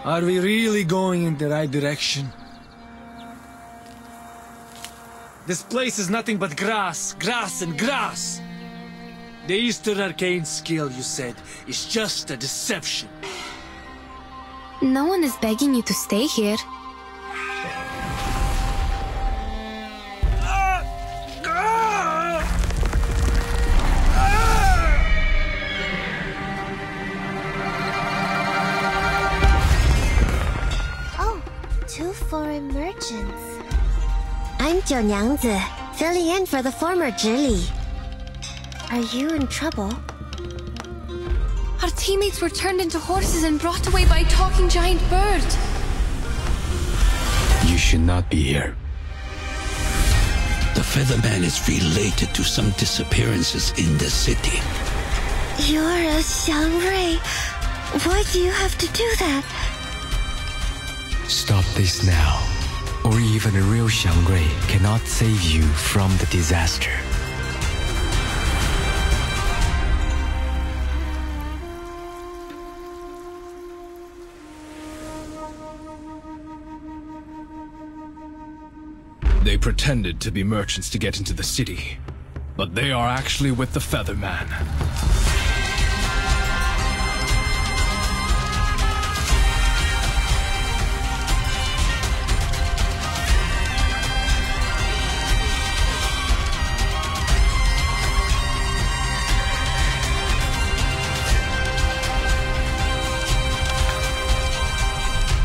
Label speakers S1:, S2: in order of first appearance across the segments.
S1: Are we really going in the right direction? This place is nothing but grass, grass and grass! The Eastern arcane skill, you said, is just a deception.
S2: No one is begging you to stay here.
S3: Oh, two foreign merchants. I'm 九娘子, filling in for the former Zhili. Are you in trouble?
S2: Our teammates were turned into horses and brought away by a talking giant bird.
S4: You should not be here.
S5: The Featherman is related to some disappearances in the city.
S3: You're a Xiangrui. Why do you have to do that?
S4: Stop this now, or even a real Xiangrui cannot save you from the disaster.
S6: They pretended to be merchants to get into the city, but they are actually with the Featherman.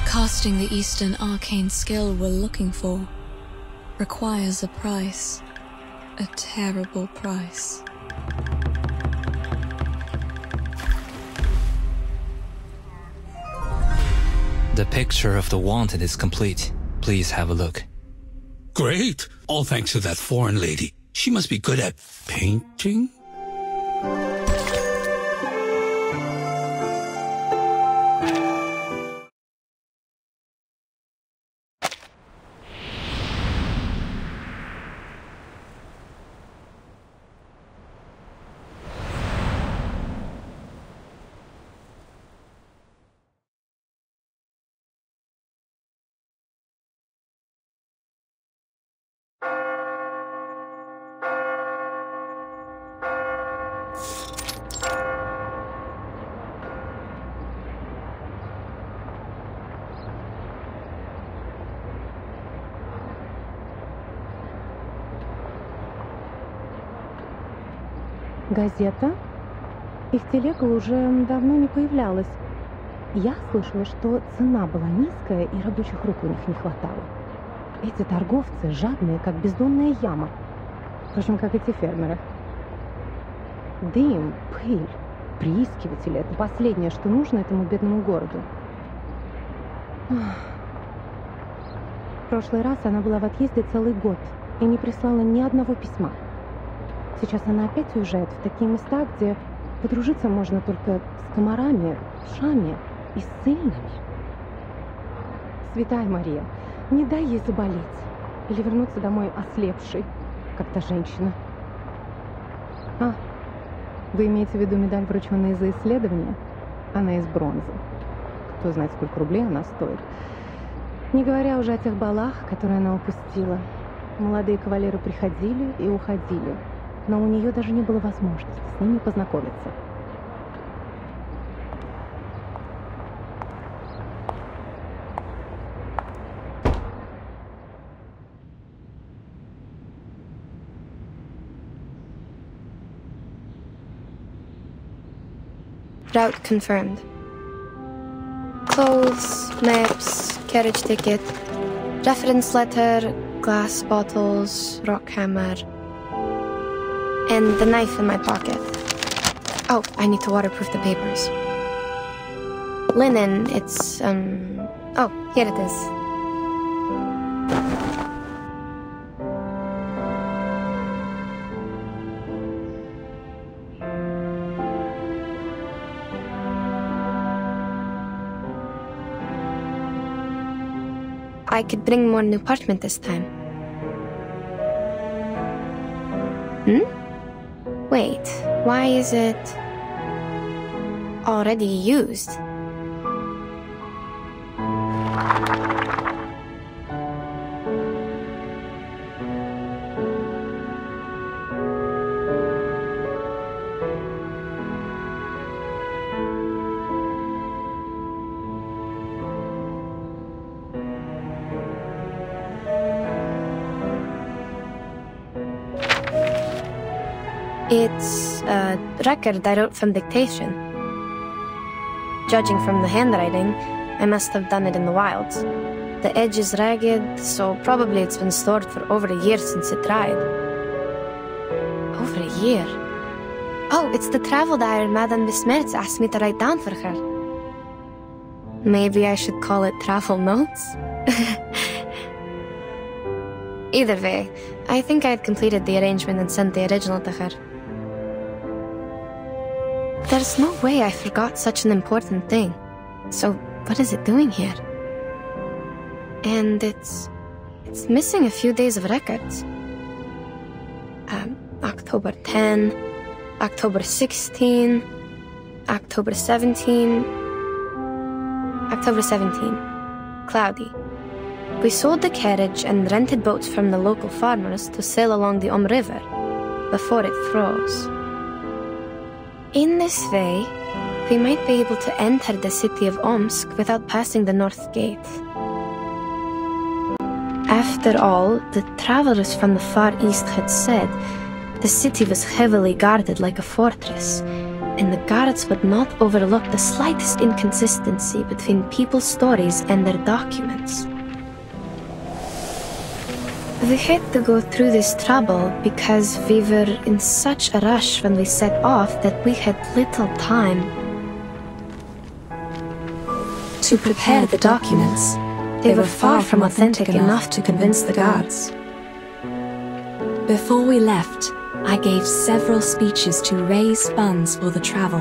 S2: Casting the Eastern arcane skill we're looking for requires a price. A terrible price.
S4: The picture of the wanted is complete. Please have a look.
S5: Great! All thanks to that foreign lady. She must be good at painting?
S7: Газета? Их телега уже давно не появлялась. Я слышала, что цена была низкая и рабочих рук у них не хватало. Эти торговцы жадные, как бездонная яма. Впрочем, как эти фермеры. Дым, пыль, приискиватели — это последнее, что нужно этому бедному городу. В прошлый раз она была в отъезде целый год и не прислала ни одного письма. Сейчас она опять уезжает в такие места, где подружиться можно только с комарами, шами и с сильными. Святая Мария, не дай ей заболеть или вернуться домой ослепшей, как та женщина. А, вы имеете в виду медаль, врученную за исследование? Она из бронзы. Кто знает, сколько рублей она стоит. Не говоря уже о тех балах, которые она упустила. Молодые кавалеры приходили и уходили, но у нее даже не было возможности с ними познакомиться.
S8: Route confirmed. Clothes, maps, carriage ticket, reference letter, glass bottles, rock hammer, and the knife in my pocket. Oh, I need to waterproof the papers. Linen, it's, oh, here it is. I could bring more new parchment this time. Wait, why is it already used? It's a record I wrote from dictation. Judging from the handwriting, I must have done it in the wilds. The edge is ragged, so probably it's been stored for over a year since it dried. Over a year? Oh, it's the travel diary Madame Besmertz asked me to write down for her. Maybe I should call it travel notes? Either way, I think I had completed the arrangement and sent the original to her. There's no way I forgot such an important thing. So, what is it doing here? And it's missing a few days of records. October 10, October 16, October 17, October 17. Cloudy. We sold the carriage and rented boats from the local farmers to sail along the River before it froze. In this way, we might be able to enter the city of Omsk without passing the North Gate. After all, the travelers from the Far East had said the city was heavily guarded like a fortress, and the guards would not overlook the slightest inconsistency between people's stories and their documents. We had to go through this trouble because we were in such a rush when we set off that we had little time to prepare the documents. They were far from authentic enough to convince the guards.
S2: Before we left, I gave several speeches to raise funds for the travel.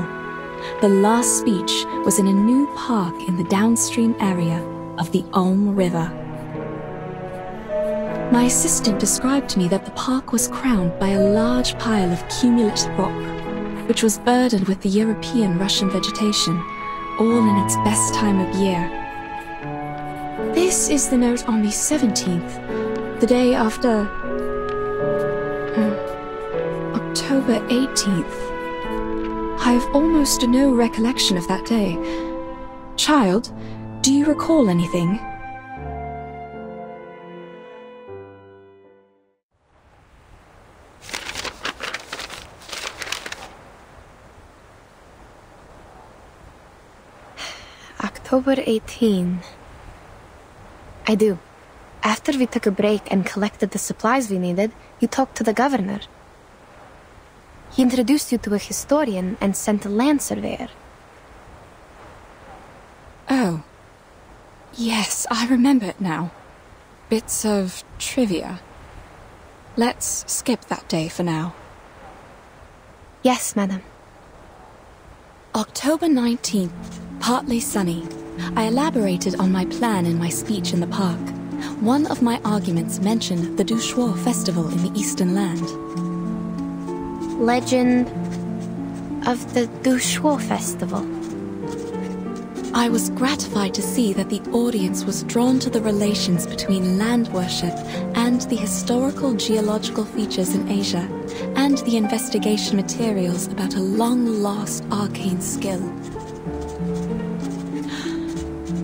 S2: The last speech was in a new park in the downstream area of the River. My assistant described to me that the park was crowned by a large pile of cumulative rock, which was burdened with the European Russian vegetation, all in its best time of year. This is the note on the 17th, the day after October 18th. I have almost no recollection of that day. Child, do you recall anything?
S8: October 18. I do. After we took a break and collected the supplies we needed, you talked to the governor. He introduced you to a historian and sent a land surveyor.
S2: Oh. Yes, I remember it now. Bits of trivia. Let's skip that day for now.
S8: Yes, madam.
S2: October 19th, partly sunny. I elaborated on my plan in my speech in the park. One of my arguments mentioned the Shuori festival in the Eastern Land.
S8: Legend of the Shuori festival.
S2: I was gratified to see that the audience was drawn to the relations between land worship and the historical geological features in Asia, and the investigation materials about a long-lost arcane skill.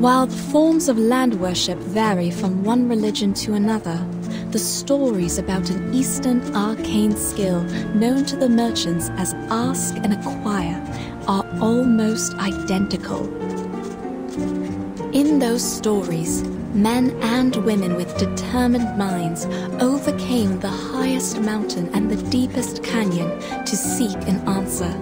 S2: While the forms of land worship vary from one religion to another, the stories about an Eastern arcane skill known to the merchants as Ask and Acquire are almost identical. In those stories, men and women with determined minds overcame the highest mountain and the deepest canyon to seek an answer.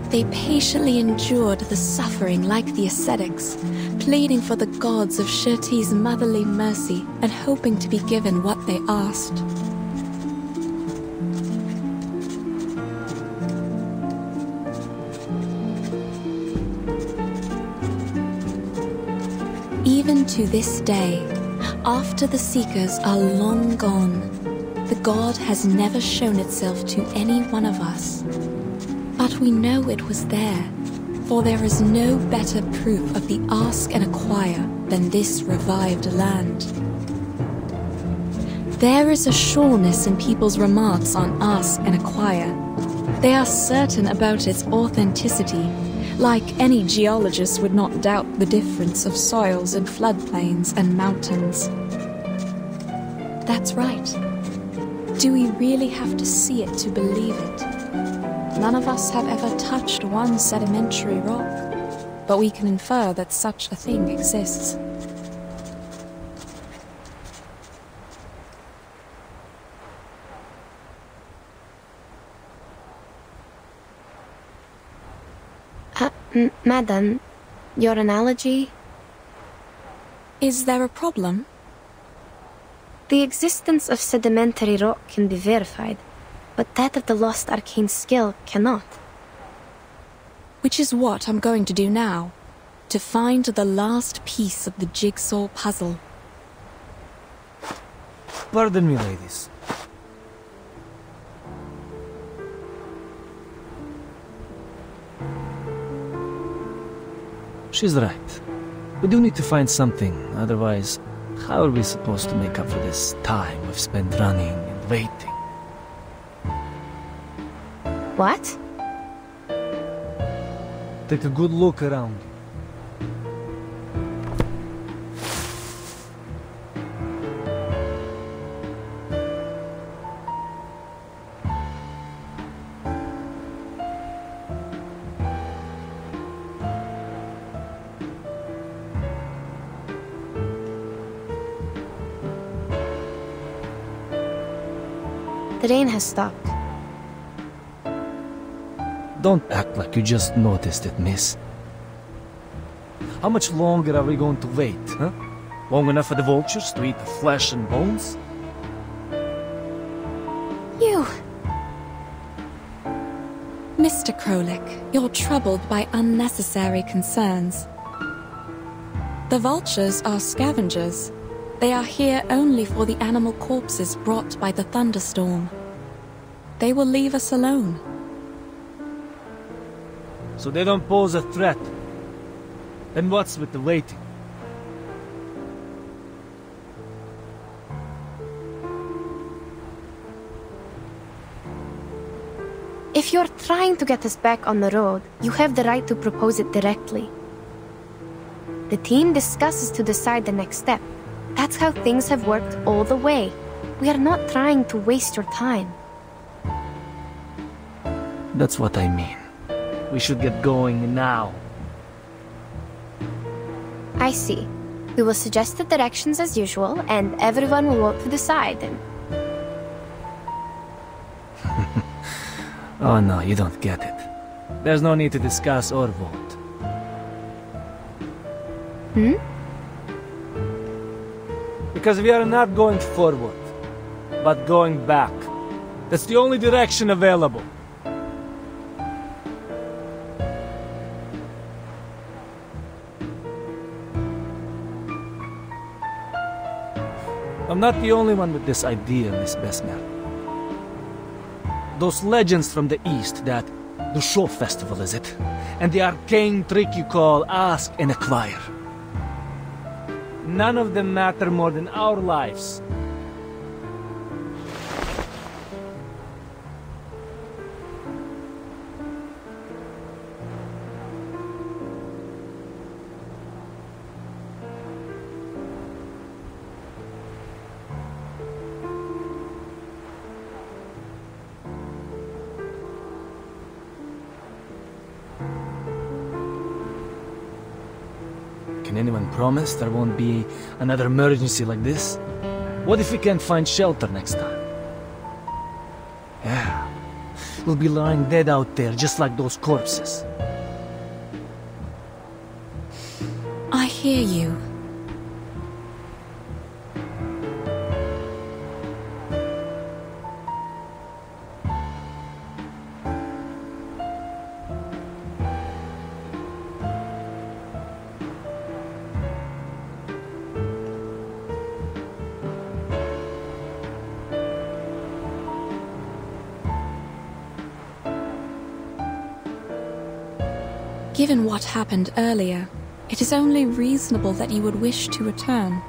S2: They patiently endured the suffering like the ascetics, pleading for the gods of Shuori's motherly mercy and hoping to be given what they asked. Even to this day, after the seekers are long gone, the god has never shown itself to any one of us. But we know it was there, for there is no better proof of the Ask and Acquire than this revived land. There is a sureness in people's remarks on Ask and Acquire. They are certain about its authenticity, like any geologist would not doubt the difference of soils in floodplains and mountains. That's right. Do we really have to see it to believe it? None of us have ever touched one sedimentary rock, but we can infer that such a thing exists.
S8: Madam, your analogy?
S2: Is there a problem?
S8: The existence of sedimentary rock can be verified, but that of the lost arcane skill cannot.
S2: Which is what I'm going to do now, to find the last piece of the jigsaw puzzle.
S9: Pardon me, ladies. She's right. We do need to find something, otherwise, how are we supposed to make up for this time we've spent running and waiting?
S8: What?
S9: Take a good look around you.
S8: The rain has stopped.
S9: Don't act like you just noticed it, miss. How much longer are we going to wait, huh? Long enough for the vultures to eat the flesh and bones?
S2: You! Mr. Krolik, you're troubled by unnecessary concerns. The vultures are scavengers. They are here only for the animal corpses brought by the thunderstorm. They will leave us alone.
S9: So they don't pose a threat. Then what's with the waiting?
S8: If you're trying to get us back on the road, you have the right to propose it directly. The team discusses to decide the next step. That's how things have worked all the way. We are not trying to waste your time.
S9: That's what I mean. We should get going now.
S8: I see. We will suggest the directions as usual, and everyone will vote to decide.
S9: Oh no, you don't get it. There's no need to discuss or vote.
S8: Hmm?
S9: Because we are not going forward, but going back. That's the only direction available. I'm not the only one with this idea, Miss Besmer. Those legends from the East that the show festival, is it? And the arcane trick you call ask and acquire. None of them matter more than our lives. Can anyone promise there won't be another emergency like this? What if we can't find shelter next time? Yeah, we'll be lying dead out there just like those corpses.
S2: I hear you. Given what happened earlier, it is only reasonable that you would wish to return.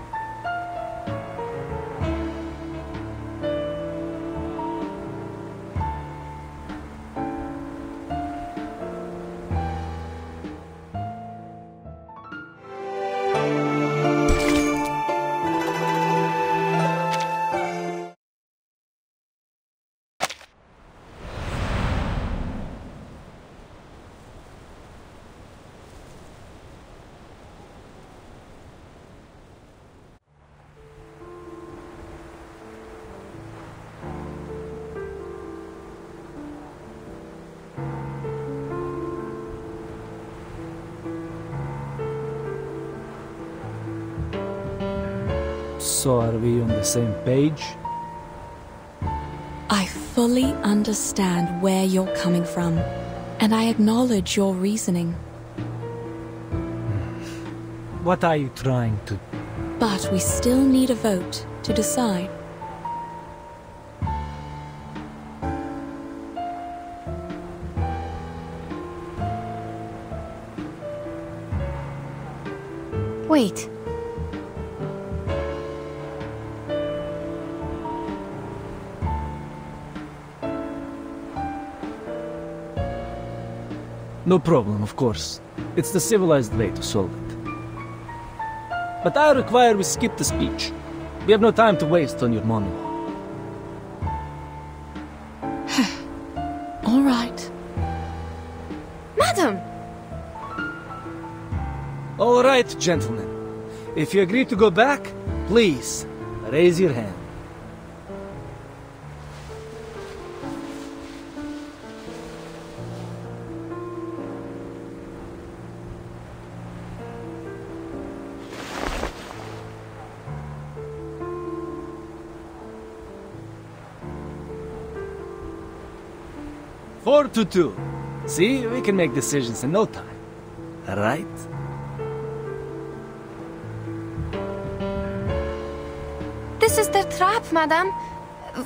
S9: So are we on the same page?
S2: I fully understand where you're coming from, and I acknowledge your reasoning.
S9: What are you trying to...
S2: But we still need a vote to decide.
S8: Wait.
S9: No problem, of course. It's the civilized way to solve it. But I require we skip the speech. We have no time to waste on your monologue.
S2: All right.
S8: Madam!
S9: All right, gentlemen. If you agree to go back, please, raise your hand. Four to two. See, we can make decisions in no time. Right?
S8: This is their trap, madam.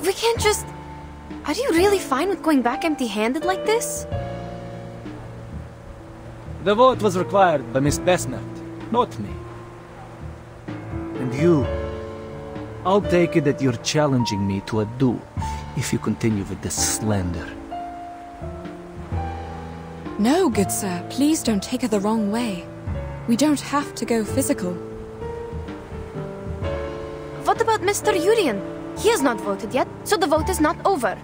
S8: We can't just... Are you really fine with going back empty-handed like this?
S9: The vote was required by Miss Besnard, not me. And you... I'll take it that you're challenging me to a duel if you continue with this slander.
S2: No, good sir. Please don't take it the wrong way. We don't have to go physical.
S8: What about Mr. Urian? He has not voted yet, so the vote is not over.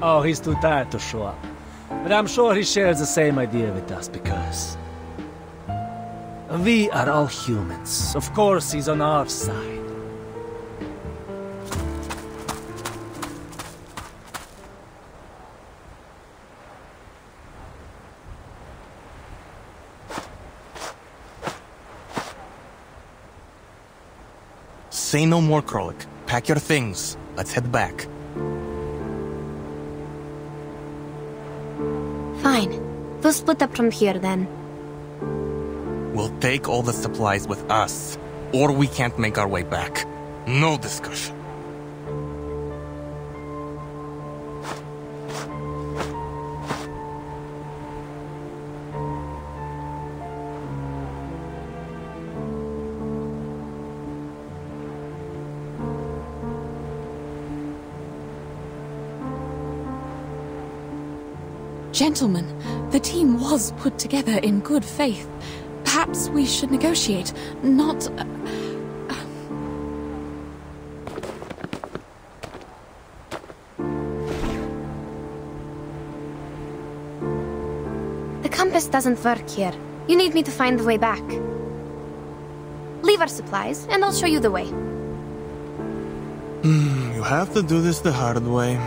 S9: Oh, he's too tired to show up. But I'm sure he shares the same idea with us because... we are all humans. Of course, he's on our side.
S10: Say no more, Krolik. Pack your things. Let's head back.
S8: Fine. We'll split up from here then.
S10: We'll take all the supplies with us, or we can't make our way back. No discussion.
S2: Gentlemen, the team was put together in good faith. Perhaps we should negotiate, not...
S8: The compass doesn't work here. You need me to find the way back. Leave our supplies, and I'll show you the way.
S10: You have to do this the hard way.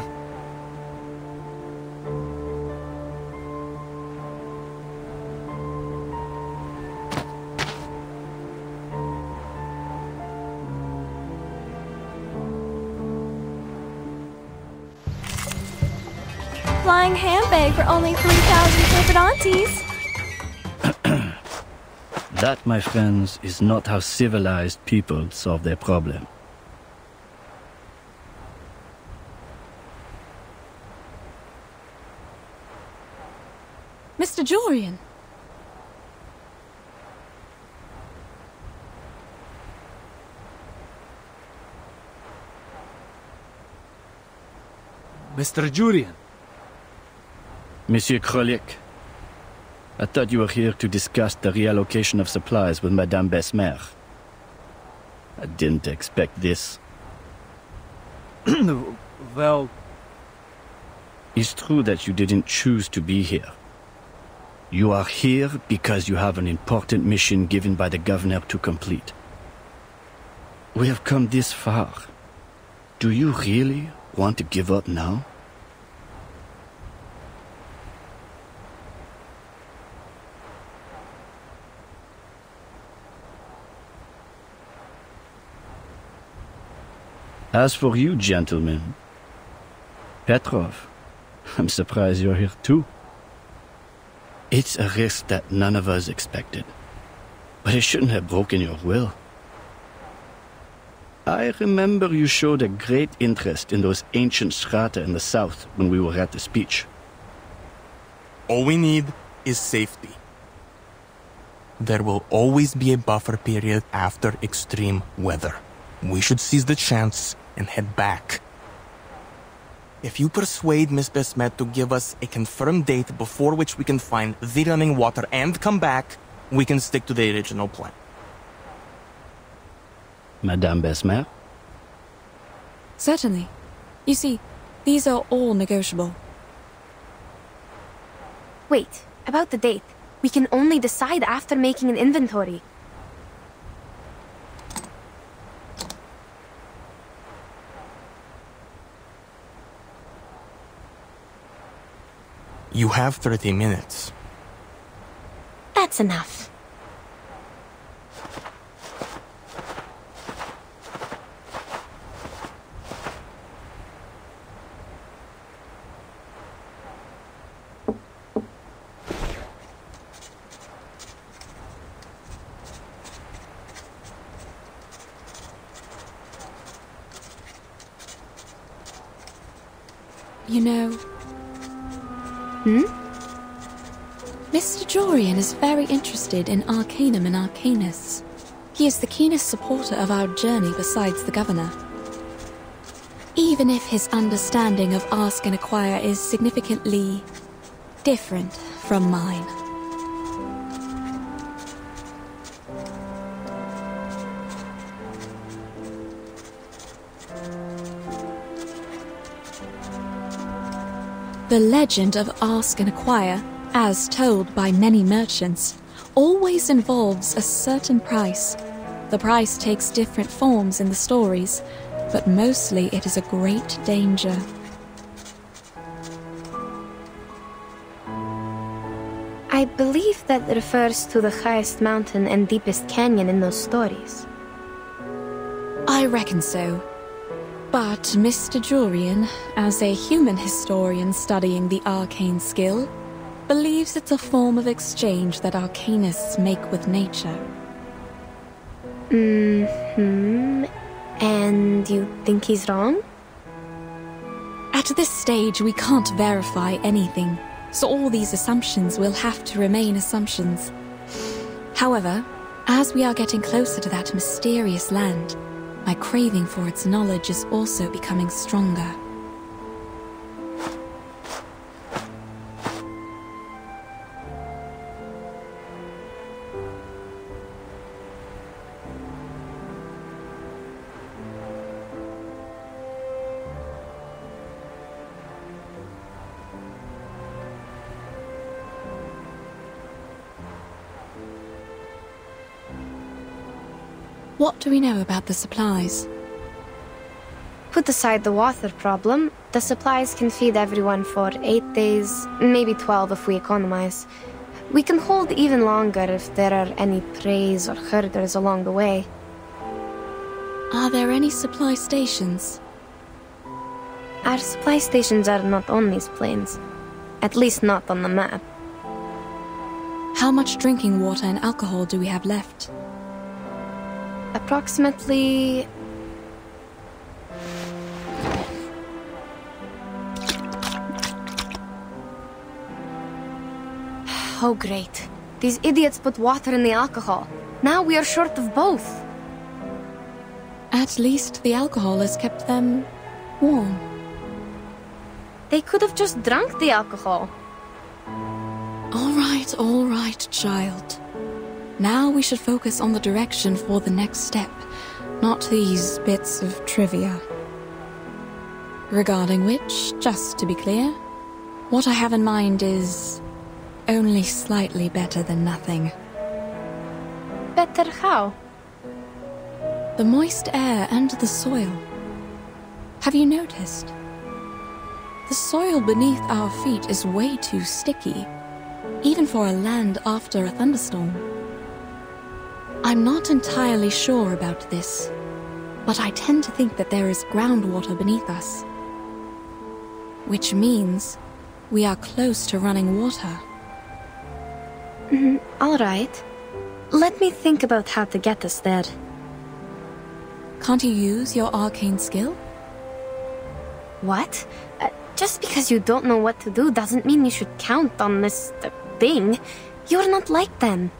S11: Flying handbag for only 3,000 paper aunties.
S12: That, my friends, is not how civilized people solve their problem.
S2: Mr. Jorian!
S9: Mr. Jurian.
S12: Monsieur Krolik, I thought you were here to discuss the reallocation of supplies with Madame Besmer. I didn't expect this.
S9: Well...
S12: It's true that you didn't choose to be here. You are here because you have an important mission given by the governor to complete. We have come this far. Do you really want to give up now? As for you, gentlemen, Petrov, I'm surprised you're here too. It's a risk that none of us expected, but it shouldn't have broken your will. I remember you showed a great interest in those ancient strata in the south when we were at the speech.
S10: All we need is safety. There will always be a buffer period after extreme weather. We should seize the chance and head back. If you persuade Miss Besmet to give us a confirmed date before which we can find the running water and come back, we can stick to the original plan.
S12: Madame Besmet?
S2: Certainly. You see, these are all negotiable.
S8: Wait, about the date. We can only decide after making an inventory.
S10: You have 30 minutes.
S8: That's enough.
S2: You know... Mr. Jorian is very interested in Arcanum and Arcanists. He is the keenest supporter of our journey besides the Governor. Even if his understanding of Ask and Acquire is significantly different from mine. The legend of Ask and Acquire, as told by many merchants, always involves a certain price. The price takes different forms in the stories, but mostly it is a great danger.
S8: I believe that refers to the highest mountain and deepest canyon in those stories.
S2: I reckon so. But Mr. Jorian, as a human historian studying the arcane skill, believes it's a form of exchange that arcanists make with nature.
S8: And you think he's wrong?
S2: At this stage, we can't verify anything, so all these assumptions will have to remain assumptions. However, as we are getting closer to that mysterious land, my craving for its knowledge is also becoming stronger. What do we know about the supplies?
S8: Put aside the water problem, the supplies can feed everyone for 8 days, maybe 12 if we economize. We can hold even longer if there are any preys or herders along the way.
S2: Are there any supply stations?
S8: Our supply stations are not on these plains. At least not on the map.
S2: How much drinking water and alcohol do we have left?
S8: Approximately... Oh great. These idiots put water in the alcohol. Now we are short of both.
S2: At least the alcohol has kept them warm.
S8: They could have just drunk the alcohol.
S2: All right, child. Now we should focus on the direction for the next step, not these bits of trivia. Regarding which, just to be clear, what I have in mind is only slightly better than nothing.
S8: Better how?
S2: The moist air and the soil. Have you noticed? The soil beneath our feet is way too sticky, even for a land after a thunderstorm. I'm not entirely sure about this, but I tend to think that there is groundwater beneath us. Which means we are close to running water.
S8: All right. Let me think about how to get us there.
S2: Can't you use your arcane skill?
S8: What? Just because you don't know what to do doesn't mean you should count on this thing. You're not like them.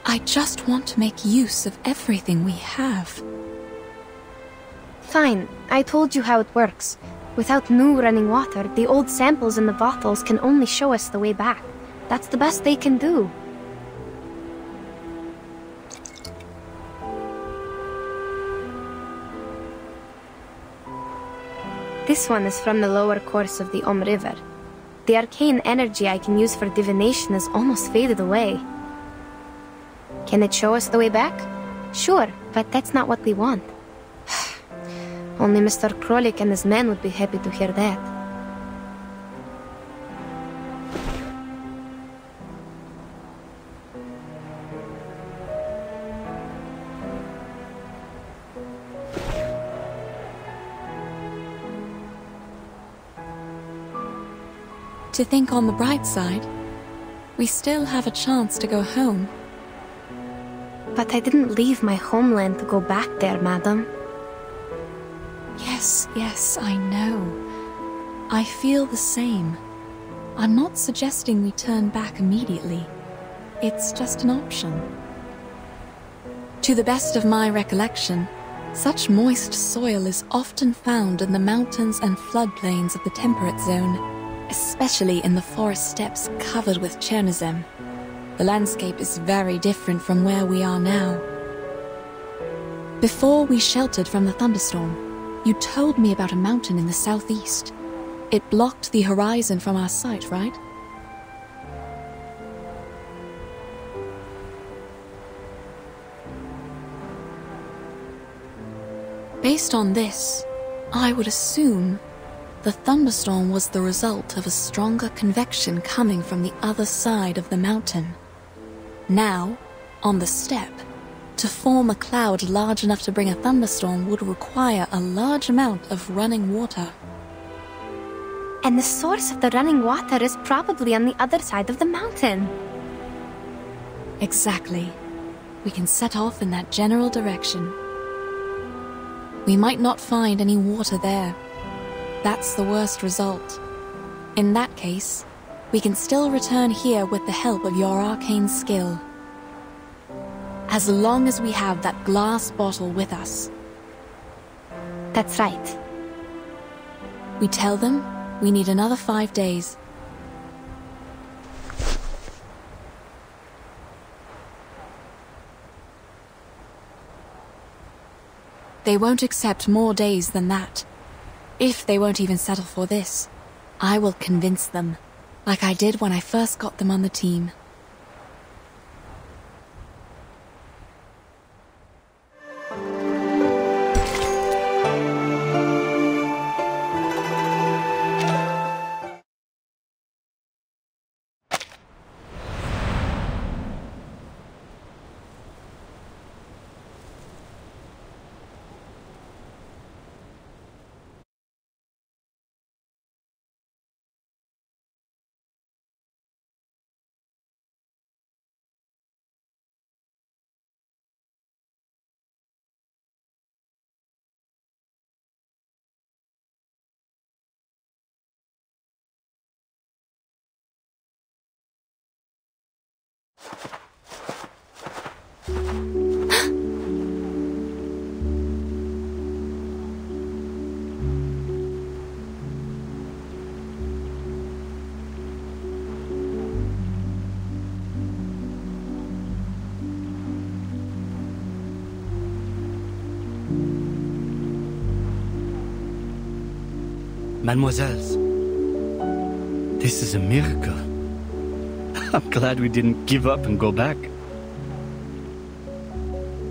S2: I just want to make use of everything we have.
S8: Fine, I told you how it works. Without new running water, the old samples in the bottles can only show us the way back. That's the best they can do. This one is from the lower course of the River. The arcane energy I can use for divination has almost faded away. Can it show us the way back? Sure, but that's not what we want. Only Mr. Krolik and his men would be happy to hear that.
S2: To think on the bright side, we still have a chance to go home.
S8: But I didn't leave my homeland to go back there, madam.
S2: Yes, I know. I feel the same. I'm not suggesting we turn back immediately. It's just an option. To the best of my recollection, such moist soil is often found in the mountains and floodplains of the temperate zone, especially in the forest steppes covered with Chernozem. The landscape is very different from where we are now. Before we sheltered from the thunderstorm, you told me about a mountain in the southeast. It blocked the horizon from our sight, right? Based on this, I would assume the thunderstorm was the result of a stronger convection coming from the other side of the mountain. Now, on the steppe, to form a cloud large enough to bring a thunderstorm would require a large amount of running water.
S8: And the source of the running water is probably on the other side of the mountain.
S2: Exactly. We can set off in that general direction. We might not find any water there. That's the worst result. In that case, we can still return here with the help of your arcane skill. As long as we have that glass bottle with us.
S8: That's right.
S2: We tell them we need another 5 days. They won't accept more days than that. If they won't even settle for this, I will convince them, like I did when I first got them on the team.
S12: Mademoiselles, this is a miracle. I'm glad we didn't give up and go back.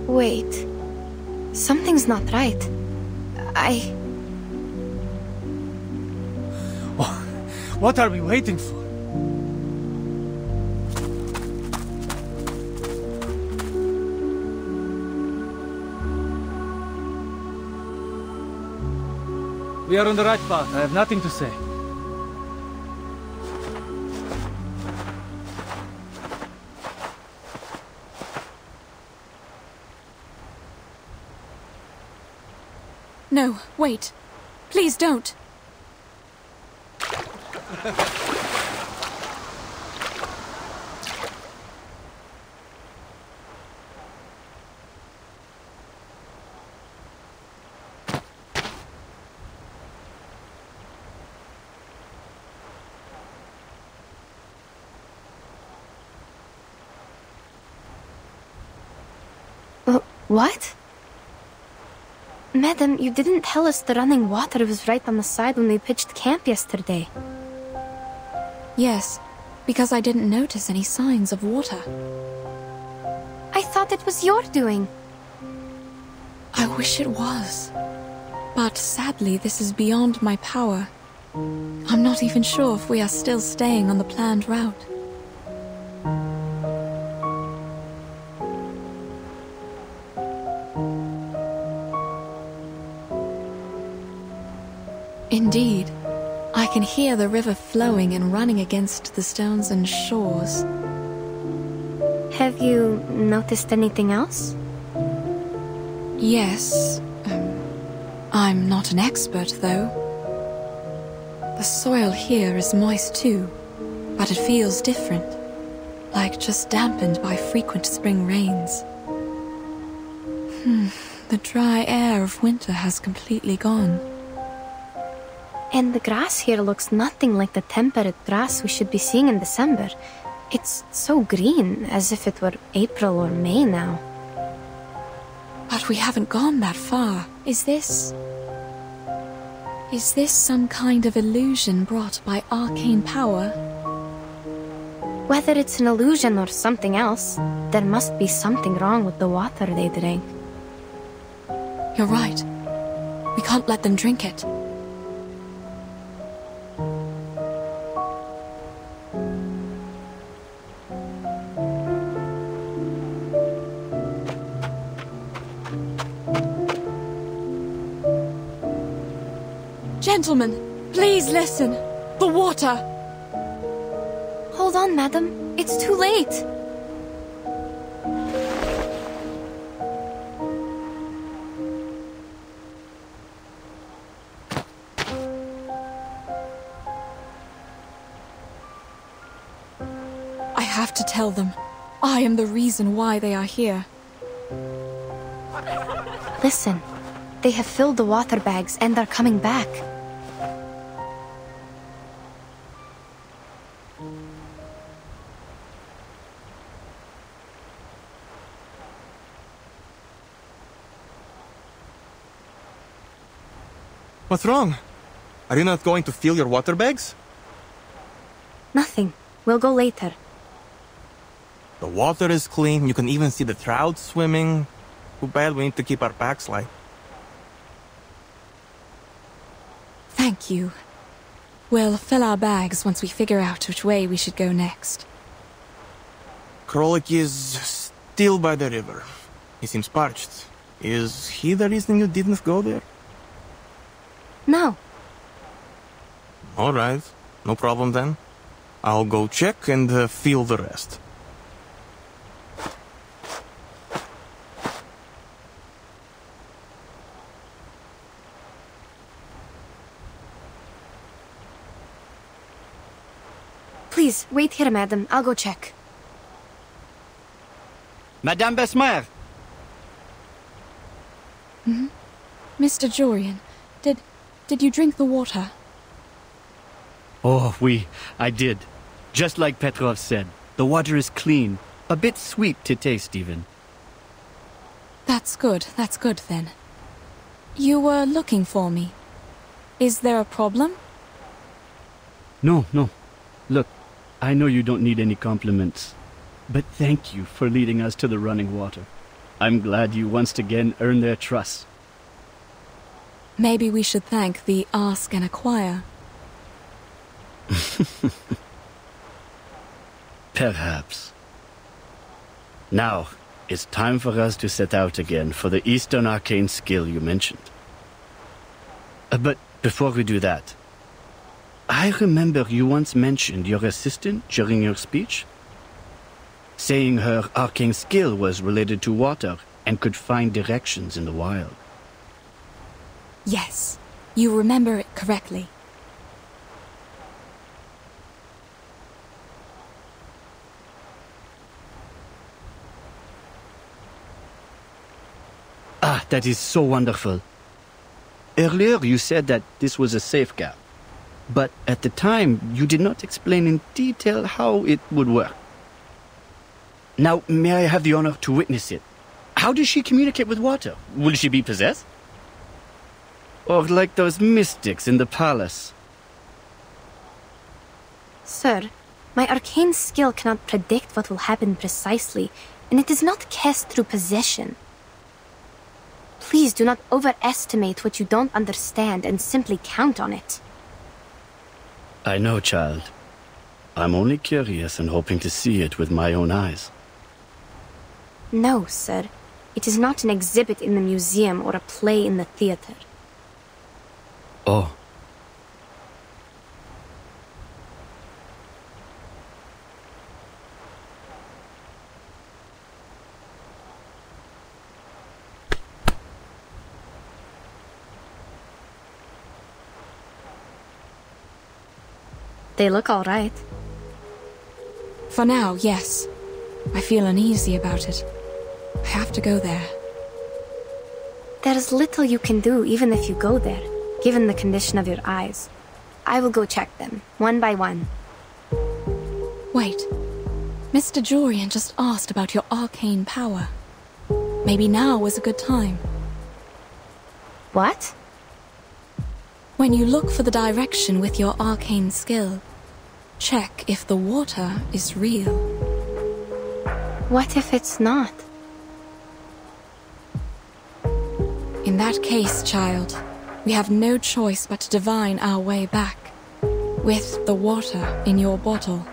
S8: Wait. Something's not right.
S9: What are we waiting for? We are on the right path. I have nothing to say.
S2: No, wait. Please don't.
S8: What? Madam, you didn't tell us the running water was right on the side when we pitched camp yesterday.
S2: Yes, because I didn't notice any signs of water.
S8: I thought it was your doing.
S2: I wish it was. But sadly, this is beyond my power. I'm not even sure if we are still staying on the planned route. Indeed, I can hear the river flowing and running against the stones and shores.
S8: Have you noticed anything else?
S2: Yes. I'm not an expert, though. The soil here is moist too, but it feels different, like just dampened by frequent spring rains. The dry air of winter has completely gone.
S8: And the grass here looks nothing like the temperate grass we should be seeing in December. It's so green, as if it were April or May now.
S2: But we haven't gone that far. Is this some kind of illusion brought by arcane power?
S8: Whether it's an illusion or something else, there must be something wrong with the water they drank.
S2: You're right. We can't let them drink it. Gentlemen, please listen. The water!
S8: Hold on, madam. It's too late.
S2: I have to tell them. I am the reason why they are here.
S8: Listen. They have filled the water bags and are coming back.
S10: What's wrong? Are you not going to fill your water bags?
S8: Nothing. We'll go later.
S10: The water is clean. You can even see the trout swimming. Too bad we need to keep our packs light.
S2: Thank you. We'll fill our bags once we figure out which way we should go next.
S10: Krolik is still by the river. He seems parched. Is he the reason you didn't go there?
S8: No.
S10: Alright. No problem then. I'll go check and feel the rest.
S8: Please, wait here, madam. I'll go check.
S12: Madame Besmer!
S2: Mr. Jorian, did you drink the water?
S12: Oh, I did. Just like Petrov said, the water is clean. A bit sweet to taste, even.
S2: That's good then. You were looking for me. Is there a problem?
S12: No. Look, I know you don't need any compliments, but thank you for leading us to the running water. I'm glad you once again earned their trust.
S2: Maybe we should thank the Ask and Acquire.
S12: Perhaps. Now, it's time for us to set out again for the Eastern Arcane skill you mentioned. But before we do that, I remember you once mentioned your assistant during your speech, saying her arcane skill was related to water and could find directions in the wild.
S2: Yes, you remember it correctly.
S12: Ah, that is so wonderful. Earlier you said that this was a safe gap, but at the time you did not explain in detail how it would work. Now, may I have the honor to witness it? How does she communicate with water? Will she be possessed? Or like those mystics in the palace?
S8: Sir, my arcane skill cannot predict what will happen precisely, and it is not cast through possession. Please do not overestimate what you don't understand and simply count on it.
S12: I know, child. I'm only curious and hoping to see it with my own eyes.
S8: No, sir. It is not an exhibit in the museum or a play in the theater.
S12: Oh.
S8: They look all right.
S2: For now, yes. I feel uneasy about it. I have to go there.
S8: There is little you can do even if you go there, given the condition of your eyes. I will go check them, one by one.
S2: Wait. Mr. Jorian just asked about your arcane power. Maybe now was a good time.
S8: What?
S2: When you look for the direction with your arcane skill, check if the water is real.
S8: What if it's not?
S2: In that case, child, we have no choice but to divine our way back, with the water in your bottle.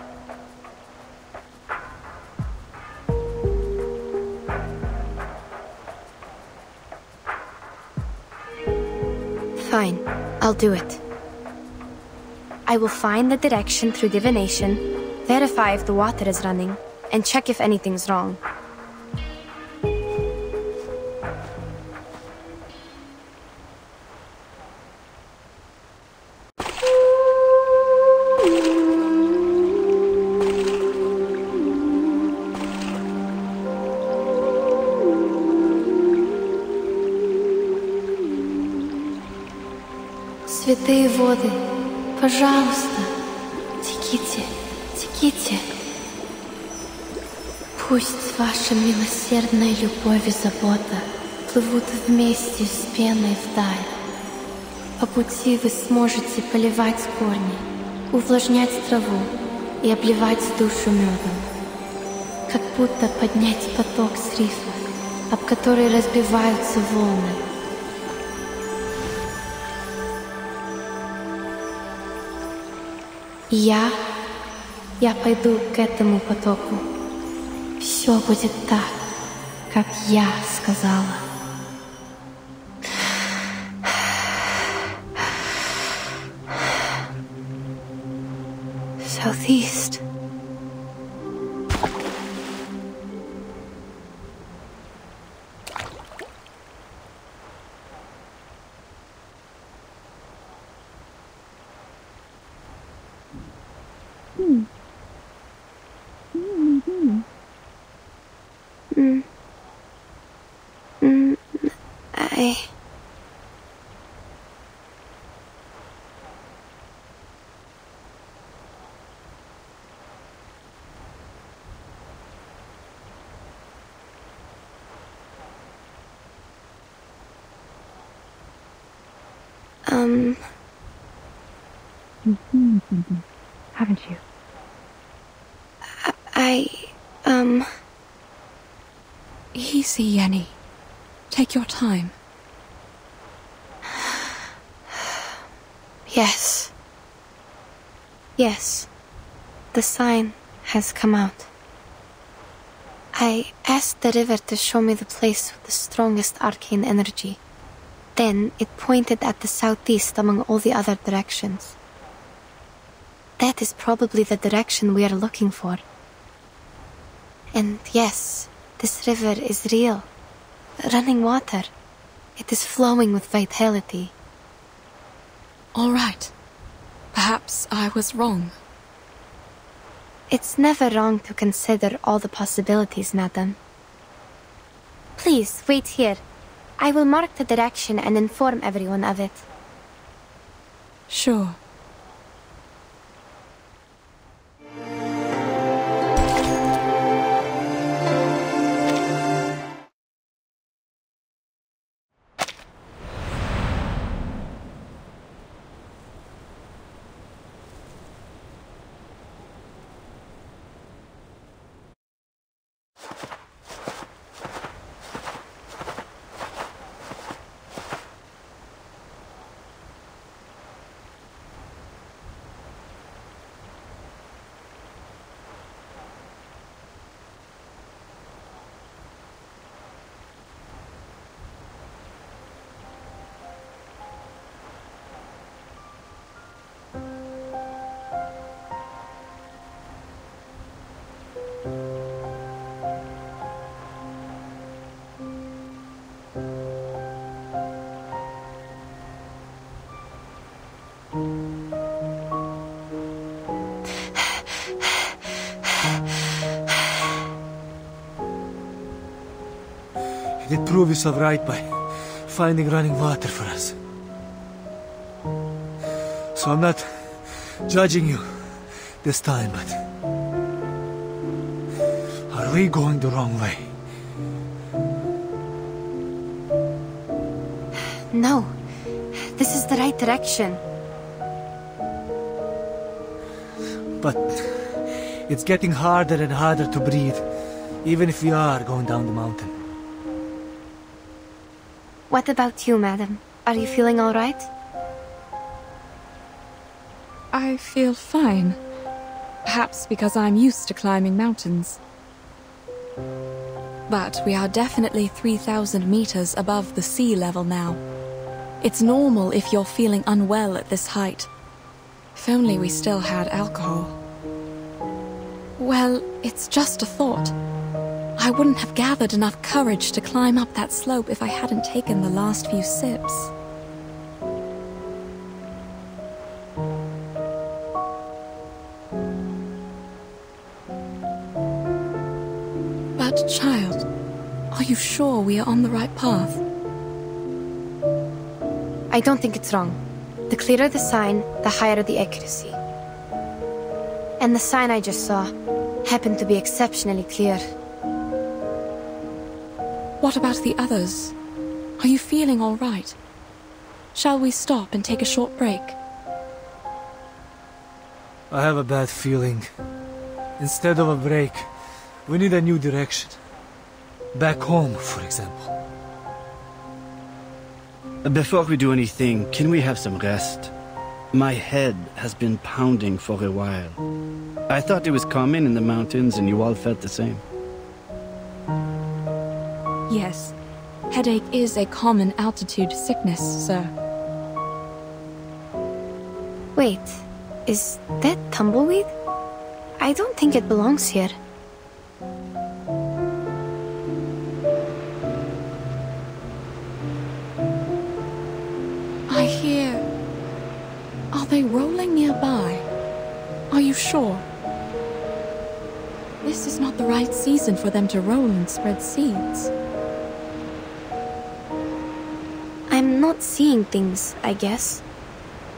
S8: Fine, I'll do it. I will find the direction through divination, verify if the water is running, and check if anything's wrong.
S13: Святые воды, пожалуйста, теките, теките. Пусть ваша милосердная любовь и забота плывут вместе с пеной вдаль. По пути вы сможете поливать корни, увлажнять траву и обливать душу медом. Как будто поднять поток с рифа, об который разбиваются волны. Я пойду к этому потоку. Все будет так, как я сказала.
S8: Southeast.
S7: You've seen something, haven't you?
S2: Easy, Yenny. Take your time.
S8: Yes. Yes. The sign has come out. I asked the river to show me the place with the strongest arcane energy. Then it pointed at the southeast among all the other directions. That is probably the direction we are looking for. And yes, this river is real. Running water. It is flowing with vitality.
S2: All right. Perhaps I was wrong.
S8: It's never wrong to consider all the possibilities, madam. Please, wait here. I will mark the direction and inform everyone of it.
S2: Sure.
S9: You did prove yourself right by finding running water for us. So I'm not judging you this time, but are we going the wrong way?
S8: No, this is the right direction.
S9: But it's getting harder and harder to breathe, even if we are going down the mountain.
S8: What about you, madam? Are you feeling all right?
S2: I feel fine. Perhaps because I'm used to climbing mountains. But we are definitely 3,000 meters above the sea level now. It's normal if you're feeling unwell at this height. If only we still had alcohol. Well, it's just a thought. I wouldn't have gathered enough courage to climb up that slope if I hadn't taken the last few sips. But, child, are you sure we are on the right path?
S8: I don't think it's wrong. The clearer the sign, the higher the accuracy. And the sign I just saw happened to be exceptionally clear.
S2: What about the others? Are you feeling all right? Shall we stop and take a short break?
S9: I have a bad feeling. Instead of a break, we need a new direction. Back home, for example.
S12: Before we do anything, can we have some rest? My head has been pounding for a while. I thought it was common in the mountains and you all felt the same.
S2: Yes. Headache is a common altitude sickness, sir.
S8: Wait, is that tumbleweed? I don't think it belongs here.
S2: I hear... Are they rolling nearby? Are you sure? This is not the right season for them to roll and spread seeds.
S8: I'm not seeing things, I guess.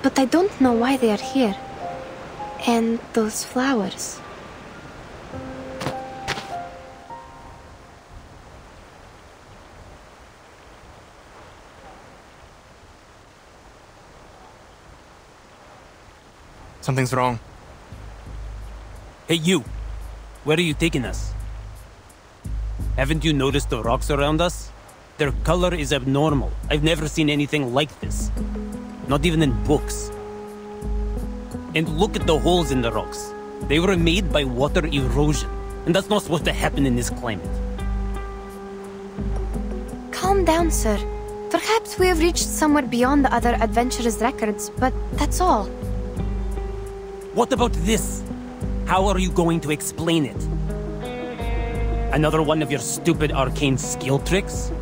S8: But I don't know why they are here. And those flowers.
S10: Something's wrong.
S14: Hey, you! Where are you taking us? Haven't you noticed the rocks around us? Their color is abnormal. I've never seen anything like this. Not even in books. And look at the holes in the rocks. They were made by water erosion, and that's not supposed to happen in this climate.
S8: Calm down, sir. Perhaps we have reached somewhere beyond the other adventurers' records, but that's all.
S14: What about this? How are you going to explain it? Another one of your stupid arcane skill tricks?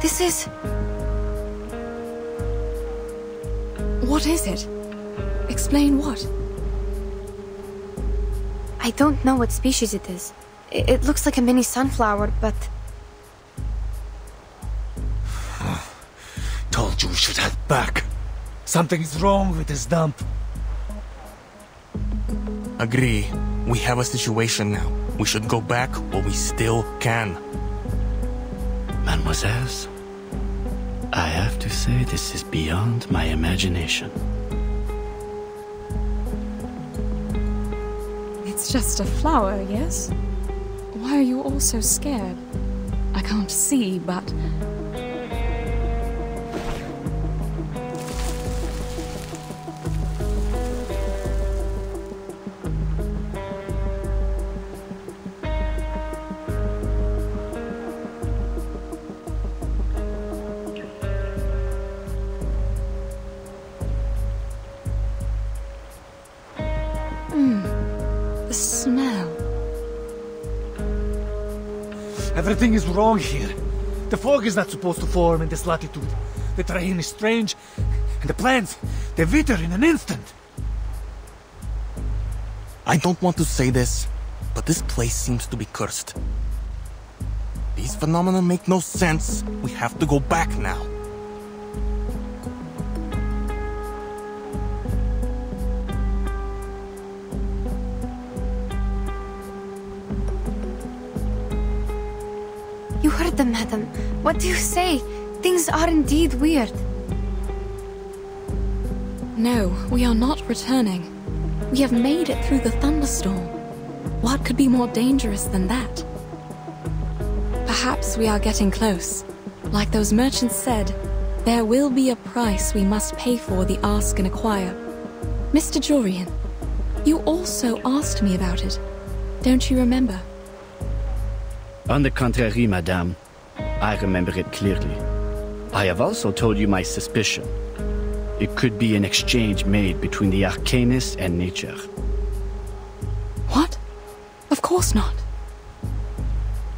S8: This is...
S2: What is it? Explain what?
S8: I don't know what species it is. It looks like a mini sunflower, but...
S9: Told you we should head back. Something's wrong with this dump.
S10: Agree. We have a situation now. We should go back while we still can.
S12: Mademoiselles, I have to say this is beyond my imagination.
S2: It's just a flower, yes? Why are you all so scared? I can't see, but... The smell.
S9: Everything is wrong here. The fog is not supposed to form in this latitude. The terrain is strange, and the plants, they wither in an instant.
S10: I don't want to say this, but this place seems to be cursed. These phenomena make no sense. We have to go back now.
S8: You heard them, madam. What do you say? Things are indeed weird.
S2: No, we are not returning. We have made it through the thunderstorm. What could be more dangerous than that? Perhaps we are getting close. Like those merchants said, there will be a price we must pay for the ask and acquire. Mr. Jorian, you also asked me about it. Don't you remember?
S12: On the contrary, madame, I remember it clearly. I have also told you my suspicion. It could be an exchange made between the arcanist and nature.
S2: What? Of course not.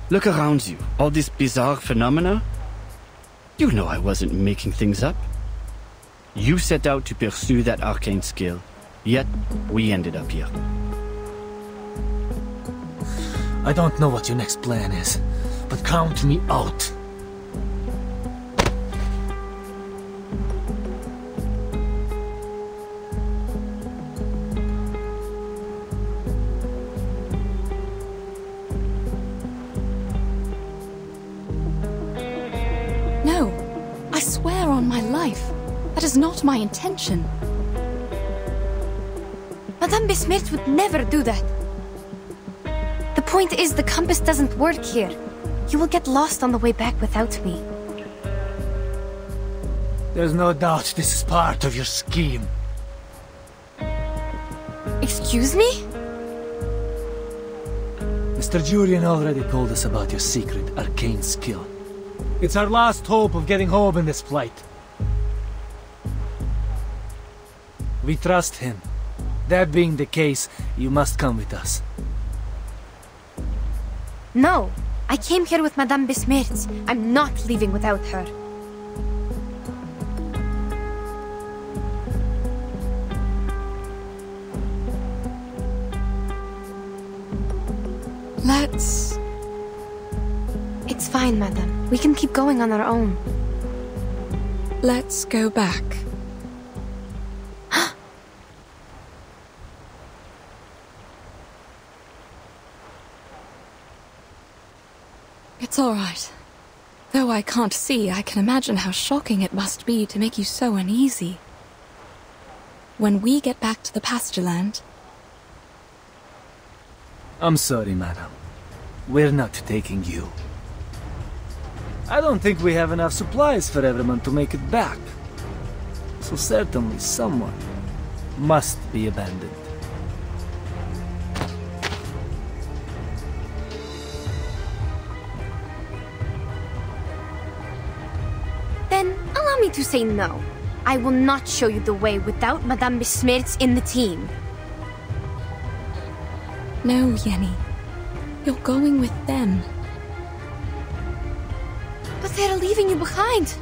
S12: Look around you. All this bizarre phenomena. You know I wasn't making things up. You set out to pursue that arcane skill, yet we ended up here.
S9: I don't know what your next plan is, but count me out.
S2: No, I swear on my life. That is not my intention.
S8: Madame Besmirch would never do that. The point is, the compass doesn't work here. You will get lost on the way back without me.
S9: There's no doubt this is part of your scheme.
S8: Excuse me?
S9: Mr. Jurian already told us about your secret arcane skill. It's our last hope of getting home in this plight. We trust him. That being the case, you must come with us.
S8: No, I came here with Madame Besmirch. I'm not leaving without her.
S2: Let's...
S8: It's fine, madam. We can keep going on our own.
S2: Let's go back. It's all right. Though I can't see, I can imagine how shocking it must be to make you so uneasy. when we get back to the pasture land.
S9: I'm sorry, madam. We're not taking you. I don't think we have enough supplies for everyone to make it back. So certainly someone must be abandoned.
S8: Then allow me to say no. I will not show you the way without Madame Besmirts in the team.
S2: No, Yenny. You're going with them.
S8: But they're leaving you behind.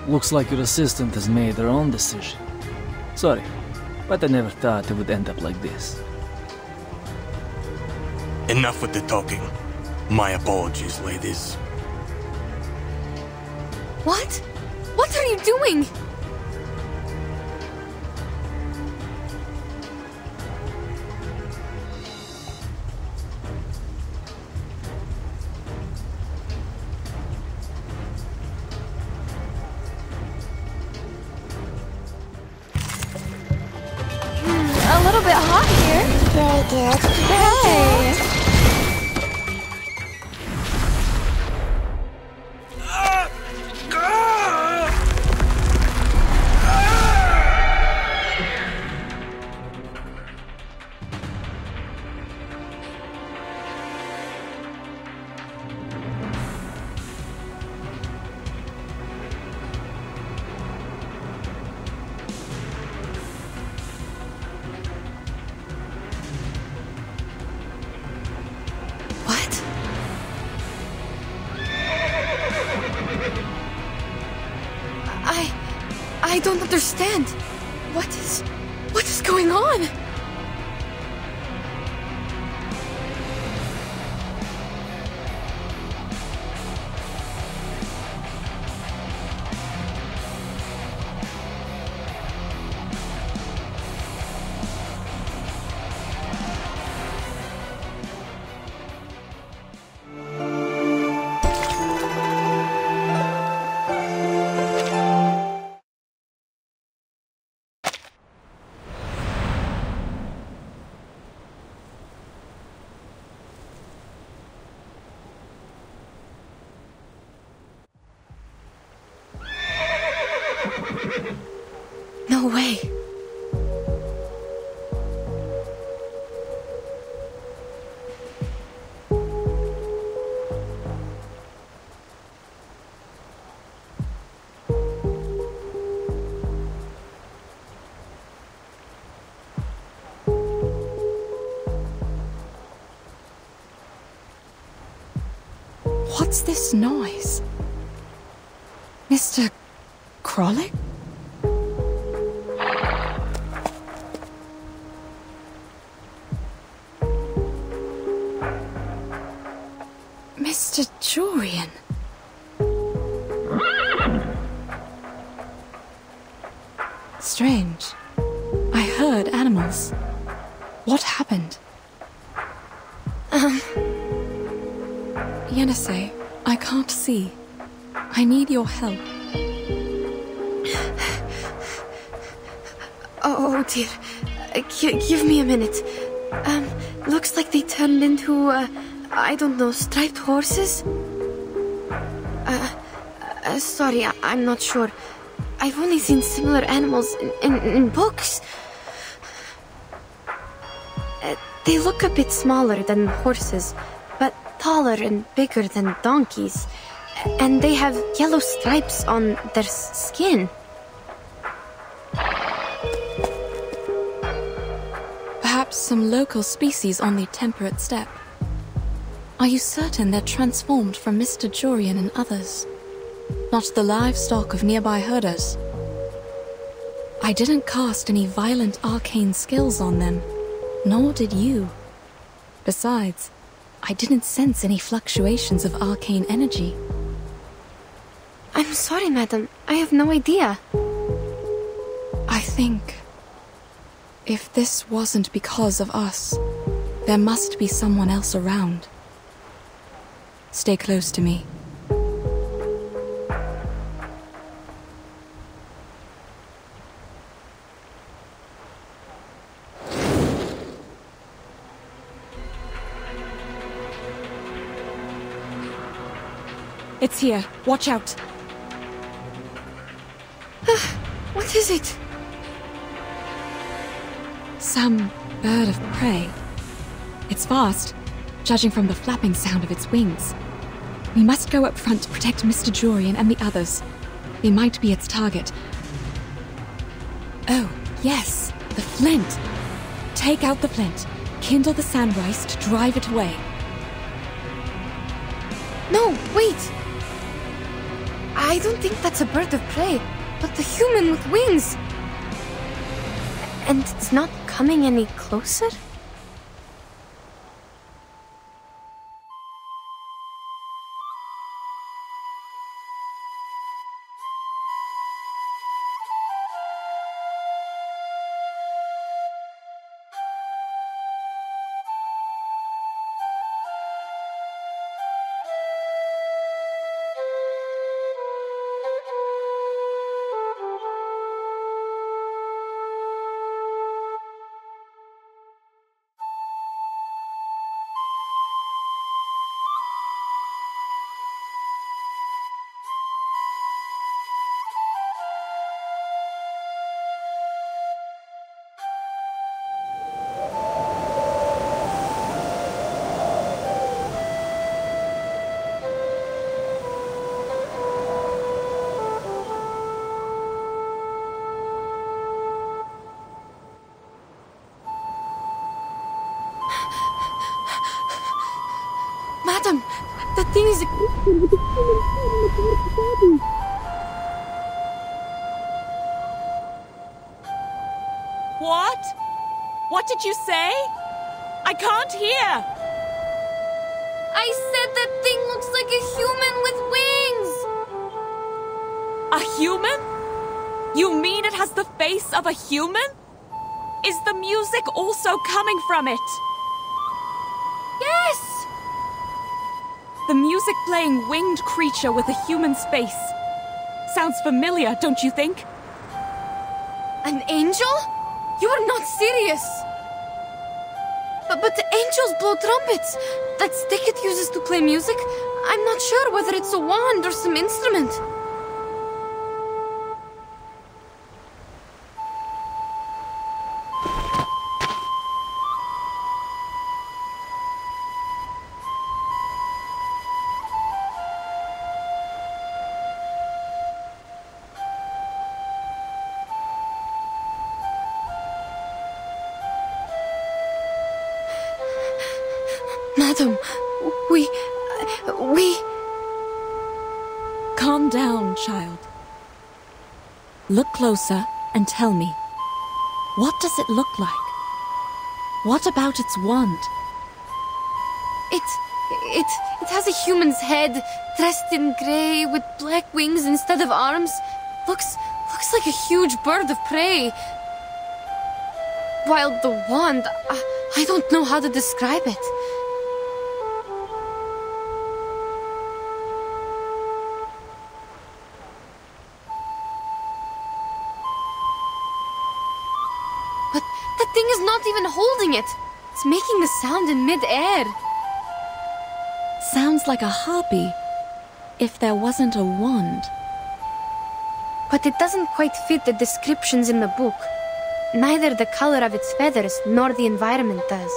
S9: Looks like your assistant has made her own decision. Sorry, but I never thought it would end up like this.
S10: Enough with the talking. My apologies, ladies.
S8: What? What are you doing?
S11: A little bit hot here.
S3: Very good.
S11: Hey.
S8: I don't understand. What is going on? No way.
S2: What's this noise? Mr. Krollick? Mr. Jorian. Strange. I heard animals. What happened? Yenisei, I can't see. I need your help.
S8: Oh dear. Give me a minute. Looks like they turned into, I don't know, striped horses? Sorry, I'm not sure. I've only seen similar animals in books. They look a bit smaller than horses, but taller and bigger than donkeys. And they have yellow stripes on their skin.
S2: Perhaps some local species on the temperate steppe. Are you certain they're transformed from Mr. Jorian and others? Not the livestock of nearby herders? I didn't cast any violent arcane skills on them, nor did you. Besides, I didn't sense any fluctuations of arcane energy.
S8: I'm sorry, madam. I have no idea.
S2: I think if this wasn't because of us, there must be someone else around. Stay close to me.
S15: It's here. Watch out.
S2: What is it?
S15: Some bird of prey. It's fast, judging from the flapping sound of its wings. We must go up front to protect Mr. Jorian and the others. They might be its target. Oh, yes, the flint. Take out the flint. Kindle the sandrice to drive it away.
S2: No, wait! I don't think that's a bird of prey, but the human with wings. And it's not coming any closer? Madam, that thing is a creature with a human body.
S15: What? What did you say? I can't hear.
S2: I said that thing looks like a human with wings.
S15: A human? You mean it has the face of a human? Is the music also coming from it?
S2: Yes!
S15: The music playing winged creature with a human's face. Sounds familiar, don't you think?
S2: An angel? You are not serious. But the angels blow trumpets. That stick it uses to play music. I'm not sure whether it's a wand or some instrument. Madam, we...
S15: Calm down, child. Look closer and tell me. What does it look like? What about its wand?
S2: It has a human's head, dressed in grey, with black wings instead of arms. Looks like a huge bird of prey. While the wand, I don't know how to describe it. But that thing is not even holding it. It's making the sound in mid-air.
S15: Sounds like a harpy, if there wasn't a wand.
S2: But it doesn't quite fit the descriptions in the book. Neither the color of its feathers nor the environment does.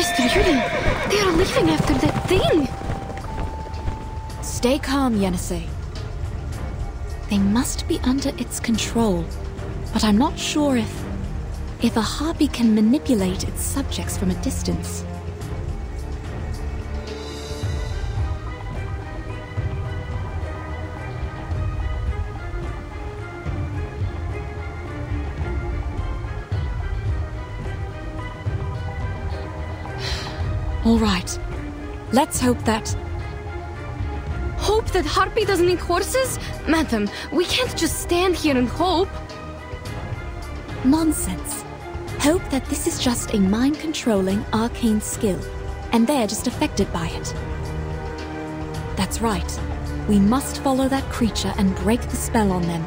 S2: Mr. Yurin, they are leaving after that thing!
S15: Stay calm, Yenisei. They must be under its control, but I'm not sure if a harpy can manipulate its subjects from a distance. All right. Let's hope that...
S2: Hope that Harpy doesn't eat horses? Madam, we can't just stand here and hope.
S15: Nonsense. Hope that this is just a mind-controlling arcane skill, and they're just affected by it.
S2: That's right. We must follow that creature and break the spell on them.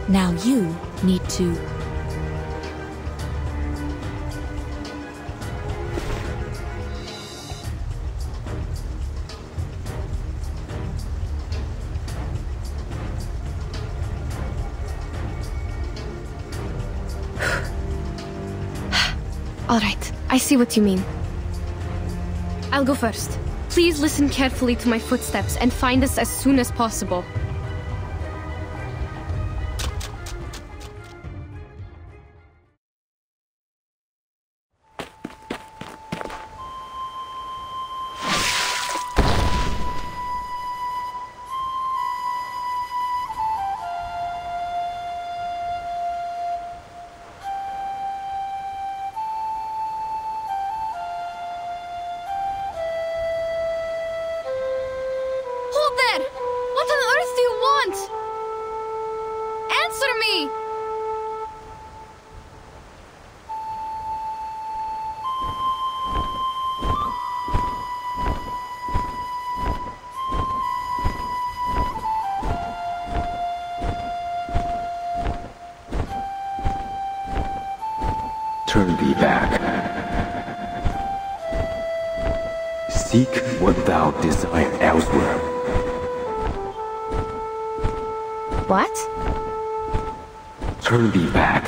S2: Now you need to...
S8: All right, I see what you mean. I'll go first. Please listen carefully to my footsteps and find us as soon as possible.
S4: Turn thee back. Seek what thou desire elsewhere.
S8: What?
S4: Turn thee back.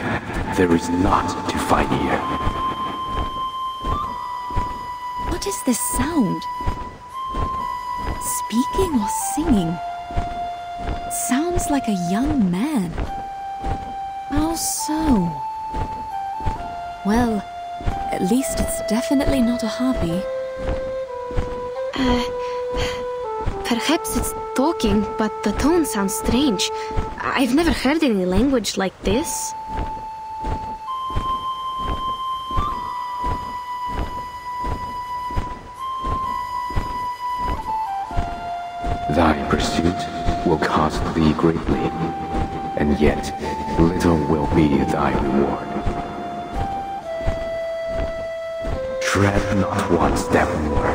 S4: There is naught to find here.
S2: What is this sound? Speaking or singing? Sounds like a young man. How so? Well, at least it's definitely not a harpy.
S8: Perhaps it's talking, but the tone sounds strange. I've never heard any language like this.
S4: Thy pursuit will cost thee greatly, and yet little will be thy reward. Tread not one step more.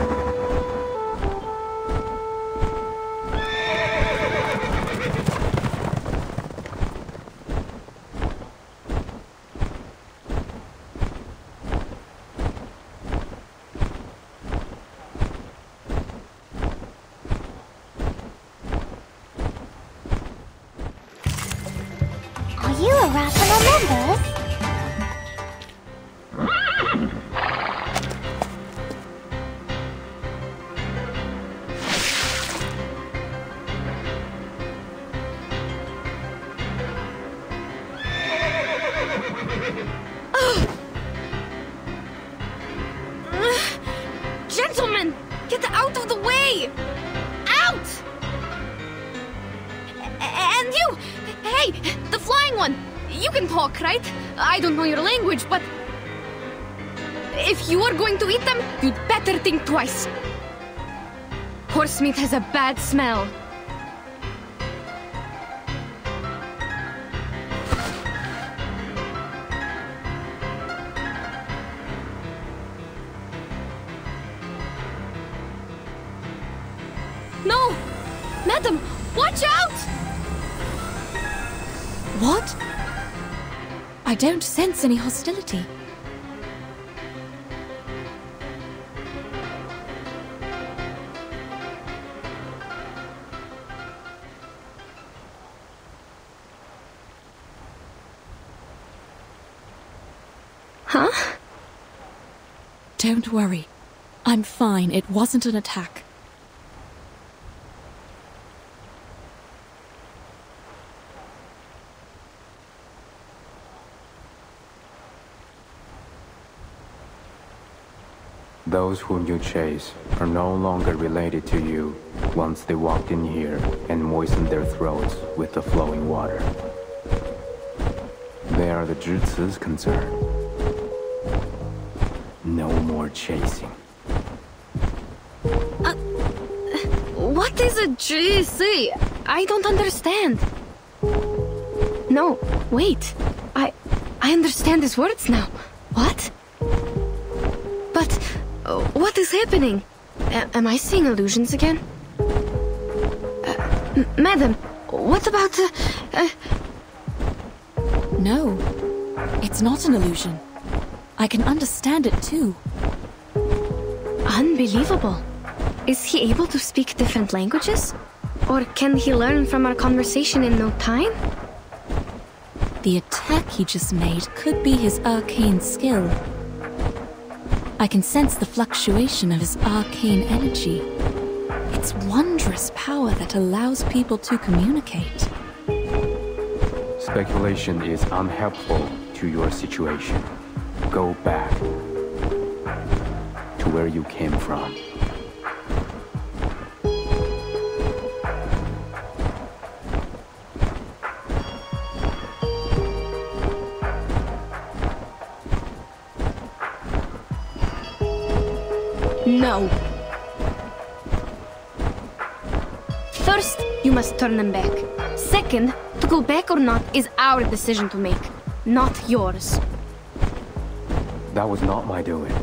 S3: Are you a rational member?
S8: Gentlemen, get out of the way! Out! And you! Hey, the flying one! You can talk, right? I don't know your language, but... if you are going to eat them, you'd better think twice. Horse meat has a bad smell. No! Madam, watch out!
S2: What? I don't sense any hostility.
S8: Huh?
S2: Don't worry. I'm fine. It wasn't an attack.
S4: Those whom you chase are no longer related to you once they walked in here and moistened their throats with the flowing water. They are the Zhizi's concern. No more chasing.
S8: What is a GC? I don't understand. No, wait. I understand his words now. What? But what is happening? Am I seeing illusions again? Madam, what about the...
S15: No, it's not an illusion. I can understand it too.
S8: Unbelievable. Is he able to speak different languages? Or can he learn from our conversation in no time?
S15: The attack he just made could be his arcane skill. I can sense the fluctuation of his arcane energy. It's wondrous power that allows people to communicate.
S4: Speculation is unhelpful to your situation. Go back to where you came from.
S8: No. First, you must turn them back. Second, to go back or not is our decision to make, not yours.
S4: That was not my doing.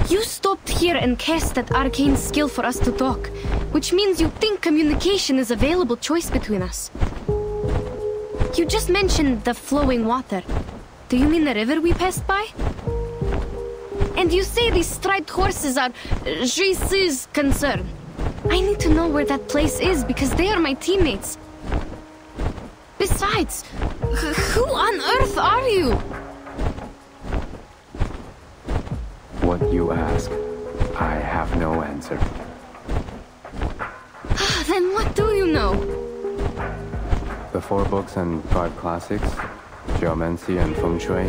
S8: You stopped here and cast that arcane skill for us to talk, which means you think communication is a available choice between us. You just mentioned the flowing water. Do you mean the river we passed by? And you say these striped horses are Jesus' concern. I need to know where that place is because they are my teammates. Besides, who on earth are you?
S4: What you ask, I have no answer.
S8: Then what do you know?
S4: The 4 books and 5 classics, geomancy and feng shui,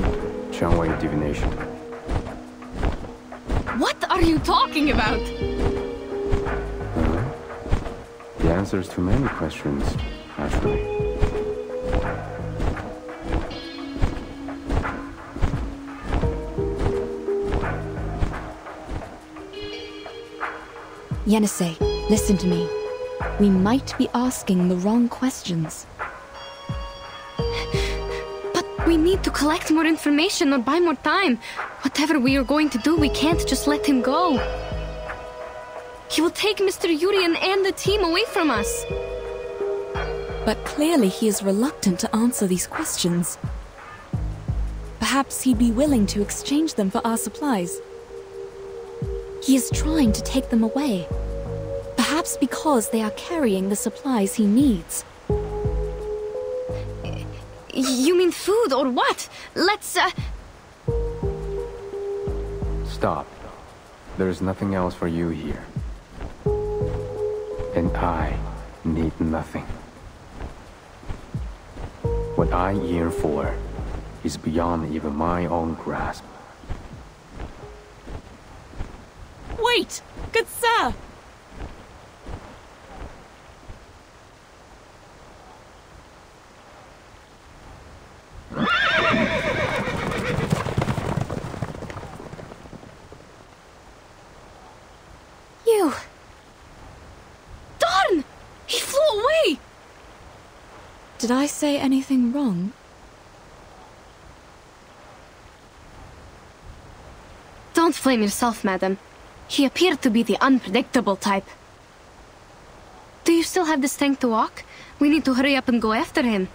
S4: Shuori divination.
S8: What are you talking about?
S4: The answers to many questions, actually.
S15: Yenisei, listen to me. We might be asking the wrong questions.
S8: But we need to collect more information or buy more time. Whatever we are going to do, we can't just let him go. He will take Mr. Yurien and the team away from us.
S15: But clearly he is reluctant to answer these questions. Perhaps he'd be willing to exchange them for our supplies. He is trying to take them away. Perhaps because they are carrying the supplies he needs.
S8: You mean food or what? Let's,
S4: Stop. There's nothing else for you here. And I need nothing. What I yearn for is beyond even my own grasp.
S15: Wait! Good sir!
S8: You! Darn! He flew away!
S15: Did I say anything wrong?
S8: Don't blame yourself, madam. He appeared to be the unpredictable type. Do you still have the strength to walk? We need to hurry up and go after him.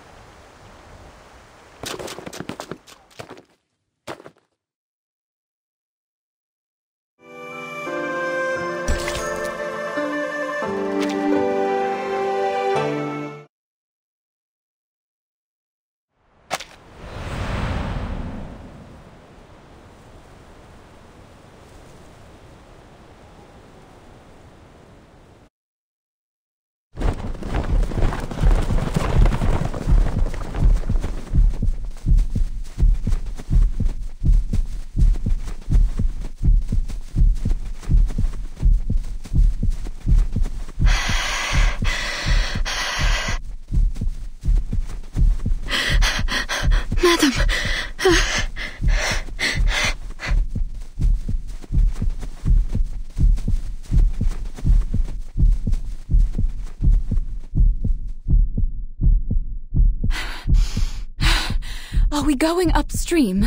S15: Are we going upstream?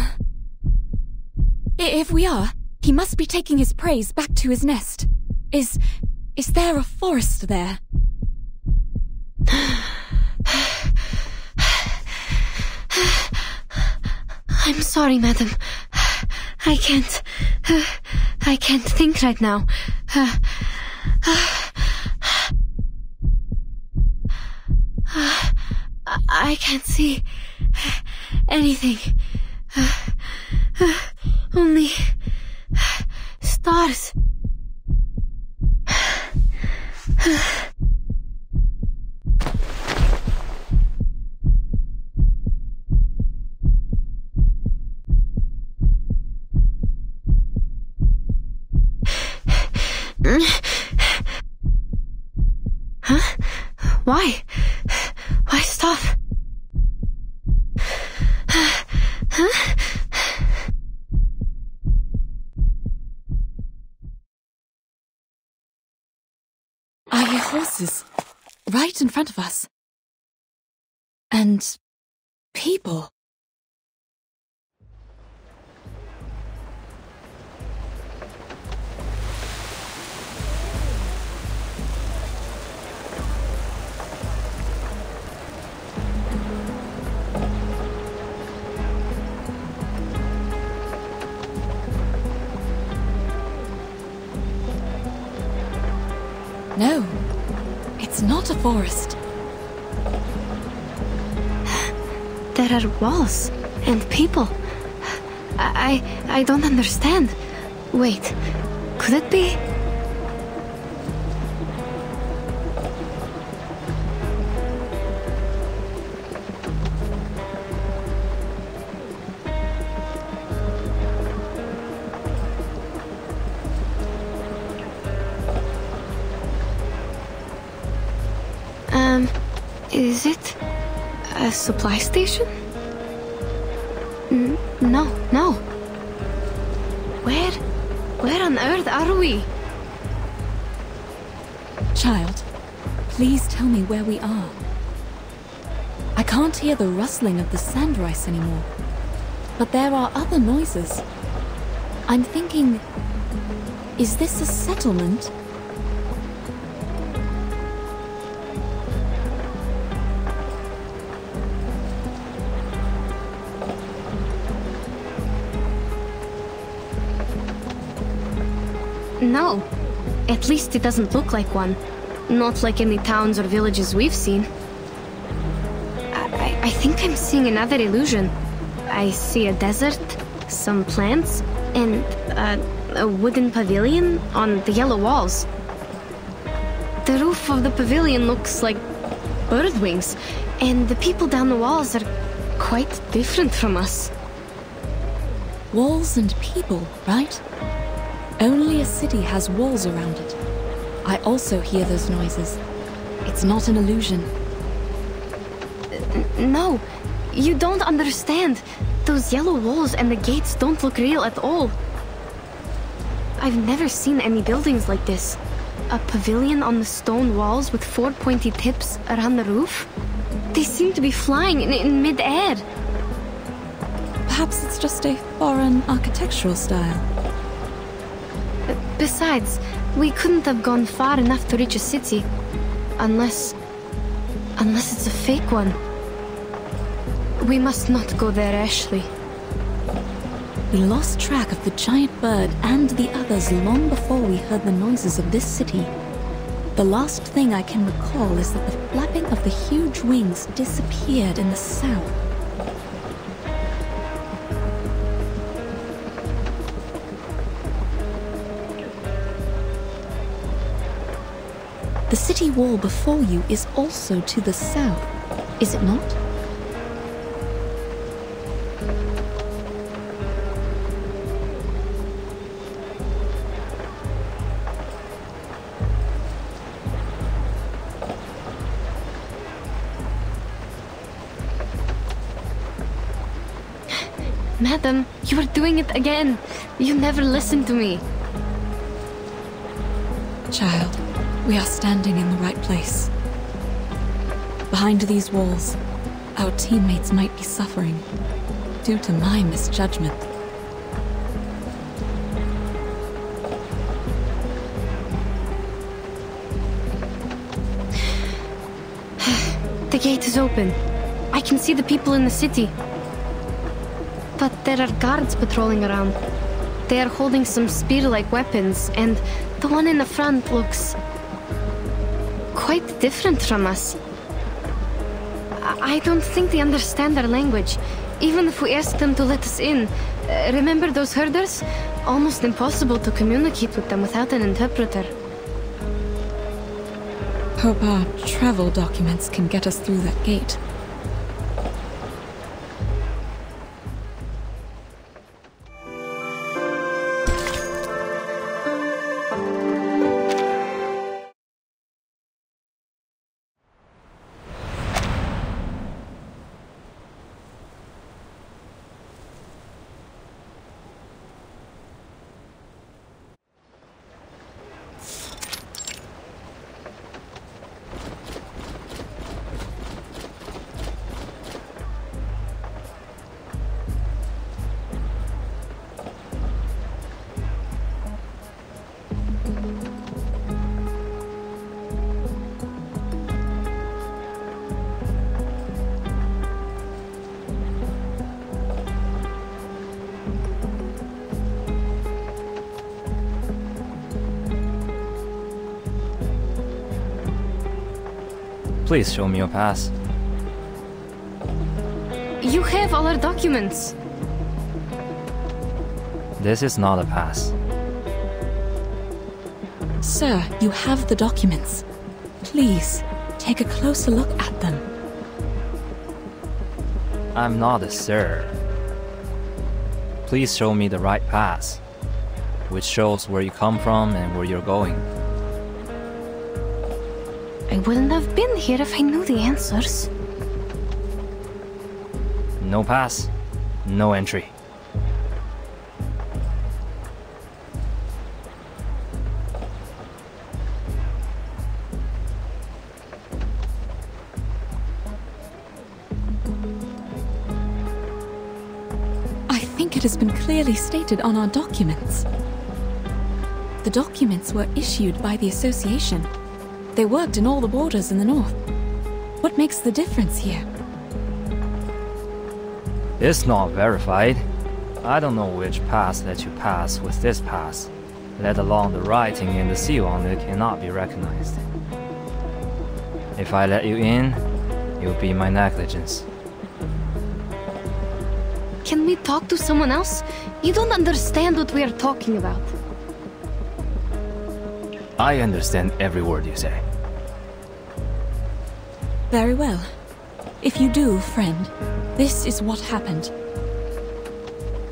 S15: If we are, he must be taking his prey back to his nest. Is there a forest there?
S13: I'm sorry, madam. I can't think right now. I can't see anything. Only stars.
S8: Huh? Why? Why stop? Huh?
S15: I hear horses right in front of us. And people. No, it's not a forest.
S8: There are walls and people. I don't understand. Wait, could it be? Is it a supply station? No. Where on earth are we?
S15: Child, please tell me where we are. I can't hear the rustling of the sand rice anymore, but there are other noises. I'm thinking, is this a settlement?
S8: No. At least it doesn't look like one. Not like any towns or villages we've seen. I think I'm seeing another illusion. I see a desert, some plants, and a wooden pavilion on the yellow walls. The roof of the pavilion looks like bird wings, and the people down the walls are quite different from us.
S15: Walls and people, right? Only a city has walls around it. I also hear those noises. It's not an illusion.
S8: No, you don't understand. Those yellow walls and the gates don't look real at all. I've never seen any buildings like this. A pavilion on the stone walls with 4 pointy tips around the roof? They seem to be flying in mid-air.
S15: Perhaps it's just a foreign architectural style.
S8: Besides, we couldn't have gone far enough to reach a city. Unless it's a fake one. We must not go there, Ashley.
S15: We lost track of the giant bird and the others long before we heard the noises of this city. The last thing I can recall is that the flapping of the huge wings disappeared in the south. The city wall before you is also to the south, is it not?
S8: Madam, you are doing it again. You never listen to me.
S15: Child, we are standing in the right place. Behind these walls, Our teammates might be suffering due to my misjudgment.
S8: The gate is open. I can see the people in the city. But there are guards patrolling around. They are holding some spear-like weapons, and the one in the front looks quite different from us. I don't think they understand our language, even if we ask them to let us in. Remember those herders? Almost impossible to communicate with them without an interpreter.
S15: Hope our travel documents can get us through that gate.
S16: Please show me your pass.
S8: You have all our documents.
S16: This is not a pass.
S15: Sir, you have the documents. Please, take a closer look at them.
S16: I'm not a sir. Please show me the right pass, which shows where you come from and where you're going.
S8: I wouldn't have been here if I knew the answers.
S16: No pass, no entry.
S15: I think it has been clearly stated on our documents. The documents were issued by the association. They worked in all the borders in the north. What makes the difference here?
S16: It's not verified. I don't know which pass let you pass with this pass, let alone the writing and the seal on it cannot be recognized. If I let you in, it would be my negligence.
S8: Can we talk to someone else? You don't understand what we are talking about.
S16: I understand every word you say.
S15: Very well. If you do, friend, this is what happened.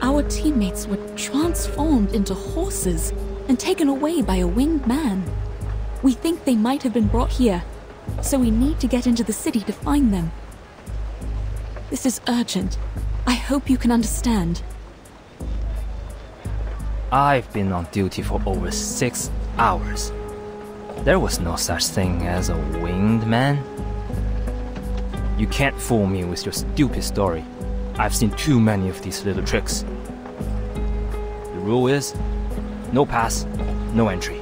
S15: Our teammates were transformed into horses and taken away by a winged man. We think they might have been brought here, so we need to get into the city to find them. This is urgent. I hope you can understand.
S16: I've been on duty for over 6 hours. There was no such thing as a winged man. You can't fool me with your stupid story. I've seen too many of these little tricks. The rule is, no pass, no entry.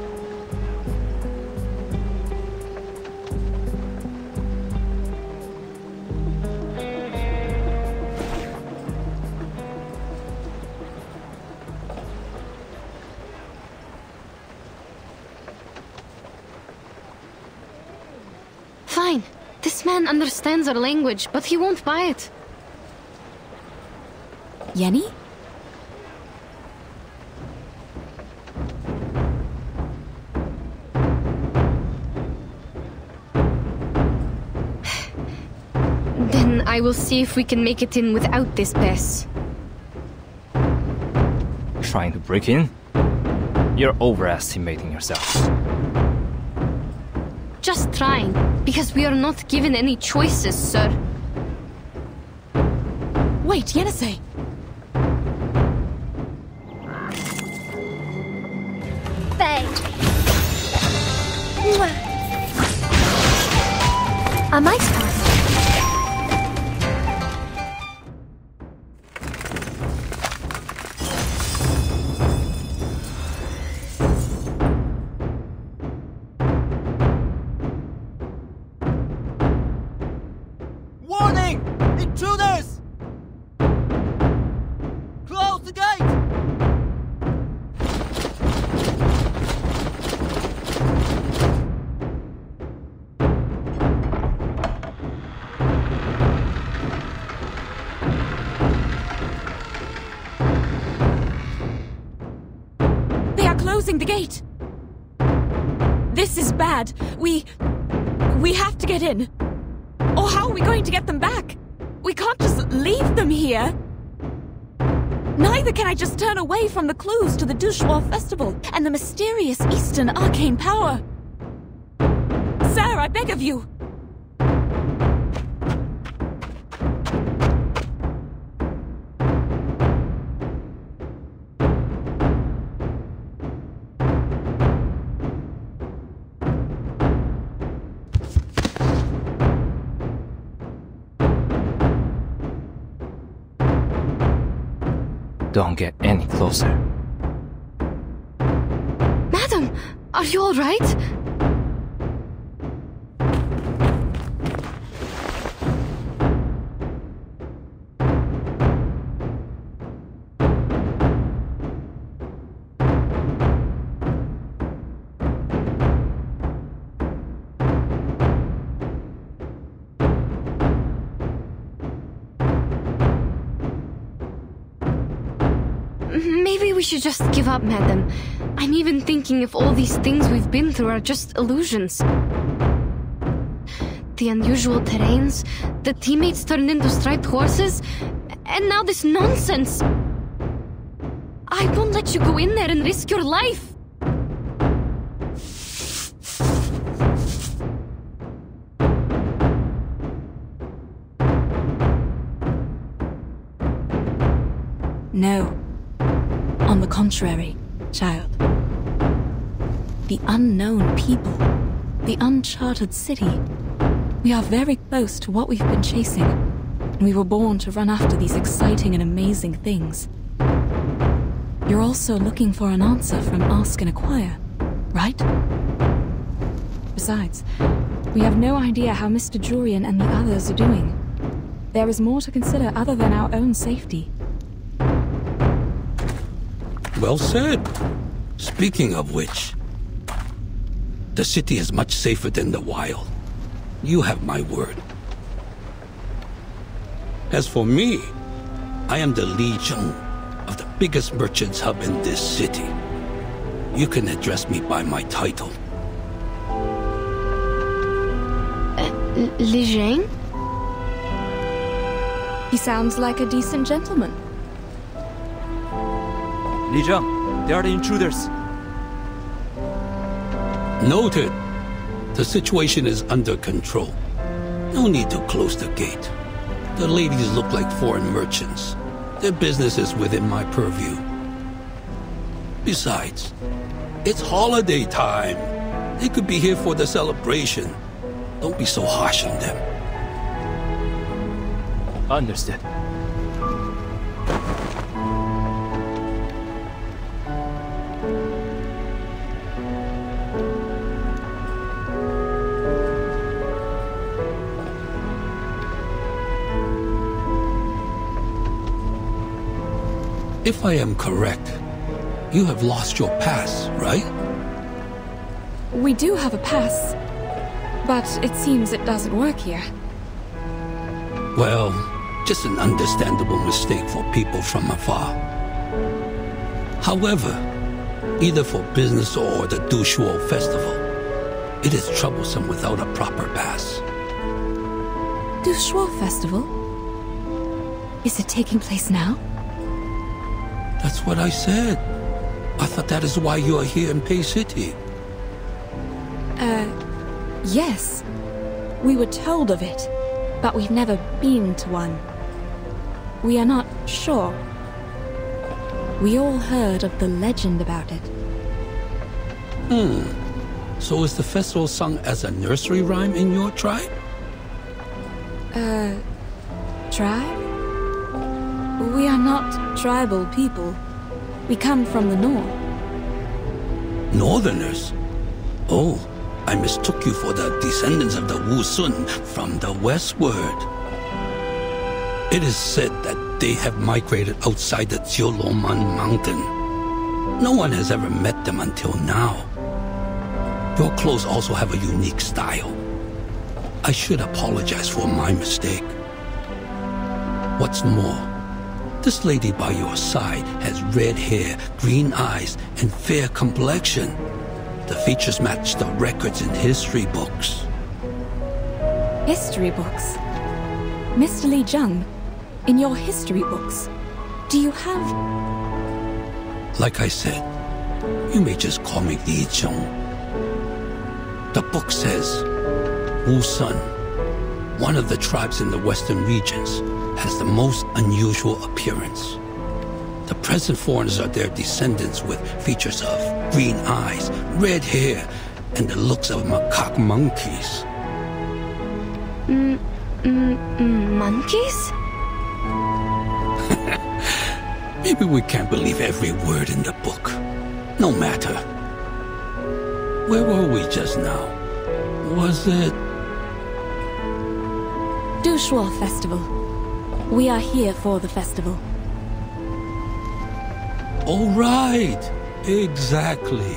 S8: Fine. This man understands our language, but he won't buy it.
S15: Yenny?
S8: Then I will see if we can make it in without this pass.
S16: Trying to break in? You're overestimating yourself.
S8: Just trying, because we are not given any choices, sir.
S15: Wait, Yenisei!
S11: Faye. A mice pass.
S15: closing the gate. This is bad. We have to get in. Or how are we going to get them back? We can't just leave them here. Neither can I just turn away from the clues to the Shuori festival and the mysterious Eastern arcane power. Sir, I beg of you.
S16: Don't get any closer.
S8: Madam, are you all right? Maybe we should just give up, madam. I'm even thinking if all these things we've been through are just illusions. The unusual terrains, the teammates turned into striped horses, and now this nonsense. I won't let you go in there and risk your life.
S15: No. On the contrary, child. The unknown people, the uncharted city. We are very close to what we've been chasing, and we were born to run after these exciting and amazing things. You're also looking for an answer from Ask and Acquire, right? Besides, we have no idea how Mr. Jurian and the others are doing. There is more to consider other than our own safety.
S5: Well said. Speaking of which, the city is much safer than the wild. You have my word. As for me, I am the Legion of the biggest merchants hub in this city. You can address me by my title.
S8: Legion?
S15: He sounds like a decent gentleman.
S16: Li Zheng, they are the intruders.
S5: Noted. The situation is under control. No need to close the gate. The ladies look like foreign merchants. Their business is within my purview. Besides, it's holiday time. They could be here for the celebration. Don't be so harsh on them.
S16: Understood.
S5: If I am correct, you have lost your pass, right?
S15: We do have a pass, but it seems it doesn't work here.
S5: Well, just an understandable mistake for people from afar. However, either for business or the Shuori festival, it is troublesome without a proper pass.
S15: Shuori festival? Is it taking place now?
S5: That's what I said. I thought that is why you are here in Pei City.
S15: Yes. We were told of it, but we've never been to one. We are not sure. We all heard of the legend about it.
S5: So is the festival sung as a nursery rhyme in your tribe?
S15: Tribe? We are not tribal people. We come from the north.
S5: Northerners? Oh, I mistook you for the descendants of the Wu Sun from the westward. It is said that they have migrated outside the Jioloman mountain. No one has ever met them until now. Your clothes also have a unique style. I should apologize for my mistake. What's more, This lady by your side has red hair, green eyes, and fair complexion. The features match the records in history books.
S15: History books? Mr. Li Jung, in your history books, do you have...
S5: Like I said, you may just call me Li Jung. The book says, Wu Sun, one of the tribes in the western regions, has the most unusual appearance. The present foreigners are their descendants with features of green eyes, red hair, and the looks of macaque monkeys.
S8: Monkeys?
S5: Maybe we can't believe every word in the book. No matter. Where were we just now? Was it...
S15: Shuori Festival. We are here for the festival.
S5: Oh, right. Exactly.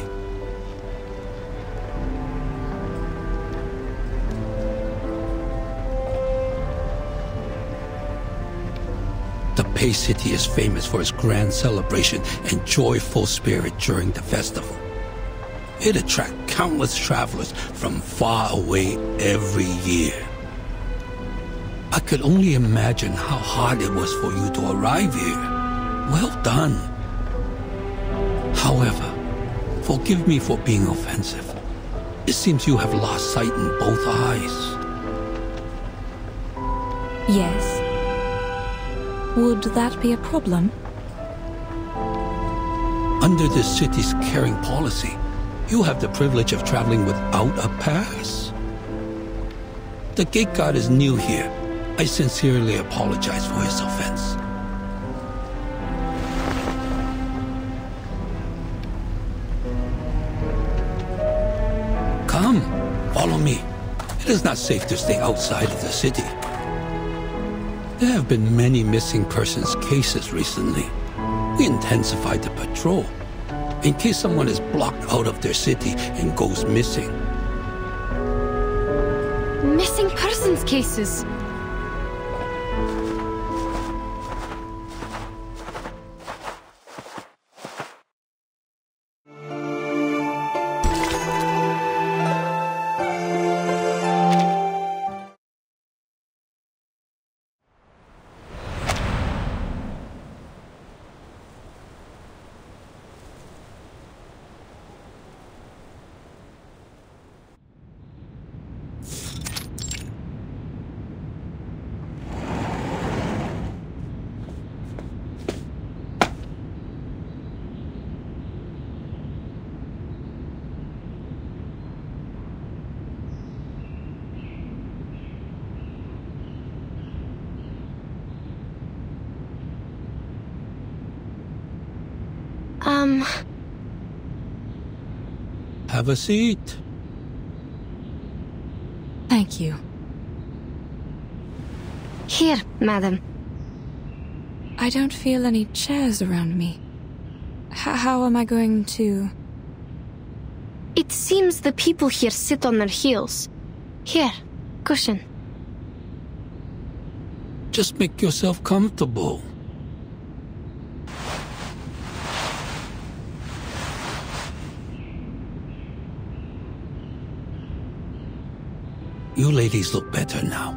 S5: The Pei City is famous for its grand celebration and joyful spirit during the festival. It attracts countless travelers from far away every year. I could only imagine how hard it was for you to arrive here. Well done. However, forgive me for being offensive. It seems you have lost sight in both eyes.
S15: Yes. Would that be a problem?
S5: Under this city's caring policy, you have the privilege of traveling without a pass. The gate guard is new here. I sincerely apologize for his offense. Come, follow me. It is not safe to stay outside of the city. There have been many missing persons cases recently. We intensified the patrol in case someone is blocked out of their city and goes missing.
S8: Missing persons cases?
S5: Have a seat.
S15: Thank you.
S8: Here, madam.
S15: I don't feel any chairs around me. How am I going to...
S8: It seems the people here sit on their heels. Here, cushion.
S5: Just make yourself comfortable. You ladies look better now.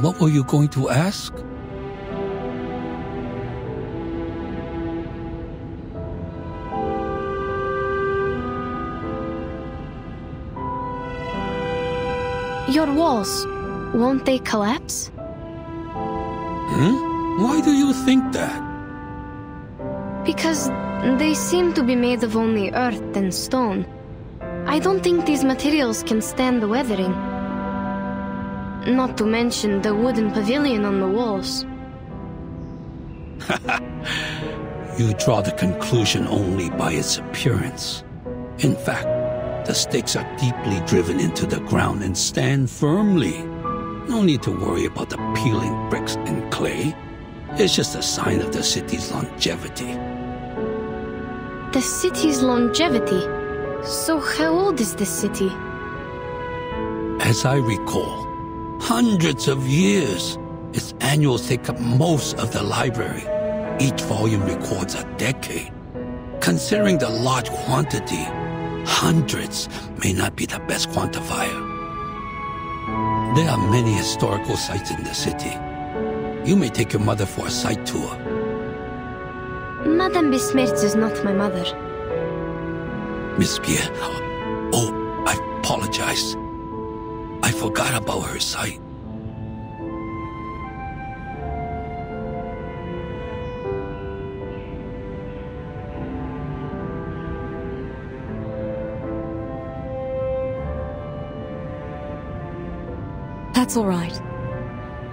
S5: What were you going to ask?
S8: Your walls, won't they collapse?
S5: Why do you think that?
S8: Because they seem to be made of only earth and stone. I don't think these materials can stand the weathering. Not to mention the wooden pavilion on the walls.
S5: You draw the conclusion only by its appearance. In fact, the stakes are deeply driven into the ground and stand firmly. No need to worry about the peeling bricks and clay. It's just a sign of the city's longevity.
S8: The city's longevity? So how old is this city?
S5: As I recall, hundreds of years. Its annuals take up most of the library. Each volume records a decade. Considering the large quantity, hundreds may not be the best quantifier. There are many historical sites in the city. You may take your mother for a site tour.
S8: Madame Besmirts is not my mother.
S5: Miss Pierre, oh, I apologize. I forgot about her site.
S15: That's all right.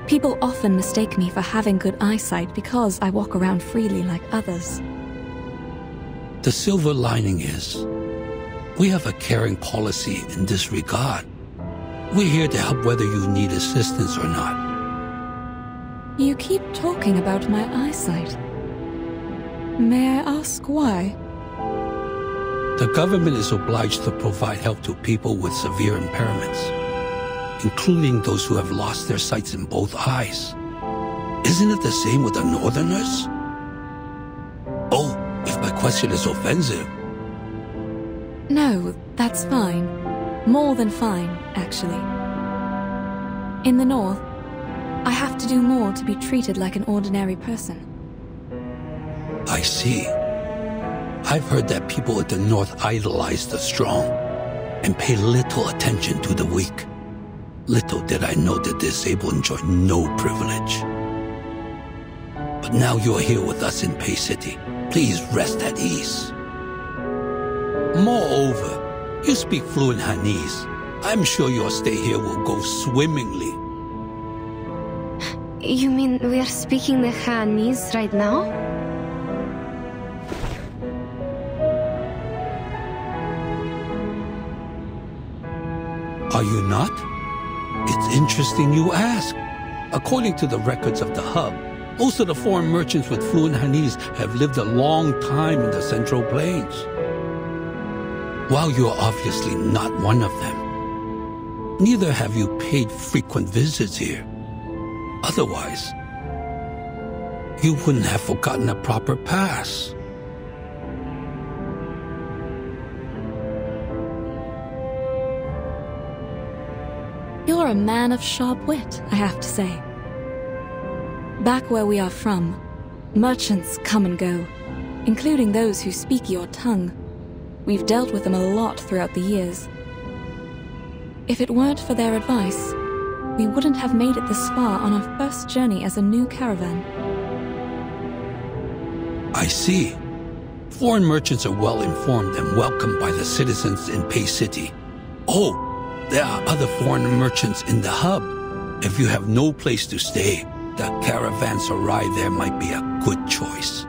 S15: People often mistake me for having good eyesight because I walk around freely like others.
S5: The silver lining is, we have a caring policy in this regard. We're here to help whether you need assistance or not.
S15: You keep talking about my eyesight. May I ask why?
S5: The government is obliged to provide help to people with severe impairments, including those who have lost their sights in both eyes. Isn't it the same with the Northerners? Oh, if my question is offensive.
S15: No, that's fine. More than fine, actually. In the North, I have to do more to be treated like an ordinary person.
S5: I see. I've heard that people at the North idolize the strong and pay little attention to the weak. Little did I know the disabled enjoy no privilege. But now you're here with us in Pei City. Please rest at ease. Moreover, you speak fluent Hanese. I'm sure your stay here will go swimmingly.
S8: You mean we are speaking the Hanese right now?
S5: Are you not? It's interesting you ask. According to the records of the hub, most of the foreign merchants with fluent Hanese have lived a long time in the Central Plains. While you are obviously not one of them, neither have you paid frequent visits here. Otherwise, you wouldn't have forgotten a proper pass.
S15: You're a man of sharp wit, I have to say. Back where we are from, merchants come and go, including those who speak your tongue. We've dealt with them a lot throughout the years. If it weren't for their advice, we wouldn't have made it this far on our first journey as a new caravan.
S5: I see. Foreign merchants are well informed and welcomed by the citizens in Pei City. Oh, there are other foreign merchants in the hub. If you have no place to stay, the caravan sarai there might be a good choice.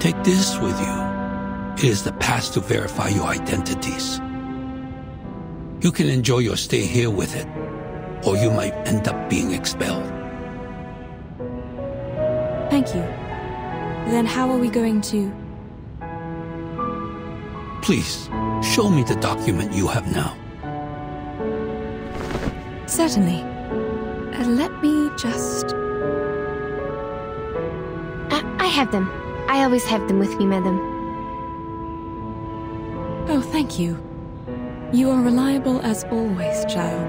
S5: Take this with you. It is the pass to verify your identities. You can enjoy your stay here with it, or you might end up being expelled.
S15: Thank you. Then how are we going to...
S5: Please, show me the document you have now.
S15: Certainly. Let me just...
S8: I have them. I always have them with me, madam.
S15: Oh, thank you. You are reliable as always, child.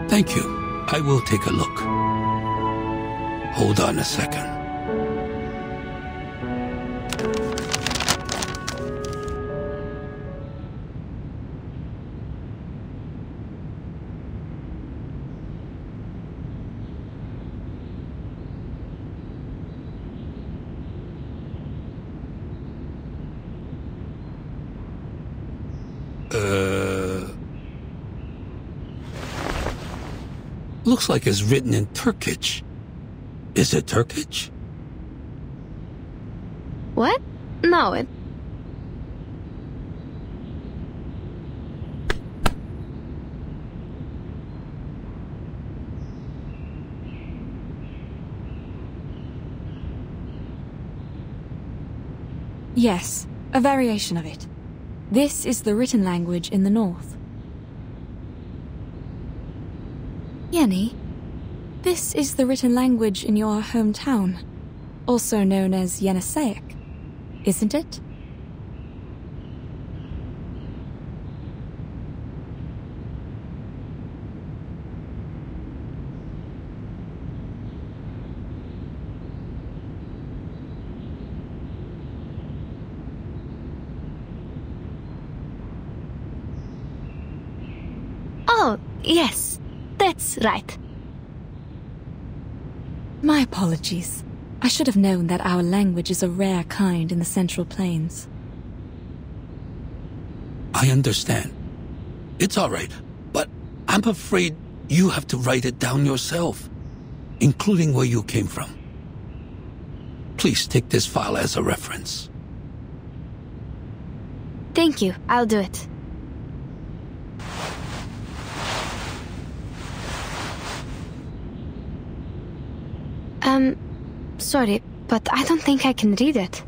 S5: Thank you. I will take a look. Hold on a second. Looks like it's written in Turkish. Is it Turkish?
S8: What? No, it...
S15: Yes, a variation of it. This is the written language in the north. Yenny, this is the written language in your hometown, also known as Yeniseic, isn't it?
S3: Oh, yes, that's right.
S15: My apologies. I should have known that our language is a rare kind in the Central Plains.
S5: I understand. It's all right, but I'm afraid you have to write it down yourself, including where you came from. Please take this file as a reference.
S3: Thank you, I'll do it. Sorry, but I don't think I can read it.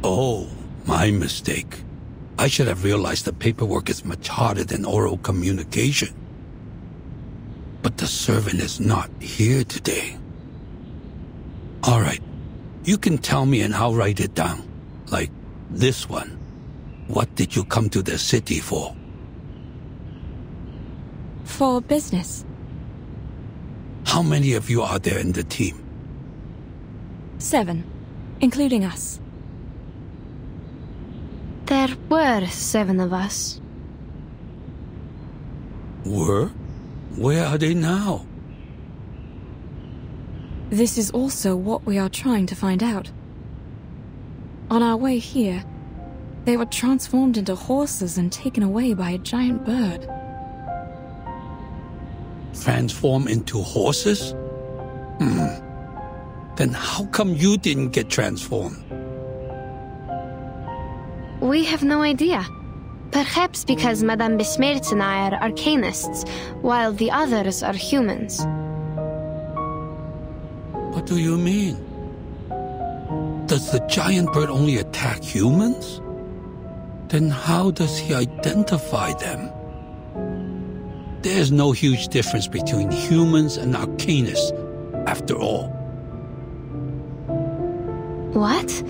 S5: Oh, my mistake. I should have realized the paperwork is much harder than oral communication. But the servant is not here today. All right, you can tell me and I'll write it down. Like this one. What did you come to the city for?
S15: For business.
S5: How many of you are there in the team?
S15: 7, including us.
S3: There were 7 of us.
S5: Were? Where are they now?
S15: This is also what we are trying to find out. On our way here, they were transformed into horses and taken away by a giant bird.
S5: Transform into horses? Then how come you didn't get transformed?
S3: We have no idea. Perhaps because Madame Besmertz and I are arcanists, while the others are humans.
S5: What do you mean? Does the giant bird only attack humans? Then how does he identify them? There's no huge difference between humans and arcanists, after all.
S3: What?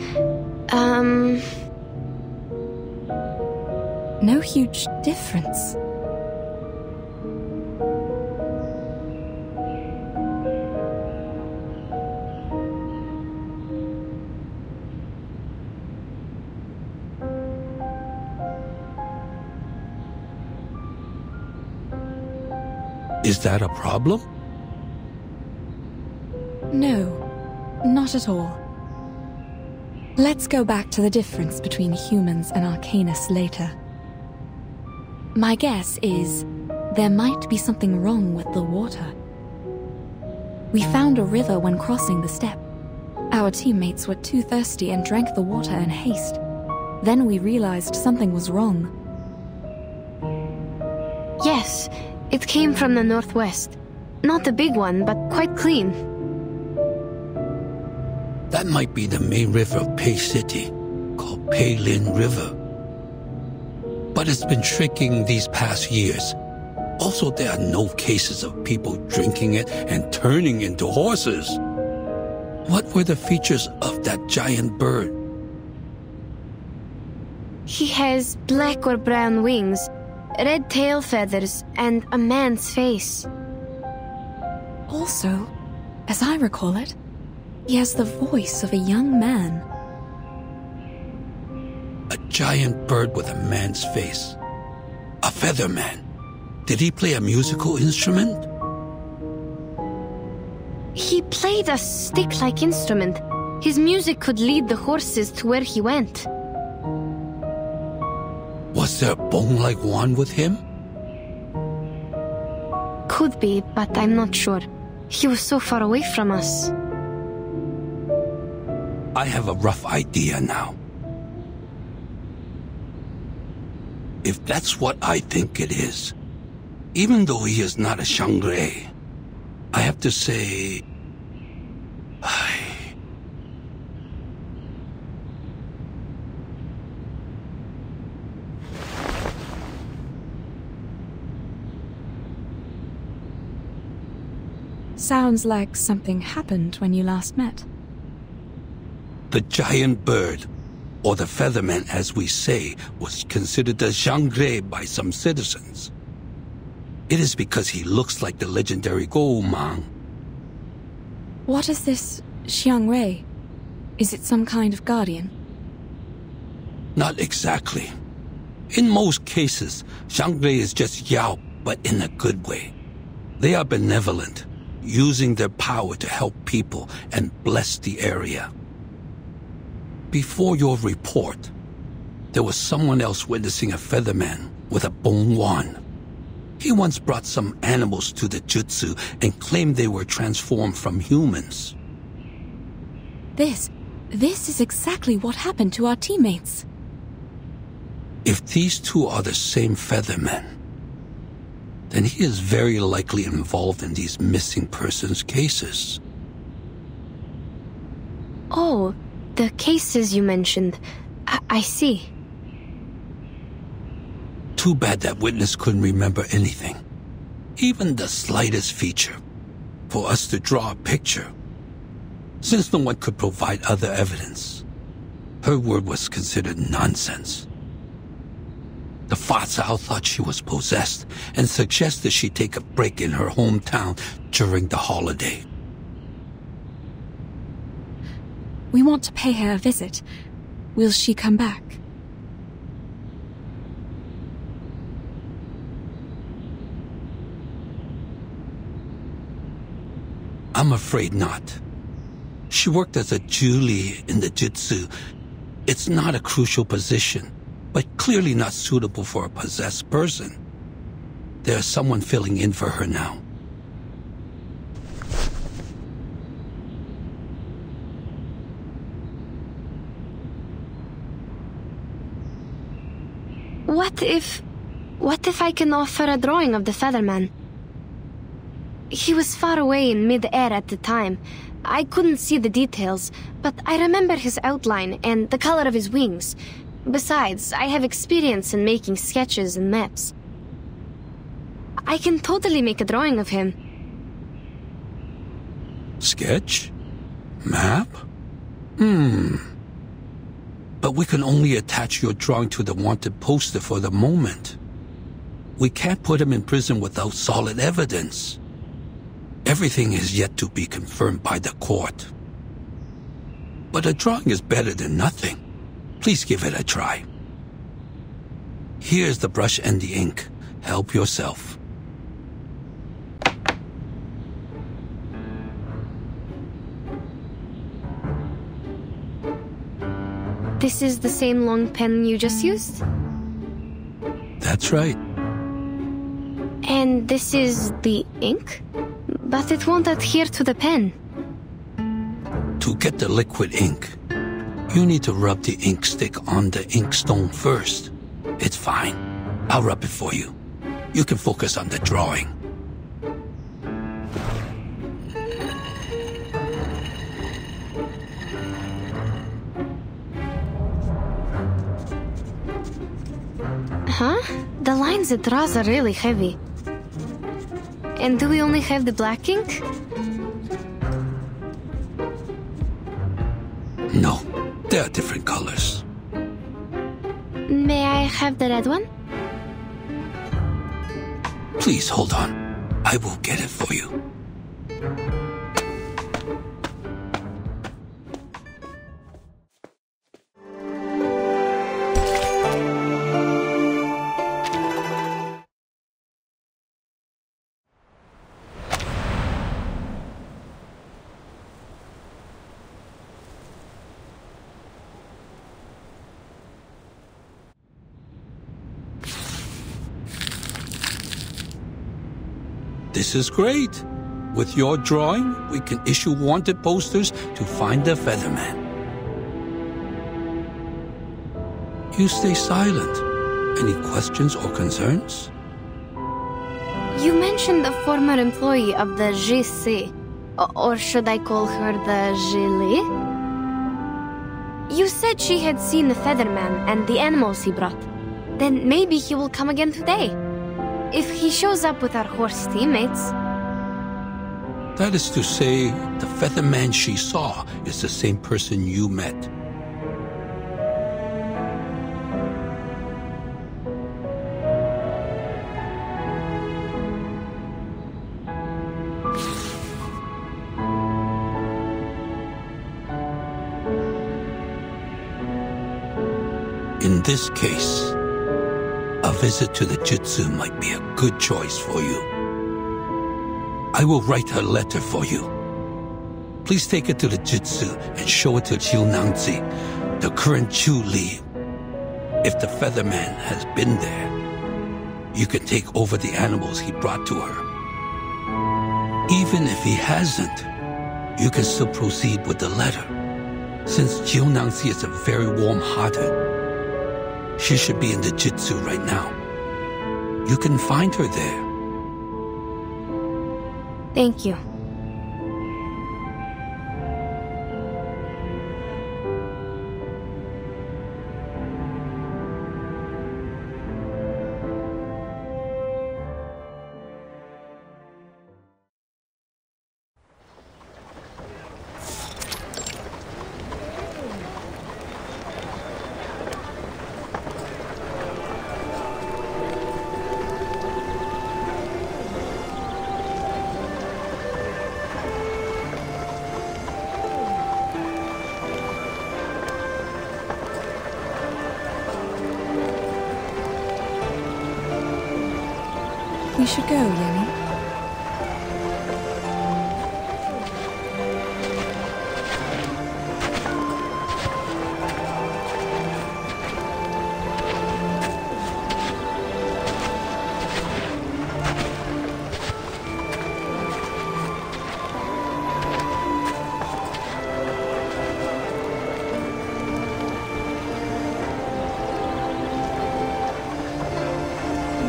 S15: No huge difference.
S5: Is that a problem?
S15: No, not at all. Let's go back to the difference between humans and arcanists later. My guess is there might be something wrong with the water. We found a river when crossing the steppe. Our teammates were too thirsty and drank the water in haste. Then we realized something was wrong.
S3: Yes, it came from the northwest. Not a big one, but quite clean.
S5: That might be the main river of Pei City, called Pei Lin River. But it's been shrinking these past years. Also, there are no cases of people drinking it and turning into horses. What were the features of that giant bird?
S3: He has black or brown wings, red tail feathers, and a man's face.
S15: Also, as I recall it, he has the voice of a young man.
S5: A giant bird with a man's face. A feather man. Did he play a musical instrument?
S3: He played a stick-like instrument. His music could lead the horses to where he went.
S5: Was there a bone-like one with him?
S3: Could be, but I'm not sure. He was so far away from us.
S5: I have a rough idea now. If that's what I think it is, even though he is not a Shangre, I have to say,
S15: Sounds like something happened when you last met.
S5: The giant bird, or the featherman as we say, was considered a Xiangrei by some citizens. It is because he looks like the legendary Goumang.
S15: What is this Xiangrei? Is it some kind of guardian?
S5: Not exactly. In most cases, Xiangrei is just Yao, but in a good way. They are benevolent, using their power to help people and bless the area. Before your report, there was someone else witnessing a featherman with a bone wand. He once brought some animals to the jutsu and claimed they were transformed from humans.
S15: This is exactly what happened to our teammates.
S5: If these two are the same feathermen, then he is very likely involved in these missing persons cases.
S8: Oh, the cases you mentioned. I see.
S5: Too bad that witness couldn't remember anything, even the slightest feature, for us to draw a picture. Since no one could provide other evidence, her word was considered nonsense. The Fa Cao thought she was possessed and suggested she take a break in her hometown during the holiday.
S15: We want to pay her a visit. Will she come back?
S5: I'm afraid not. She worked as a Julie in the Jutsu. It's not a crucial position, but clearly not suitable for a possessed person. There's someone filling in for her now.
S8: What if I can offer a drawing of the featherman? He was far away in mid-air at the time. I couldn't see the details, but I remember his outline and the color of his wings. Besides, I have experience in making sketches and maps. I can totally make a drawing of him.
S5: Sketch? Map? But we can only attach your drawing to the wanted poster for the moment. We can't put him in prison without solid evidence. Everything is yet to be confirmed by the court. But a drawing is better than nothing. Please give it a try. Here's the brush and the ink. Help yourself.
S8: This is the same long pen you just used?
S5: That's right.
S8: And this is the ink? But it won't adhere to the pen.
S5: To get the liquid ink, you need to rub the ink stick on the inkstone first. It's fine. I'll rub it for you. You can focus on the drawing.
S8: Huh? The lines it draws are really heavy. And do we only have the black ink?
S5: No, there are different colors.
S8: May I have the red one?
S5: Please hold on. I will get it for you. This is great. With your drawing, we can issue wanted posters to find the featherman. You stay silent. Any questions or concerns?
S8: You mentioned a former employee of the GC. Or should I call her the Gili? You said she had seen the featherman and the animals he brought. Then maybe he will come again today. If he shows up with our horse teammates.
S5: That is to say, the feather man she saw is the same person you met. In this case, a visit to the Jutsu might be a good choice for you. I will write her letter for you. Please take it to the Jutsu and show it to Jiu Nangzi, the current Chu Li. If the Featherman has been there, you can take over the animals he brought to her. Even if he hasn't, you can still proceed with the letter. Since Jiu Nangzi is very warm-hearted, she should be in the Jutsu right now. You can find her there.
S8: Thank you.
S15: We should go, Yemi.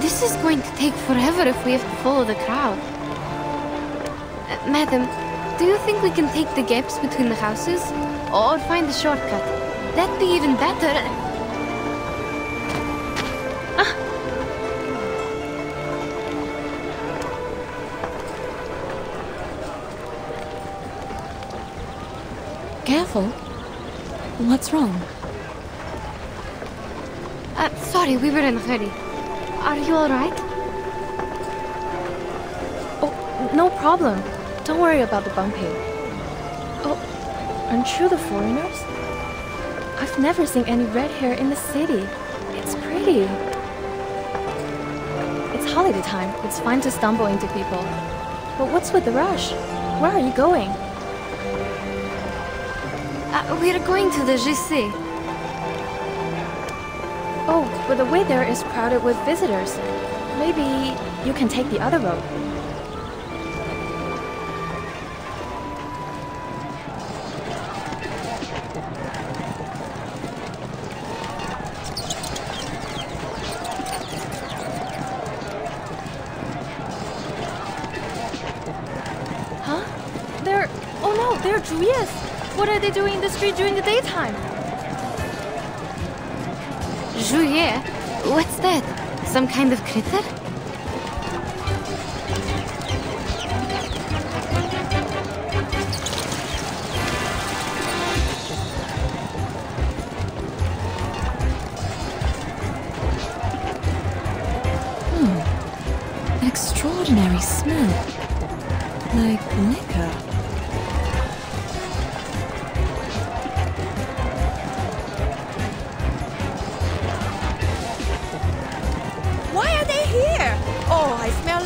S8: This is going to take forever if we have to follow the crowd. Madam, do you think we can take the gaps between the houses? Or find a shortcut? That'd be even better.
S15: Careful. What's wrong?
S8: Sorry, we were in a hurry. Are you alright?
S17: Oh, no problem. Don't worry about the bumping. Oh, aren't you the foreigners? I've never seen any red hair in the city. It's pretty. It's holiday time. It's fine to stumble into people. But what's with the rush? Where are you going?
S8: We're going to the JC.
S17: Oh, but the way there is crowded with visitors. Maybe you can take the other road. Huh? Oh no, they're Julius! What are they doing in the street during the daytime?
S8: Juliet? What's that? Some kind of critter?
S15: An extraordinary smell. Like liquor.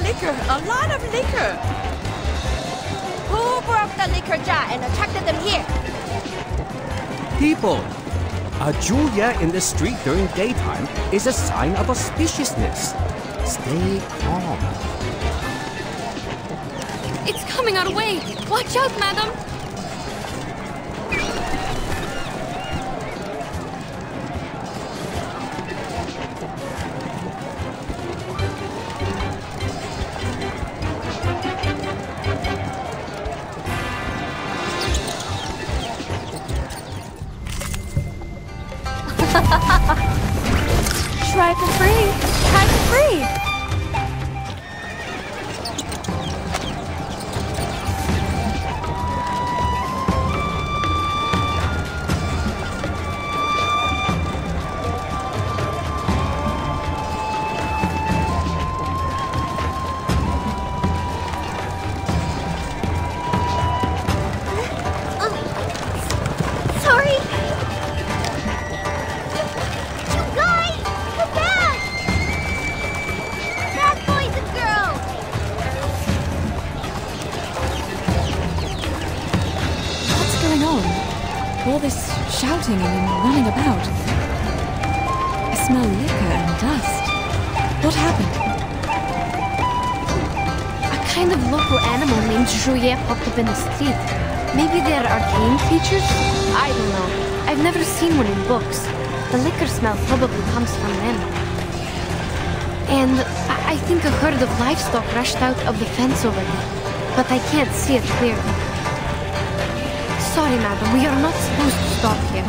S18: Liquor, a lot of liquor. Who broke the liquor jar and attracted them here?
S19: People, a Julia in the street during daytime is a sign of auspiciousness. Stay calm.
S8: It's coming our way. Watch out, madam.
S17: Try for free! Try for free!
S15: All this shouting and running about. I smell liquor and dust. What happened?
S17: A kind of local animal named Zhuye popped up in the street. Maybe they're arcane creatures? I don't know. I've never seen one in books. The liquor smell probably comes from them. And I think a herd of livestock rushed out of the fence over there. But I can't see it clearly. Sorry, madam, we are not supposed to stop here.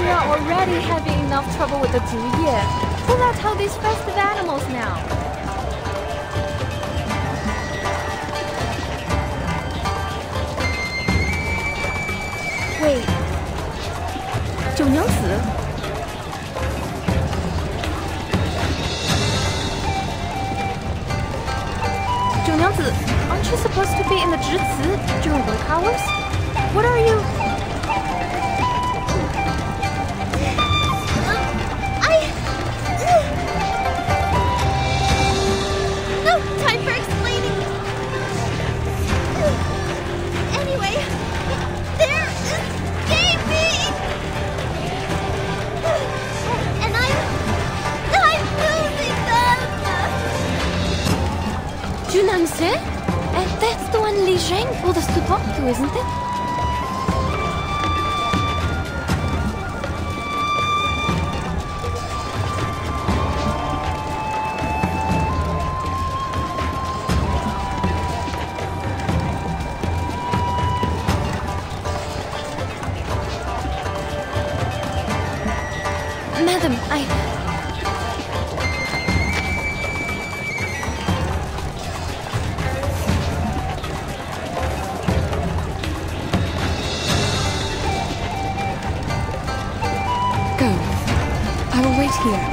S17: We are already having enough trouble with the Zhuye. Pull out all these festive animals now. Wait. 九娘子? Aren't you supposed to be in the Zhici during work hours? What are you?
S3: No time for explaining. Anyway, they're escaping, and I'm losing them.
S17: Junamse? That's the one Li Zhang told us to talk to, isn't it? Madam,
S15: Go. I will wait here.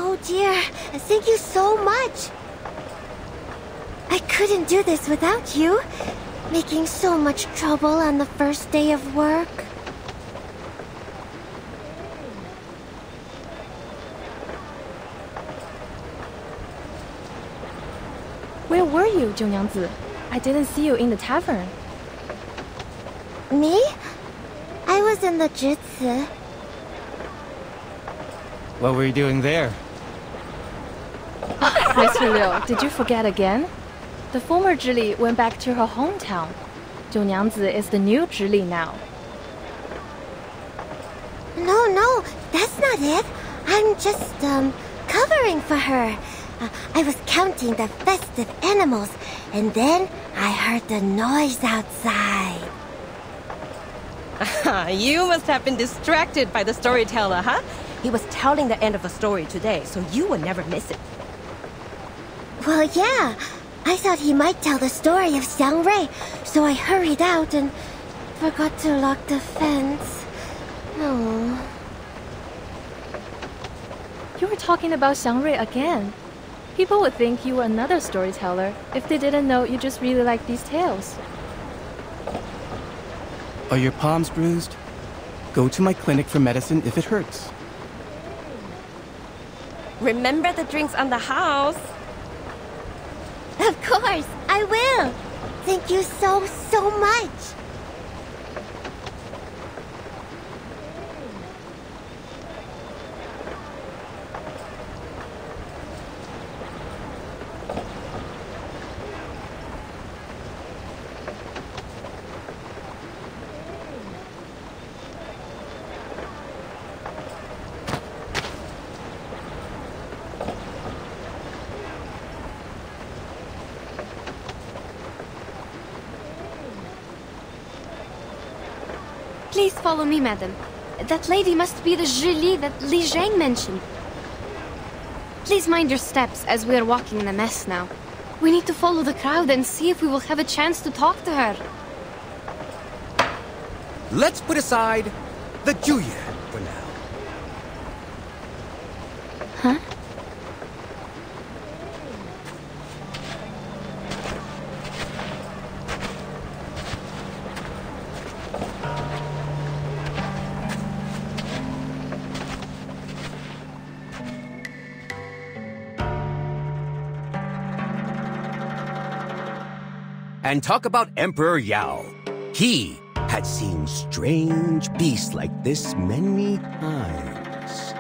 S3: Oh dear, thank you so much. I couldn't do this without you. Making so much trouble on the first day of work.
S17: Where were you, 九娘子? I didn't see you in the tavern.
S3: Me? I was in the Zhici.
S16: What were you doing there?
S17: Mr. Liu, did you forget again? The former Zhili went back to her hometown. 九娘子 is the new Zhili now.
S3: No, that's not it. I'm just, covering for her. I was counting the festive animals, and then I heard the noise outside.
S18: You must have been distracted by the storyteller, huh? He was telling the end of the story today, so you would never miss it.
S3: Well, yeah. I thought he might tell the story of Xiangrui, so I hurried out and forgot to lock the fence. Oh.
S11: You were talking about Xiangrui again. People would think you were another storyteller if they didn't know you just really like these tales.
S10: Are your palms bruised? Go to my clinic for medicine if it hurts.
S18: Remember the drinks on the house.
S3: Of course, I will. Thank you so much.
S17: Please follow me, madam. That lady must be the Julie that Li Zhang mentioned. Please mind your steps as we are walking in a mess now. We need to follow the crowd and see if we will have a chance to talk to her.
S19: Let's put aside the Juye for now.
S2: Huh?
S19: And talk about Emperor Yao. He had seen strange beasts like this many times.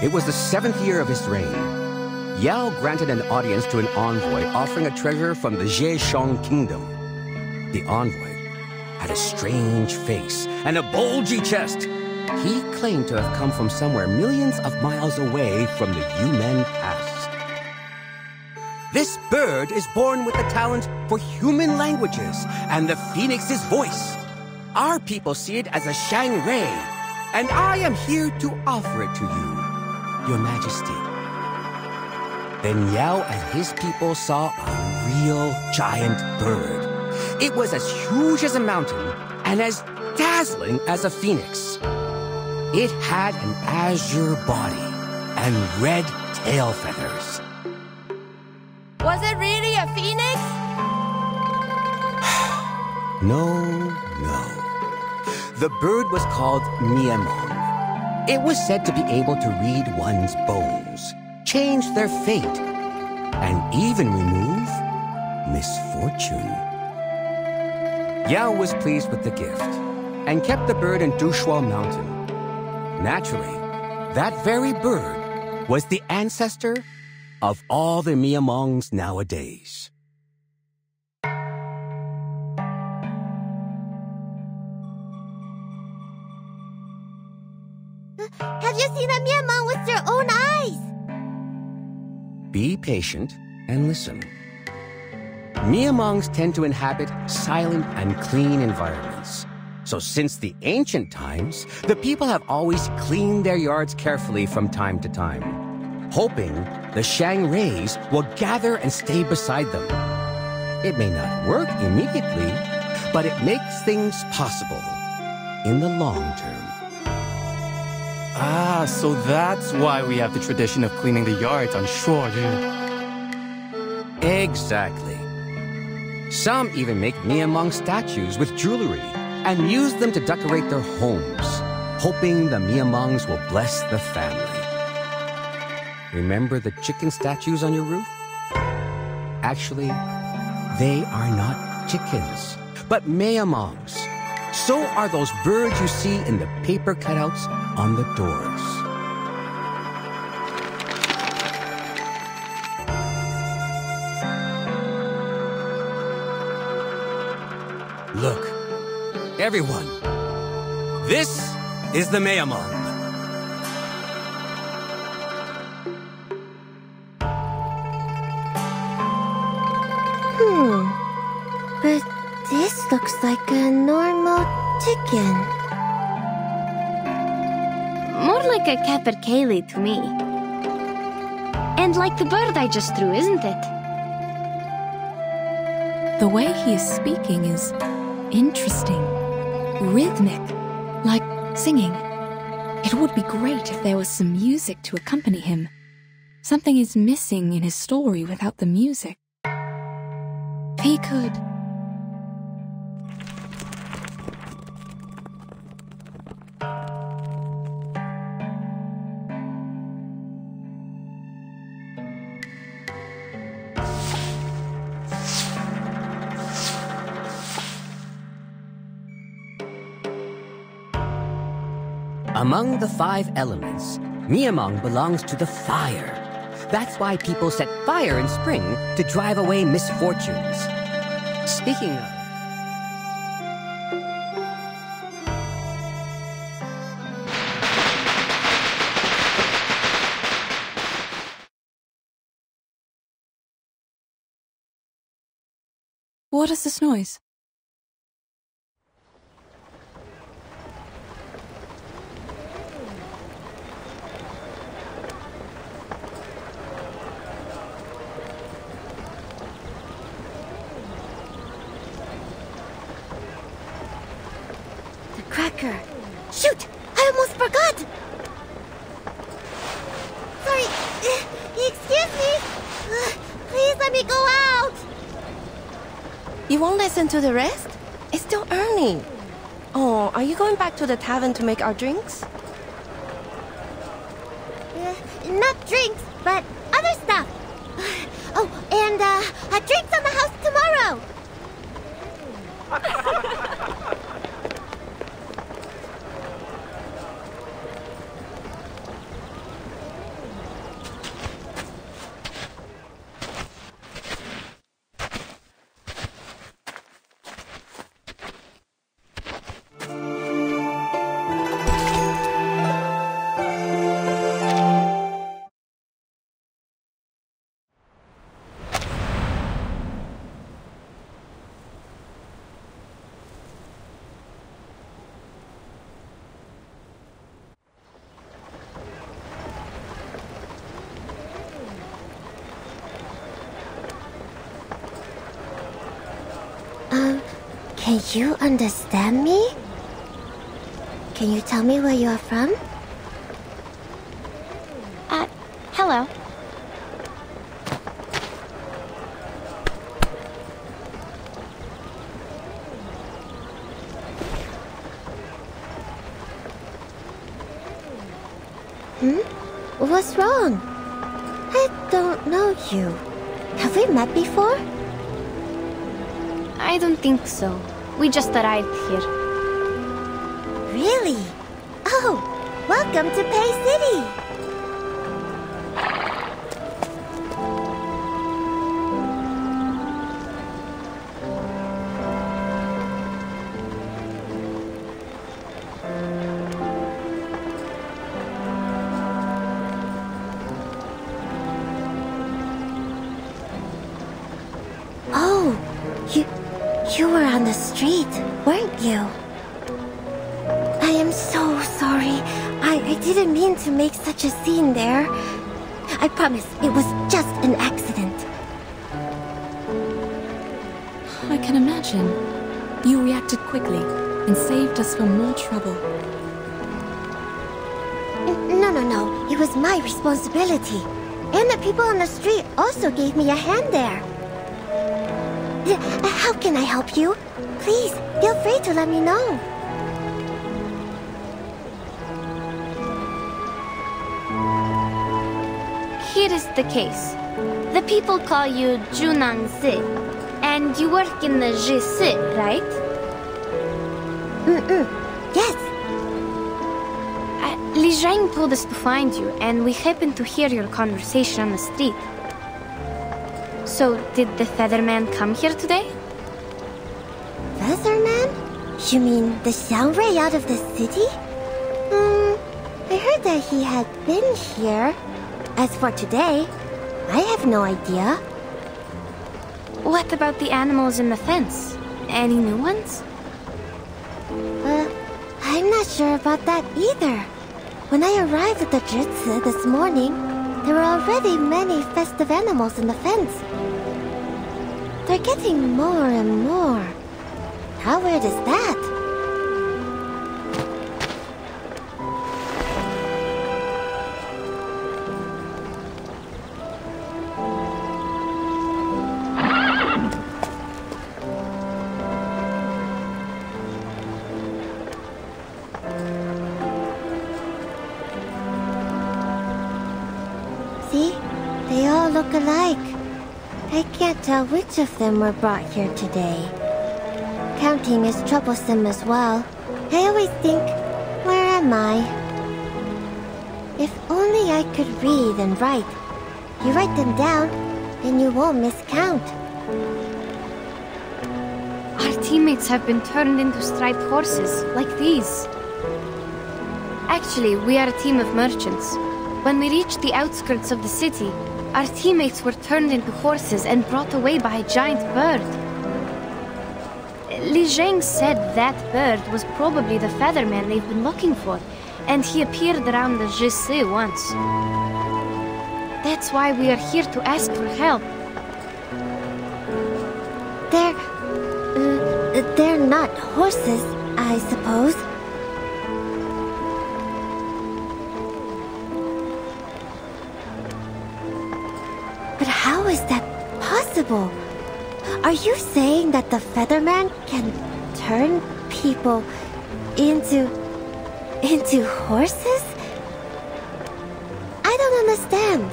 S19: It was the 7th year of his reign. Yao granted an audience to an envoy offering a treasure from the Zhejiang kingdom. The envoy had a strange face and a bulgy chest. He claimed to have come from somewhere millions of miles away from the Yumen Pass. This bird is born with the talent for human languages and the phoenix's voice. Our people see it as a Shangri, and I am here to offer it to you, Your Majesty. Then Yao and his people saw a real giant bird. It was as huge as a mountain and as dazzling as a phoenix. It had an azure body and red tail feathers.
S18: Was it really a phoenix?
S19: No. The bird was called Miemong. It was said to be able to read one's bones, change their fate, and even remove misfortune. Yao was pleased with the gift and kept the bird in Dushuo Mountain. Naturally, that very bird was the ancestor of all the Miamongs nowadays.
S3: Have you seen a Miamong with your own eyes?
S19: Be patient and listen. Miamongs tend to inhabit silent and clean environments. So since the ancient times, the people have always cleaned their yards carefully from time to time, hoping the Shangris will gather and stay beside them. It may not work immediately, but it makes things possible in the long term.
S10: Ah, so that's why we have the tradition of cleaning the yards on Shuori.
S19: Exactly. Some even make Miamong statues with jewelry and use them to decorate their homes, hoping the Miamongs will bless the family. Remember the chicken statues on your roof? Actually, they are not chickens, but Miamongs. So are those birds you see in the paper cutouts on the doors. Look, everyone, this is the Miamong.
S3: But this This looks like a normal chicken.
S17: More like a capercaillie to me. And like the bird I just threw, isn't it?
S15: The way he is speaking is interesting, rhythmic, like singing. It would be great if there was some music to accompany him. Something is missing in his story without the music. If he could...
S19: Among the 5 elements, Miamong belongs to the fire. That's why people set fire in spring to drive away misfortunes. Speaking of...
S15: What is this noise?
S3: Cracker. Shoot! I almost forgot! Sorry. Excuse me. Please let me go out.
S20: You won't listen to the rest? It's still early. Oh, are you going back to the tavern to make our drinks?
S3: Not drinks, but other stuff. Oh, and drinks on the house tomorrow. Can you understand me? Can you tell me where you are from?
S17: Hello.
S3: What's wrong? I don't know you. Have we met before?
S17: I don't think so. We just arrived here.
S3: Really? Oh, welcome to Pei City! Oh, you were on the street, weren't you? I am so sorry. I didn't mean to make such a scene there. I promise it was just an accident.
S15: I can imagine. You reacted quickly and saved us from more trouble.
S3: No. It was my responsibility. And the people on the street also gave me a hand there. How can I help you? Please, feel free to let me know.
S17: Here is the case. The people call you Junan Zi, and you work in the Ji Si, right?
S3: Yes.
S17: Li Zhang told us to find you, and we happened to hear your conversation on the street. So, did the Featherman come here today?
S3: Featherman? You mean the Xiangrui out of the city? I heard that he had been here. As for today, I have no idea.
S17: What about the animals in the fence? Any new ones?
S3: I'm not sure about that either. When I arrived at the Jitsu this morning, there were already many festive animals in the fence. They're getting more and more. How weird is that? See? They all look alike. I can't tell which of them were brought here today. Counting is troublesome as well. I always think, where am I? If only I could read and write. You write them down, then you won't miscount.
S17: Our teammates have been turned into striped horses, like these. Actually, we are a team of merchants. When we reached the outskirts of the city, our teammates were turned into horses and brought away by a giant bird. Li Zheng said that bird was probably the featherman they've been looking for, and he appeared around the Jisse once. That's why we are here to ask for help.
S3: They're not horses, I suppose. But how is that possible? Are you saying that the Featherman can turn people into horses? I don't understand.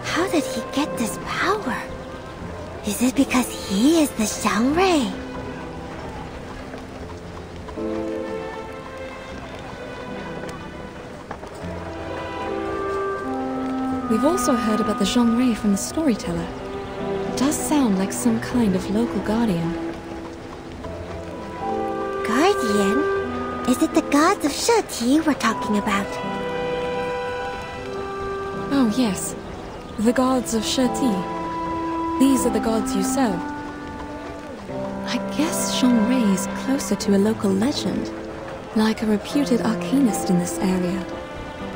S3: How did he get this power? Is it because he is the Shuori?
S15: We've also heard about the Shuori from the storyteller. It does sound like some kind of local guardian.
S3: Guardian? Is it the gods of Shuori we're talking about?
S15: Oh yes, the gods of Shuori. These are the gods you serve. I guess Shuori is closer to a local legend, like a reputed arcanist in this area.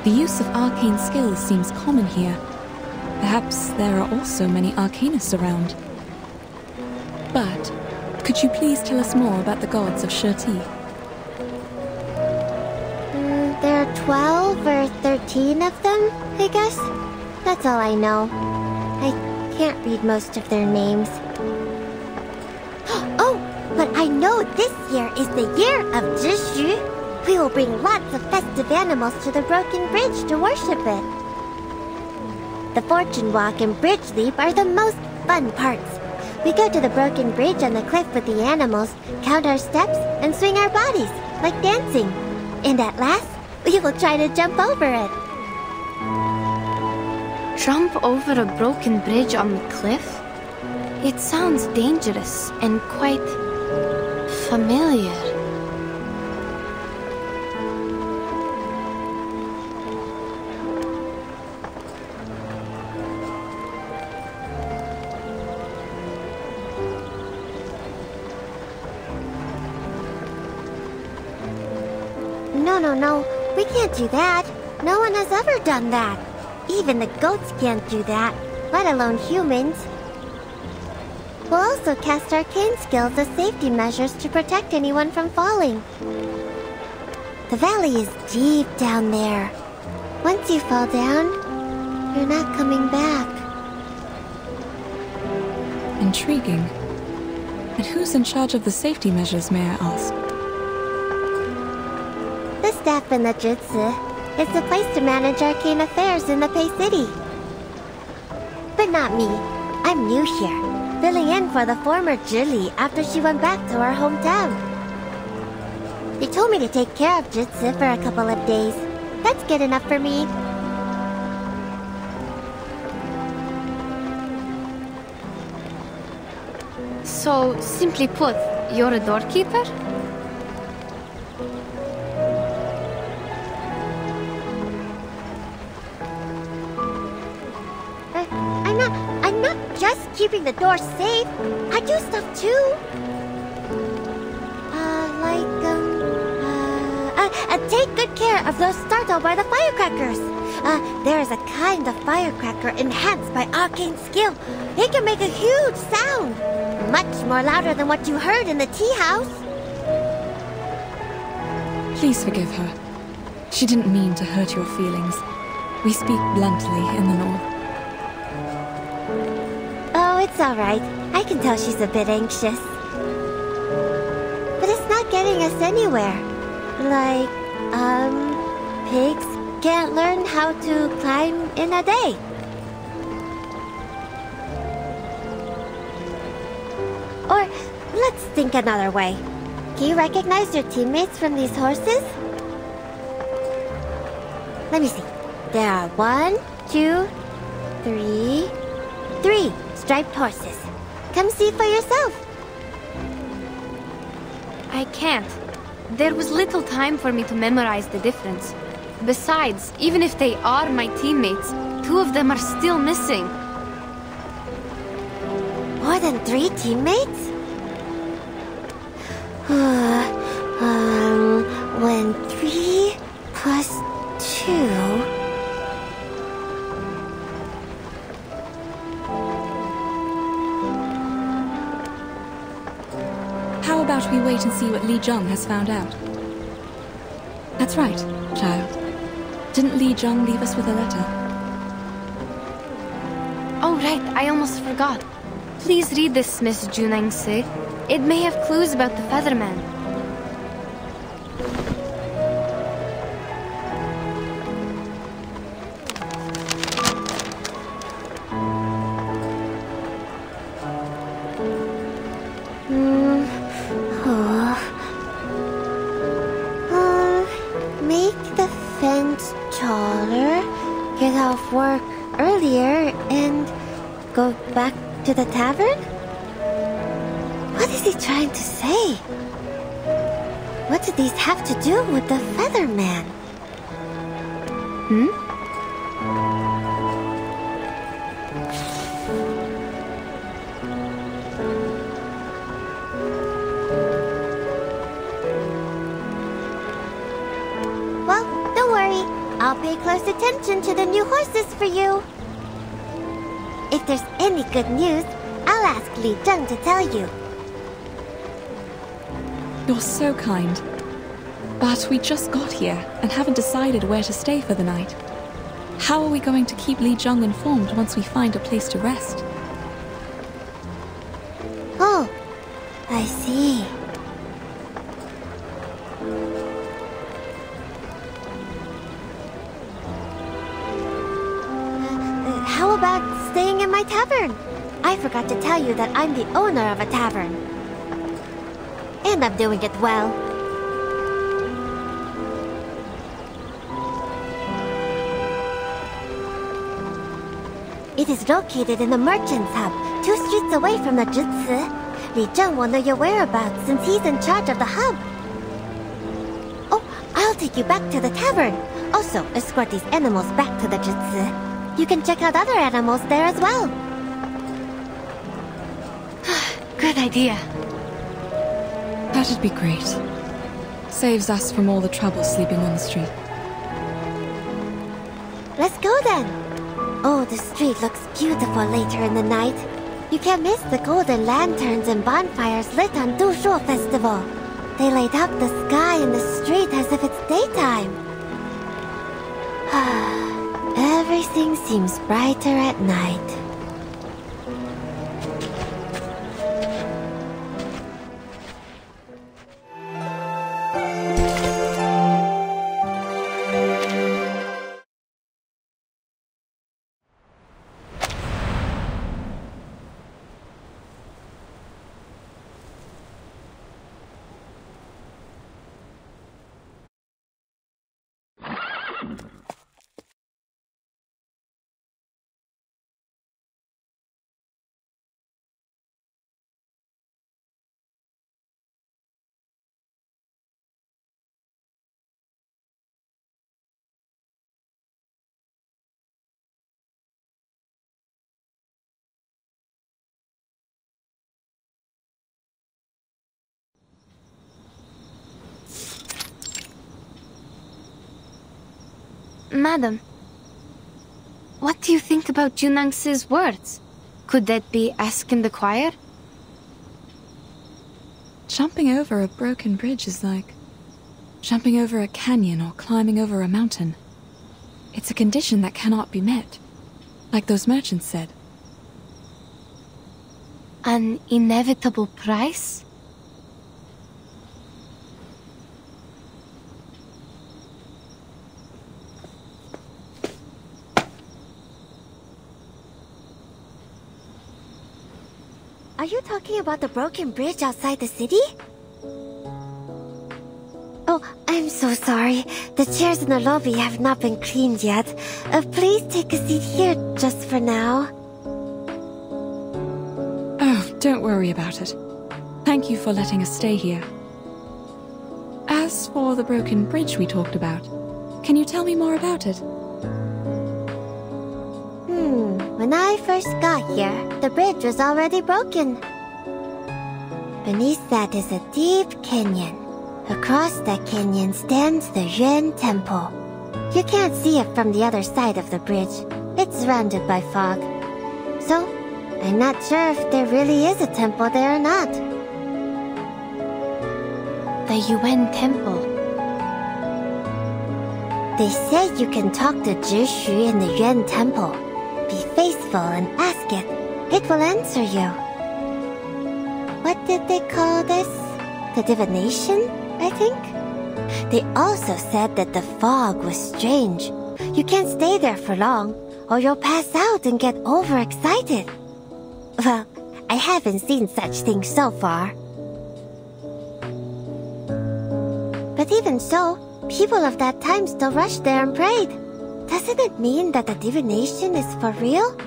S15: The use of arcane skills seems common here. Perhaps there are also many arcanists around. But, could you please tell us more about the gods of Shuori?
S3: There are 12 or 13 of them, I guess. That's all I know. I can't read most of their names. Oh, but I know this year is the year of Zhishu. We will bring lots of festive animals to the Broken Bridge to worship it. The Fortune Walk and Bridge Leap are the most fun parts. We go to the Broken Bridge on the cliff with the animals, count our steps, and swing our bodies, like dancing. And at last, we will try to jump over it.
S17: Jump over a broken bridge on the cliff? It sounds dangerous and quite familiar.
S3: No. We can't do that. No one has ever done that. Even the goats can't do that, let alone humans. We'll also cast arcane skills as safety measures to protect anyone from falling. The valley is deep down there. Once you fall down, you're not coming back.
S15: Intriguing. And who's in charge of the safety measures, may I ask?
S3: The staff in the Jutsu. It's the place to manage arcane affairs in the Pei City. But not me. I'm new here, filling in for the former Julie after she went back to our hometown. They told me to take care of Jutsu for a couple of days. That's good enough for me.
S17: So, simply put, you're a doorkeeper?
S3: I'm not just keeping the door safe. I do stuff too. Take good care of those startled by the firecrackers. There is a kind of firecracker enhanced by arcane skill. It can make a huge sound, much more louder than what you heard in the tea house.
S15: Please forgive her. She didn't mean to hurt your feelings. We speak bluntly in the north.
S3: Oh, it's all right. I can tell she's a bit anxious. But it's not getting us anywhere. Like, pigs can't learn how to climb in a day. Or, let's think another way. Can you recognize your teammates from these horses? Let me see. There are 1, 2, 3... 3 striped horses. Come see for yourself.
S17: I can't. There was little time for me to memorize the difference. Besides, even if they are my teammates, 2 of them are still missing.
S3: More than 3 teammates? When 3 plus 2...
S15: How about we wait and see what Li Zhong has found out? That's right, child. Didn't Li Zhong leave us with a letter?
S17: Oh right, I almost forgot. Please read this, Miss Junangse. It may have clues about the Featherman.
S3: Make the fence taller, get off work earlier, and go back to the tavern? What is he trying to say? What do these have to do with the Featherman? Hmm? Well, don't worry. I'll pay close attention to the new horses for you. If there's any good news, I'll ask Li Zheng to tell you.
S15: You're so kind. But we just got here and haven't decided where to stay for the night. How are we going to keep Li Zheng informed once we find a place to rest?
S3: Oh, I see. How about staying in my tavern? I forgot to tell you that I'm the owner of a tavern. And I'm doing it well. It is located in the Merchant's Hub, 2 streets away from the Zhici. Li Zheng will know your whereabouts since he's in charge of the hub. Oh, I'll take you back to the tavern. Also, escort these animals back to the Zhici. You can check out other animals there as well.
S17: Good idea.
S15: That'd be great. Saves us from all the trouble sleeping on the street.
S3: Let's go then. Oh, the street looks beautiful later in the night. You can't miss the golden lanterns and bonfires lit on Dushuo Festival. They light up the sky and the street as if it's daytime. Everything seems brighter at night.
S17: Madam, what do you think about Junangsi's words? Could that be ask in the choir?
S15: Jumping over a broken bridge is like jumping over a canyon or climbing over a mountain. It's a condition that cannot be met, like those merchants said.
S17: An inevitable price?
S3: Are you talking about the broken bridge outside the city? Oh, I'm so sorry. The chairs in the lobby have not been cleaned yet. Please take a seat here just for now.
S15: Oh, don't worry about it. Thank you for letting us stay here. As for the broken bridge we talked about, can you tell me more about it?
S3: When I first got here, the bridge was already broken. Beneath that is a deep canyon. Across that canyon stands the Yuan Temple. You can't see it from the other side of the bridge. It's surrounded by fog. So, I'm not sure if there really is a temple there or not.
S17: The Yuan Temple.
S3: They say you can talk to Zhishu in the Yuan Temple. Be faithful and ask it. It will answer you. What did they call this? The divination, I think? They also said that the fog was strange. You can't stay there for long, or you'll pass out and get overexcited. Well, I haven't seen such things so far. But even so, people of that time still rushed there and prayed. Doesn't it mean that the divination is for real?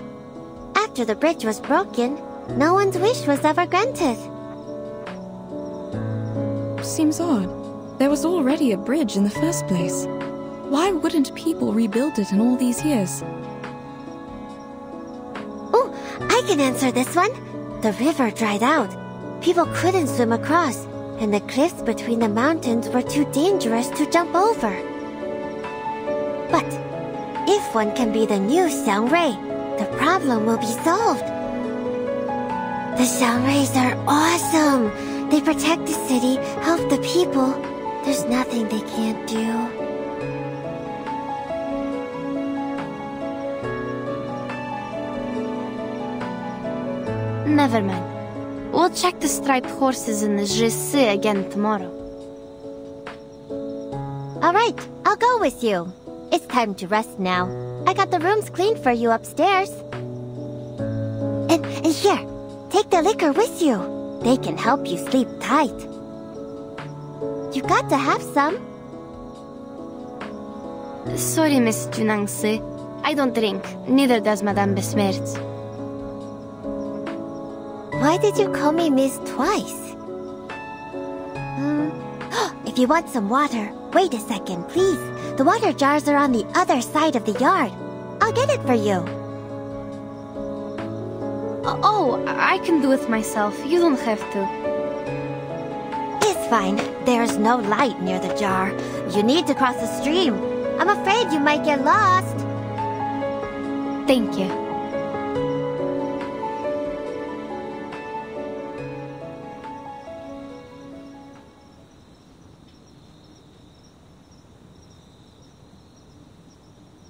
S3: After the bridge was broken, no one's wish was ever granted.
S15: Seems odd. There was already a bridge in the first place. Why wouldn't people rebuild it in all these years?
S3: Oh, I can answer this one. The river dried out. People couldn't swim across, and the cliffs between the mountains were too dangerous to jump over. But if one can be the new Shuori, the problem will be solved. The Shuoris are awesome. They protect the city, help the people. There's nothing they can't do.
S17: Never mind. We'll check the striped horses in the Jisi again tomorrow.
S3: Alright, I'll go with you. It's time to rest now. I got the rooms cleaned for you upstairs. And here, take the liquor with you. They can help you sleep tight. You got to have some.
S17: Sorry, Miss Junangsi. I don't drink. Neither does Madame Besmertz.
S3: Why did you call me Miss twice? If you want some water, wait a second, please. The water jars are on the other side of the yard. I'll get it for you.
S17: Oh, I can do it myself. You don't have to.
S3: It's fine. There's no light near the jar. You need to cross the stream. I'm afraid you might get lost.
S17: Thank you.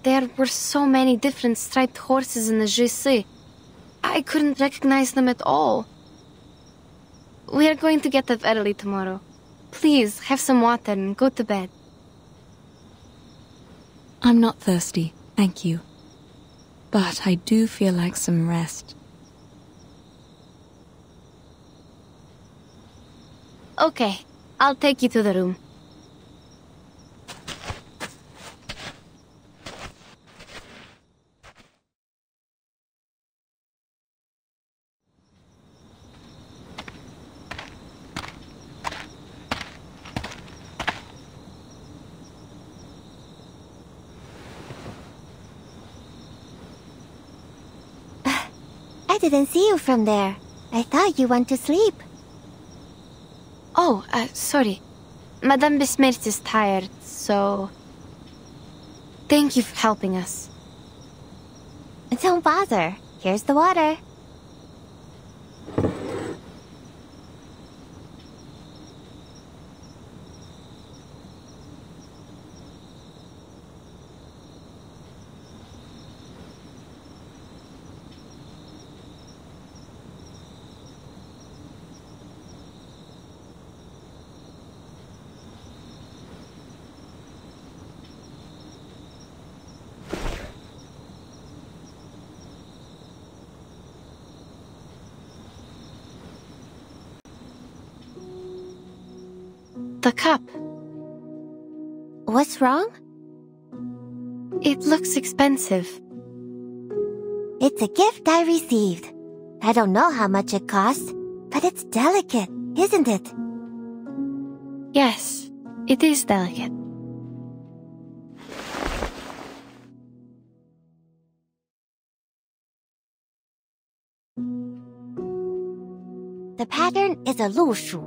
S17: There were so many different striped horses in the Jisi. I couldn't recognize them at all. We are going to get up early tomorrow. Please, have some water and go to bed.
S15: I'm not thirsty, thank you. But I do feel like some rest.
S17: Okay, I'll take you to the room.
S3: I didn't see you from there. I thought you went to sleep.
S17: Oh, sorry. Madame Besmertz is tired, so... Thank you for helping us.
S3: Don't bother. Here's the water.
S17: The cup.
S3: What's wrong?
S17: It looks expensive.
S3: It's a gift I received. I don't know how much it costs, but it's delicate, isn't it?
S17: Yes, it is delicate.
S3: The pattern is a 鹿鼠,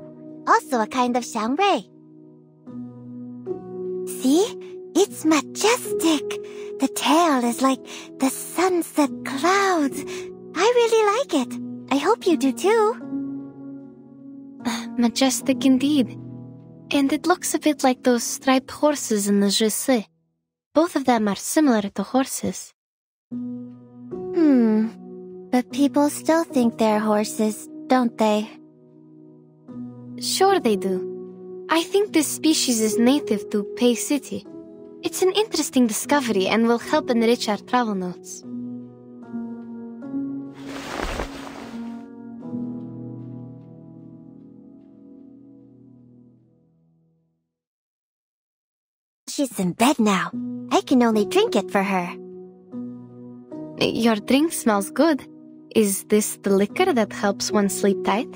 S3: also a kind of xiangrui. See? It's majestic. The tail is like the sunset clouds. I really like it. I hope you do too.
S17: Majestic indeed. And it looks a bit like those striped horses in the Jesse. Both of them are similar to horses.
S3: But people still think they're horses, don't they?
S17: Sure they do. I think this species is native to Pei City. It's an interesting discovery and will help enrich our travel notes.
S3: She's in bed now. I can only drink it for her.
S17: Your drink smells good. Is this the liquor that helps one sleep tight?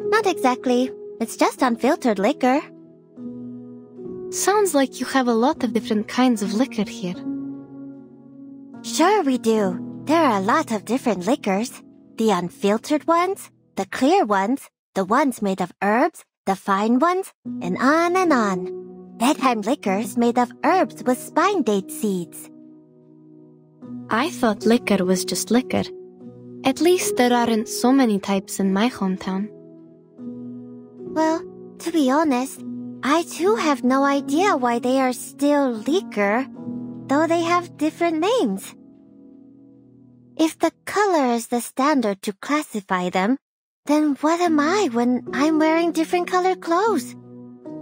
S3: Not exactly. It's just unfiltered liquor.
S17: Sounds like you have a lot of different kinds of liquor here.
S3: Sure we do. There are a lot of different liquors. The unfiltered ones, the clear ones, the ones made of herbs, the fine ones, and on and on. Bedtime liquors made of herbs with spine date seeds.
S17: I thought liquor was just liquor. At least there aren't so many types in my hometown.
S3: Well, to be honest, I too have no idea why they are still liquor, though they have different names. If the color is the standard to classify them, then what am I when I'm wearing different colored clothes?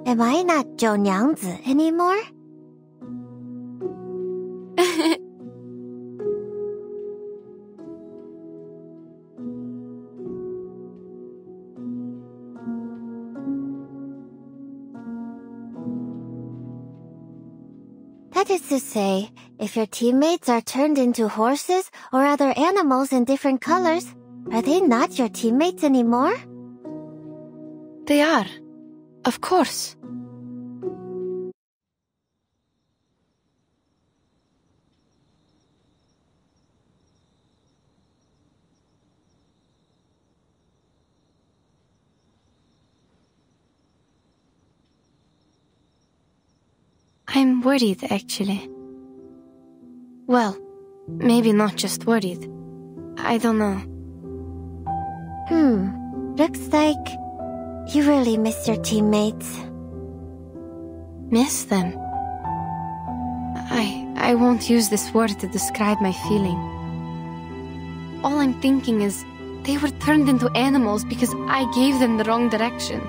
S3: Am I not 九娘子 anymore? That is to say, if your teammates are turned into horses or other animals in different colors, are they not your teammates anymore?
S17: They are. Of course. I'm worried, actually. Well, maybe not just worried. I don't know.
S3: Looks like you really miss your teammates.
S17: Miss them? I won't use this word to describe my feeling. All I'm thinking is they were turned into animals because I gave them the wrong direction.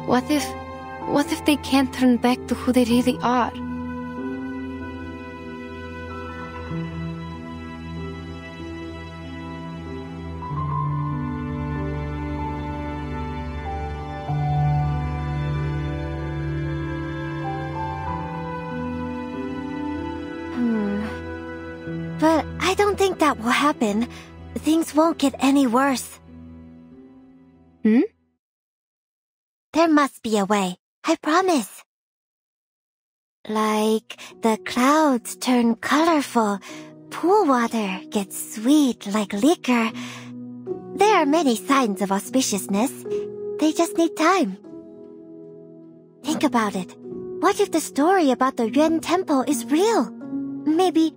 S17: What if they can't turn back to who they really are?
S3: But I don't think that will happen. Things won't get any worse. There must be a way. I promise. Like the clouds turn colorful, pool water gets sweet like liquor. There are many signs of auspiciousness. They just need time. Think about it. What if the story about the Yuan Temple is real? Maybe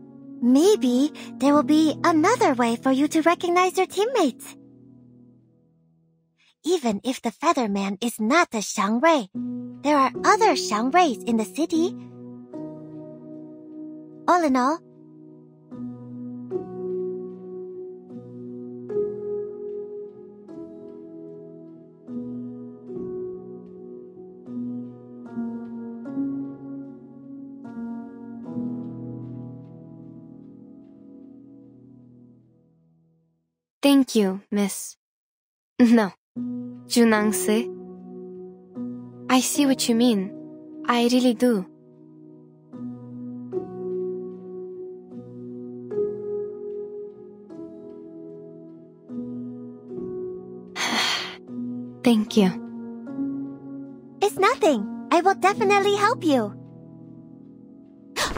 S3: there will be another way for you to recognize your teammates. Even if the Featherman is not a Xiangrui, there are other Xiangruis in the city. All in all,
S17: Thank you, Miss. No, Junangse. I see what you mean. I really do. Thank you.
S3: It's nothing. I will definitely help you.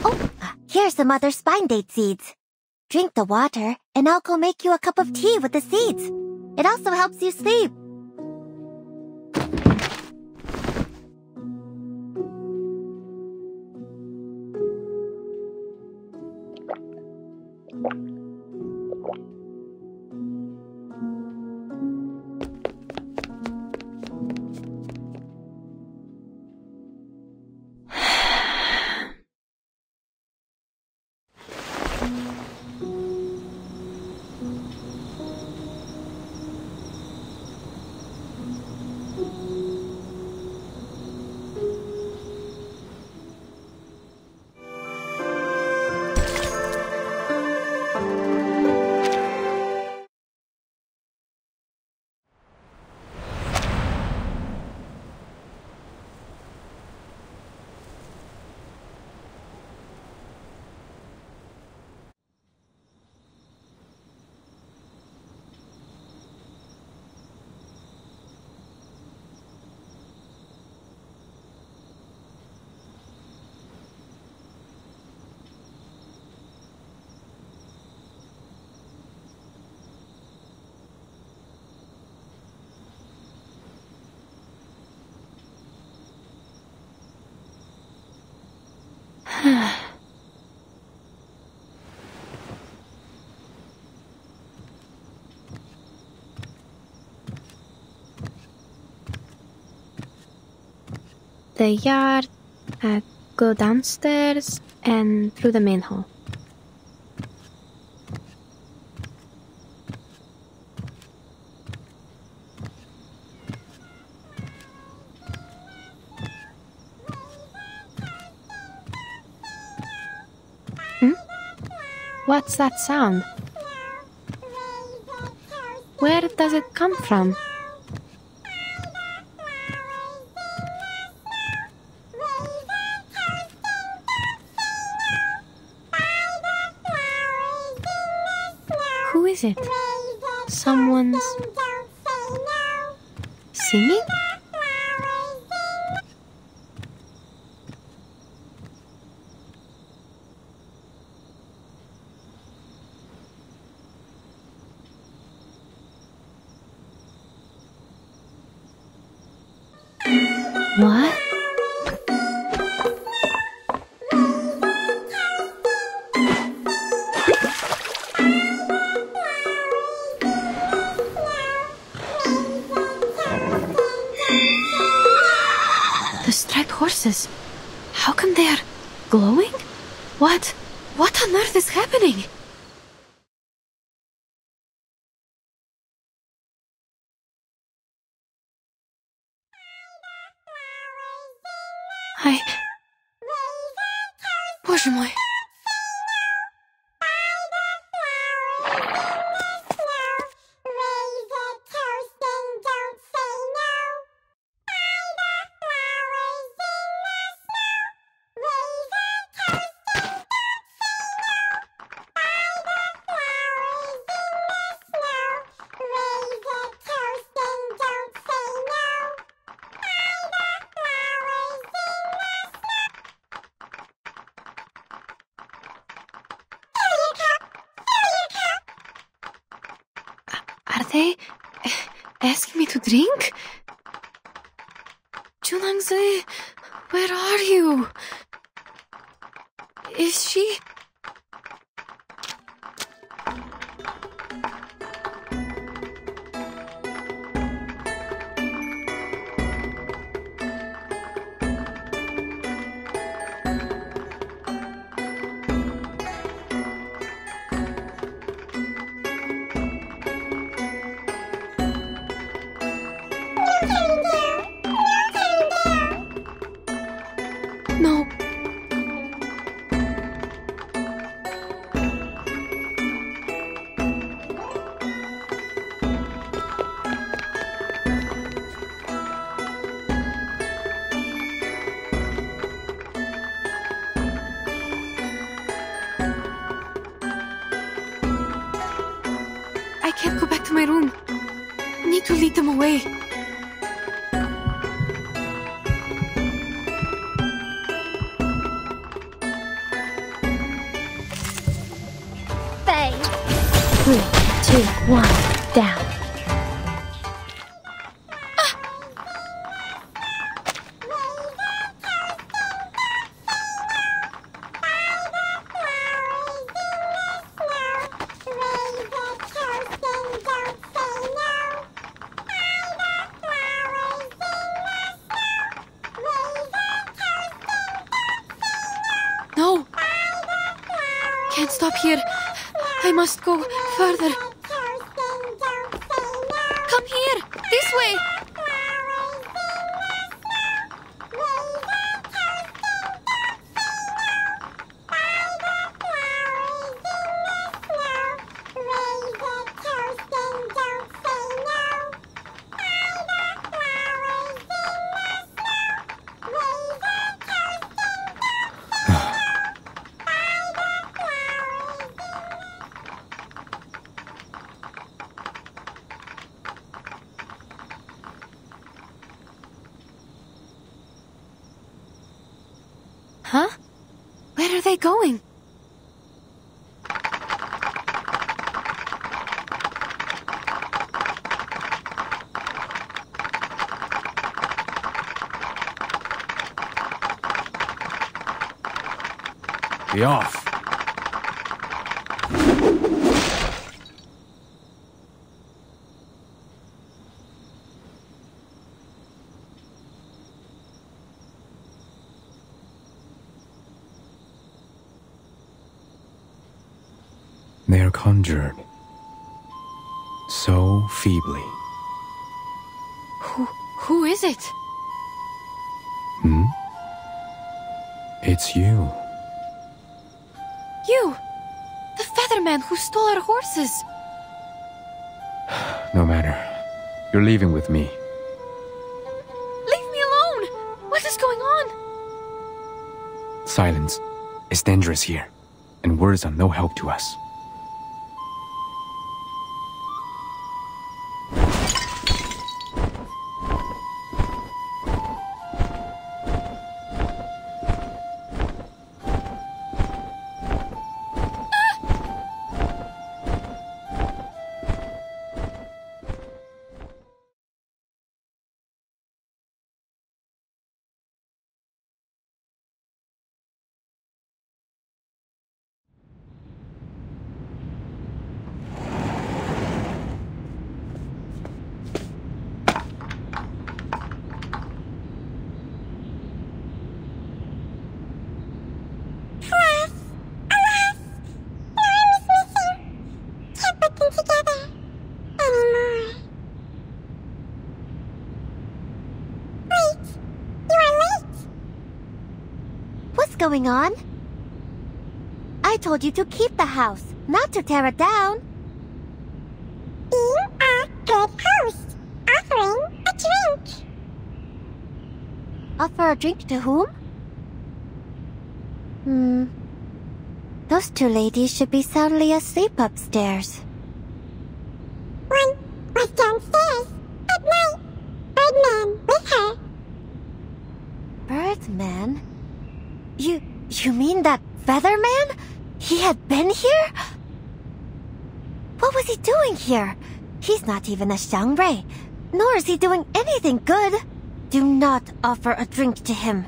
S3: Oh, here's some other spine date seeds. Drink the water, and I'll go make you a cup of tea with the seeds. It also helps you sleep.
S17: The yard, go downstairs and through the main hall. What's that sound? Where does it come from? Who is it? Someone's singing? What? The striped horses. How come they are glowing? What on earth is happening? Боже мой. Are they asking me to drink? Junangzi,
S15: Where are you? Is she... No. I can't go back to my room. Need to lead them away.
S17: Bang! 3, 2, 1, down.
S15: No! Can't stop here. I must go further. Come here! This way! Huh? Where are they going?
S9: Be off.
S4: They are conjured so feebly.
S15: Who is it?
S4: It's you.
S15: You! The Featherman who stole our horses!
S4: No matter. You're leaving with me.
S15: Leave me alone! What is going on?
S4: Silence. It's dangerous here, and words are no help to us.
S3: Going on? I told you to keep the house, not to tear it down.
S21: Being a good host, offering a drink.
S3: Offer a drink to whom? Those two ladies should be soundly asleep upstairs.
S21: One was downstairs at night. Birdman with her.
S3: Birdman? You mean that Featherman? He had been here? What was he doing here? He's not even a Xiangrui, nor is he doing anything good. Do not offer a drink to him.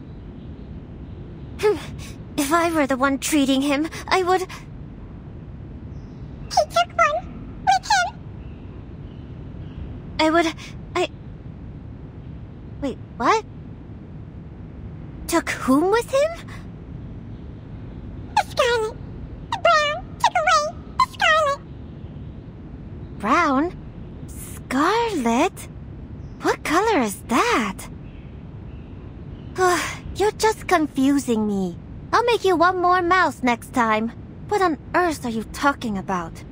S3: If I were the one treating him, I would...
S21: He took one with him.
S3: Wait, what? Took whom with him?
S21: The Scarlet. The Brown took away the Scarlet.
S3: Brown? Scarlet? What color is that? You're just confusing me. I'll make you one more mouse next time. What on earth are you talking about?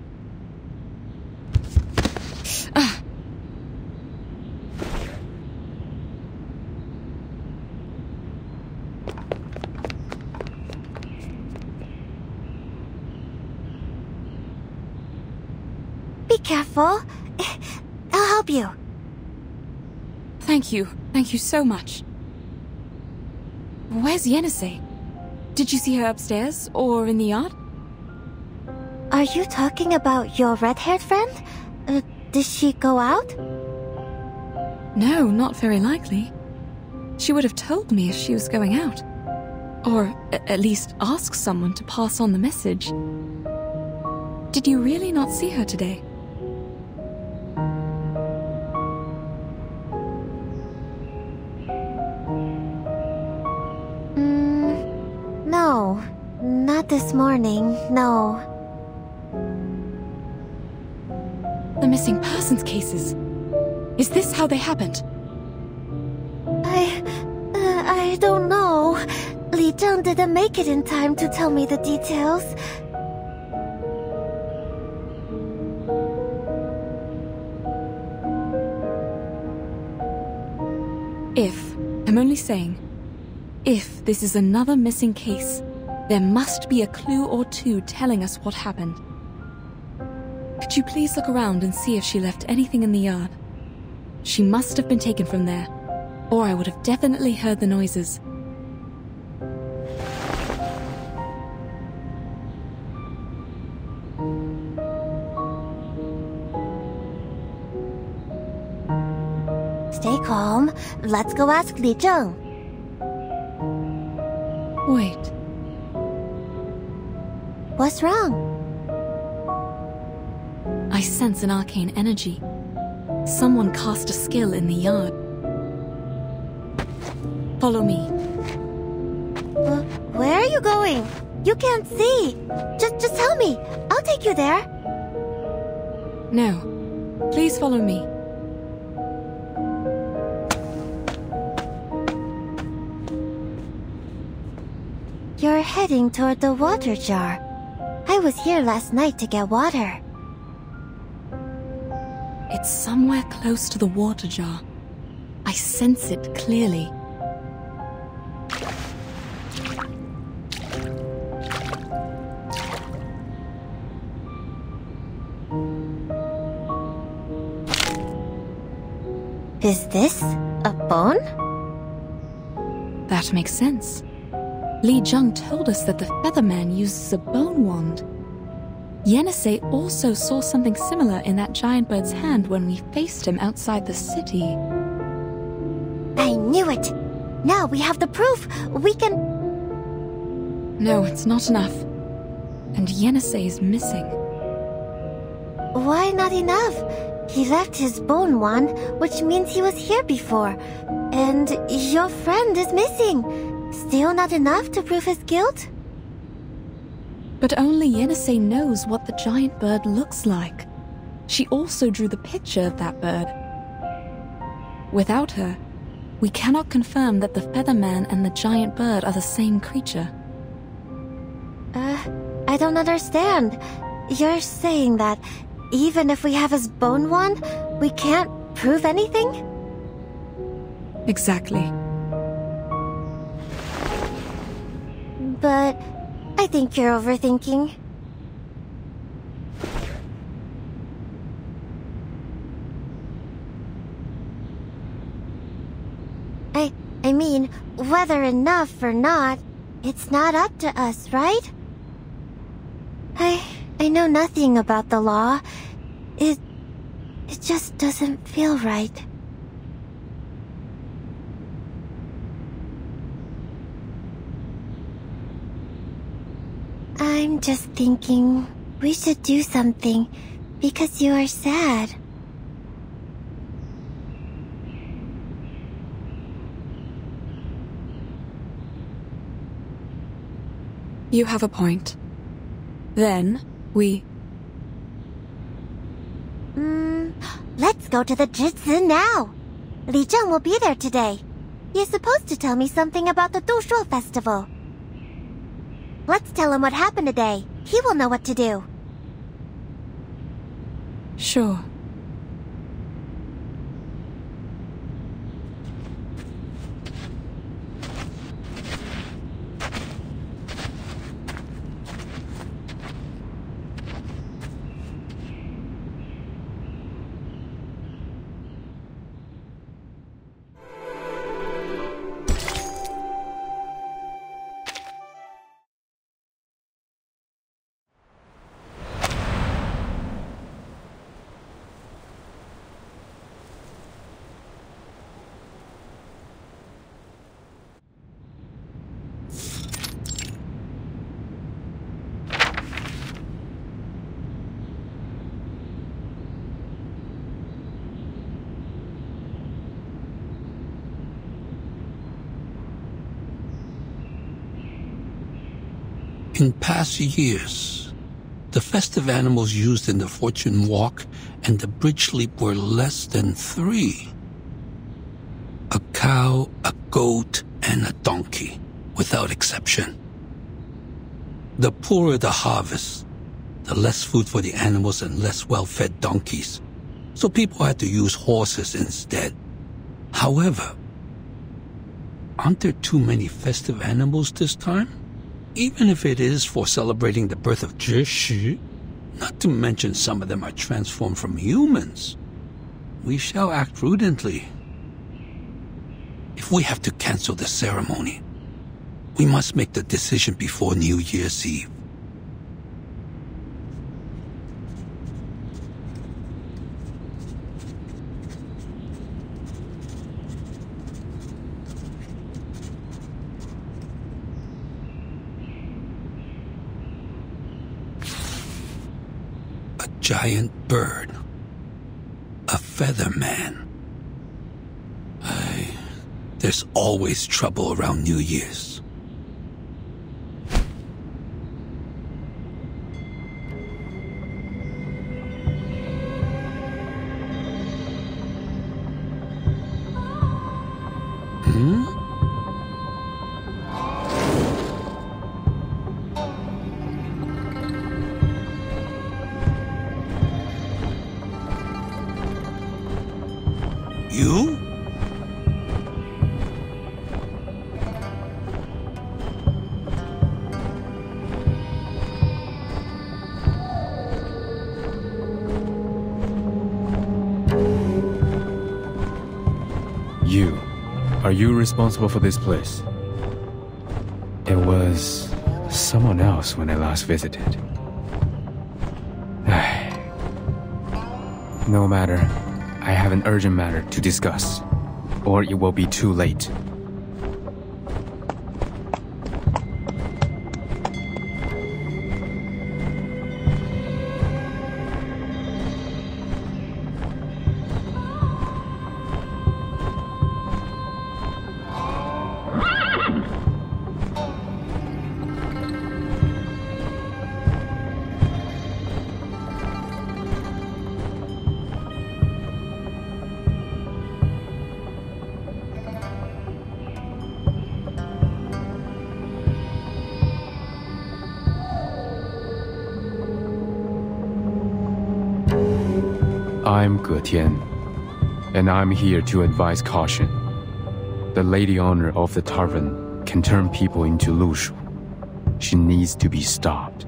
S3: Be careful. I'll help you.
S15: Thank you. Thank you so much. Where's Yenisei? Did you see her upstairs or in the yard?
S3: Are you talking about your red-haired friend? Did she go out?
S15: No, not very likely. She would have told me if she was going out. Or at least ask someone to pass on the message. Did you really not see her today?
S3: No, not this morning, no.
S15: The missing persons cases. Is this how they happened?
S3: I don't know. Li Zheng didn't make it in time to tell me the details.
S15: I'm only saying, if this is another missing case, there must be a clue or two telling us what happened. Could you please look around and see if she left anything in the yard? She must have been taken from there, or I would have definitely heard the noises.
S3: Stay calm. Let's go ask Li Zheng.
S15: Wait.
S3: What's wrong?
S15: I sense an arcane energy. Someone cast a skill in the yard. Follow me.
S3: Where are you going? You can't see. Just tell me. I'll take you there.
S15: No. Please follow me.
S3: You're heading toward the water jar. I was here last night to get water.
S15: It's somewhere close to the water jar. I sense it clearly.
S3: Is this a bone?
S15: That makes sense. Li Zheng told us that the Featherman uses a bone wand. Yenisei also saw something similar in that giant bird's hand when we faced him outside the city.
S3: I knew it! Now we have the proof! We can...
S15: No, it's not enough. And Yenisei is missing.
S3: Why not enough? He left his bone wand, which means he was here before. And your friend is missing. Still not enough to prove his guilt?
S15: But only Yenisei knows what the giant bird looks like. She also drew the picture of that bird. Without her, we cannot confirm that the Featherman and the giant bird are the same creature.
S3: I don't understand. You're saying that even if we have his bone wand, we can't prove anything?
S15: Exactly.
S3: But I think you're overthinking. I mean, whether enough or not, it's not up to us, right? I know nothing about the law. It just doesn't feel right. I'm just thinking we should do something because you are sad.
S15: You have a point. Then, we...
S3: Let's go to the Jitsu now. Li Zheng will be there today. He's supposed to tell me something about the Dushuo festival. Let's tell him what happened today. He will know what to do.
S15: Sure.
S5: In past years, the festive animals used in the fortune walk and the bridge leap were less than 3. A cow, a goat, and a donkey, without exception. The poorer the harvest, the less food for the animals and less well-fed donkeys, so people had to use horses instead. However, aren't there too many festive animals this time? Even if it is for celebrating the birth of Zhi, not to mention some of them are transformed from humans. We shall act prudently. If we have to cancel the ceremony, we must make the decision before New Year's Eve. Giant bird. A feather man. There's always trouble around New Year's. You?
S4: You. Are you responsible for this place? It was someone else when I last visited. No matter. I have an urgent matter to discuss, or it will be too late. I'm Getian, and I'm here to advise caution. The lady owner of the tavern can turn people into Lushu. She needs to be stopped,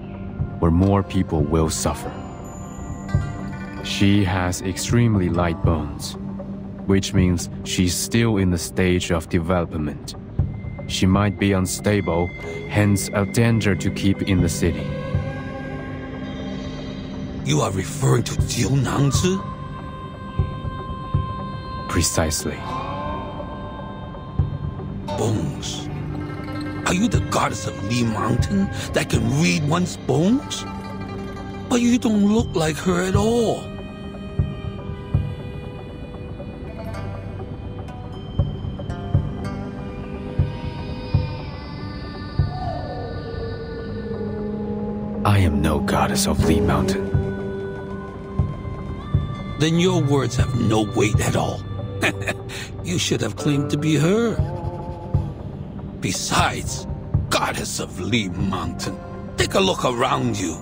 S4: or more people will suffer. She has extremely light bones, which means she's still in the stage of development. She might be unstable, hence a danger to keep in the city.
S5: You are referring to Jiu Nangzi?
S4: Precisely.
S5: Bones. Are you the goddess of Lee Mountain that can read one's bones? But you don't look like her at all.
S4: I am no goddess of Lee Mountain.
S5: Then your words have no weight at all. You should have claimed to be her. Besides, goddess of Lee Mountain, take a look around you.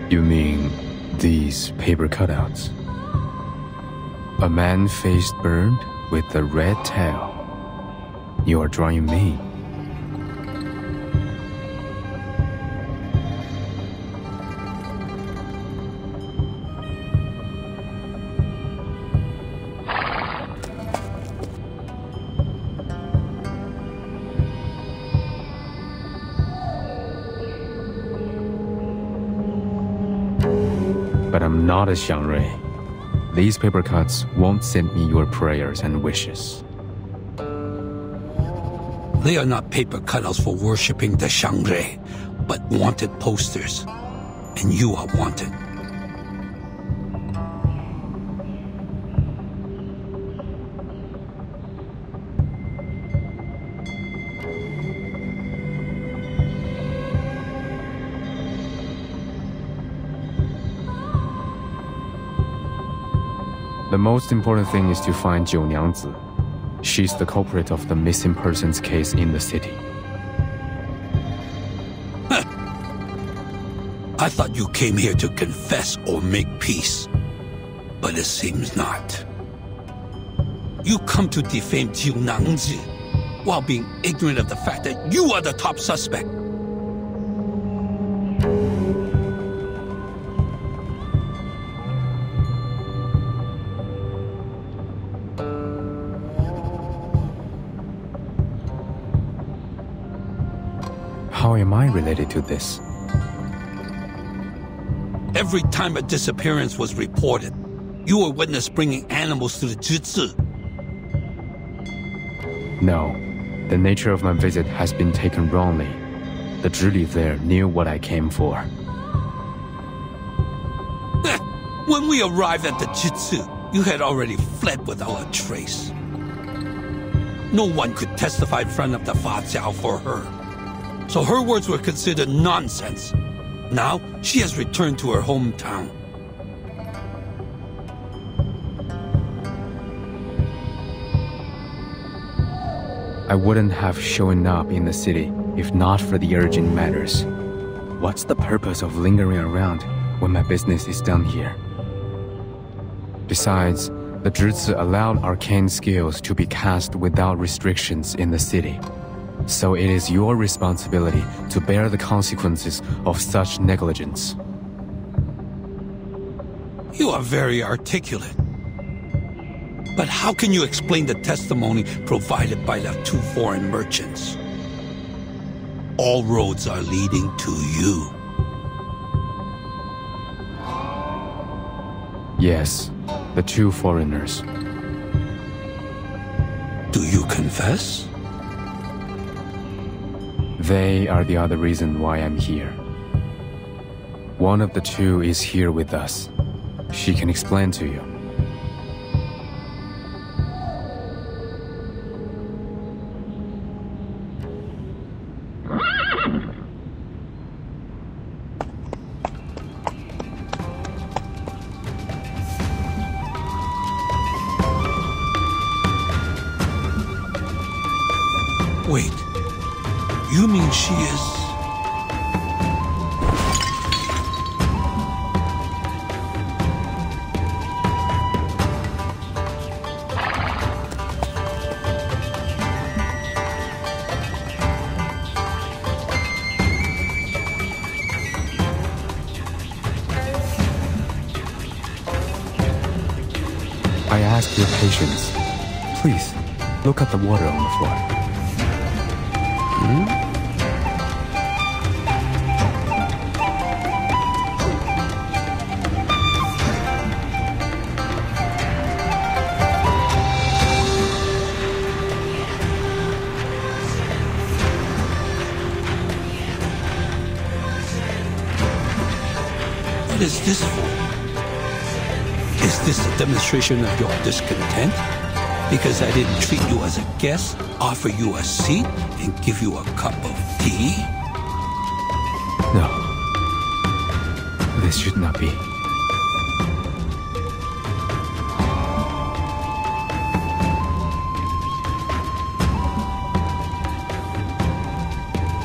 S4: You mean these paper cutouts? A man-faced bird with a red tail. You are drawing me. But I'm not a Shuori. These paper cuts won't send me your prayers and wishes.
S5: They are not paper cutouts for worshipping the Shuori, but wanted posters. And you are wanted.
S4: The most important thing is to find Jiu Niangzi. She's the culprit of the missing persons case in the city.
S5: I thought you came here to confess or make peace, but it seems not. You come to defame Jiu Niangzi while being ignorant of the fact that you are the top suspect.
S4: How am I related to this?
S5: Every time a disappearance was reported, you were witness bringing animals to the Zhizi.
S4: No, the nature of my visit has been taken wrongly. The Zhili there knew what I came for.
S5: When we arrived at the Jitsu, you had already fled without a trace. No one could testify in front of the Fa Jiao for her. So her words were considered nonsense. Now, she has returned to her hometown.
S4: I wouldn't have shown up in the city if not for the urgent matters. What's the purpose of lingering around when my business is done here? Besides, the Zhizi allowed arcane skills to be cast without restrictions in the city. So it is your responsibility to bear the consequences of such negligence.
S5: You are very articulate. But how can you explain the testimony provided by the two foreign merchants? All roads are leading to you.
S4: Yes, the two foreigners.
S5: Do you confess?
S4: They are the other reason why I'm here. One of the two is here with us. She can explain to you.
S5: Wait, you mean she is...
S4: I ask your patience. Please, look at the water on the floor.
S5: What is this for? Is this a demonstration of your discontent? Because I didn't treat you as a guest, offer you a seat, and give you a cup of tea?
S4: No. This should not be.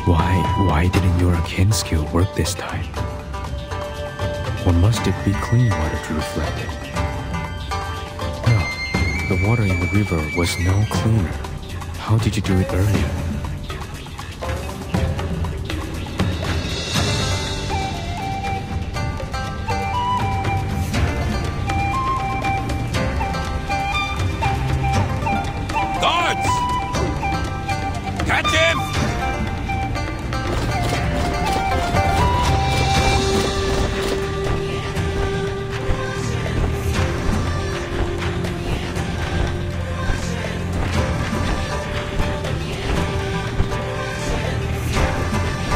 S4: Why didn't your arcane skill work this time? Or must it be clean water to reflect it? No, the water in the river was no cleaner. How did you do it earlier?
S5: Guards! Catch him!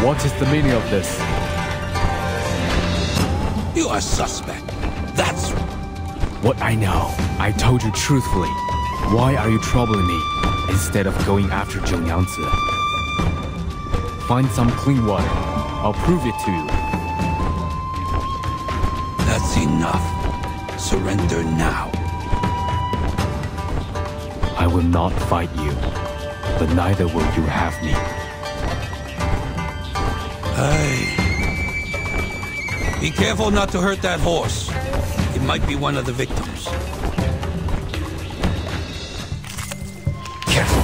S4: What is the meaning of this?
S5: You are suspect. That's
S4: what I know. I told you truthfully. Why are you troubling me instead of going after Zhou Nyangzi? Find some clean water. I'll prove it to you.
S5: That's enough. Surrender now.
S4: I will not fight you, but neither will you have me.
S5: Hey. Be careful not to hurt that horse. It might be one of the victims.
S4: Careful.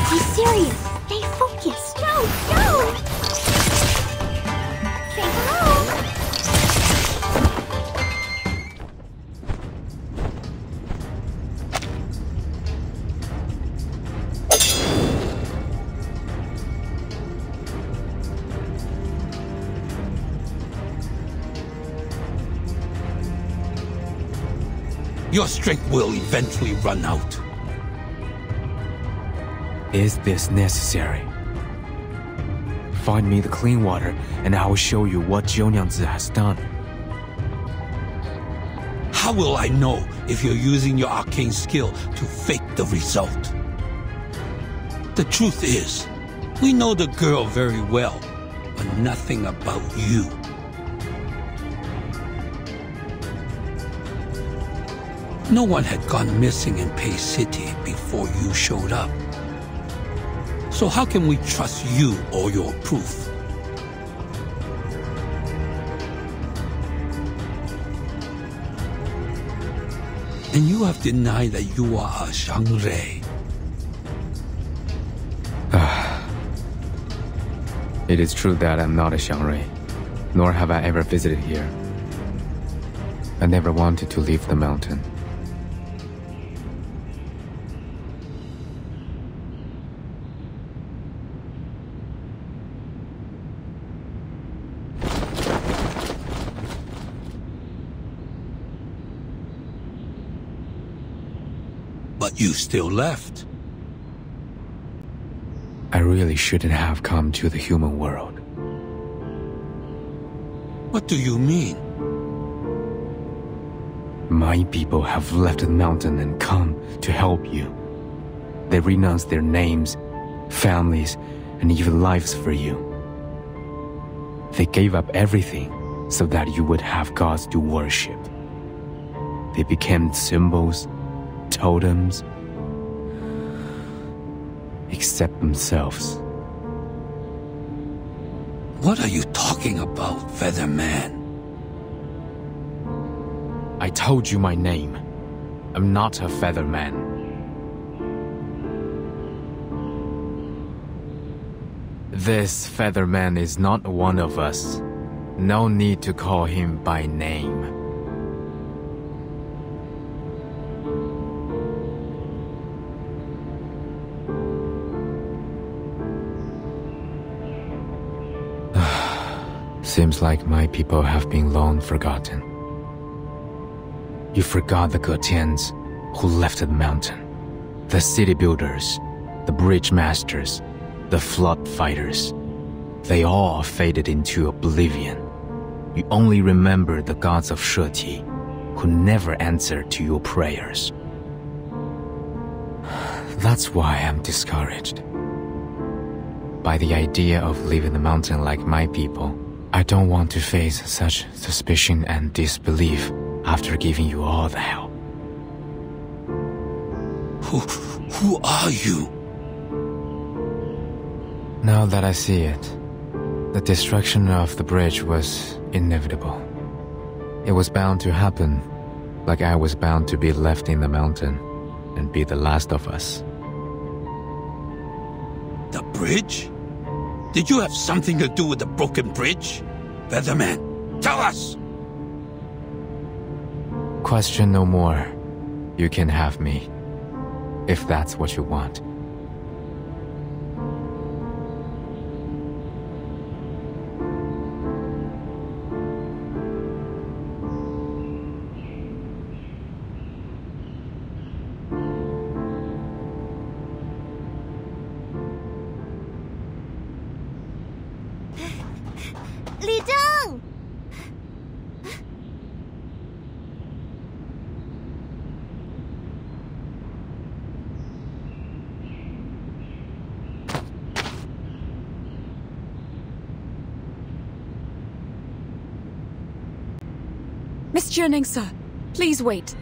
S21: He's serious. Stay focused. No, no! Say hello.
S5: Your strength will eventually run out.
S4: Is this necessary? Find me the clean water, and I will show you what Zhou Nyangzi has done.
S5: How will I know if you're using your arcane skill to fake the result? The truth is, we know the girl very well, but nothing about you. No one had gone missing in Pei City before you showed up. So how can we trust you or your proof? And you have denied that you are a Shuori.
S4: It is true that I'm not a Shuori, nor have I ever visited here. I never wanted to leave the mountain.
S5: But you still left.
S4: I really shouldn't have come to the human world.
S5: What do you mean?
S4: My people have left the mountain and come to help you. They renounced their names, families, and even lives for you. They gave up everything so that you would have gods to worship. They became symbols, totems, except themselves.
S5: What are you talking about, Featherman?
S4: I told you my name. I'm not a Featherman. This Featherman is not one of us. No need to call him by name. Seems like my people have been long forgotten. You forgot the Getians who left the mountain, the city builders, the bridge masters, the flood fighters, They all faded into oblivion. You only remember the gods of Shuori, who never answered to your prayers. That's why I'm discouraged by the idea of leaving the mountain like my people. I don't want to face such suspicion and disbelief after giving you all the help.
S5: Who are you?
S4: Now that I see it, the destruction of the bridge was inevitable. It was bound to happen, like I was bound to be left in the mountain and be the last of us.
S5: The bridge? Did you have something to do with the broken bridge? Featherman, tell us!
S4: Question no more. You can have me, if that's what you want.
S15: Miss Jianing, sir, please wait.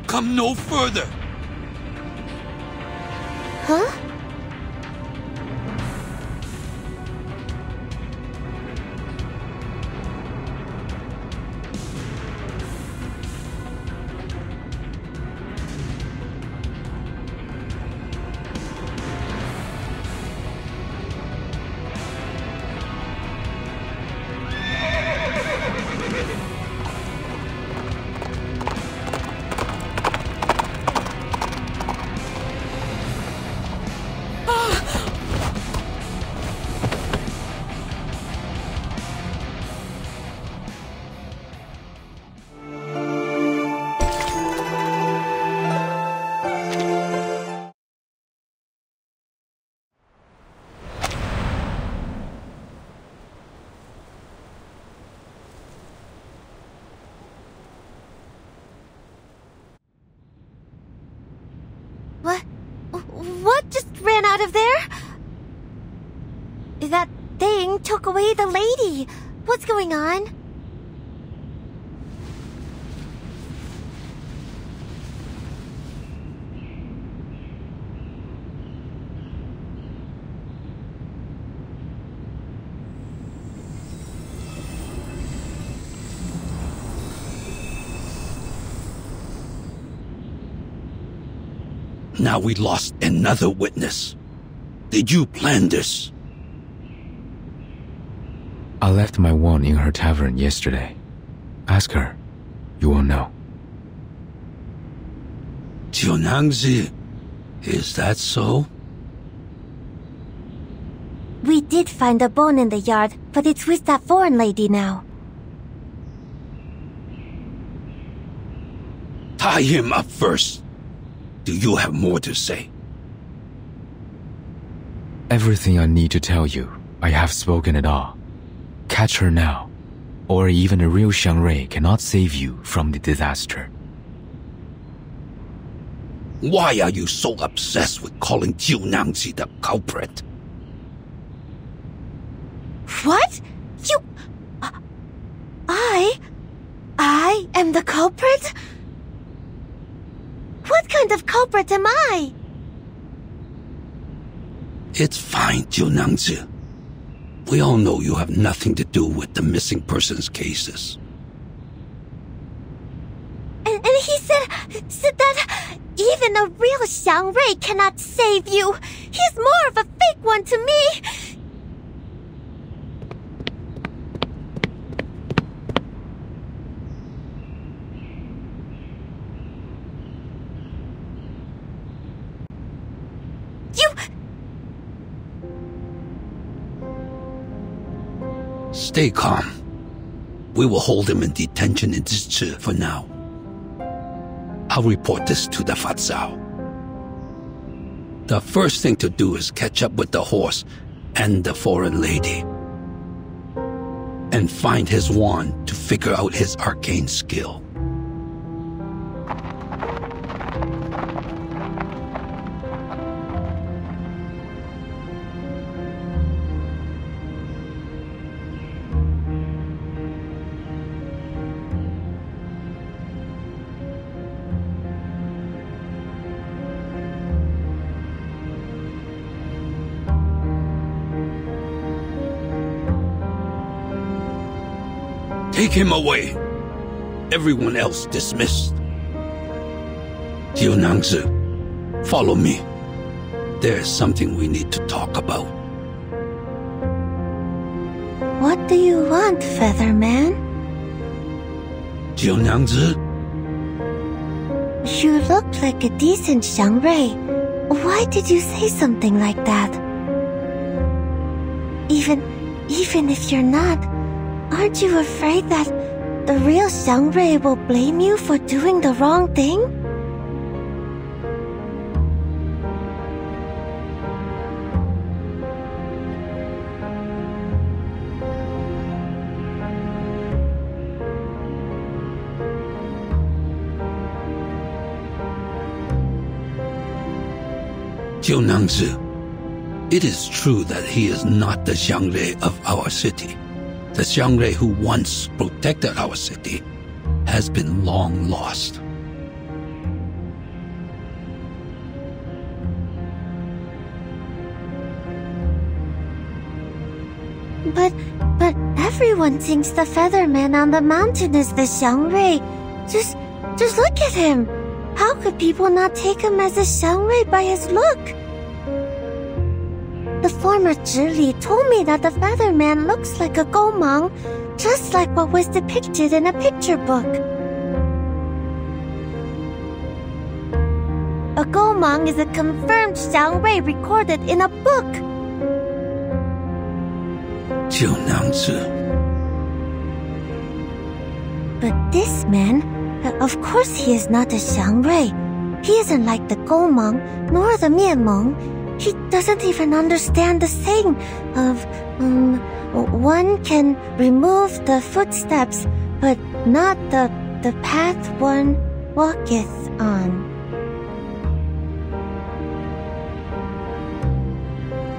S5: Come no further!
S3: Huh? What just ran out of there? That thing took away the lady. What's going on?
S5: Now we lost another witness. Did you plan this?
S4: I left my wand in her tavern yesterday. Ask her. You will know.
S5: Jianangzi, is that so?
S3: We did find a bone in the yard, but it's with that foreign lady now.
S5: Tie him up first. Do you have more to say?
S4: Everything I need to tell you, I have spoken it all. Catch her now, or even a real Shuori cannot save you from the disaster.
S5: Why are you so obsessed with calling Jianangzi the culprit?
S3: What? You... I am the culprit? What kind of culprit am I?
S5: It's fine, Jianangzi. We all know you have nothing to do with the missing persons cases.
S3: And he said that even a real Shuori cannot save you. He's more of a fake one to me.
S5: Stay calm. We will hold him in detention in Zhichi for now. I'll report this to the Fatsao. The first thing to do is catch up with the horse and the foreign lady. And find his wand to figure out his arcane skill. Take him away. Everyone else dismissed. Jiunangzi, follow me. There's something we need to talk about.
S3: What do you want, Featherman?
S5: Jiunangzi?
S3: You look like a decent Xiangrui. Why did you say something like that? Even if you're not, aren't you afraid that the real Xiangrui will blame you for doing the wrong thing?
S5: Jiunangzi, it is true that he is not the Xiangrui of our city. The Xiangrui who once protected our city has been long lost.
S3: But everyone thinks the Featherman on the mountain is the Xiangrui. Just look at him. How could people not take him as a Xiangrui by his look? The former Zhili told me that the Featherman looks like a Gomang, just like what was depicted in a picture book. A Gomang is a confirmed Xiangrui recorded in a book.
S5: Jiunangzi.
S3: But this man, of course he is not a Xiangrui. He isn't like the Gomang, nor the Mianmeng. He doesn't even understand the saying of, one can remove the footsteps, but not the path one walketh on.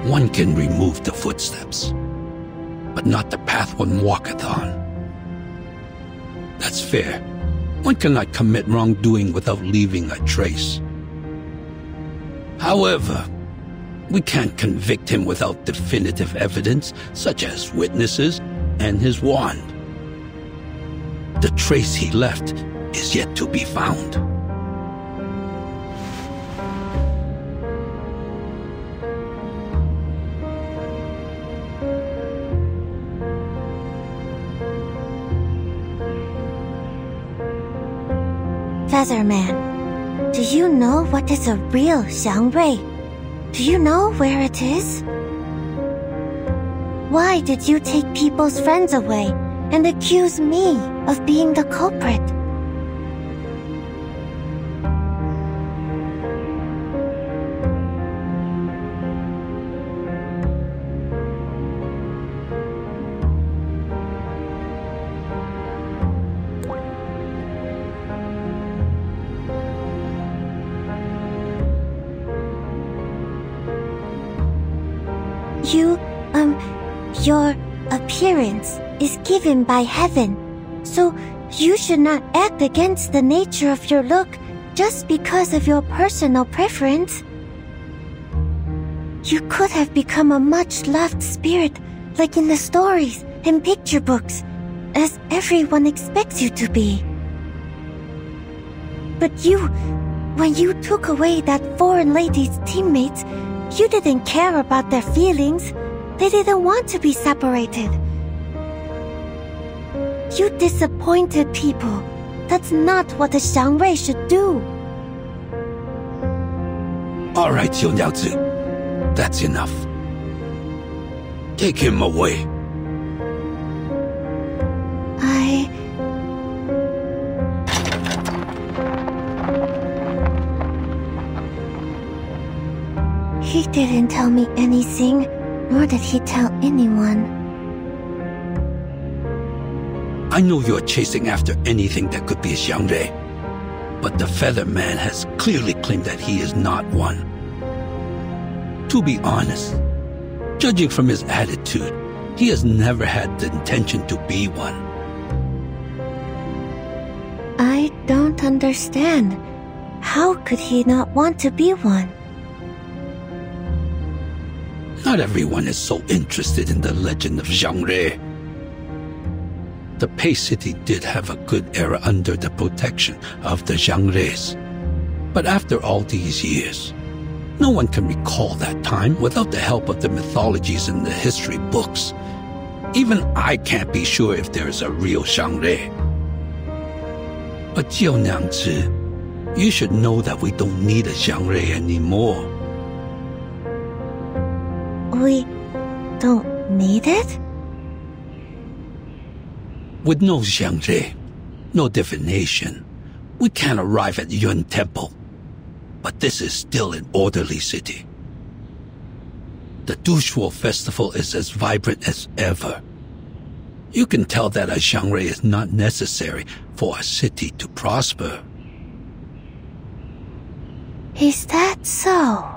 S5: One can remove the footsteps, but not the path one walketh on. That's fair. One cannot commit wrongdoing without leaving a trace. However, we can't convict him without definitive evidence, such as witnesses and his wand. The trace he left is yet to be found.
S3: Featherman, do you know what is a real Xiangrui? Do you know where it is? Why did you take people's friends away and accuse me of being the culprit? Your appearance is given by heaven, so you should not act against the nature of your look just because of your personal preference. You could have become a much-loved spirit, like in the stories and picture books, as everyone expects you to be. But when you took away that foreign lady's teammates, you didn't care about their feelings. They didn't want to be separated. You disappointed people. That's not what a Xiangrui should do.
S5: All right, Jiunangzi. That's enough. Take him away.
S3: He didn't tell me anything, nor did he tell anyone.
S5: I know you're chasing after anything that could be Xiangre, but the Feather Man has clearly claimed that he is not one. To be honest, judging from his attitude, he has never had the intention to be one.
S3: I don't understand. How could he not want to be one?
S5: Not everyone is so interested in the legend of Xiangre. The Pei City did have a good era under the protection of the Xiangres. But after all these years, no one can recall that time without the help of the mythologies and the history books. Even I can't be sure if there is a real Xiangre. But Jiu Niangzi, you should know that we don't need a Xiangre anymore.
S3: We don't need it?
S5: With no Xiangre, no divination, we can't arrive at Yun Temple. But this is still an orderly city. The Dushuo festival is as vibrant as ever. You can tell that a Xiangre is not necessary for a city to prosper.
S3: Is that so?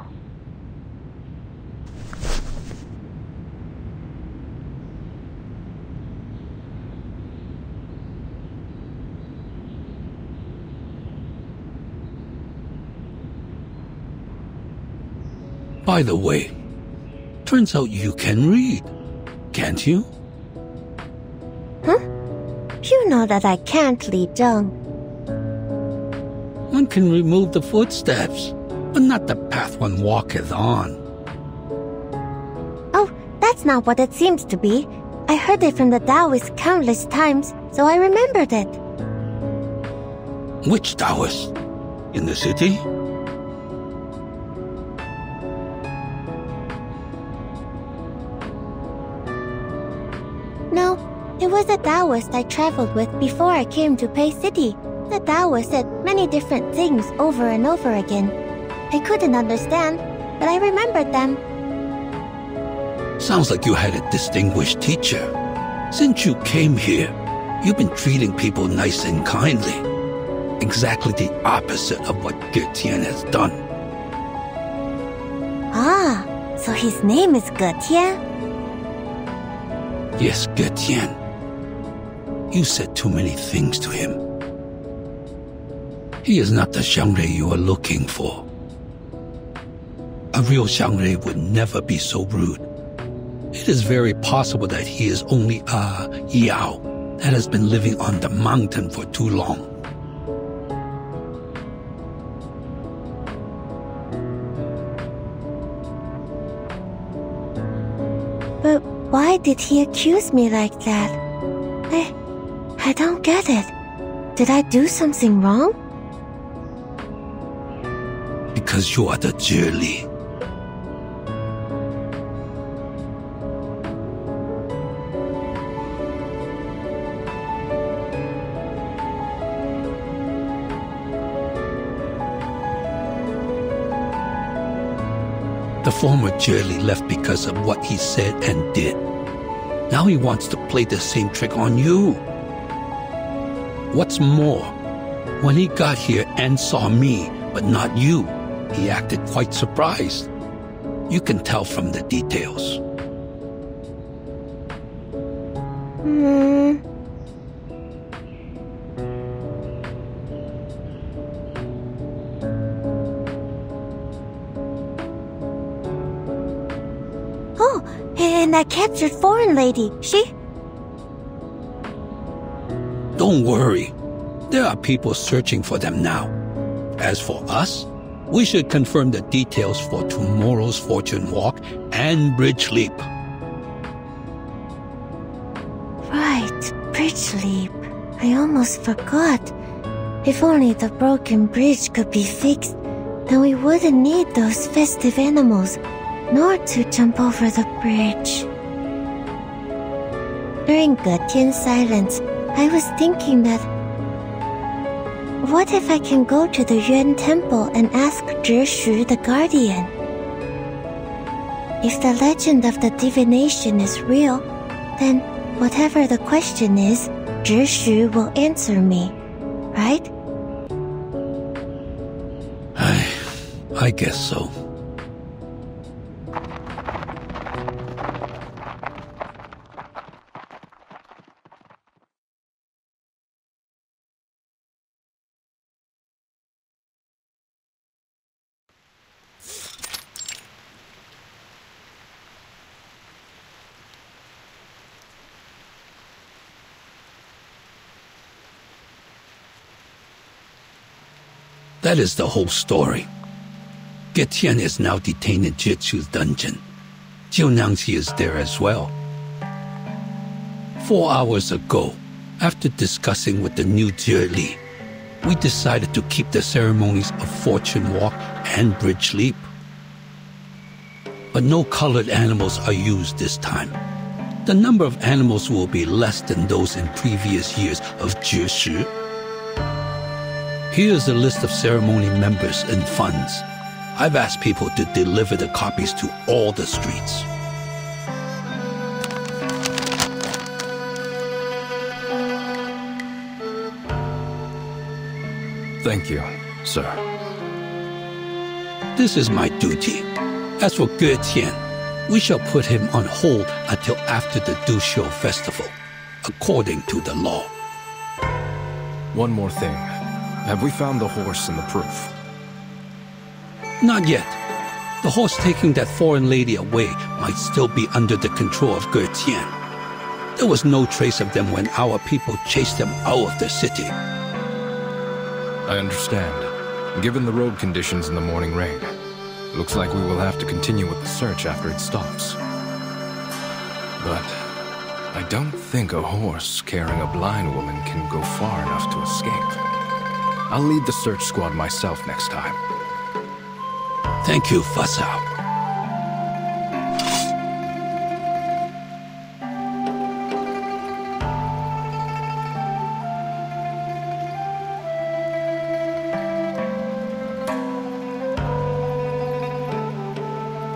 S5: By the way, turns out you can read, can't you?
S3: Huh? You know that I can't, Li Zheng.
S5: One can remove the footsteps, but not the path one walketh on.
S3: Oh, that's not what it seems to be. I heard it from the Taoist countless times, so I remembered it.
S5: Which Taoist? In the city?
S3: No, it was a Taoist I traveled with before I came to Pei City. The Taoist said many different things over and over again. I couldn't understand, but I remembered them.
S5: Sounds like you had a distinguished teacher. Since you came here, you've been treating people nice and kindly. Exactly the opposite of what Ge Tian has done.
S3: Ah, so his name is Ge Tian?
S5: Yes, Ge Tian. You said too many things to him. He is not the Xiangre you are looking for. A real Xiangre would never be so rude. It is very possible that he is only a Yao that has been living on the mountain for too long.
S3: But why did he accuse me like that? I don't get it. Did I do something wrong?
S5: Because you are the Zhili. The former Zhili left because of what he said and did. Now he wants to play the same trick on you. What's more, when he got here and saw me, but not you, he acted quite surprised. You can tell from the details.
S3: Oh, and that captured foreign lady, she?
S5: Don't worry. There are people searching for them now. As for us, we should confirm the details for tomorrow's fortune walk and bridge leap.
S3: Right, bridge leap. I almost forgot. If only the broken bridge could be fixed, then we wouldn't need those festive animals, nor to jump over the bridge. During Ge Tian's silence, I was thinking that what if I can go to the Yuan Temple and ask Zhi Shu the Guardian? If the legend of the divination is real, then whatever the question is, Zhishu will answer me, right?
S5: I guess so. That is the whole story. Getian is now detained in Jitsu's dungeon. Jiunangxi is there as well. 4 hours ago, after discussing with the new Jie, we decided to keep the ceremonies of Fortune Walk and Bridge Leap. But no colored animals are used this time. The number of animals will be less than those in previous years of Jie. Here's a list of ceremony members and funds. I've asked people to deliver the copies to all the streets.
S6: Thank you, sir.
S5: This is my duty. As for Getian, we shall put him on hold until after the Dusho festival, according to the law.
S6: One more thing. Have we found the horse and the proof?
S5: Not yet. The horse taking that foreign lady away might still be under the control of Getian. There was no trace of them when our people chased them out of the city.
S6: I understand. Given the road conditions in the morning rain, looks like we will have to continue with the search after it stops. But I don't think a horse carrying a blind woman can go far enough to escape. I'll lead the search squad myself next time.
S5: Thank you, Fasao.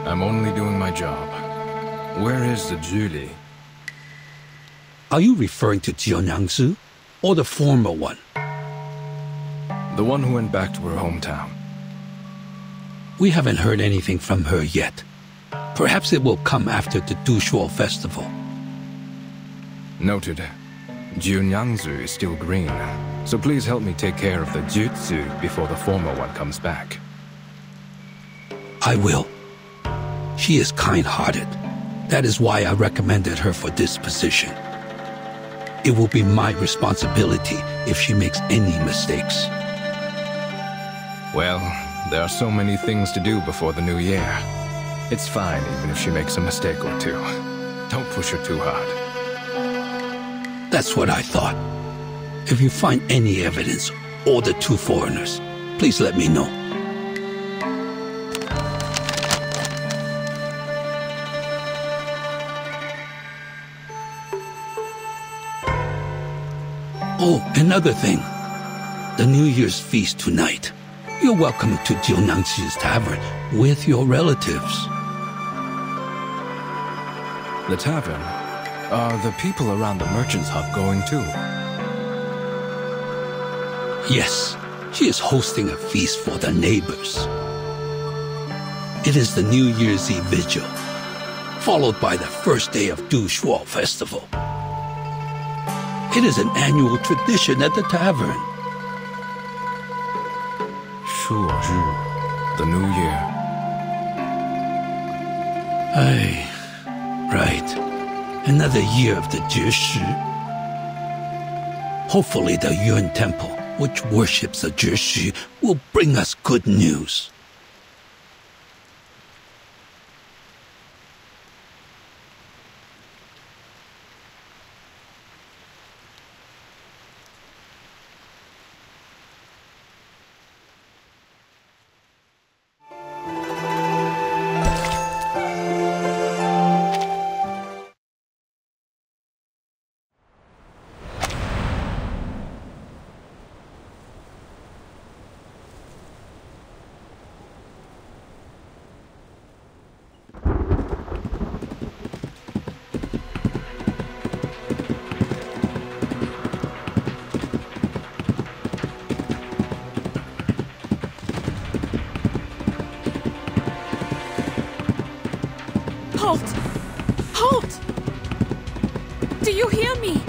S6: I'm only doing my job. Where is the Julie?
S5: Are you referring to Jiunangsu or the former one?
S6: The one who went back to her hometown.
S5: We haven't heard anything from her yet. Perhaps it will come after the Dushuo festival.
S6: Noted. Jiunyangzu is still green, so please help me take care of the Jutsu before the former one comes back.
S5: I will. She is kind-hearted. That is why I recommended her for this position. It will be my responsibility if she makes any mistakes.
S6: Well, there are so many things to do before the new year. It's fine even if she makes a mistake or two. Don't push her too hard.
S5: That's what I thought. If you find any evidence or the two foreigners, please let me know. Oh, another thing. The New Year's feast tonight. You're welcome to Jiunangxi's tavern with your relatives.
S6: The tavern? Are the people around the merchant's hut going too?
S5: Yes, she is hosting a feast for the neighbors. It is the New Year's Eve vigil, followed by the first day of Dushuo festival. It is an annual tradition at the tavern.
S6: Shuori, the new year.
S5: Aye, right. Another year of the Jie. Hopefully the Yuan Temple, which worships the Jie, will bring us good news.
S15: you hear me?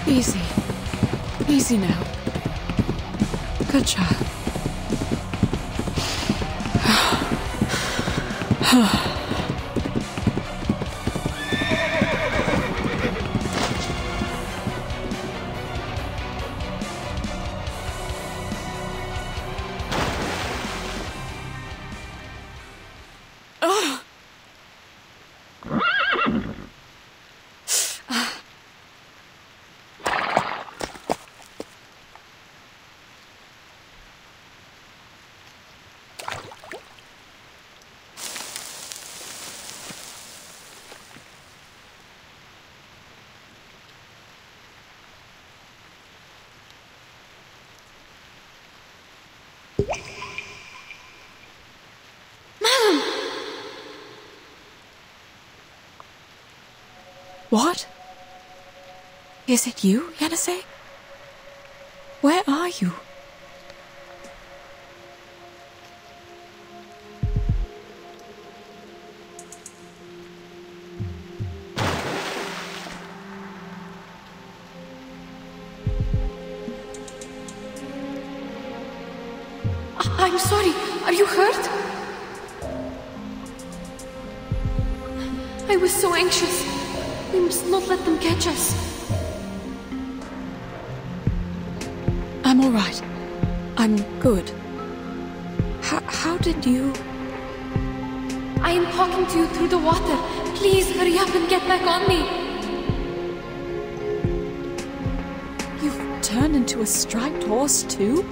S15: Easy. Easy now. Good job. What? Is it you, Yanase? Where are you? I'm sorry. Are you hurt? I was so anxious. We must not let them catch us. I'm all right. I'm good. How did you... I am talking to you through the water. Please hurry up and get back on me. You've turned into a striped horse too?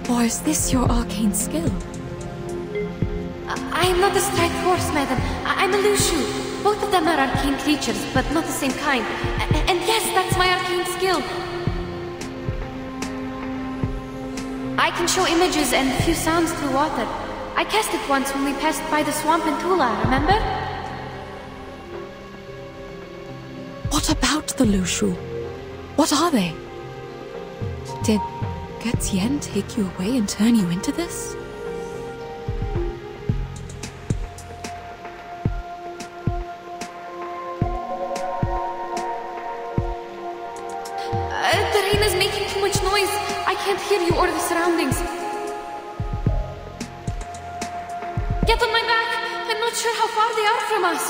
S15: Or is this your arcane skill? I am not a striped horse, madam. I'm a Lushu. Both of them are arcane creatures, but not the same kind. And yes, that's my arcane skill. I can show images and a few sounds through water. I cast it once when we passed by the swamp in Tula, remember? What about the Lushu? What are they? Did Getien take you away and turn you into this? The rain is making too much noise. I can't hear you or the surroundings. Get on my back. I'm not sure how far they are from us.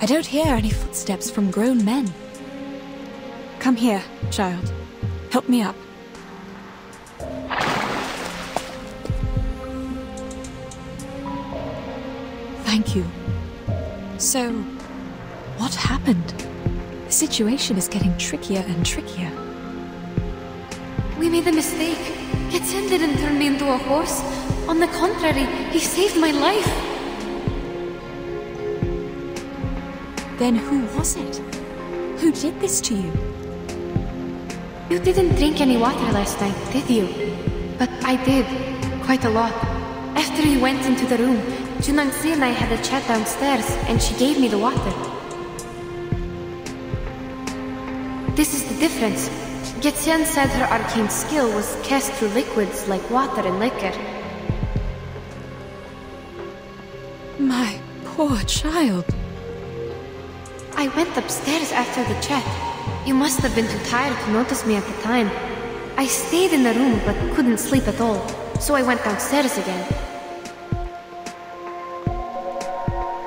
S15: I don't hear any footsteps from grown men. Come here, child. Help me up. Thank you. So, what happened? The situation is getting trickier and trickier. We made a mistake. Getien didn't turn me into a horse. On the contrary, he saved my life. Then who was it? Who did this to you? You didn't drink any water last night, did you? But I did. Quite a lot. After you went into the room, Junangzi and I had a chat downstairs, and she gave me the water. This is the difference. Getien said her arcane skill was cast through liquids like water and liquor. My poor child. I went upstairs after the chat. You must have been too tired to notice me at the time. I stayed in the room but couldn't sleep at all, so I went downstairs again.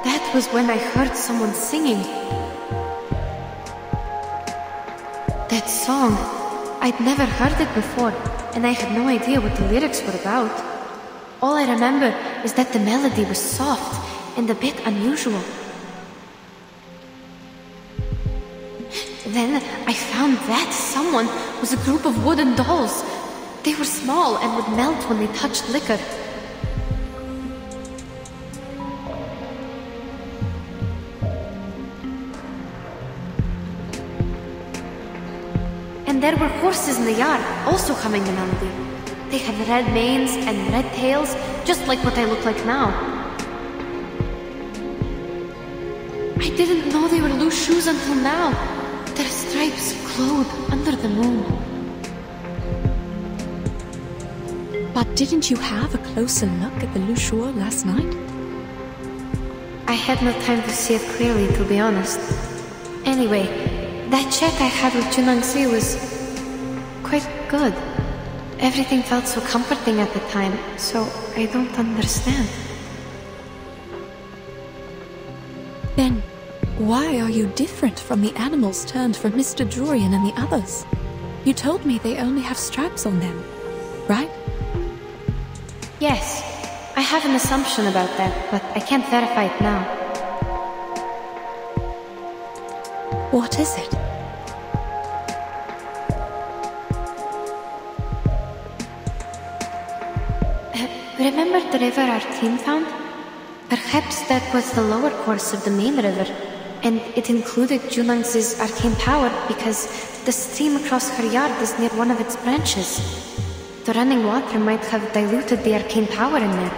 S15: That was when I heard someone singing. That song, I'd never heard it before, and I had no idea what the lyrics were about. All I remember is that the melody was soft and a bit unusual. Then I found that someone was a group of wooden dolls. They were small and would melt when they touched liquor.
S17: And there were horses in the yard, also humming the melody. They had red manes and red tails, just like what I look like now. I didn't know they were loose shoes until now. Their stripes glowed under the moon.
S15: But didn't you have a closer look at the Shuori last night?
S17: I had no time to see it clearly, to be honest. Anyway, that chat I had with Junangzi was quite good. Everything felt so comforting at the time, so I don't understand.
S15: Then, why are you different from the animals turned from Mr. Jorian and the others? You told me they only have stripes on them, right?
S17: Yes, I have an assumption about that, but I can't verify it now.
S15: What is it?
S17: Remember the river our team found? Perhaps that was the lower course of the main river, and it included Junangzi's arcane power because the stream across her yard is near one of its branches. The running water might have diluted the arcane power in there.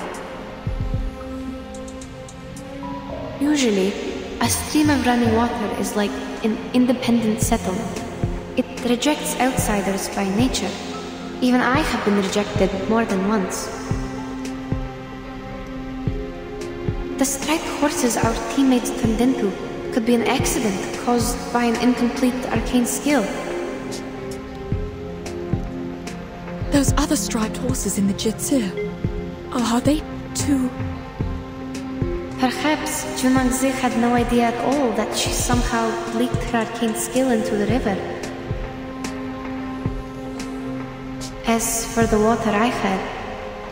S17: Usually, a stream of running water is like an independent settlement. It rejects outsiders by nature. Even I have been rejected more than once. The striped horses our teammates turned into could be an accident caused by an incomplete arcane skill.
S15: Those other striped horses in the Jitsu, are they too...
S17: Perhaps Junangzi had no idea at all that she somehow leaked her arcane skill into the river. As for the water I had,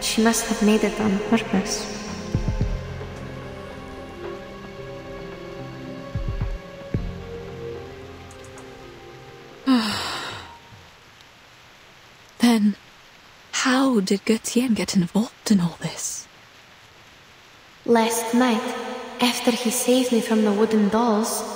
S17: she must have made it on purpose.
S15: Then, how did Getien get involved in all this?
S17: Last night, after he saved me from the wooden dolls,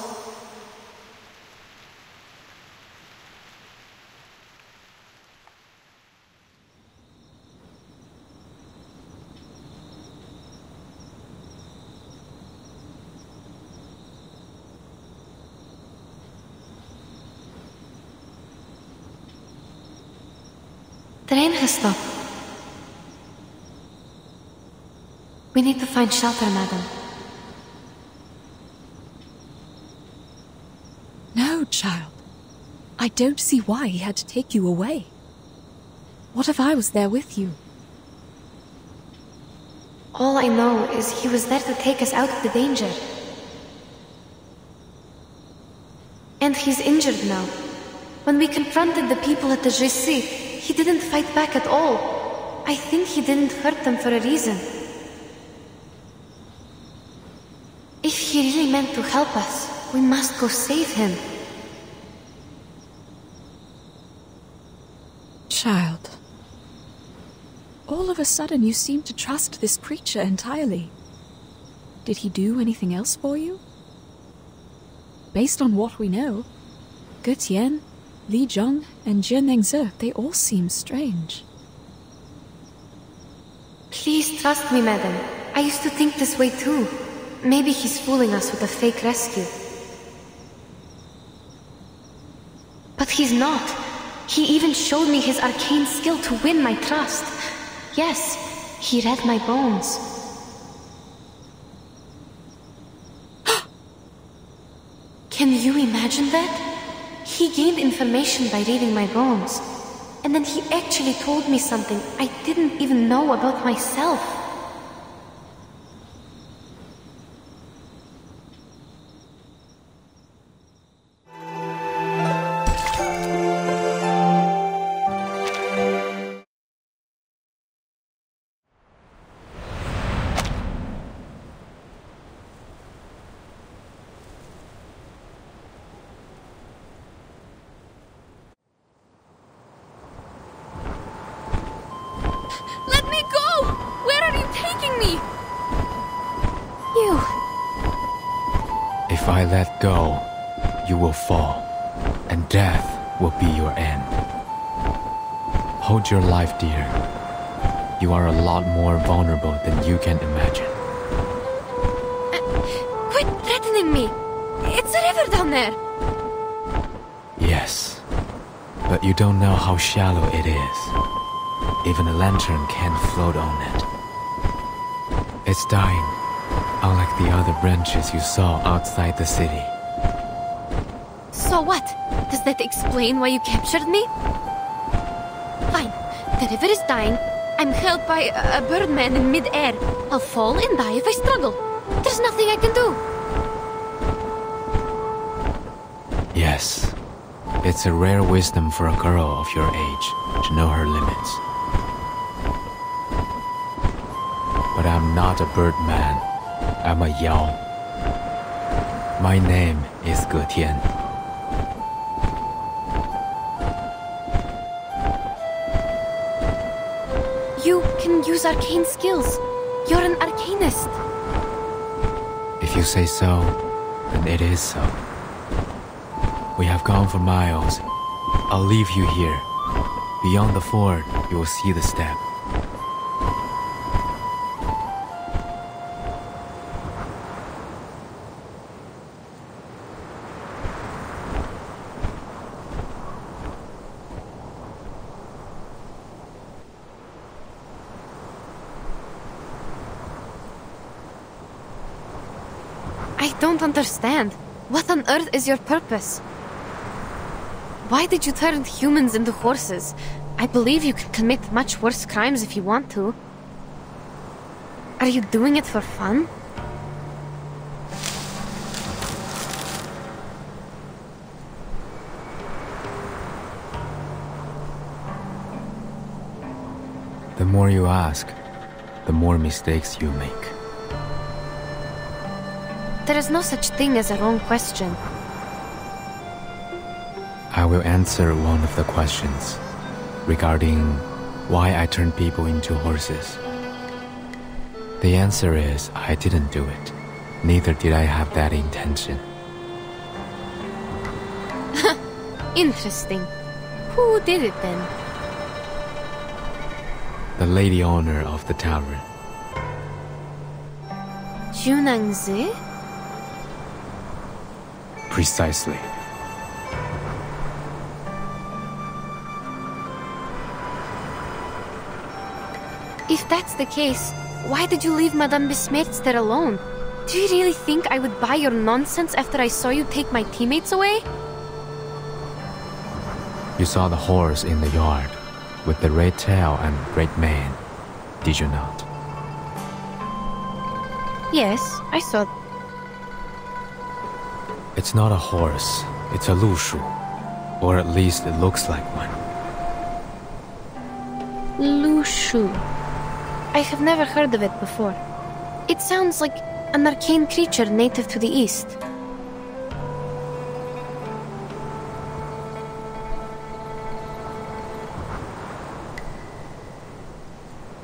S17: the rain has stopped. We need to find shelter, madam.
S15: No, child. I don't see why he had to take you away. What if I was there with you?
S17: All I know is he was there to take us out of the danger. And he's injured now. When we confronted the people at the GC, he didn't fight back at all. I think he didn't hurt them for a reason. If he really meant to help us, we must go save him.
S15: Child. All of a sudden you seem to trust this creature entirely. Did he do anything else for you? Based on what we know, Getien, Li Zhong, and Jin Nengze, they all seem strange.
S17: Please trust me, madam. I used to think this way too. Maybe he's fooling us with a fake rescue. But he's not. He even showed me his arcane skill to win my trust. Yes, he read my bones. Can you imagine that? He gained information by reading my bones. And then he actually told me something I didn't even know about myself.
S4: If I let go, you will fall, and death will be your end. Hold your life dear. You are a lot more vulnerable than you can imagine.
S17: Quit threatening me! It's a river down there!
S4: Yes, but you don't know how shallow it is. Even a lantern can't float on it. It's dying, unlike the other branches you saw outside the city.
S17: So what? Does that explain why you captured me? Fine. The river is dying. I'm held by a birdman in mid-air. I'll fall and die if I struggle. There's nothing I can do.
S4: Yes. It's a rare wisdom for a girl of your age to know her limits. But I'm not a birdman. I'm a Yao. My name is Ge Tian.
S17: You can use arcane skills. You're an arcanist.
S4: If you say so, then it is so. We have gone for miles. I'll leave you here. Beyond the ford, you will see the step.
S17: I don't understand. What on earth is your purpose? Why did you turn humans into horses? I believe you can commit much worse crimes if you want to. Are you doing it for fun?
S4: The more you ask, the more mistakes you make.
S17: There is no such thing as a wrong question.
S4: I will answer one of the questions regarding why I turned people into horses. The answer is I didn't do it. Neither did I have that intention.
S17: Interesting. Who did it then?
S4: The lady owner of the tavern.
S17: Junangzi?
S4: Precisely.
S17: If that's the case, why did you leave Madame Besmertz there alone? Do you really think I would buy your nonsense after I saw you take my teammates away?
S4: You saw the horse in the yard, with the red tail and red mane, did you not?
S17: Yes, I saw.
S4: It's not a horse, it's a lushu. Or at least it looks like one.
S17: Lushu. I have never heard of it before. It sounds like an arcane creature native to the east.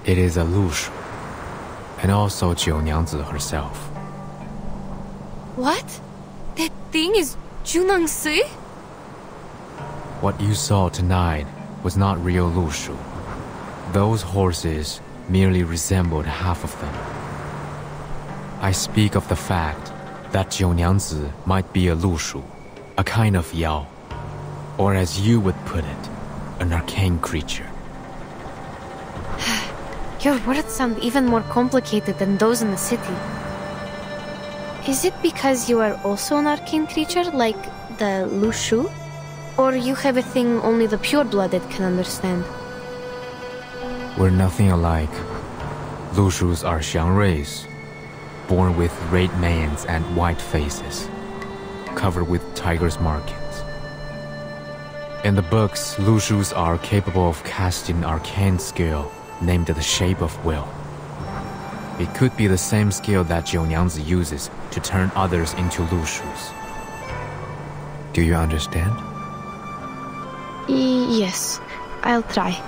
S4: It is a lushu, and also Jiu Niangzi herself.
S17: What? That thing is Junangzi?
S4: What you saw tonight was not real lushu. Those horses merely resembled half of them. I speak of the fact that Jiu Niangzi might be a lushu, a kind of yao, or as you would put it, an arcane creature.
S17: Your words sound even more complicated than those in the city. Is it because you are also an arcane creature, like the Lushu? Or you have a thing only the pure-blooded can understand?
S4: We're nothing alike. Lushus are Xiangruis, born with red manes and white faces, covered with tiger's markings. In the books, Lushus are capable of casting arcane skill named the Shape of Will. It could be the same skill that Jiu Niangzi uses to turn others into Lushus. Do you understand?
S17: Yes, I'll try.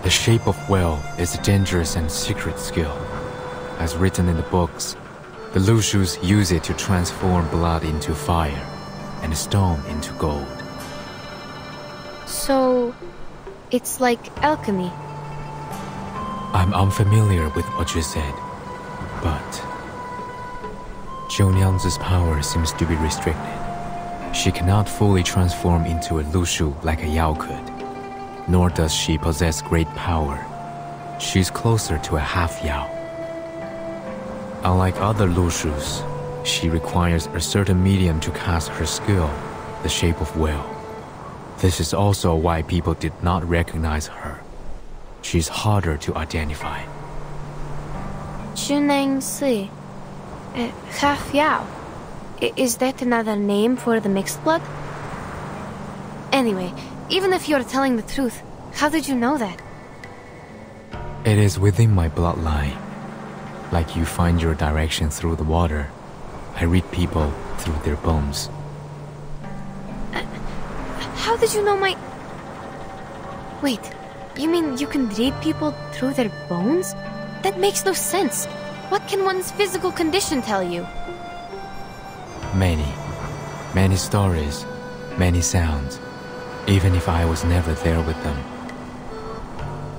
S4: The Shape of Will is a dangerous and secret skill. As written in the books, the Lushus use it to transform blood into fire and stone into gold.
S17: So, it's like alchemy.
S4: I'm unfamiliar with what you said, but Zhou Niangzi's power seems to be restricted. She cannot fully transform into a Lushu like a Yao could, nor does she possess great power. She's closer to a half Yao. Unlike other Lushus, she requires a certain medium to cast her skill, the shape of will. This is also why people did not recognize her. She's harder to identify.
S17: Junangsi. Half Yao. Is that another name for the mixed blood? Anyway, even if you're telling the truth, how did you know that?
S4: It is within my bloodline. Like you find your direction through the water, I read people through their bones.
S17: How did you know my... Wait, you mean you can read people through their bones? That makes no sense. What can one's physical condition tell you?
S4: Many stories, many sounds, even if I was never there with them.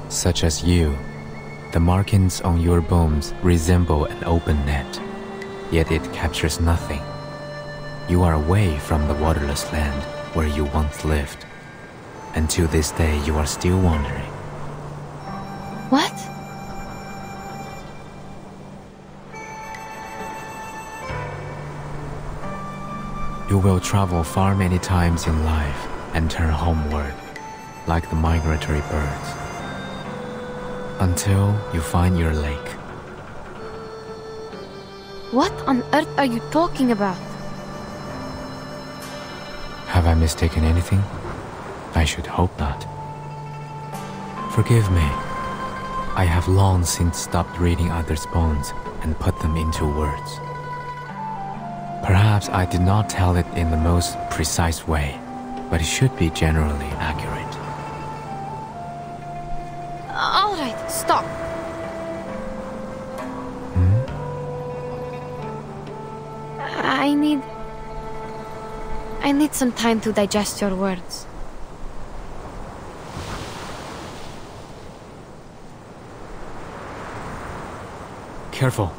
S4: Such as you, the markings on your bones resemble an open net, yet it captures nothing. You are away from the waterless land where you once lived, and to this day you are still wandering.
S17: What?
S4: You will travel far many times in life and turn homeward, like the migratory birds, until you find your lake.
S17: What on earth are you talking about?
S4: Have I mistaken anything? I should hope not. Forgive me. I have long since stopped reading others' bones and put them into words. Perhaps I did not tell it in the most precise way, but it should be generally accurate.
S17: All right, stop. I need some time to digest your words.
S4: Careful.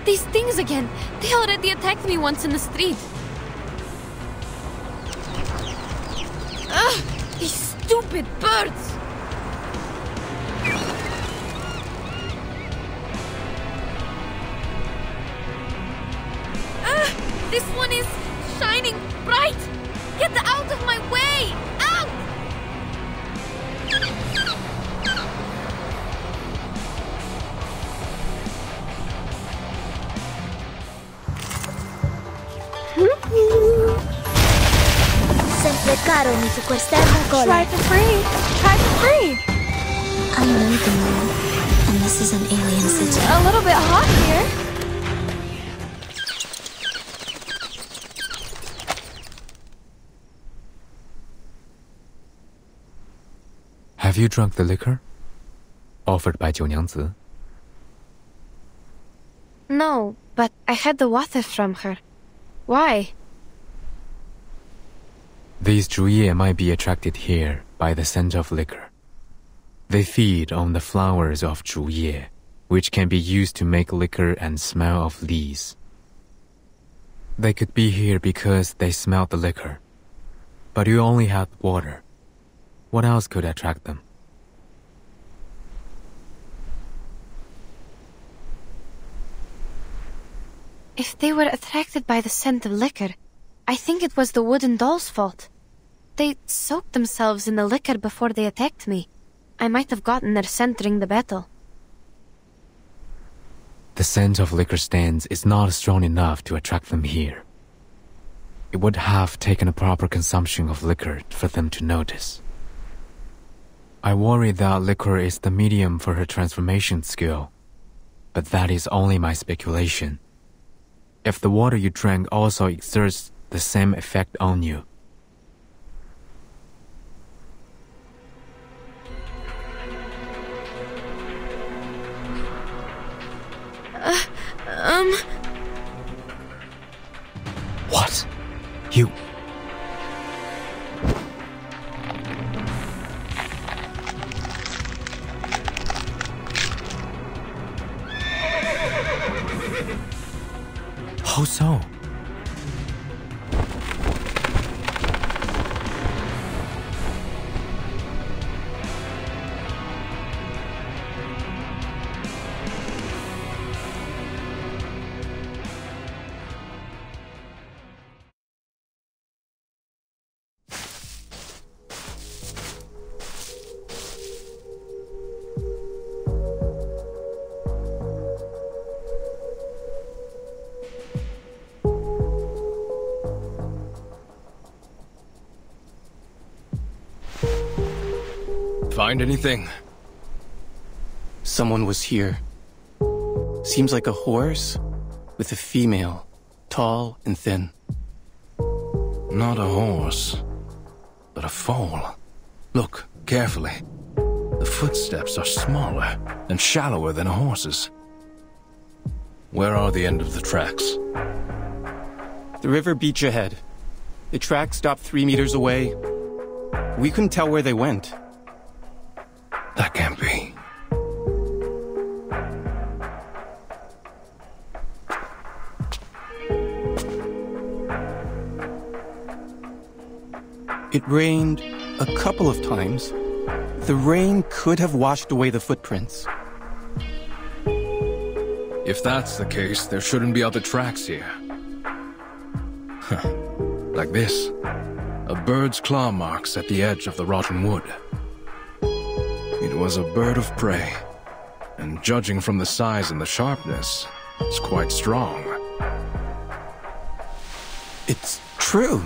S17: These things again! They already attacked me once in the street. Ugh! These stupid birds! This one is shining bright! Get out of my way! Out!
S3: Sempre caro mi su quest'erba cola.
S11: Try for free! Try for free!
S2: I know the moon, and this is an alien city.
S11: A little bit hot here.
S4: Have you drunk the liquor? Offered by Zhou Niangzi?
S17: No, but I had the water from her. Why?
S4: These Zhuye might be attracted here by the scent of liquor. They feed on the flowers of Zhuye, which can be used to make liquor and smell of lees. They could be here because they smelled the liquor. But you only had water. What else could attract them?
S17: If they were attracted by the scent of liquor, I think it was the wooden doll's fault. They soaked themselves in the liquor before they attacked me. I might have gotten their scent during the battle.
S4: The scent of liquor stands is not strong enough to attract them here. It would have taken a proper consumption of liquor for them to notice. I worry that liquor is the medium for her transformation skill, but that is only my speculation. if the water you drank also exerts the same effect on you. What? You... How so?
S6: Find anything?
S1: Someone was here. Seems like a horse with a female, tall and thin.
S6: Not a horse, but a foal. Look carefully. The footsteps are smaller and shallower than a horse's. Where are the end of the tracks?
S1: The river beach ahead. The track stopped 3 meters away. We couldn't tell where they went.
S6: That can't be.
S1: It rained a couple of times. The rain could have washed away the footprints.
S6: If that's the case, there shouldn't be other tracks here. Like this. A bird's claw marks at the edge of the rotten wood. It was a bird of prey, and judging from the size and the sharpness, it's quite strong.
S1: It's true.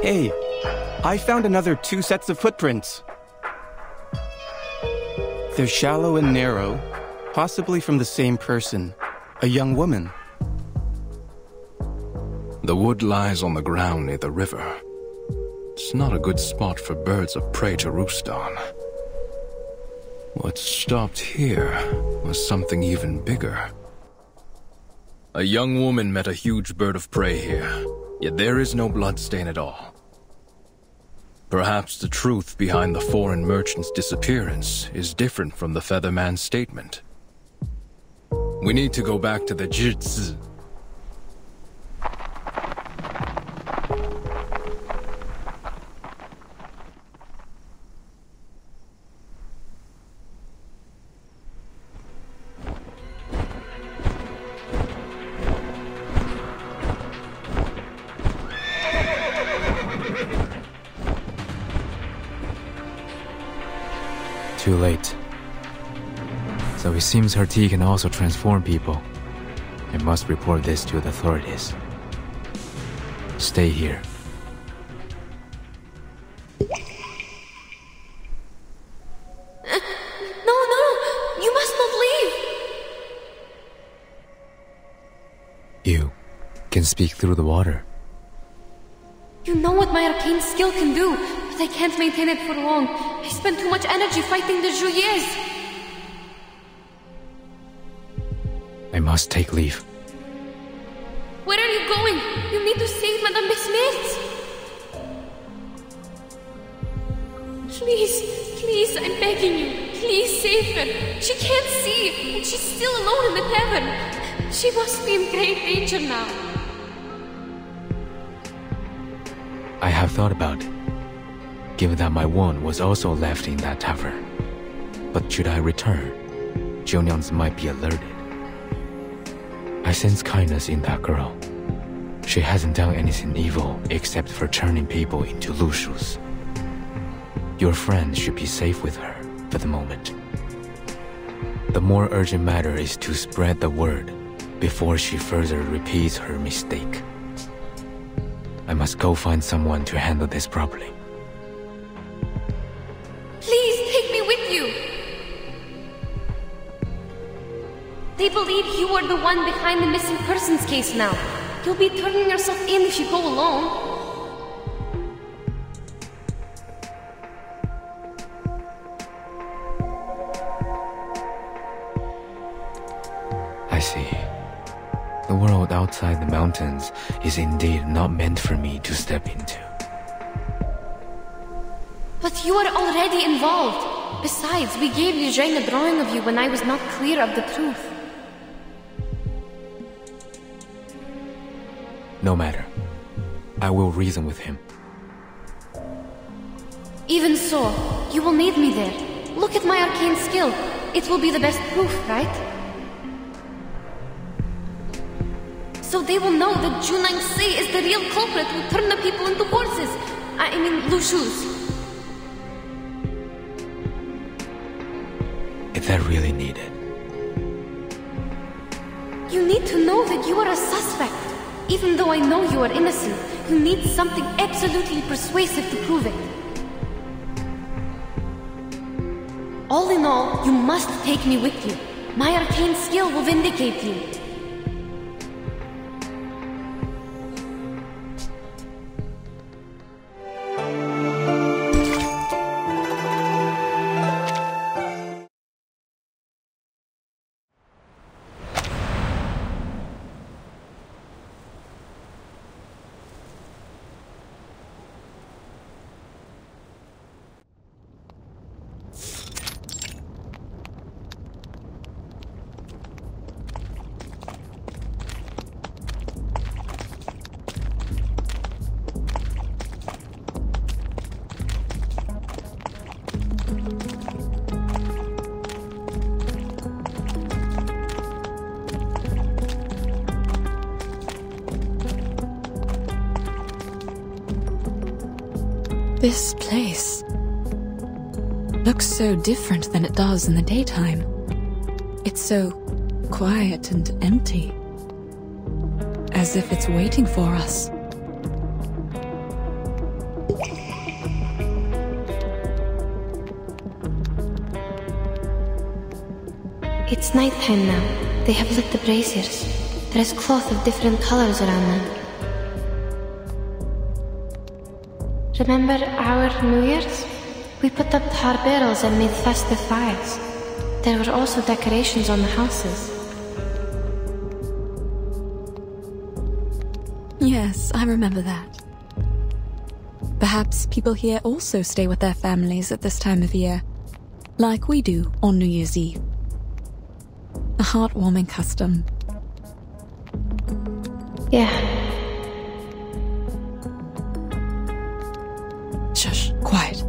S1: Hey, I found another 2 sets of footprints. They're shallow and narrow, possibly from the same person, a young woman.
S6: The wood lies on the ground near the river. It's not a good spot for birds of prey to roost on. What stopped here was something even bigger. A young woman met a huge bird of prey here, yet there is no bloodstain at all. Perhaps the truth behind the foreign merchant's disappearance is different from the Featherman's statement. We need to go back to the Jitsu.
S4: Too late. So it seems her tea can also transform people. I must report this to the authorities. Stay here.
S17: No, you must not leave!
S4: You can speak through the water.
S17: You know what my arcane skill can do, but I can't maintain it for long. I spend too much energy fighting the Juliers.
S4: I must take leave.
S17: Where are you going? You need to save Madame Besmith. Please, I'm begging you. Please save her. She can't see, and she's still alone in the tavern. She must be in great danger now.
S4: I have thought about it, given that my wound was also left in that tavern. But should I return, Jiunyang's might be alerted. I sense kindness in that girl. She hasn't done anything evil except for turning people into Lushus. Your friend should be safe with her for the moment. The more urgent matter is to spread the word before she further repeats her mistake. I must go find someone to handle this properly.
S17: Please take me with you. They believe you are the one behind the missing persons case now. You'll be turning yourself in if you go alone.
S4: I see. The world outside the mountains is indeed not meant for me to step into.
S17: But you are already involved. Besides, we gave Eugene a drawing of you when I was not clear of the truth.
S4: No matter. I will reason with him.
S17: Even so, you will need me there. Look at my arcane skill. It will be the best proof, right? So they will know that Junang Se is the real culprit who turned the people into horses. I mean, Lushus.
S4: Is that really needed?
S17: You need to know that you are a suspect. Even though I know you are innocent, you need something absolutely persuasive to prove it. All in all, you must take me with you. My arcane skill will vindicate you.
S15: This place looks so different than it does in the daytime. It's so quiet and empty, as if it's waiting for us.
S17: It's nighttime now. They have lit the braziers. There is cloth of different colors around them. Remember our New Year's? We put up tar barrels and made festive fires. There were also decorations on the houses.
S15: Yes, I remember that. Perhaps people here also stay with their families at this time of year, like we do on New Year's Eve. A heartwarming custom.
S17: Yeah.
S15: Shush, quiet.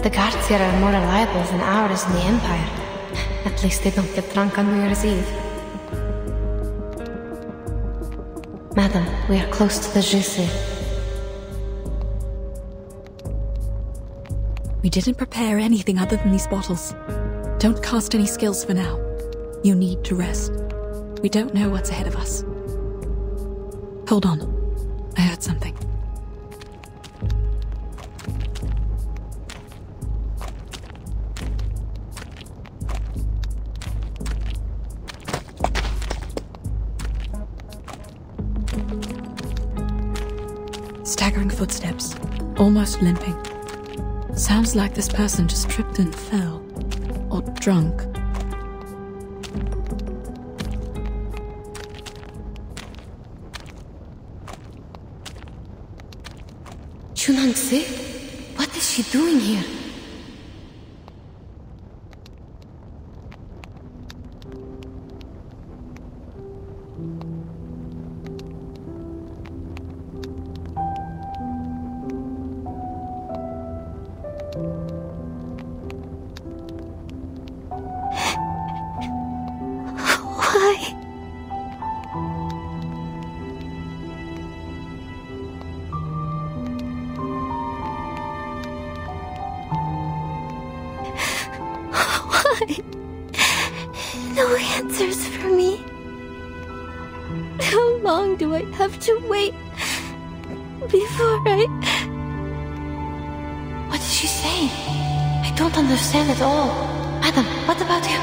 S17: The guards here are more reliable than ours in the Empire. At least they don't get drunk on New Year's Eve. Madam, we are close to the Jesse.
S15: We didn't prepare anything other than these bottles. Don't cast any skills for now. You need to rest. We don't know what's ahead of us. Hold on. I heard something. Staggering footsteps, almost limping. Sounds like this person just tripped and fell. Or drunk.
S17: Chunangse? What is she doing here?
S3: Why? No answers for me. How long do I have to wait before I...
S17: What is she saying? I don't understand at all. Madam, what about him?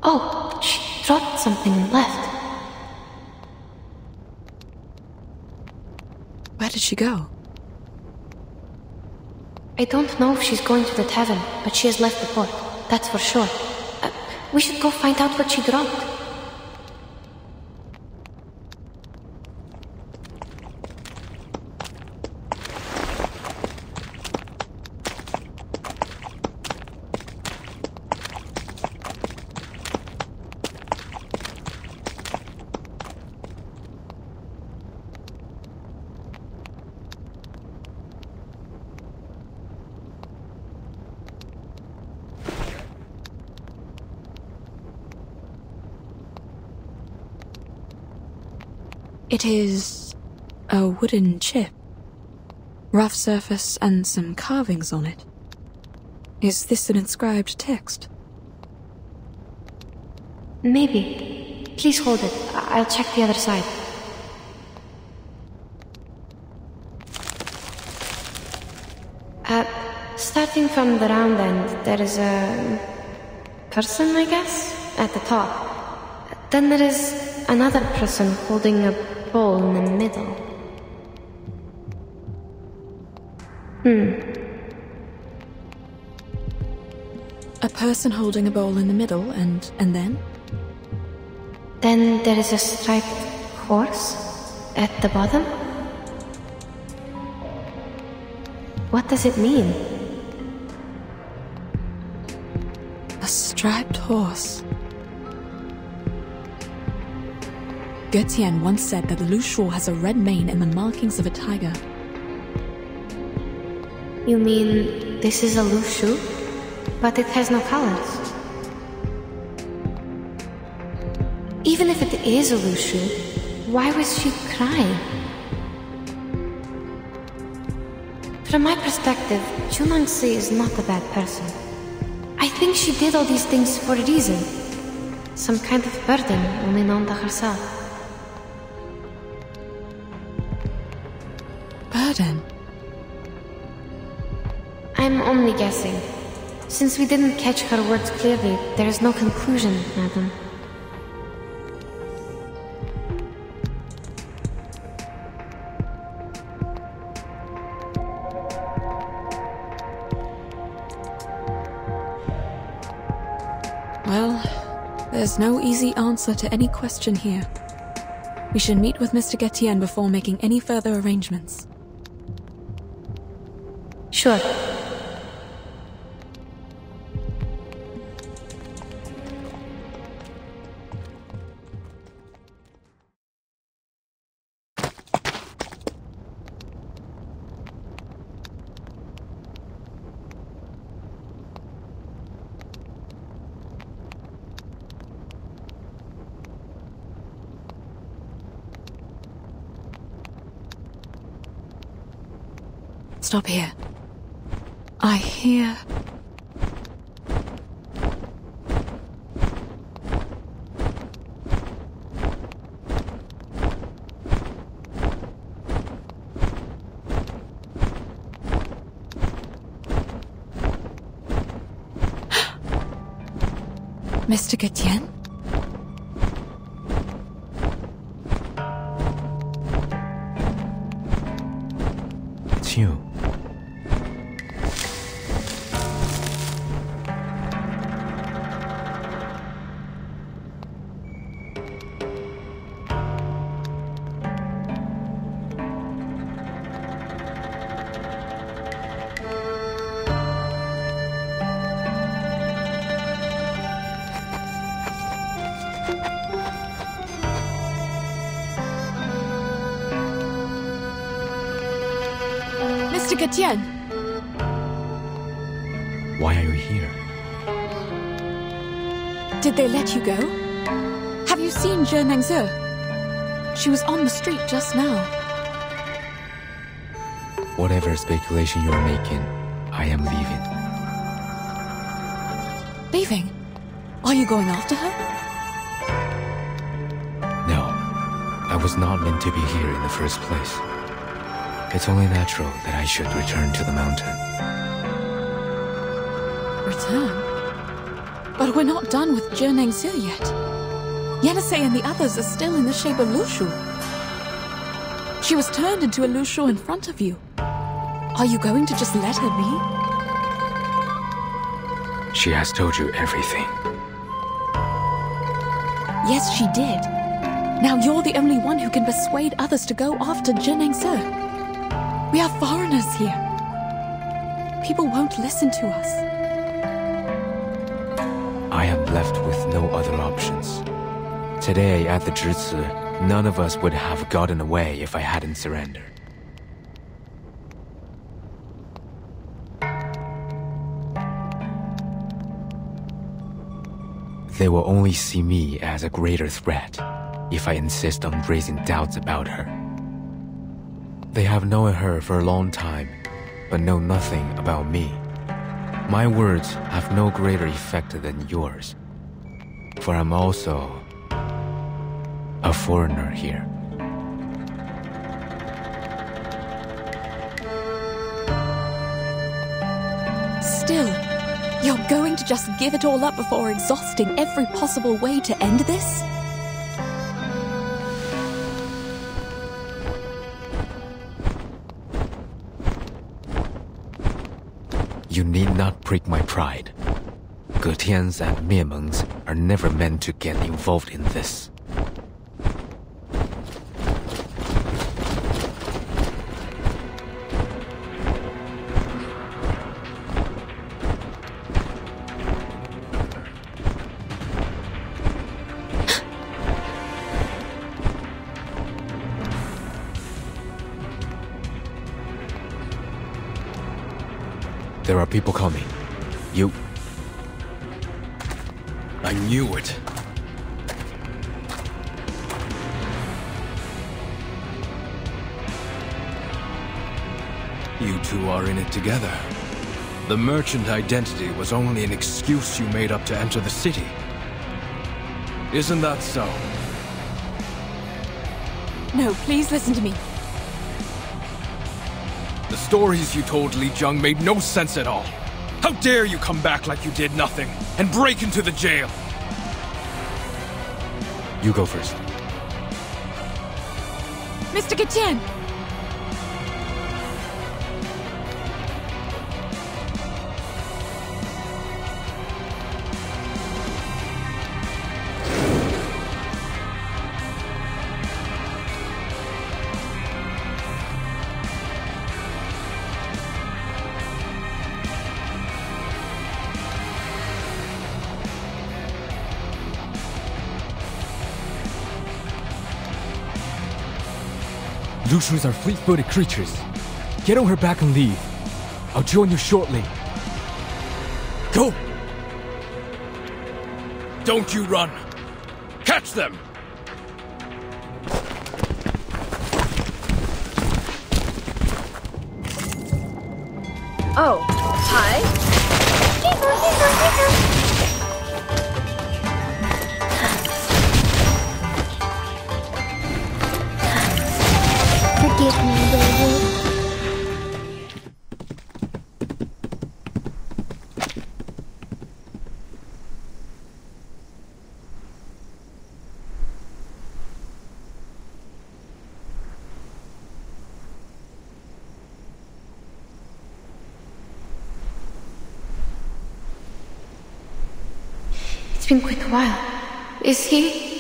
S17: Oh, she dropped something and left.
S15: Where did she go?
S17: I don't know if she's going to the tavern, but she has left the port. That's for sure. We should go find out what she dropped.
S15: It is a wooden chip. Rough surface and some carvings on it. Is this an inscribed text?
S17: Maybe. Please hold it. I'll check the other side. Starting from the round end, there is a person, I guess, at the top. Then there is another person holding a bowl in the middle.
S15: A person holding a bowl in the middle, and then?
S17: Then there is a striped horse at the bottom. What does it mean?
S15: A striped horse. Getian once said that the Lushuo has a red mane and the markings of a tiger.
S17: You mean this is a Lushu? But it has no colors. Even if it is a Lushu, why was she crying? From my perspective, Chunangsi is not a bad person. I think she did all these things for a reason. Some kind of burden only known to herself.
S15: Burden?
S17: I'm only guessing. Since we didn't catch her words clearly, there is no conclusion, madam.
S15: Well, there's no easy answer to any question here. We should meet with Mr. Getian before making any further arrangements.
S17: Sure.
S15: Stop here. I hear... Mr. Getian?
S6: It's you.
S15: Mr. Gatian!
S4: Why are you here?
S15: Did they let you go? Have you seen Zhe Nengze? She was on the street just now.
S4: Whatever speculation you're making, I am leaving.
S15: Leaving? Are you going after her?
S4: No, I was not meant to be here in the first place. It's only natural that I should return to the mountain.
S15: Return? But we're not done with Zhe Nengze yet. Yenisei and the others are still in the shape of Lushu. She was turned into a Lushu in front of you. Are you going to just let her be?
S4: She has told you everything.
S15: Yes, she did. Now you're the only one who can persuade others to go after Zhe Nengze. We are foreigners here. People won't listen to us.
S4: I am left with no other options. Today, at the Zhizi, none of us would have gotten away if I hadn't surrendered. They will only see me as a greater threat if I insist on raising doubts about her. They have known her for a long time, but know nothing about me. My words have no greater effect than yours, for I'm also a foreigner here.
S15: Still, you're going to just give it all up before exhausting every possible way to end this?
S4: You need not prick my pride. Getians and Miemengs are never meant to get involved in this. There are people coming. You...
S6: I knew it. You two are in it together. The merchant identity was only an excuse you made up to enter the city. Isn't that so?
S15: No, please listen to me.
S6: The stories you told Li Zhang made no sense at all. How dare you come back like you did nothing, and break into the jail?
S4: You go first.
S15: Mr. Getian!
S7: Lushus are fleet-footed creatures. Get on her back and leave. I'll join you shortly. Go!
S6: Don't you run! Catch them!
S11: Oh, hi.
S13: Forgive me, baby.
S17: It's been quite a while. Is he?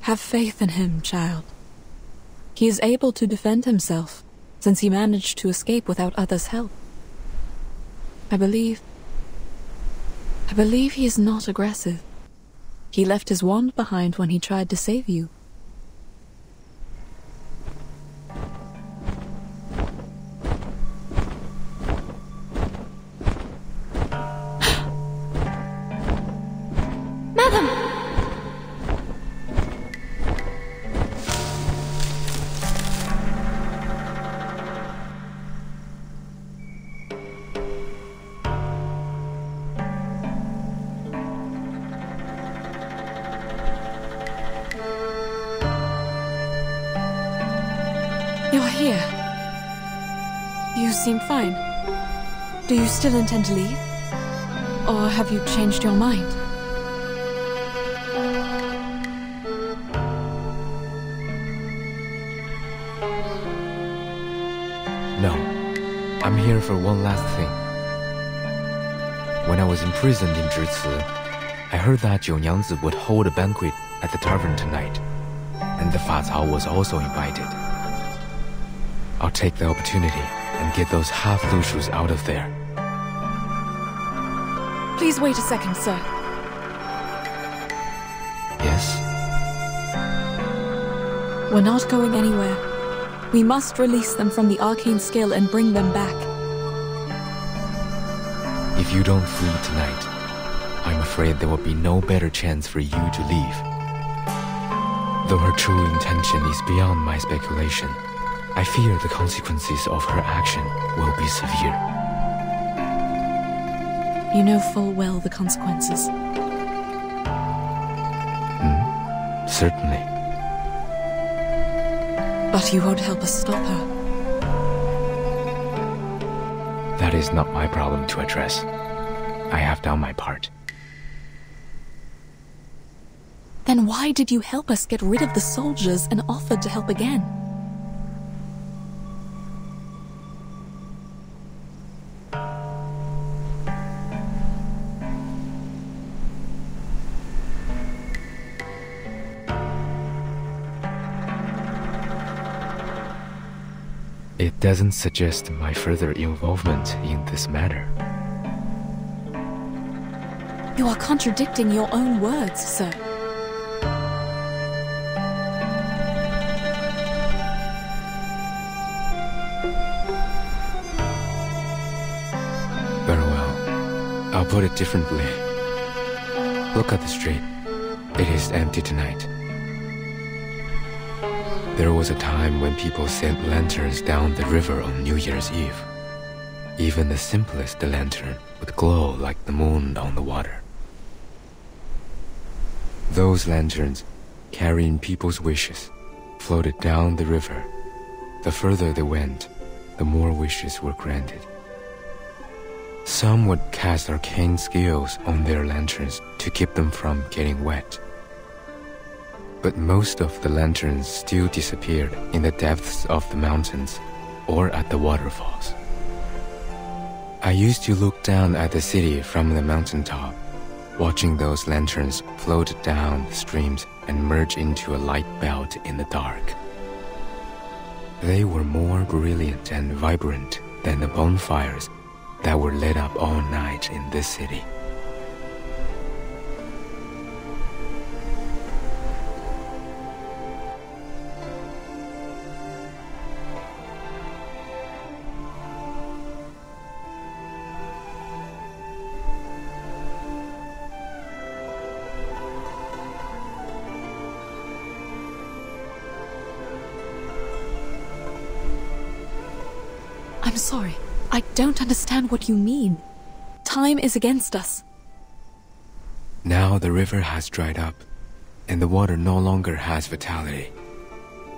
S15: Have faith in him, child. He is able to defend himself, since he managed to escape without others' help. I believe I believe he is not aggressive. He left his wand behind when he tried to save you.
S17: Madam!
S15: You're here. You seem fine. Do you still intend to leave? Or have you changed your mind?
S4: No. I'm here for one last thing. When I was imprisoned in Zhici, I heard that Jiu Nyangzi would hold a banquet at the tavern tonight, and the Fa Cao was also invited. I'll take the opportunity and get those half-Lushus out of there.
S15: Please wait a second, sir.
S4: Yes?
S15: We're not going anywhere. We must release them from the arcane skill and bring them back.
S4: If you don't flee tonight, I'm afraid there will be no better chance for you to leave. Though her true intention is beyond my speculation, I fear the consequences of her action will be severe.
S15: You know full well the consequences.
S4: Certainly.
S15: But you won't help us stop her.
S4: That is not my problem to address. I have done my part.
S15: Then why did you help us get rid of the soldiers and offered to help again?
S4: It doesn't suggest my further involvement in this matter.
S15: You are contradicting your own words, sir.
S4: Very well. I'll put it differently. Look at the street. It is empty tonight. There was a time when people sent lanterns down the river on New Year's Eve. Even the simplest lantern would glow like the moon on the water. Those lanterns, carrying people's wishes, floated down the river. The further they went, the more wishes were granted. Some would cast arcane skills on their lanterns to keep them from getting wet. But most of the lanterns still disappeared in the depths of the mountains or at the waterfalls. I used to look down at the city from the mountaintop, watching those lanterns float down the streams and merge into a light belt in the dark. They were more brilliant and vibrant than the bonfires that were lit up all night in this city.
S15: I'm sorry. I don't understand what you mean. Time is against us.
S4: Now the river has dried up, and the water no longer has vitality.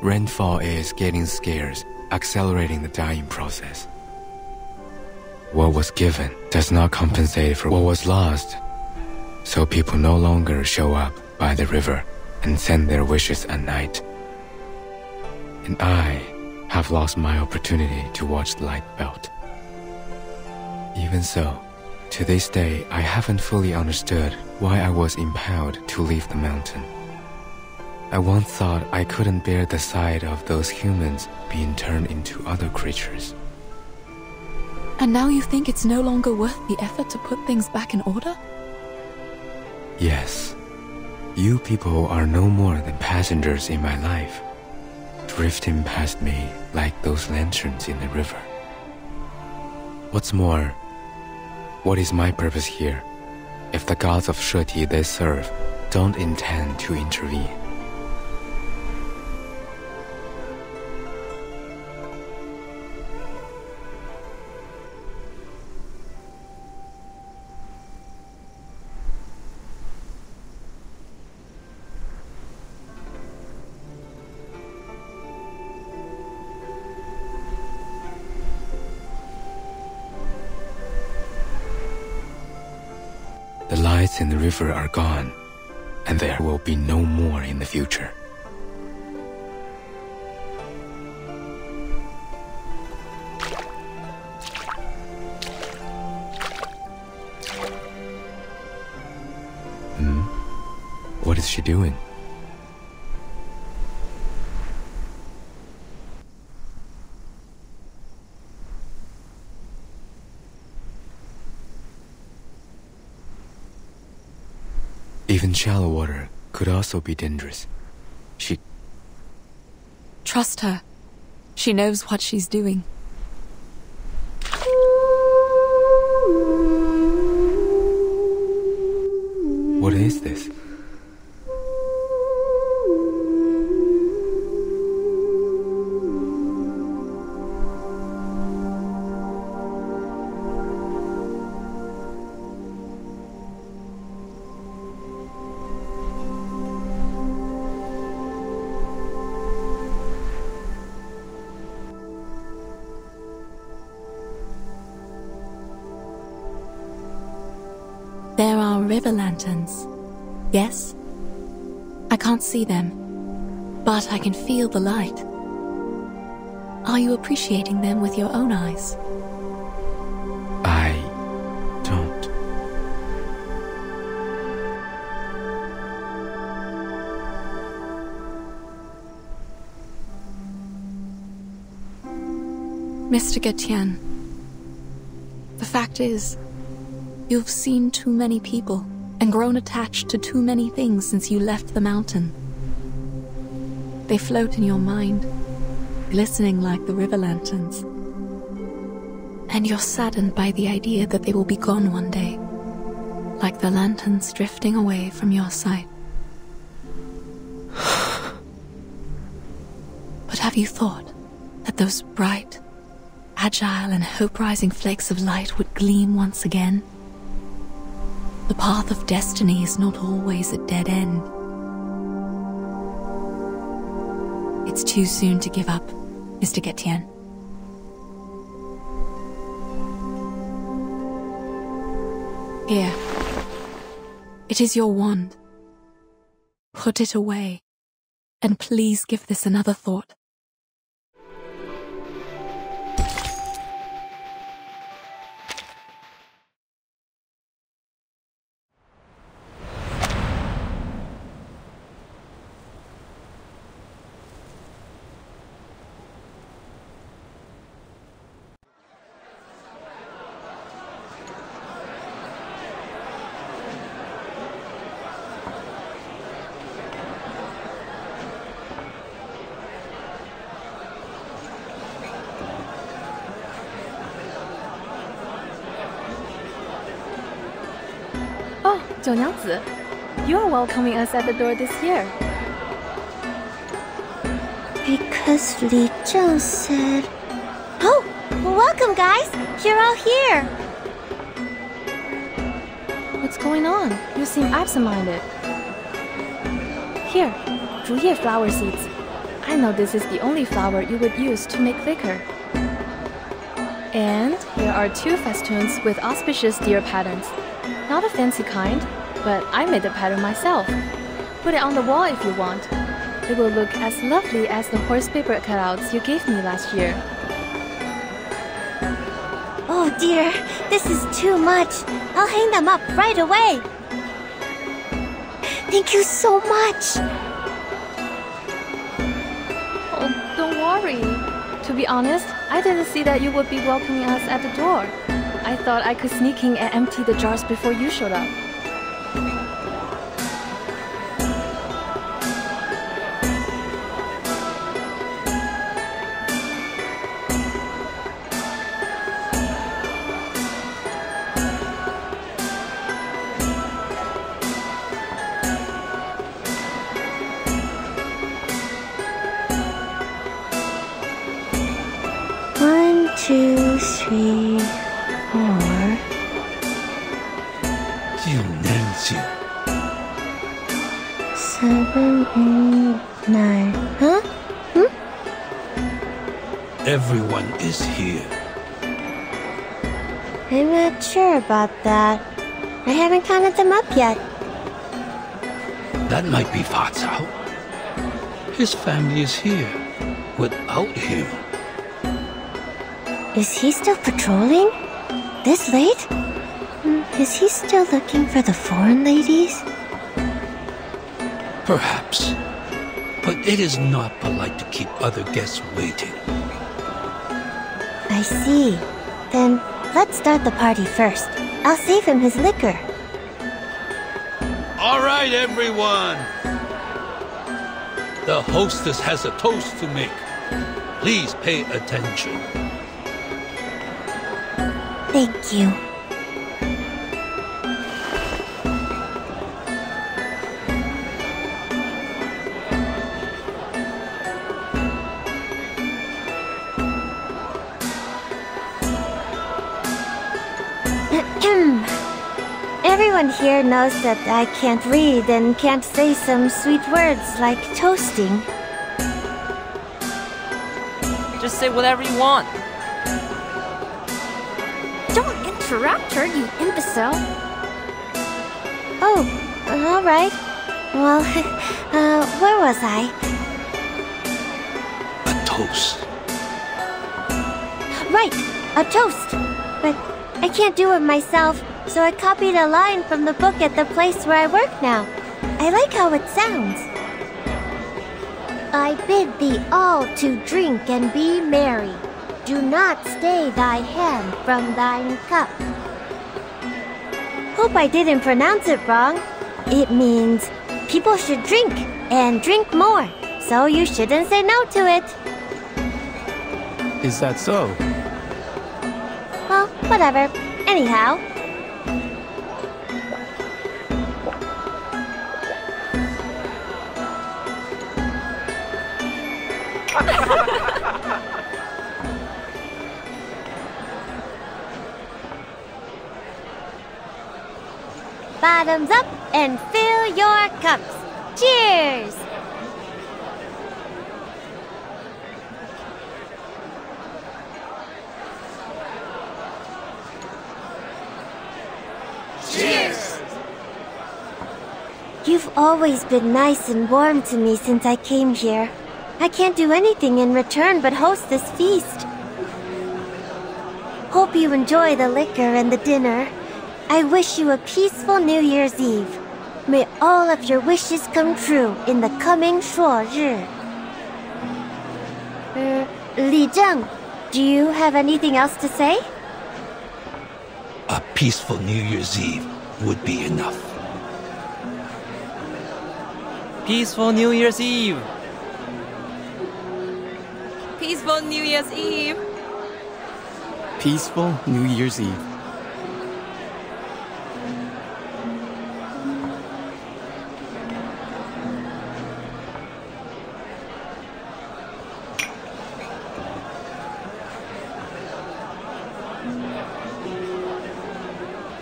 S4: Rainfall is getting scarce, accelerating the dying process. What was given does not compensate for what was lost, so people no longer show up by the river and send their wishes at night. And I have lost my opportunity to watch the light belt. Even so, to this day, I haven't fully understood why I was impelled to leave the mountain. I once thought I couldn't bear the sight of those humans being turned into other creatures.
S15: And now you think it's no longer worth the effort to put things back in order?
S4: Yes. You people are no more than passengers in my life, drifting past me like those lanterns in the river. What's more, what is my purpose here if the gods of Shuori they serve don't intend to intervene? The lights in the river are gone, and there will be no more in the future. What is she doing? Even shallow water could also be dangerous. She...
S15: Trust her. She knows what she's doing.
S4: What is this?
S2: There are river lanterns. Yes? I can't see them, but I can feel the light. Are you appreciating them with your own eyes?
S4: I don't.
S2: Mr. Getian, the fact is, you've seen too many people and grown attached to too many things since you left the mountain. They float in your mind, glistening like the river lanterns. And you're saddened by the idea that they will be gone one day, like the lanterns drifting away from your sight. But have you thought that those bright, agile and hope-rising flakes of light would gleam once again? The path of destiny is not always a dead end. It's too soon to give up, Mr. Getian. Here. It is your wand. Put it away, and please give this another thought.
S11: Oh, 九娘子, you are welcoming us at the door this year.
S3: Because Li Zheng said... Oh, welcome guys! You're all here!
S11: What's going on? You seem absent-minded. Here, 竹叶 flower seeds. I know this is the only flower you would use to make liquor. And here are 2 festoons with auspicious deer patterns. Not a fancy kind, but I made the pattern myself. Put it on the wall if you want. It will look as lovely as the horse paper cutouts you gave me last year.
S3: Oh dear, this is too much. I'll hang them up right away. Thank you so much.
S11: Oh, don't worry. To be honest, I didn't see that you would be welcoming us at the door. I thought I could sneak in and empty the jars before you showed up.
S5: still needs you.
S3: 7, 8, 9. Huh?
S5: Everyone is here.
S3: I'm not sure about that. I haven't counted them up yet.
S5: That might be Fatsao. His family is here. Without him.
S3: Is he still patrolling? This late? Is he still looking for the foreign ladies?
S5: Perhaps. But it is not polite to keep other guests waiting.
S3: I see. Then let's start the party first. I'll save him his liquor.
S5: All right, everyone. The hostess has a toast to make. Please pay attention.
S3: Thank you. Everyone here knows that I can't read and can't say some sweet words like toasting.
S16: Just say whatever you want.
S17: Don't interrupt her, you imbecile.
S3: Oh, all right. Well, where was I?
S5: A toast.
S3: Right, a toast. But I can't do it myself, so I copied a line from the book at the place where I work now. I like how it sounds. I bid thee all to drink and be merry. Do not stay thy hand from thine cup. Hope I didn't pronounce it wrong. It means people should drink and drink more, so you shouldn't say no to it.
S1: Is that so?
S3: Well, whatever. Anyhow. Bottoms up and fill your cups. Cheers!
S18: Cheers!
S3: You've always been nice and warm to me since I came here. I can't do anything in return but host this feast. Hope you enjoy the liquor and the dinner. I wish you a peaceful New Year's Eve. May all of your wishes come true in the coming Shuori. Li Zheng, do you have anything else to say?
S5: A peaceful New Year's Eve would be enough.
S16: Peaceful New Year's Eve.
S15: Peaceful New Year's Eve.
S1: Peaceful New Year's Eve.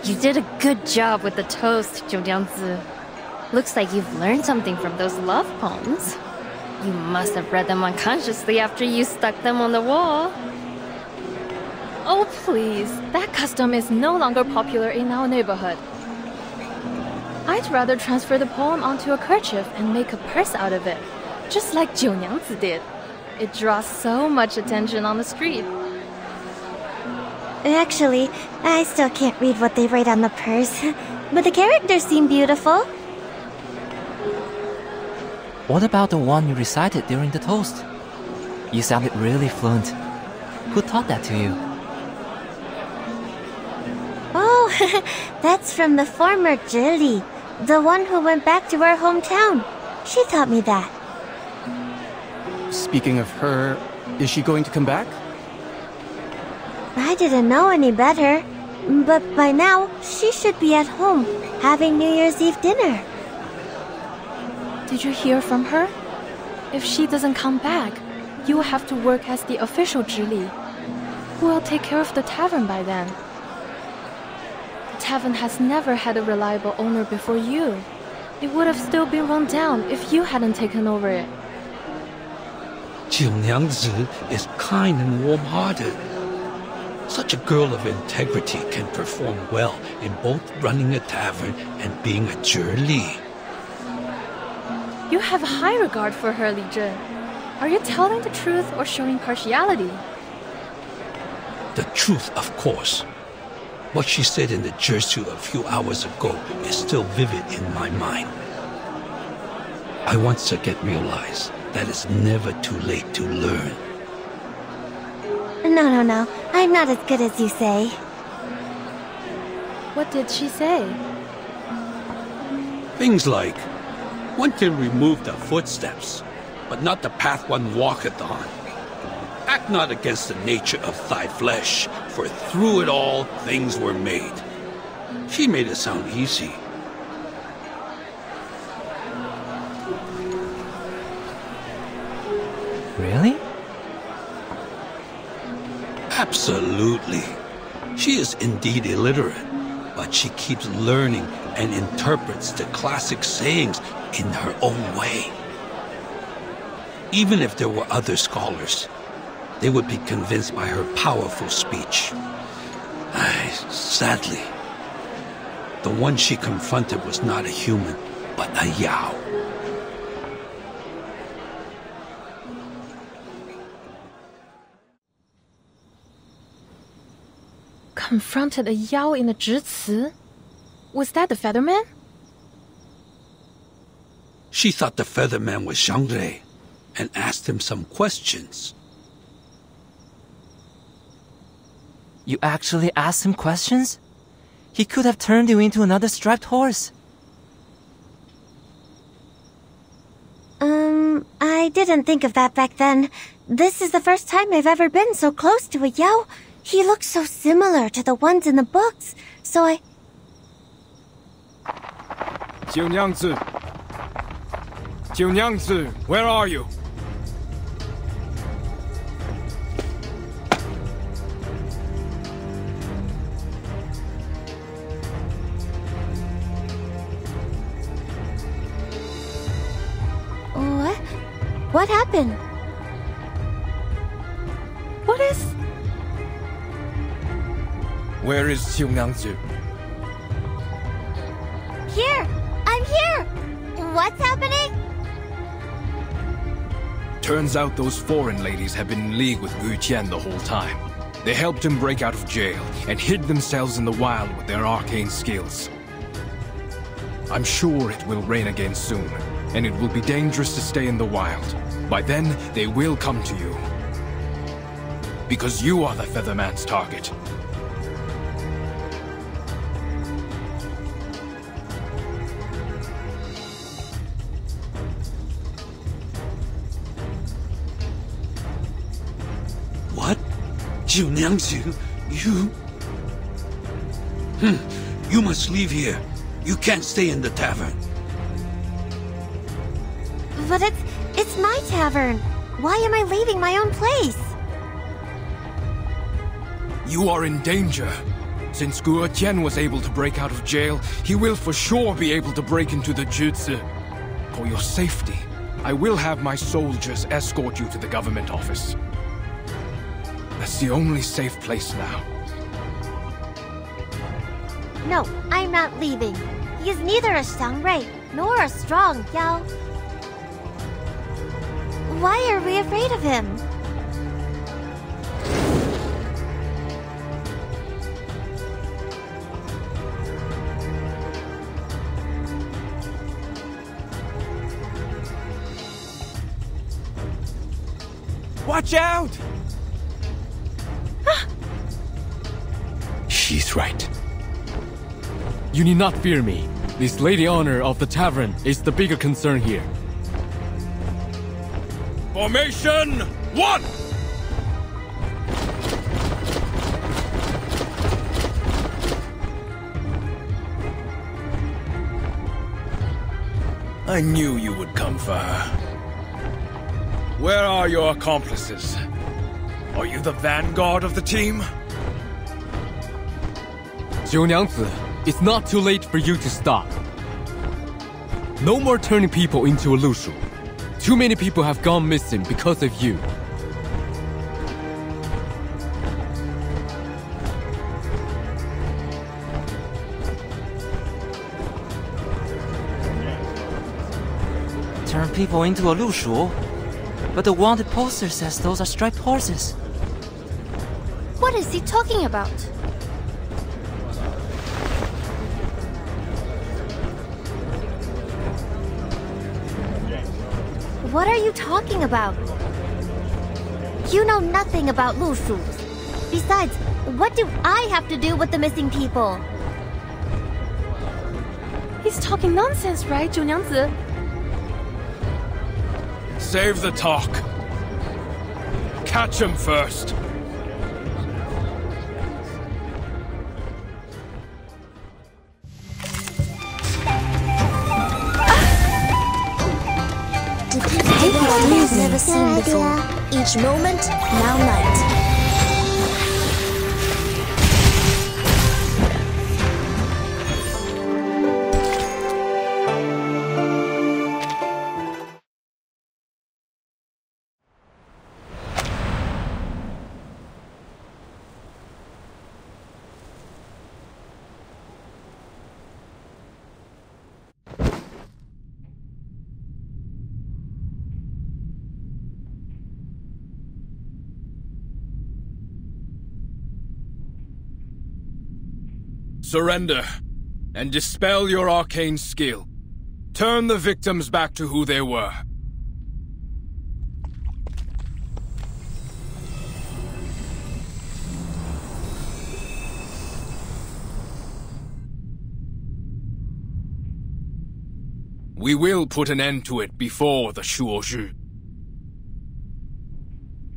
S17: You did a good job with the toast, Zhou Jiangzi. Looks like you've learned something from those love poems. You must have read them unconsciously after you stuck them on the wall.
S11: Oh, please. That custom is no longer popular in our neighborhood. I'd rather transfer the poem onto a kerchief and make a purse out of it, just like Jiu Niangzi did. It draws so much attention on the street.
S3: Actually, I still can't read what they write on the purse, but the characters seem beautiful.
S16: What about the one you recited during the toast? You sounded really fluent. Who taught that to you?
S3: Oh, that's from the former Zhili, the one who went back to her hometown. She taught me that.
S1: Speaking of her, is she going to come back?
S3: I didn't know any better, but by now she should be at home, having New Year's Eve dinner.
S11: Did you hear from her? If she doesn't come back, you will have to work as the official Zhili. Who will take care of the tavern by then? The tavern has never had a reliable owner before you. It would have still been run down if you hadn't taken over it.
S5: 九娘子 is kind and warm-hearted. Such a girl of integrity can perform well in both running a tavern and being a Zhi.
S11: You have a high regard for her, Li Zhen. Are you telling the truth or showing partiality?
S5: The truth, of course. What she said in the Zhi a few hours ago is still vivid in my mind. I once again realized that it's never too late to learn.
S3: No. I'm not as good as you say.
S11: What did she say?
S5: Things like, one can remove the footsteps, but not the path one walketh on. Act not against the nature of thy flesh, for through it all things were made. She made it sound easy.
S16: Really?
S5: Absolutely. She is indeed illiterate, but she keeps learning and interprets the classic sayings in her own way. Even if there were other scholars, they would be convinced by her powerful speech. Sadly, the one she confronted was not a human, but a Yao.
S11: Confronted a Yao in a Zhi? Was that the Featherman?
S5: She thought the Featherman was Zhang Rei and asked him some questions.
S16: You actually asked him questions? He could have turned you into another striped horse.
S3: I didn't think of that back then. This is the first time I've ever been so close to a Yao. He looks so similar to the ones in the books, so I...
S7: 九娘子! 九娘子, where are you?
S3: What happened?
S11: What is...
S7: Where is Xiu Nyangzi?
S3: Here! I'm here! What's happening?
S6: Turns out those foreign ladies have been in league with Gu Qian the whole time. They helped him break out of jail and hid themselves in the wild with their arcane skills. I'm sure it will rain again soon, and it will be dangerous to stay in the wild. By then, they will come to you. Because you are the Featherman's target.
S5: What? Jiu Nyangzi, you... You must leave here. You can't stay in the tavern.
S3: But it's my tavern. Why am I leaving my own place?
S6: You are in danger. Since Gu Qian was able to break out of jail, he will for sure be able to break into the Jutsu. For your safety, I will have my soldiers escort you to the government office. That's the only safe place now.
S3: No, I'm not leaving. He is neither a Xiangrui nor a strong Yao. Why are we afraid of him?
S7: Watch out!
S6: She's right.
S7: You need not fear me. This lady owner of the tavern is the bigger concern here.
S6: Formation 1! I knew you would come for her. Where are your accomplices? Are you the vanguard of the team?
S7: Xiu Nyangzi, It's not too late for you to stop. No more turning people into a Lushu. Too many people have gone missing because of you.
S16: Turn people into a Lushu? But the wanted poster says those are striped horses.
S17: What is he talking about? What are you talking about? You know nothing about Lushus. Besides, what do I have to do with the missing people?
S11: He's talking nonsense, right, Zhunyangzi?
S6: Save the talk. Catch him first.
S3: Take what you've never seen before. Each moment, now night.
S6: Surrender, and dispel your arcane skill. Turn the victims back to who they were. We will put an end to it before the Shuori.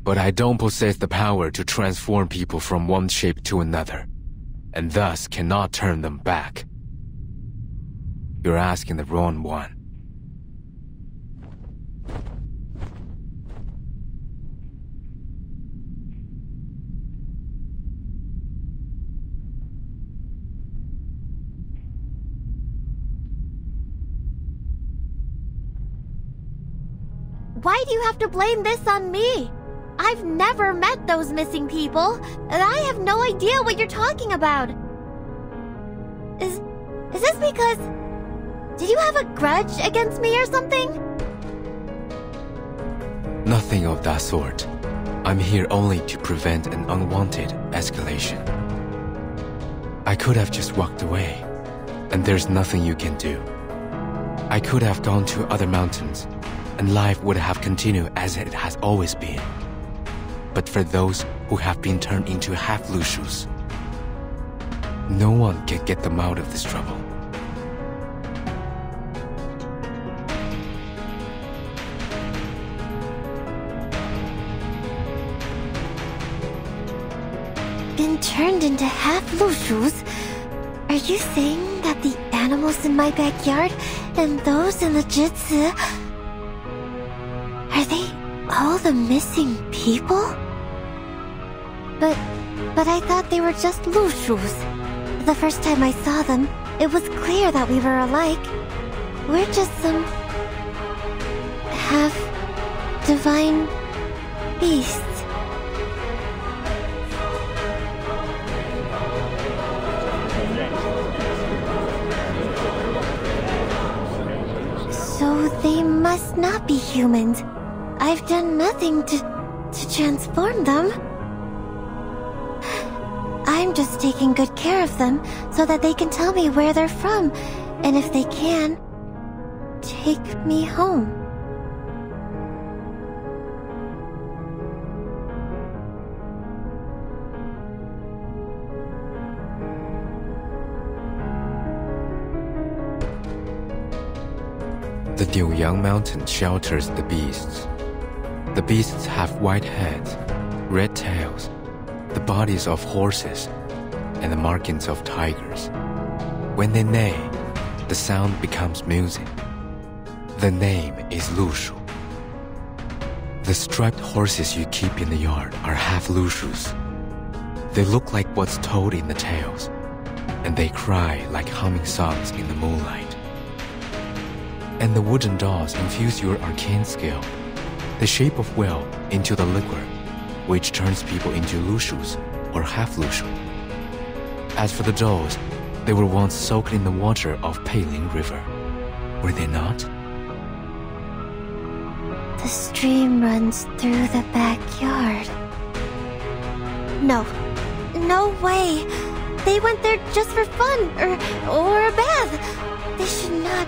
S4: But I don't possess the power to transform people from one shape to another, and thus cannot turn them back. You're asking the wrong one.
S17: Why do you have to blame this on me? I've never met those missing people, and I have no idea what you're talking about. Is this because... Did you have a grudge against me or something?
S4: Nothing of that sort. I'm here only to prevent an unwanted escalation. I could have just walked away, and there's nothing you can do. I could have gone to other mountains, and life would have continued as it has always been. But for those who have been turned into half-Lushus, no one can get them out of this trouble.
S3: Been turned into half-Lushus? Are you saying that the animals in my backyard and those in the Jitsu... Are they all the missing people? But I thought they were just Lushus. The first time I saw them, it was clear that we were alike. We're just some... half-divine beasts. So they must not be humans. I've done nothing to transform them. I'm just taking good care of them so that they can tell me where they're from, and if they can, take me home.
S4: The Defying mountain shelters the beasts. The beasts have white heads, red tails, the bodies of horses, and the markings of tigers. When they neigh, the sound becomes music. The name is Lushu. The striped horses you keep in the yard are half Lushus. They look like what's told in the tales.
S14: and they cry like humming songs in the moonlight. And the wooden dolls infuse your arcane skill, the shape of will, into the liquor, which turns people into lushus or half-lushu. As for the dolls, they were once soaked in the water of Peiling River, were they not?
S3: The stream runs through the backyard. No. No way. They went there just for fun, or a bath. They should not...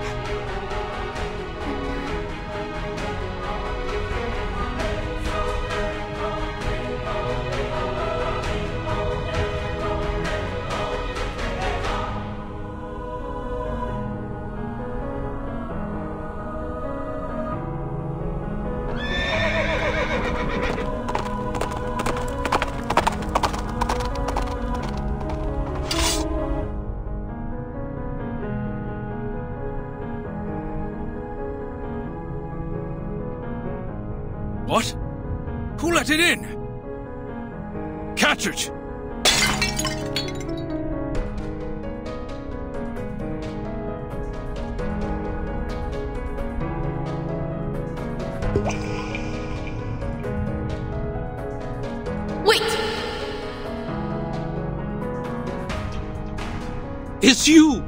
S6: What? Who let it in? Catch it!
S17: Wait!
S5: It's you!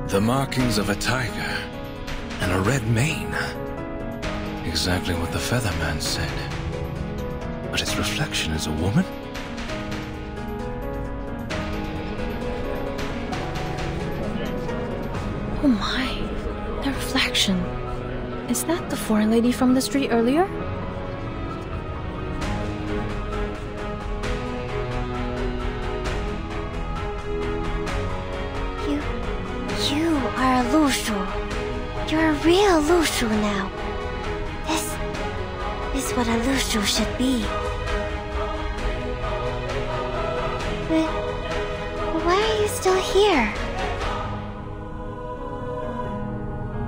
S6: The markings of a tiger and a red mane. Exactly what the Featherman said. But its reflection is a woman?
S11: Oh my, the reflection. Is that the foreign lady from the street earlier?
S3: You are a Lushu. You're a real Lushu now. This is what a Lushu should be. But why are you still here?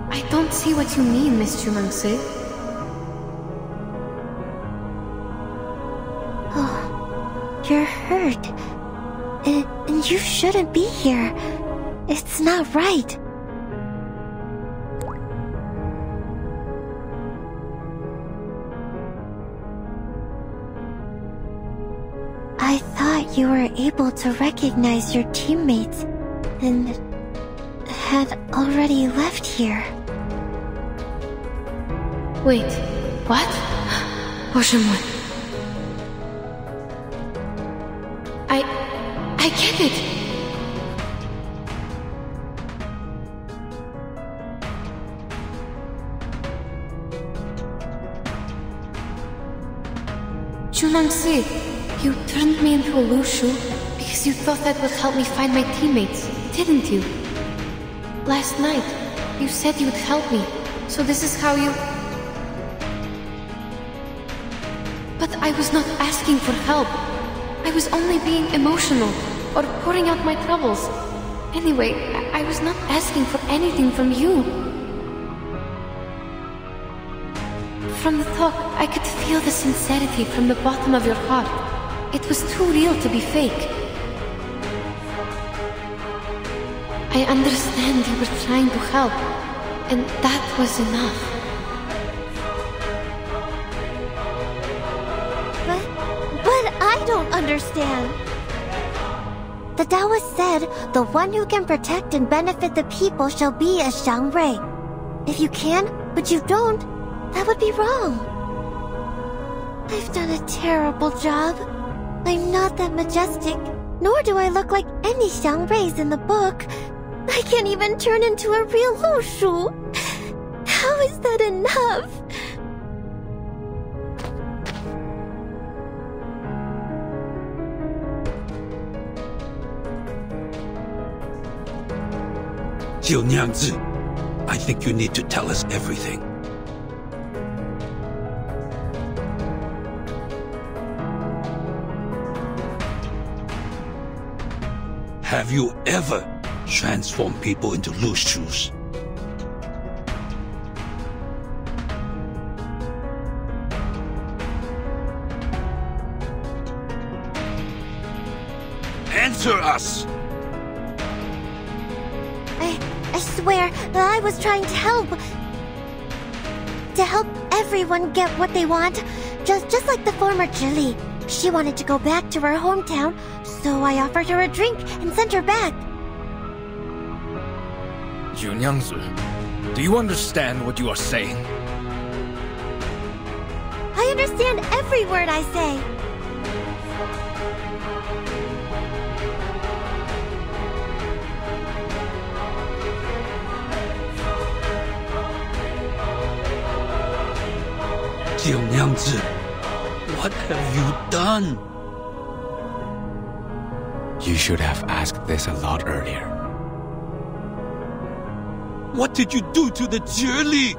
S8: I don't see what you mean, Miss Chumangse.
S3: Oh, you're hurt. And you shouldn't be here. It's not right. I thought you were able to recognize your teammates and had already left here.
S8: Wait, what? Oshimon. I get it. Chunangse, you turned me into a Lushu because you thought that would help me find my teammates, didn't you? Last night, you said you'd help me, so this is how you... But I was not asking for help. I was only being emotional, or pouring out my troubles. Anyway, I was not asking for anything from you. From the talk, I could feel the sincerity from the bottom of your heart. It was too real to be fake. I understand you were trying to help, and that was enough.
S3: But I don't understand. The Taoist said, the one who can protect and benefit the people shall be a Xiangrui. If you can, but you don't, that would be wrong. I've done a terrible job. I'm not that majestic, nor do I look like any Xiangruis in the book. I can't even turn into a real Lushu. How is that enough?
S5: Jiu Niangzi, I think you need to tell us everything. Have you ever transformed people into Lushus? Answer us!
S3: I swear, I was trying to help. To help everyone get what they want. Just like the former Jili. She wanted to go back to her hometown, so I offered her a drink and sent her back.
S6: Junyangzi, do you understand what you are saying?
S3: I understand every word I say.
S5: Junyangzi, what have you done?
S14: You should have asked this a lot earlier.
S5: What did you do to the Jili?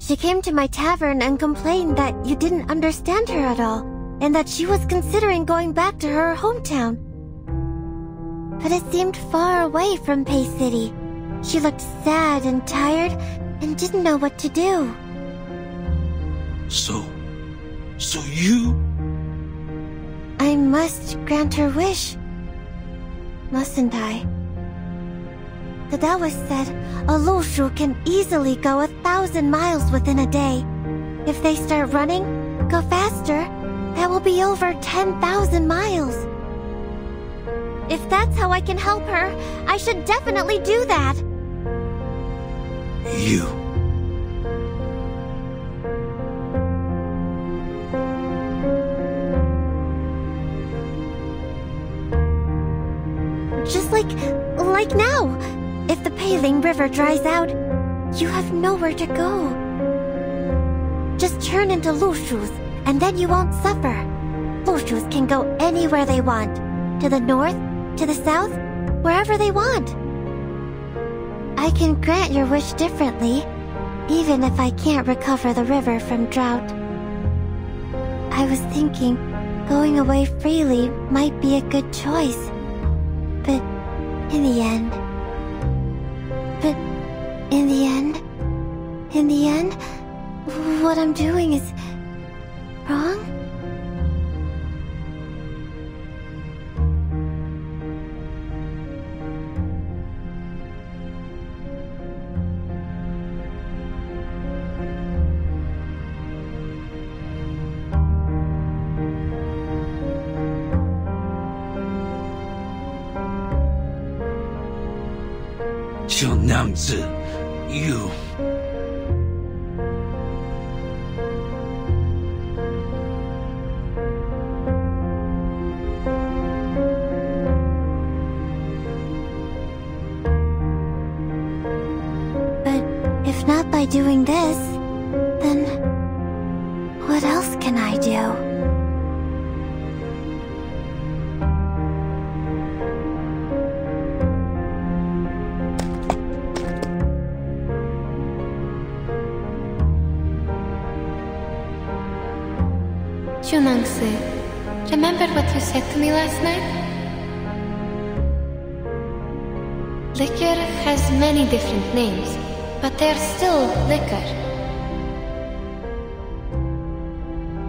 S3: She came to my tavern and complained that you didn't understand her at all, and that she was considering going back to her hometown. But it seemed far away from Pei City. She looked sad and tired and didn't know what to do.
S5: So you...
S3: I must grant her wish, mustn't I? The Taoist said a Lushu can easily go 1,000 miles within a day. If they start running, go faster, that will be over 10,000 miles. If that's how I can help her, I should definitely do that.
S5: You...
S3: Just like now. If the Peiling River dries out, you have nowhere to go. Just turn into Lushus, and then you won't suffer. Lushus can go anywhere they want. To the north, to the south, wherever they want. I can grant your wish differently, even if I can't recover the river from drought. I was thinking, going away freely might be a good choice. But in the end, what I'm doing is wrong?
S5: Junyangzi, you...
S3: Not by doing this, then what else can I do?
S13: Junyangzi, remember what you said to me last night? Liquor has many different names. But they're still liquor.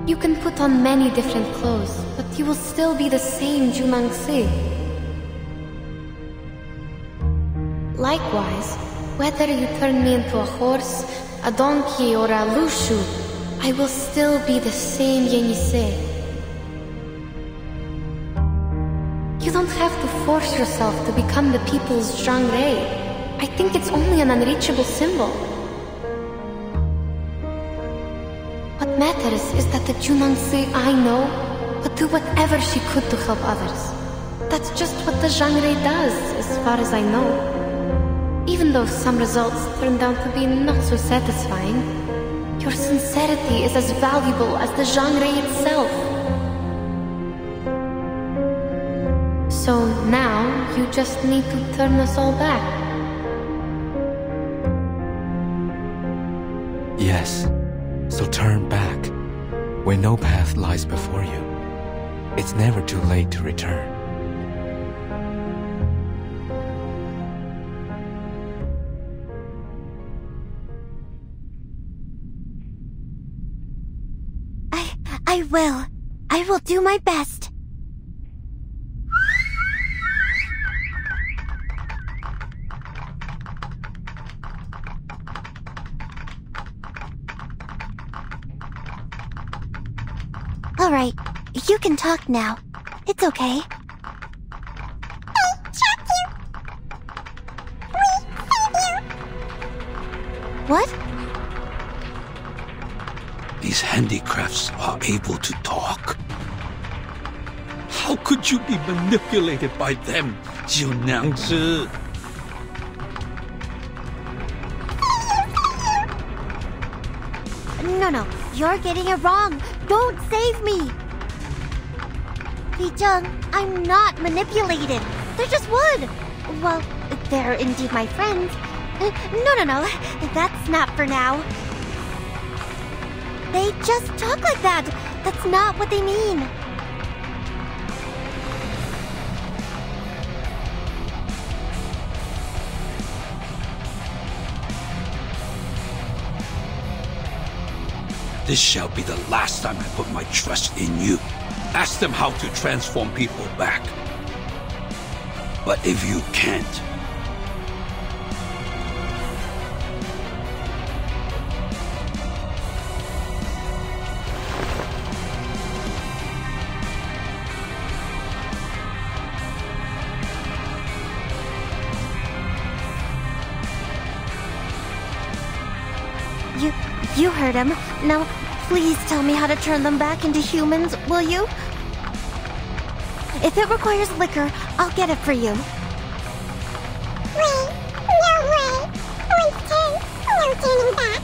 S13: You can put on many different clothes, but you will still be the same Junyangzi. Likewise, whether you turn me into a horse, a donkey, or a Lushu, I will still be the same Yenisei. You don't have to force yourself to become the people's Zhangrei. I think it's only an unreachable symbol. What matters is that the Junyangzi I know would do whatever she could to help others. That's just what the Zhangrei does, as far as I know. Even though some results turned out to be not so satisfying, your sincerity is as valuable as the Zhangrei itself. So now, you just need to turn us all back.
S14: Yes, so turn back. When no path lies before you, it's never too late to return.
S3: I will do my best. All right, you can talk now. It's okay. What?
S5: These handicrafts are able to talk. How could you be manipulated by them, Jiu Nyangzi?
S3: No, you're getting it wrong. Don't save me. Li-jung, I'm not manipulated. They're just wood. Well, they're indeed my friends. No, that's not for now. They just talk like that. That's not what they mean.
S5: This shall be the last time I put my trust in you. Ask them how to transform people back. But if you can't,
S3: You heard him. Now, please tell me how to turn them back into humans, will you? If it requires liquor, I'll get it for you.
S21: Wait, no way. Once turned, no turning back.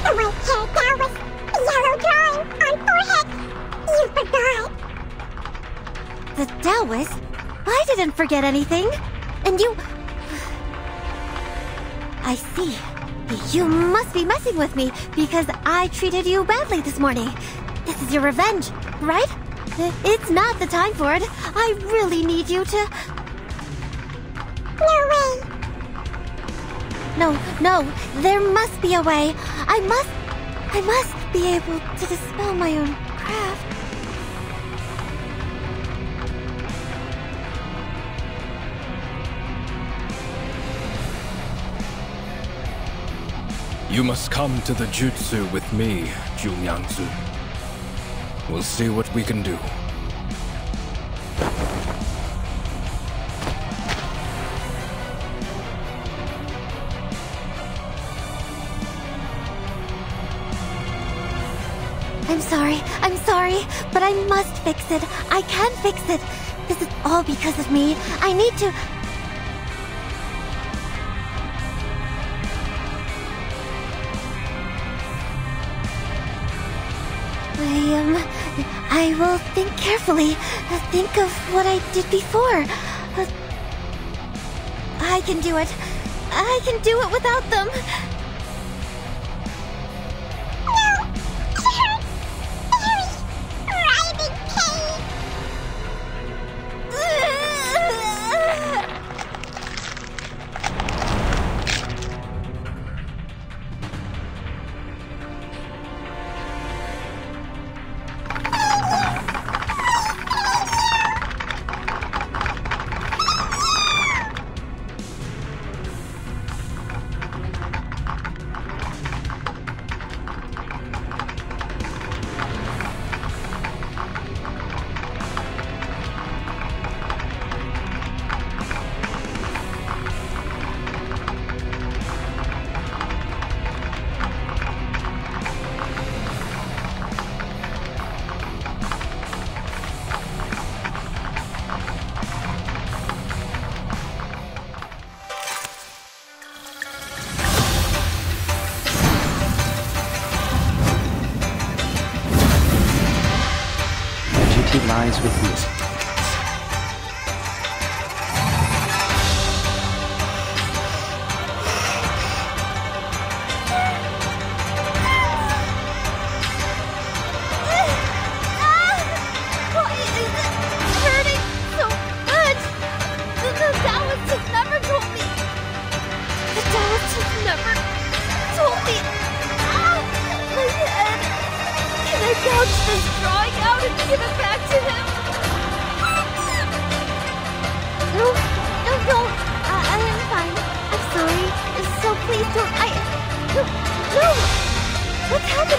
S21: The white-haired Taoist, yellow drawing on forehead. You forgot.
S3: The Taoist? I didn't forget anything. And you... I see. You must be messing with me because I treated you badly this morning. This is your revenge, right? It's not the time for it. I really need you to...
S21: No way.
S3: No, there must be a way. I must be able to dispel my own craft.
S6: You must come to the jutsu with me, Jiu Nyangzi. We'll see what we can do.
S3: I'm sorry, but I must fix it. I can fix it. This is all because of me. I need to... I will think carefully. Think of what I did before. I can do it. I can do it without them.
S21: No! It hurts! Writhing pain!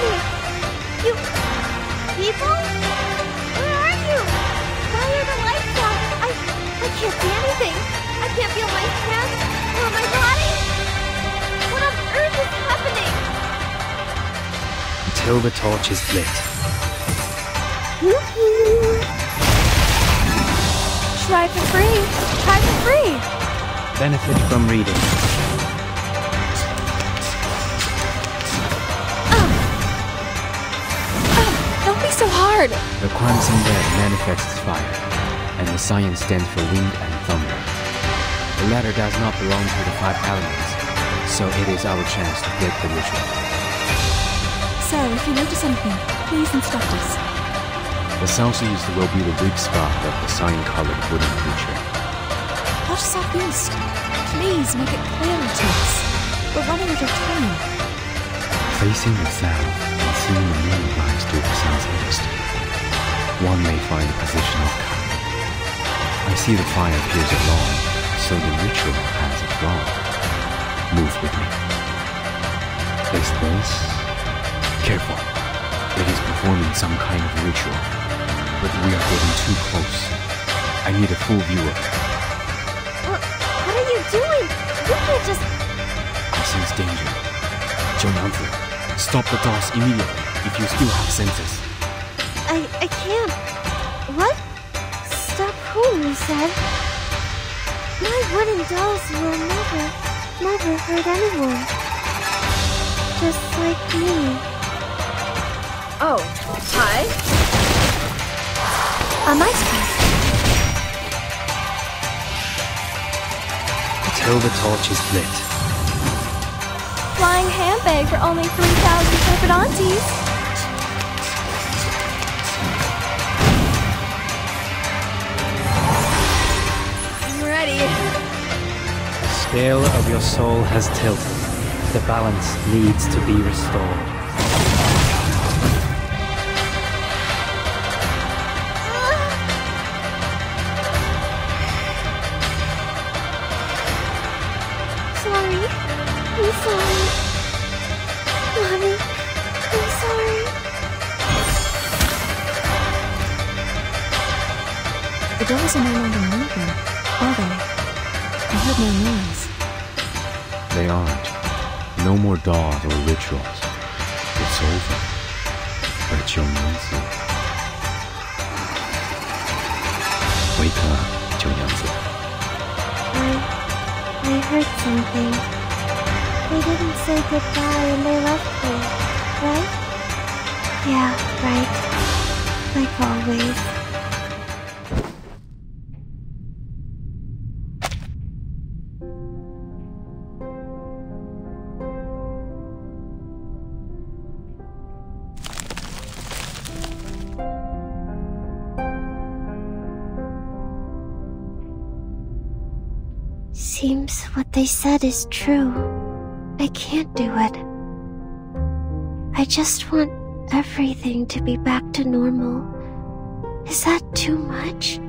S3: happening? You... people? Where are you? Why are the lights out? I can't see anything. I can't feel my hands or my body. What on earth is happening?
S16: Until the torch is lit.
S11: Try for free. Try for free.
S16: Benefit from reading.
S15: Don't be so hard!
S4: The crimson red manifests fire, and the sign stands for wind and thunder. The latter does not belong to the 5 elements, so it is our chance to break the ritual.
S15: So, if you notice anything, please instruct us.
S4: The southeast will be the weak spot of the sign-colored wooden creature.
S15: What southeast? Please make it clearer to us. We're running out of time.
S4: Facing the south and seeing the moon rise to the southeast, one may find the position of Kai. I see the fire appears along, so the ritual has a flaw. Move with me. Is this? Careful. It is performing some kind of ritual, but we are getting too close. I need a full view of it.
S3: What are you doing? You can't just...
S4: I sense danger. Jiu stop the dolls immediately if you still have senses.
S3: I can't. What? Stop who, you said? My wooden dolls will never hurt anyone. Just like me.
S11: Oh, hi.
S3: A mice press.
S16: Until the torch is lit.
S11: Flying handbag for only 3,000 separate aunties. I'm ready.
S16: The scale of your soul has tilted. The balance needs to be restored.
S3: I'm sorry. Mommy, I'm sorry.
S15: The dolls are no longer moving, are they? I heard no noise.
S4: They aren't. No more dolls or rituals. It's over. But Jiu-Yanzi. Wake up, Jiu-Yanzi.
S3: I heard something. They didn't say goodbye and they left me, right? Yeah, right. Like always. Seems what they said is true. I can't do it. I just want everything to be back to normal. Is that too much?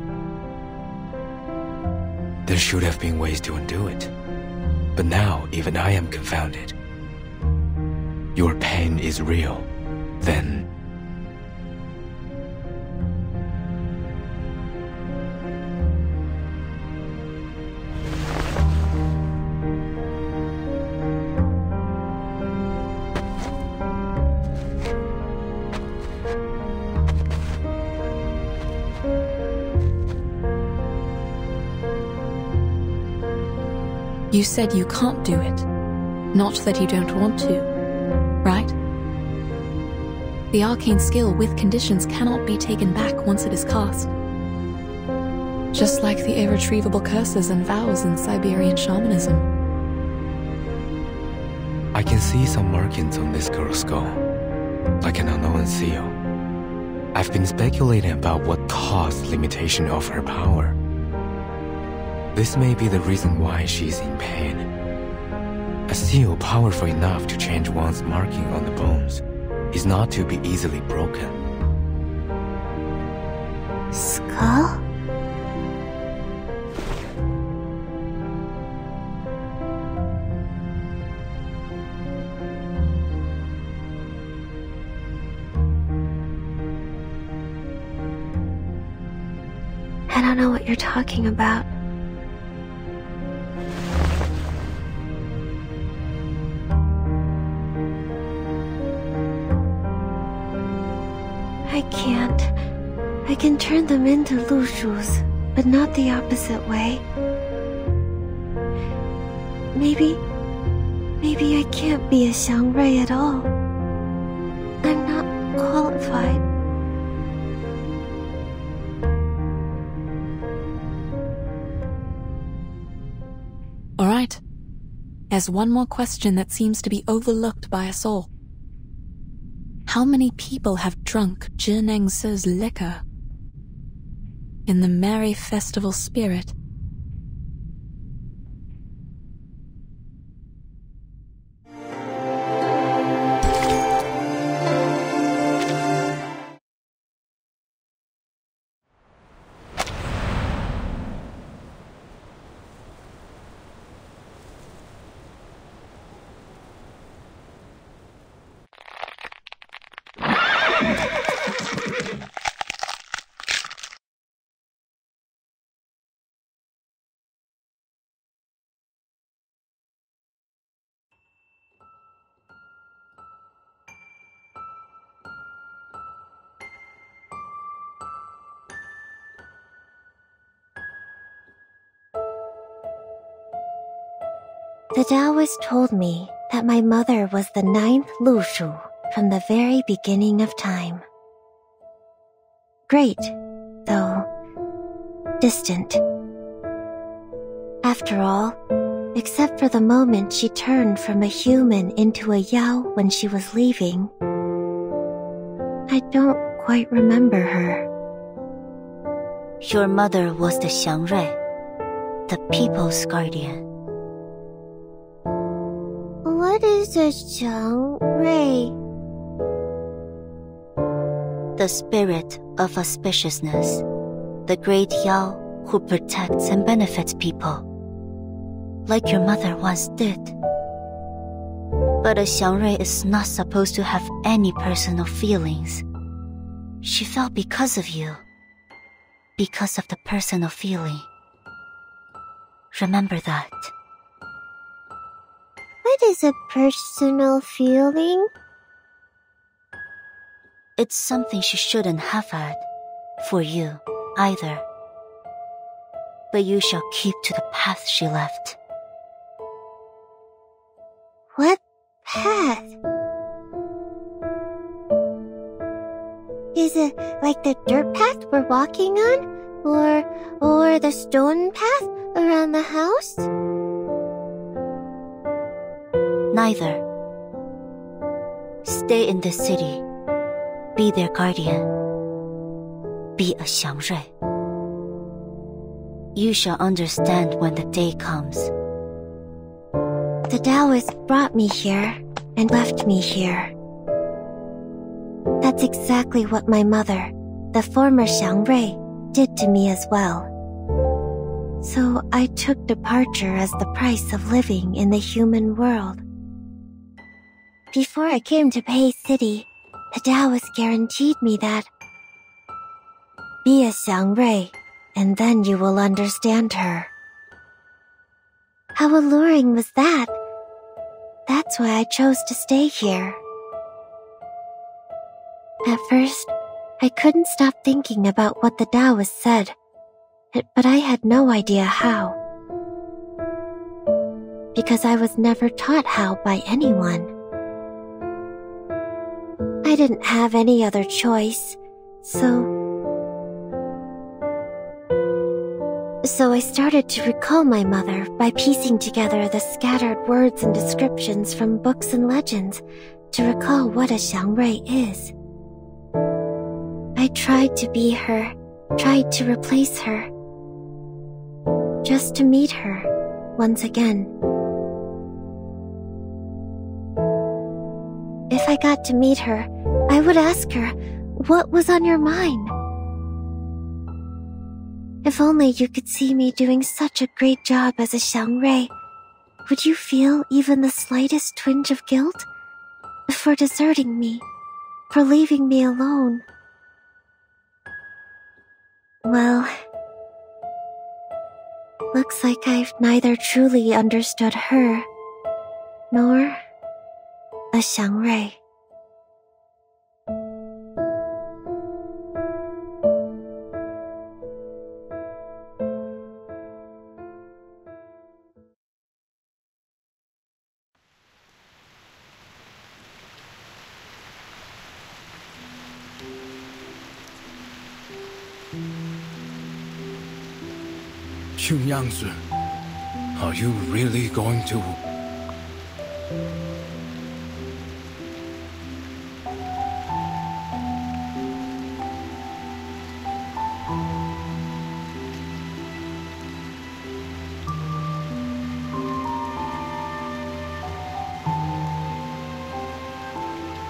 S14: There should have been ways to undo it. But now, even I am confounded. Your pain is real. Then...
S2: You said you can't do it. Not that you don't want to, right? The arcane skill with conditions cannot be taken back once it is cast. Just like the irretrievable curses and vows in Siberian shamanism.
S14: I can see some markings on this girl's skull, like an unknown seal. I've been speculating about what caused limitation of her power. This may be the reason why she's in pain. A seal powerful enough to change one's marking on the bones is not to be easily broken.
S3: Skull? don't know what you're talking about. I can't. I can turn them into Lushus, but not the opposite way. Maybe I can't be a Xiangrui at all. I'm not qualified.
S15: All right. There's one more question that seems to be overlooked by us all. How many people have drunk Zhinengsi's liquor? In the merry festival spirit,
S3: the Taoist told me that my mother was the 9th Lushu from the very beginning of time. Great, though distant. After all, except for the moment she turned from a human into a Yao when she was leaving, I don't quite remember her.
S12: Your mother was the Xiangrui, the people's guardian.
S3: What is a Xiangrui?
S12: The spirit of auspiciousness, the great Yao who protects and benefits people, like your mother once did. But a Xiangrui is not supposed to have any personal feelings. She fell because of you, because of the personal feeling. Remember that.
S3: What is a personal feeling?
S12: It's something she shouldn't have had, for you, either. But you shall keep to the path she left.
S3: What path? Is it like the dirt path we're walking on? Or the stone path around the house?
S12: Neither. Stay in the city. Be their guardian. Be a Xiangrui. You shall understand when the day comes.
S3: The Taoist brought me here and left me here. That's exactly what my mother, the former Xiangrui, did to me as well. So I took departure as the price of living in the human world. Before I came to Pei City, the Taoist guaranteed me that be a Xiangrui, and then you will understand her. How alluring was that? That's why I chose to stay here. At first, I couldn't stop thinking about what the Taoist said, but I had no idea how. Because I was never taught how by anyone. I didn't have any other choice, so I started to recall my mother by piecing together the scattered words and descriptions from books and legends to recall what a Xiangrui is. I tried to be her, tried to replace her, just to meet her once again. If I got to meet her, I would ask her, what was on your mind? If only you could see me doing such a great job as a Xiangrui, would you feel even the slightest twinge of guilt? For deserting me, for leaving me alone? Well, Looks like I've neither truly understood her, nor a Xiangrui.
S6: Yangzi, are you really going to...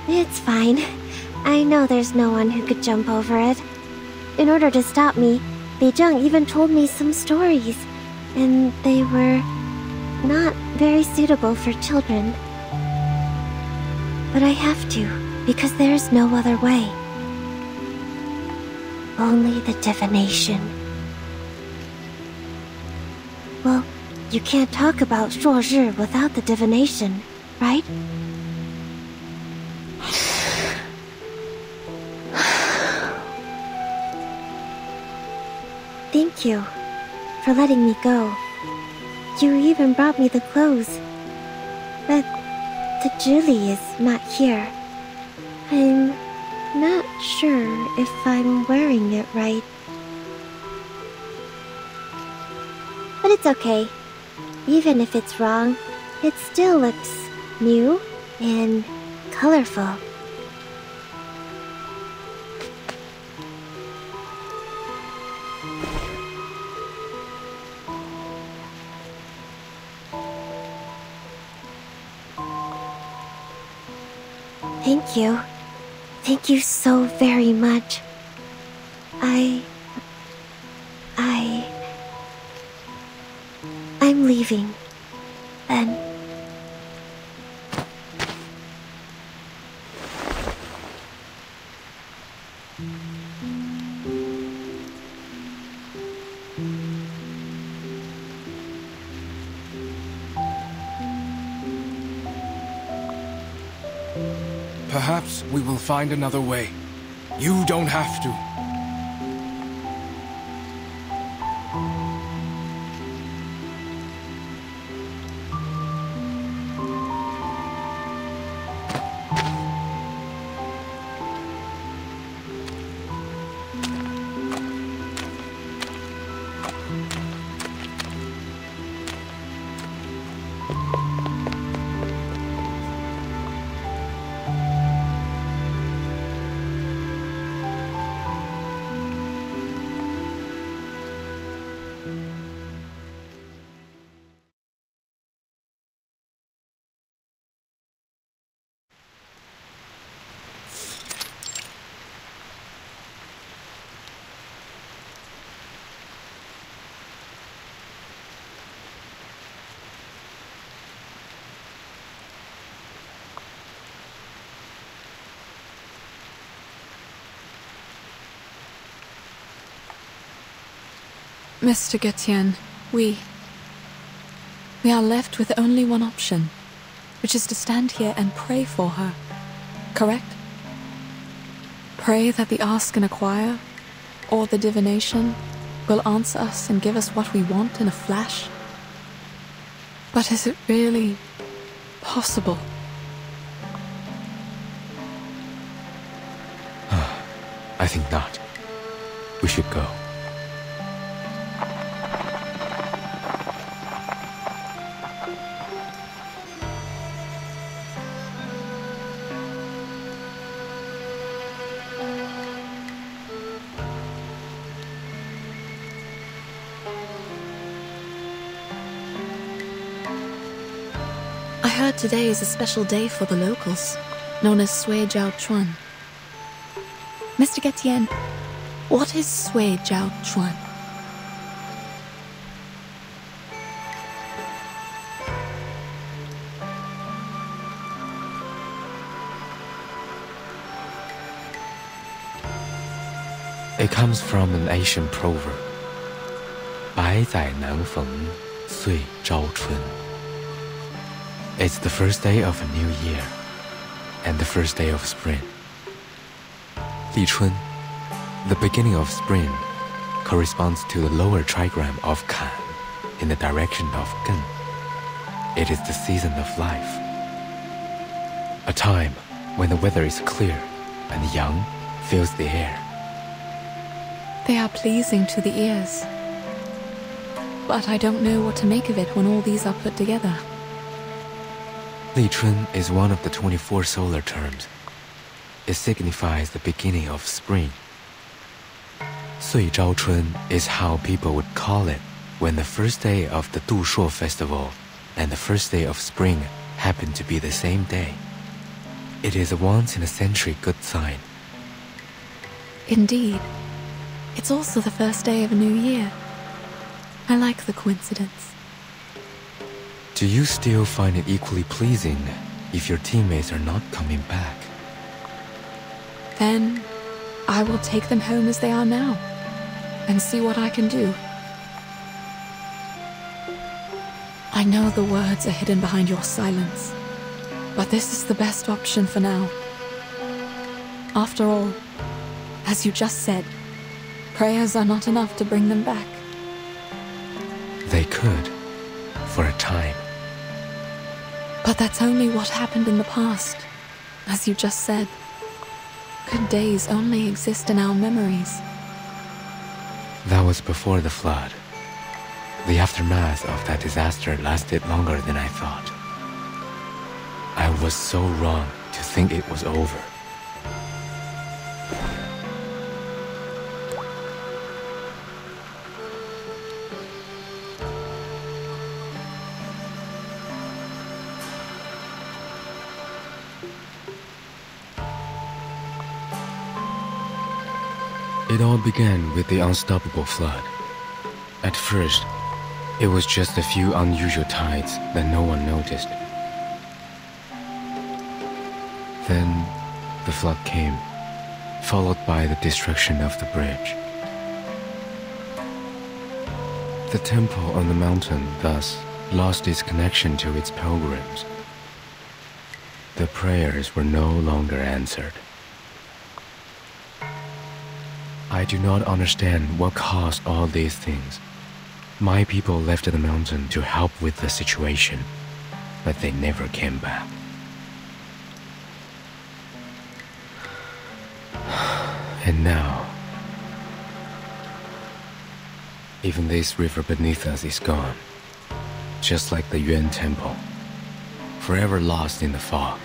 S3: It's fine. I know there's no one who could jump over it. In order to stop me, Beizheng even told me some stories, and they were not very suitable for children. But I have to, because there's no other way. Only the divination. Well, you can't talk about Shuori without the divination, right? Thank you for letting me go. You even brought me the clothes. But the Julie is not here. I'm not sure if I'm wearing it right. But it's okay. Even if it's wrong, it still looks new and colorful. Thank you. Thank you so very much. I'm leaving, then.
S6: Perhaps we will find another way. You don't have to.
S15: Mr. Getian, we are left with only one option, which is to stand here and pray for her, correct? Pray that the Ask and Acquire, or the divination, will answer us and give us what we want in a flash. But is it really possible?
S14: I think not. We should go.
S15: I heard today is a special day for the locals, known as Sui Jiao Chuan. Mr. Getian, what is Sui Jiao Chuan?
S14: It comes from an ancient proverb. 百载难逢岁朝春. It's the first day of a new year, and the first day of spring. Li Chun, the beginning of spring, corresponds to the lower trigram of Kan in the direction of Gen. It is the season of life, a time when the weather is clear and young fills the air.
S15: They are pleasing to the ears, but I don't know what to make of it when all these are put together.
S14: Li Chun is one of the 24 solar terms. It signifies the beginning of spring. Sui Zhao Chun is how people would call it when the first day of the Du Shuo festival and the first day of spring happen to be the same day. It is a once-in-a-century good sign.
S15: Indeed. It's also the first day of a new year. I like the coincidence.
S14: Do you still find it equally pleasing if your teammates are not coming back?
S15: Then I will take them home as they are now and see what I can do. I know the words are hidden behind your silence, but this is the best option for now. After all, as you just said, prayers are not enough to bring them back.
S14: They could, for a time.
S15: But that's only what happened in the past, as you just said. Good days only exist in our memories.
S14: That was before the flood. The aftermath of that disaster lasted longer than I thought. I was so wrong to think it was over. It all began with the unstoppable flood. At first, it was just a few unusual tides that no one noticed. Then, the flood came, followed by the destruction of the bridge. The temple on the mountain thus lost its connection to its pilgrims. The prayers were no longer answered. I do not understand what caused all these things. My people left the mountain to help with the situation, but they never came back. And now, even this river beneath us is gone, just like the Yuan Temple, forever lost in the fog.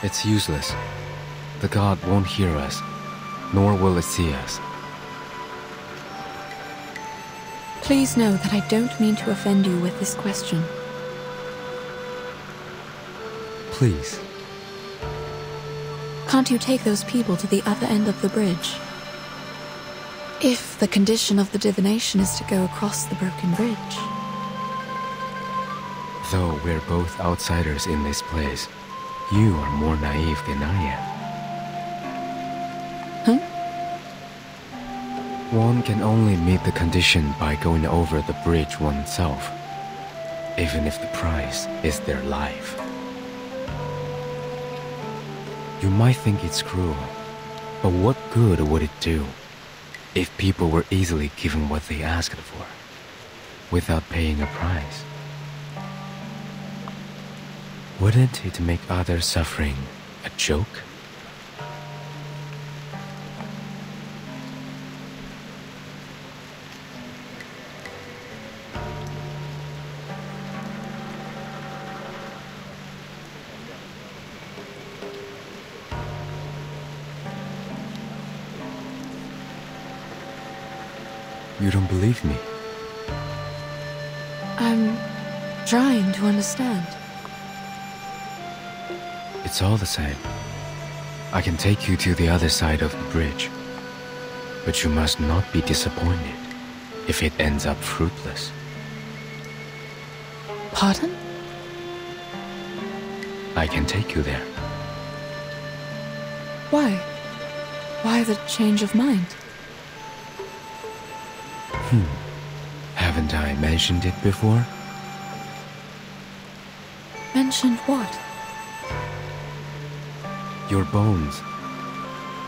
S14: It's useless. The god won't hear us, nor will it see us.
S15: Please know that I don't mean to offend you with this question.
S14: Please.
S15: Can't you take those people to the other end of the bridge? If the condition of the divination is to go across the broken bridge.
S14: Though we're both outsiders in this place, you are more naive than I am. One can only meet the condition by going over the bridge oneself, even if the price is their life. You might think it's cruel, but what good would it do if people were easily given what they asked for, without paying a price? Wouldn't it make others' suffering a joke? You don't believe me?
S15: I'm trying to understand.
S14: It's all the same. I can take you to the other side of the bridge. But you must not be disappointed if it ends up fruitless.
S15: Pardon?
S14: I can take you there.
S15: Why? Why the change of mind?
S14: Haven't I mentioned it before?
S15: Mentioned what?
S14: Your bones.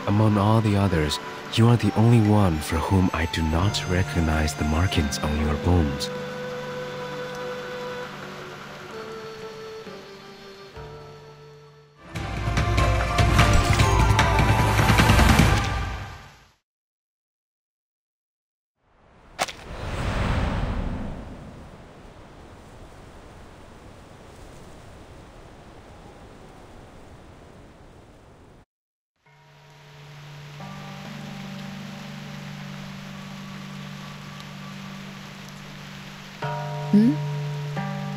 S14: Among all the others, you are the only one for whom I do not recognize the markings on your bones.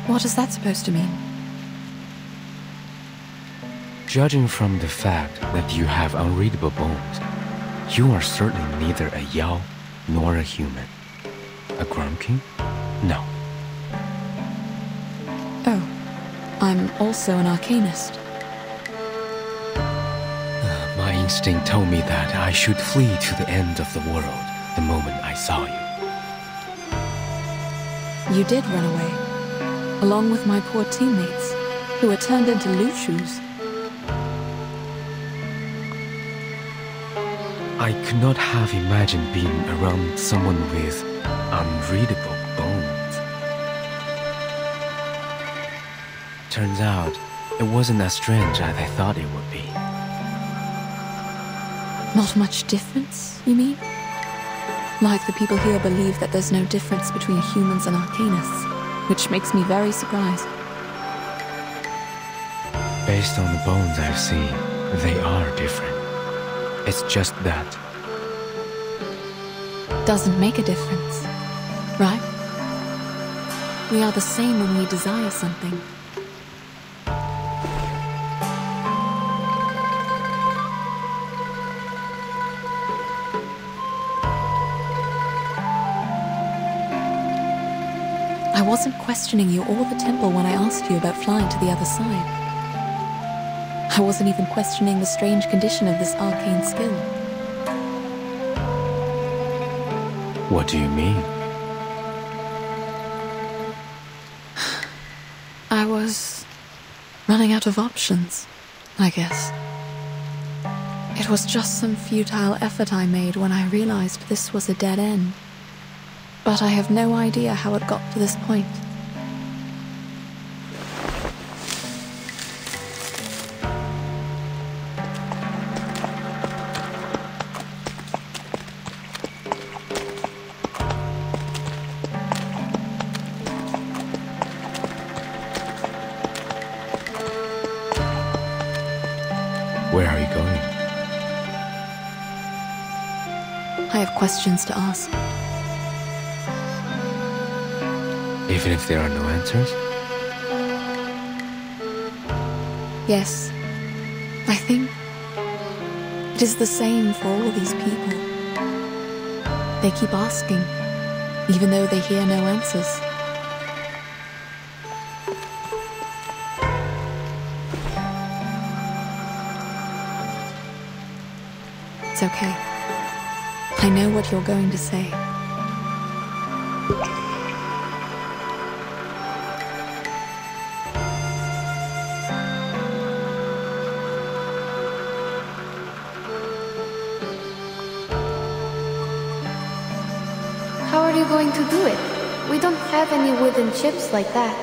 S15: What is that supposed to mean?
S14: Judging from the fact that you have unreadable bones, you are certainly neither a Yao nor a human. A Grumpkin? No.
S15: Oh, I'm also an arcanist.
S14: My instinct told me that I should flee to the end of the world the moment I saw you.
S15: You did run away, along with my poor teammates, who were turned into Lushus.
S14: I could not have imagined being around someone with unreadable bones. Turns out, it wasn't as strange as I thought it would be.
S15: Not much difference, you mean? Like the people here believe that there's no difference between humans and arcanists, which makes me very surprised.
S14: Based on the bones I've seen, they are different. It's just that.
S15: Doesn't make a difference, right? We are the same when we desire something. I wasn't questioning you or the temple when I asked you about flying to the other side. I wasn't even questioning the strange condition of this arcane skill.
S14: What do you mean?
S15: I was running out of options, I guess. It was just some futile effort I made when I realized this was a dead end. But I have no idea how it got to this point.
S14: Where are you going?
S15: I have questions to ask.
S14: Even if there are no answers?
S15: Yes. I think it is the same for all these people. They keep asking, even though they hear no answers. It's okay. I know what you're going to say.
S17: How are you going to do it? We don't have any wooden chips like that.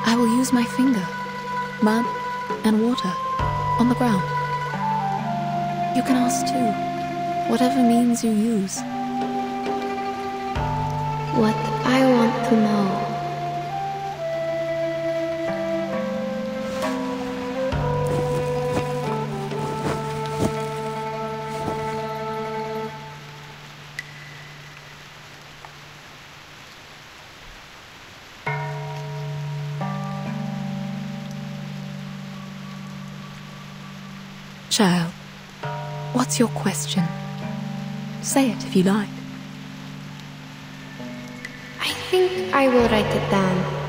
S15: I will use my finger, mud, and water on the ground. You can ask too, whatever means you use.
S17: What I want to know.
S15: Child, what's your question? Say it if you like.
S8: I think I will write it down.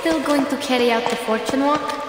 S17: Still going to carry out the fortune walk?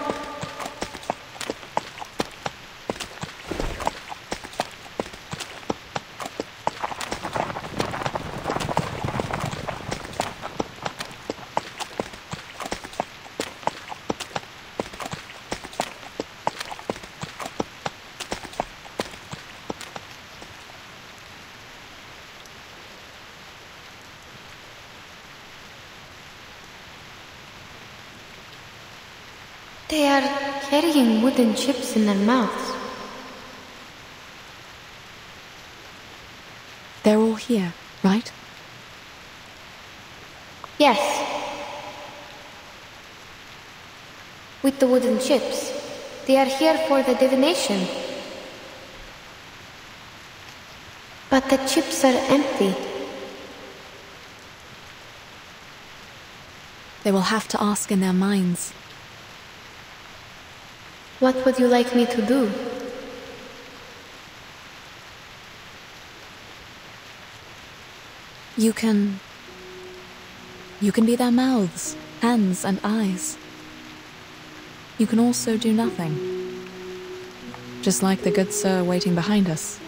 S17: They are carrying wooden chips in their mouths.
S15: They're all here, right?
S17: Yes. With the wooden chips. They are here for the divination. But the chips are empty.
S15: They will have to ask in their minds.
S17: What would you like me to do?
S15: You can be their mouths, hands, and eyes. You can also do nothing. Just like the good sir waiting behind us.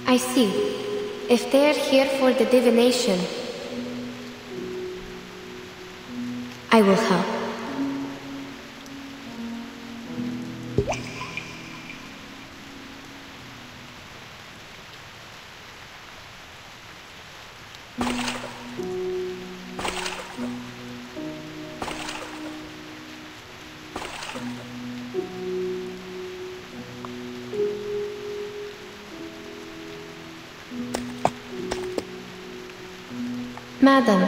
S17: I see. If they're here for the divination, I will help. Madam,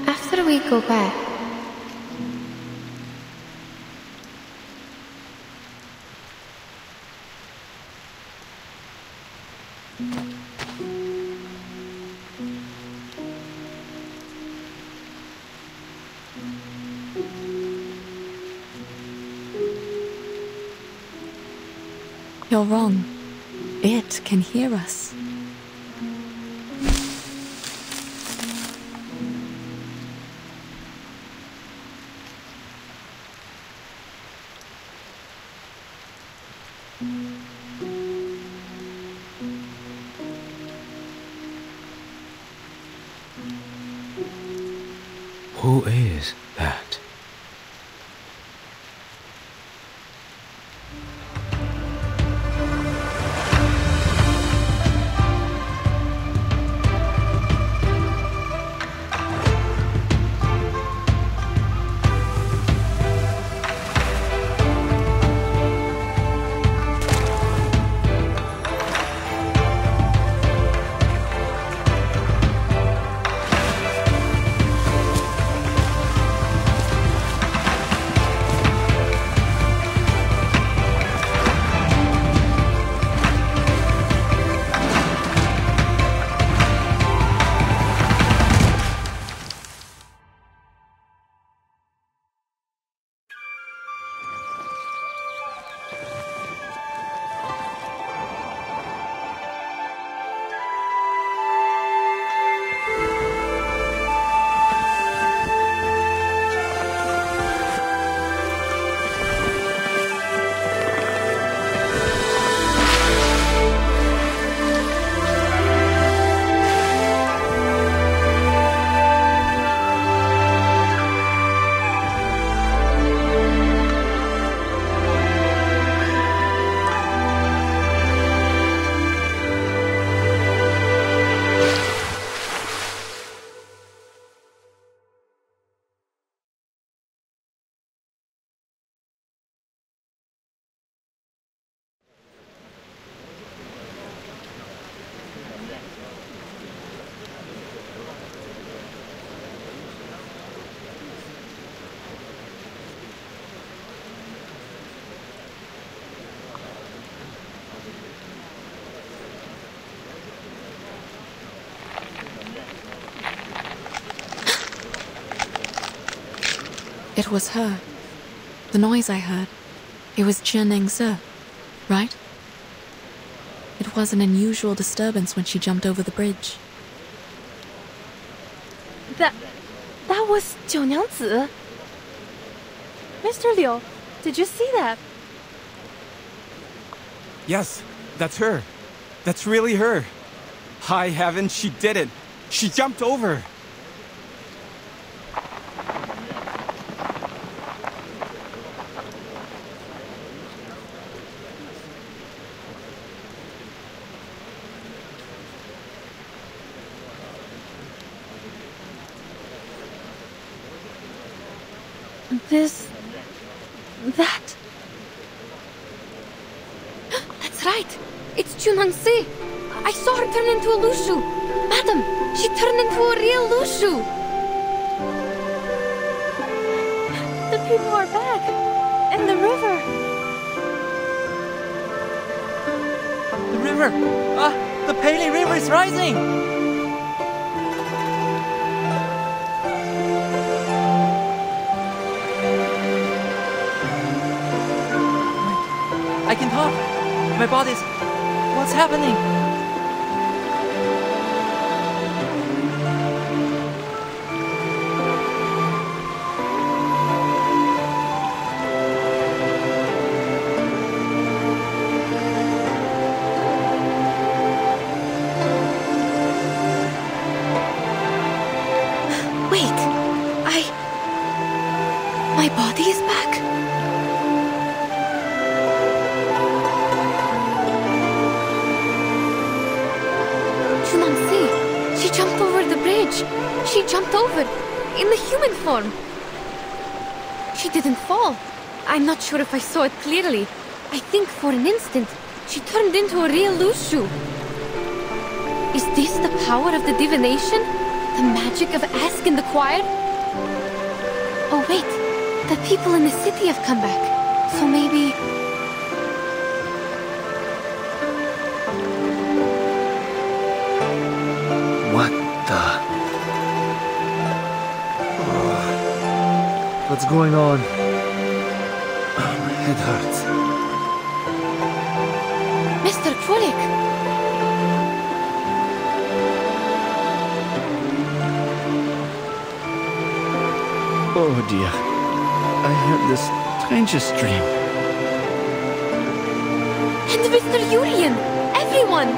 S17: after we go back,
S15: You're wrong. It can hear us.
S14: Who is that?
S15: It was her. The noise I heard. It was Zhe, right? It was an unusual disturbance when she jumped over the bridge.
S11: That was 九娘子. Mr. Liu, did you see that?
S1: Yes, that's her. That's really her. High heaven, she did it. She jumped over.
S11: That... That's right. It's Junangsi. I saw her turn into a Lushu. Madam, she turned into a real Lushu. The people are back. And the river.
S16: The river! The Pele River is rising! I can talk. My body's... What's happening?
S15: Wait, my body is back? She jumped over the bridge. She jumped over in the human form. She didn't fall. I'm not sure if I saw it clearly. I think for an instant, she turned into a real Lushu. Is this the power of the divination? The magic of Ask in the Choir? Oh wait, the people in the city have come back. So maybe...
S9: What the... Oh, what's going on? My head hurts.
S15: Mr. Krulik!
S10: Oh dear. I had the strangest dream.
S15: And Mr. Urian! Everyone!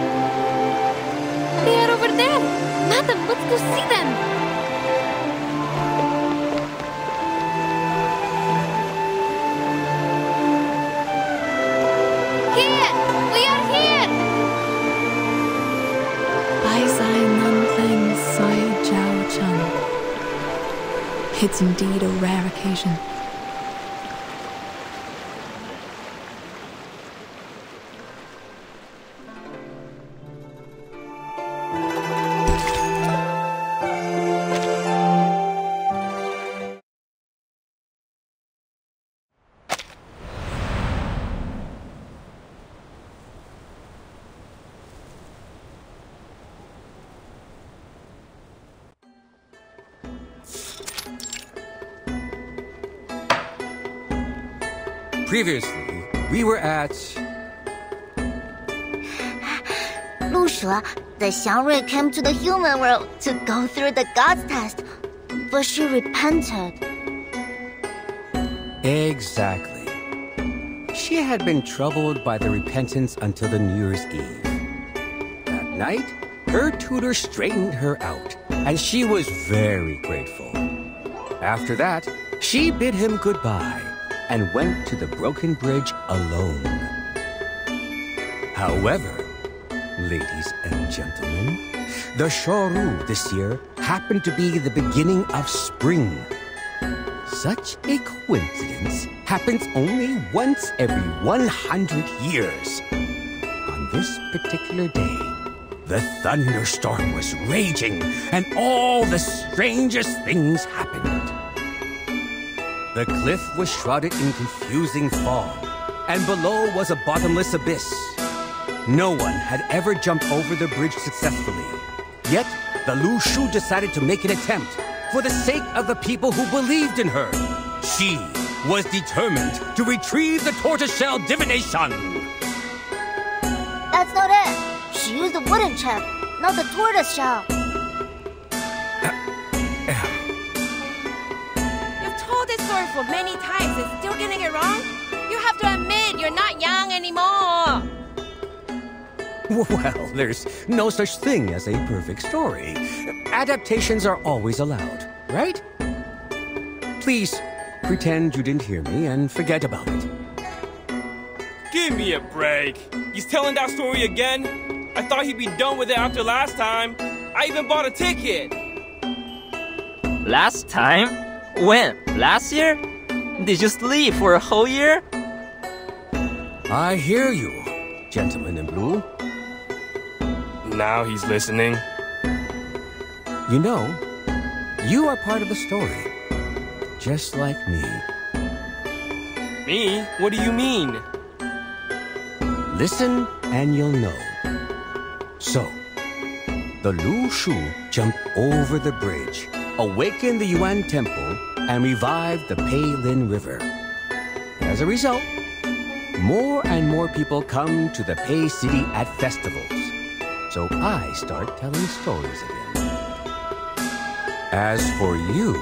S15: They are over there! Madam, let's go see them! Here! We are here! Bai Zai Nan Feng Sai Jiao Chun. It's indeed a rare occasion.
S19: Previously, we were at...
S12: 陆蛇, the Xiangrui came to the human world to go through the God's test, but she repented.
S19: Exactly. She had been troubled by the repentance until the New Year's Eve. That night, her tutor straightened her out, and she was very grateful. After that, she bid him goodbye and went to the broken bridge alone. However, ladies and gentlemen, the Shuori this year happened to be the beginning of spring. Such a coincidence happens only once every 100 years. On this particular day, the thunderstorm was raging and all the strangest things happened. The cliff was shrouded in confusing fog, and below was a bottomless abyss. No one had ever jumped over the bridge successfully. Yet, the Lushu decided to make an attempt for the sake of the people who believed in her. She was determined to retrieve the tortoiseshell divination.
S12: That's not it. She used the wooden chip, not the tortoise shell.
S18: You've told this story for many times and still getting it wrong? You have to admit you're not young anymore.
S19: Well, there's no such thing as a perfect story. Adaptations are always allowed, right? Please, pretend you didn't hear me and forget about it.
S20: Give me a break. He's telling that story again? I thought he'd be done with it after last time. I even bought a ticket.
S16: Last time? When? Last year? Did you sleep for a whole year?
S19: I hear you, gentleman in blue.
S20: Now he's listening.
S19: You know, you are part of the story. Just like me.
S20: Me? What do you mean?
S19: Listen and you'll know. So, the Lu Shu jumped over the bridge, awakened the Yuan Temple, and revived the Peilin River. As a result, more and more people come to the Pei City at festivals. So I start telling stories again. As for you,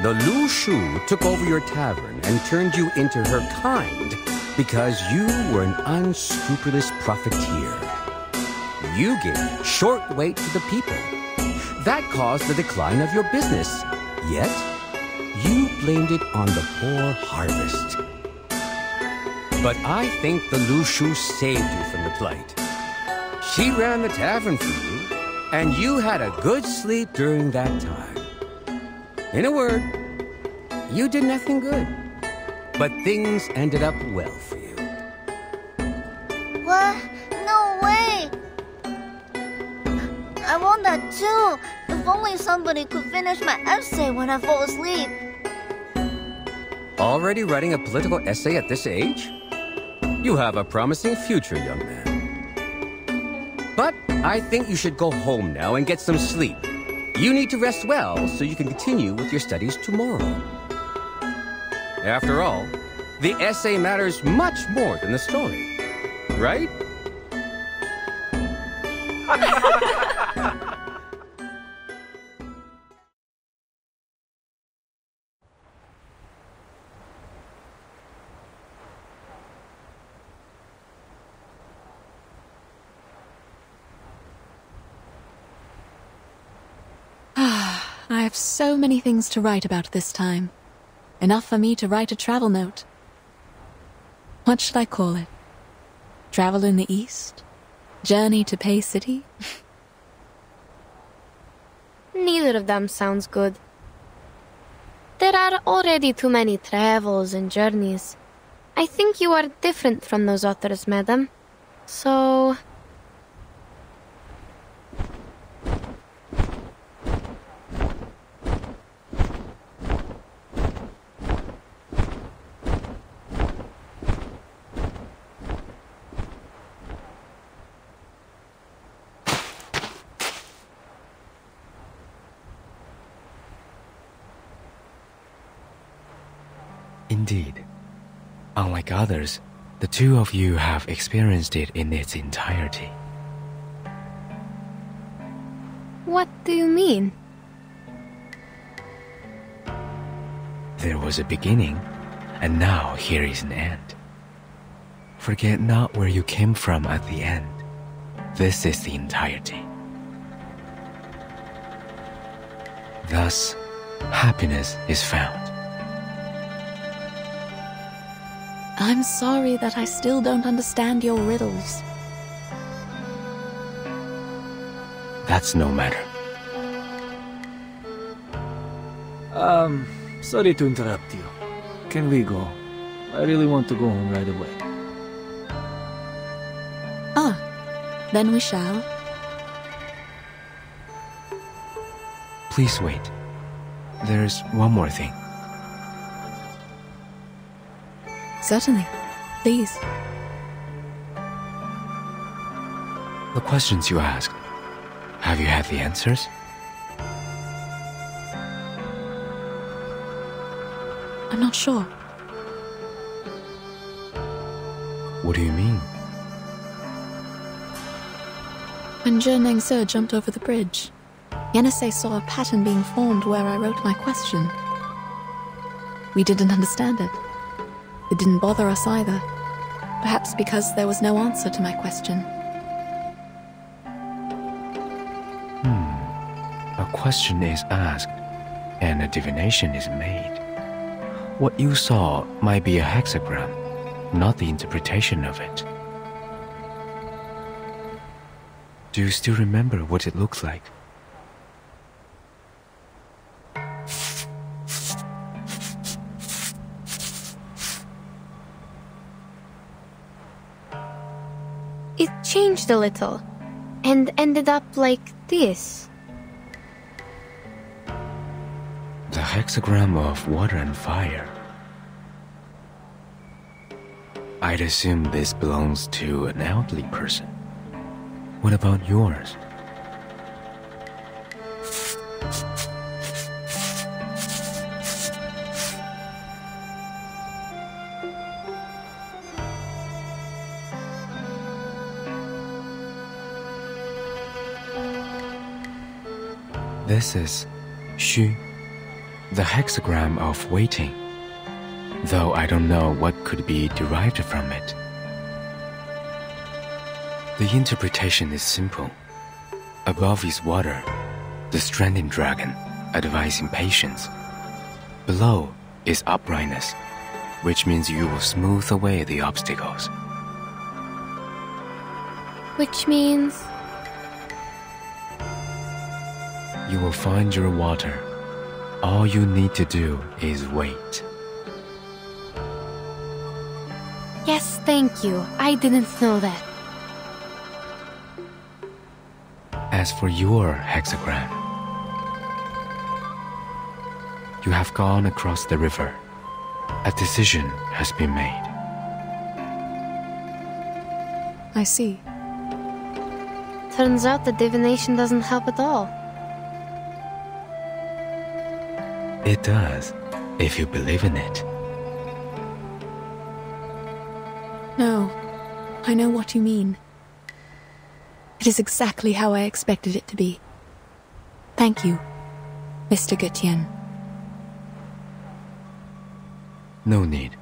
S19: the Lu Shu took over your tavern and turned you into her kind because you were an unscrupulous profiteer. You gave short weight to the people. That caused the decline of your business. Yet, you blamed it on the poor harvest. But I think the Lu Shu saved you from the plight. She ran the tavern for you, and you had a good sleep during that time. In a word, you did nothing good. But things ended up well for you.
S12: What? No way! I want that too. If only somebody could finish my essay when I fall asleep.
S19: Already writing a political essay at this age? You have a promising future, young man. But I think you should go home now and get some sleep. You need to rest well so you can continue with your studies tomorrow. After all, the essay matters much more than the story, right?
S15: I have so many things to write about this time. Enough for me to write a travel note. What should I call it? Travel in the East? Journey to Pei City?
S8: Neither of them sounds good. There are already too many travels and journeys. I think you are different from those authors, madam. So...
S14: Indeed. Unlike others, the two of you have experienced it in its entirety.
S8: What do you mean?
S14: There was a beginning, and now here is an end. Forget not where you came from at the end. This is the entirety. Thus, happiness is found.
S15: I'm sorry that I still don't understand your riddles.
S14: That's no matter.
S9: Sorry to interrupt you. Can we go? I really want to go home right away.
S15: Ah, then we shall.
S14: Please wait. There's one more thing.
S15: Certainly. Please.
S14: The questions you asked, have you had the answers?
S15: I'm not sure.
S14: What do you mean?
S15: When Nengse jumped over the bridge, Yenase saw a pattern being formed where I wrote my question. We didn't understand it. It didn't bother us either. Perhaps because there was no answer to my question.
S14: A question is asked, and a divination is made. What you saw might be a hexagram, not the interpretation of it. Do you still remember what it looks like?
S17: It changed a little, and ended up like this.
S14: The hexagram of water and fire. I'd assume this belongs to an elderly person. What about yours? This is Shu, the hexagram of waiting, though I don't know what could be derived from it. The interpretation is simple. Above is water, the stranding dragon, advising patience. Below is uprightness, which means you will smooth away the obstacles.
S17: Which means...
S14: You will find your water. All you need to do is wait.
S17: Yes, thank you. I didn't know that.
S14: As for your hexagram, you have gone across the river. A decision has been made.
S15: I see.
S17: Turns out the divination doesn't help at all.
S14: It does, if you believe in it.
S15: No, I know what you mean. It is exactly how I expected it to be. Thank you, Mr. Gutian.
S14: No need.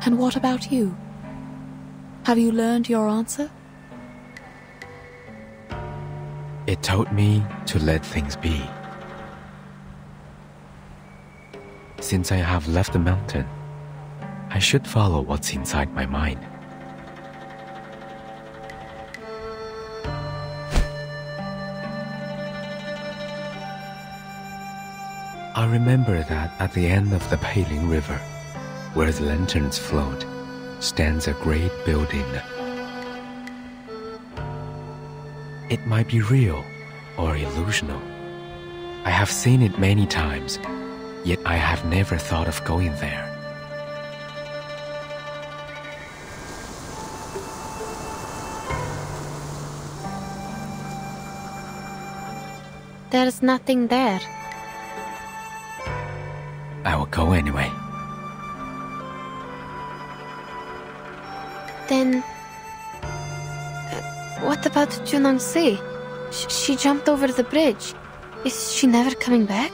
S15: And what about you? Have you learned your answer?
S14: It told me to let things be. Since I have left the mountain, I should follow what's inside my mind. I remember that at the end of the Peiling River, where the lanterns float, stands a great building. It might be real or illusional. I have seen it many times, yet I have never thought of going there.
S17: There's nothing there.
S14: I will go anyway.
S17: Then... what about Junangse? She jumped over the bridge. Is she never coming back?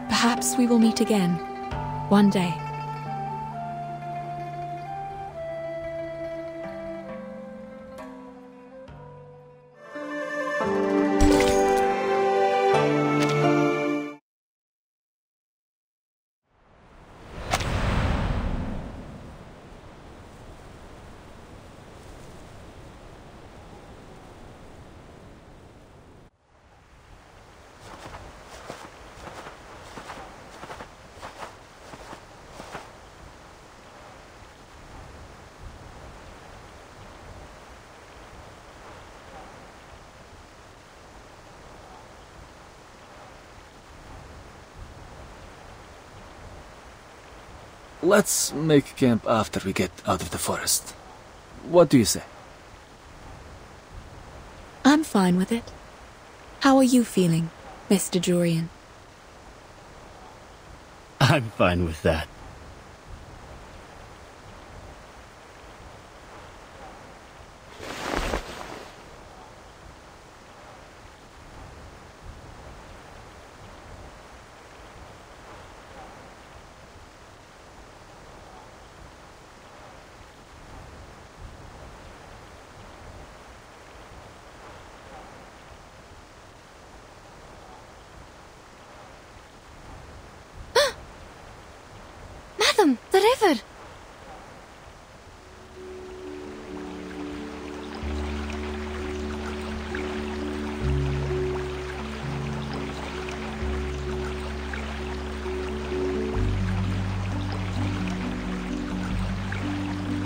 S15: Perhaps we will meet again, one day.
S9: let's make camp after we get out of the forest. What do you say?
S15: I'm fine with it. How are you feeling, Mr. Jorian?
S10: I'm fine with that.
S17: The river!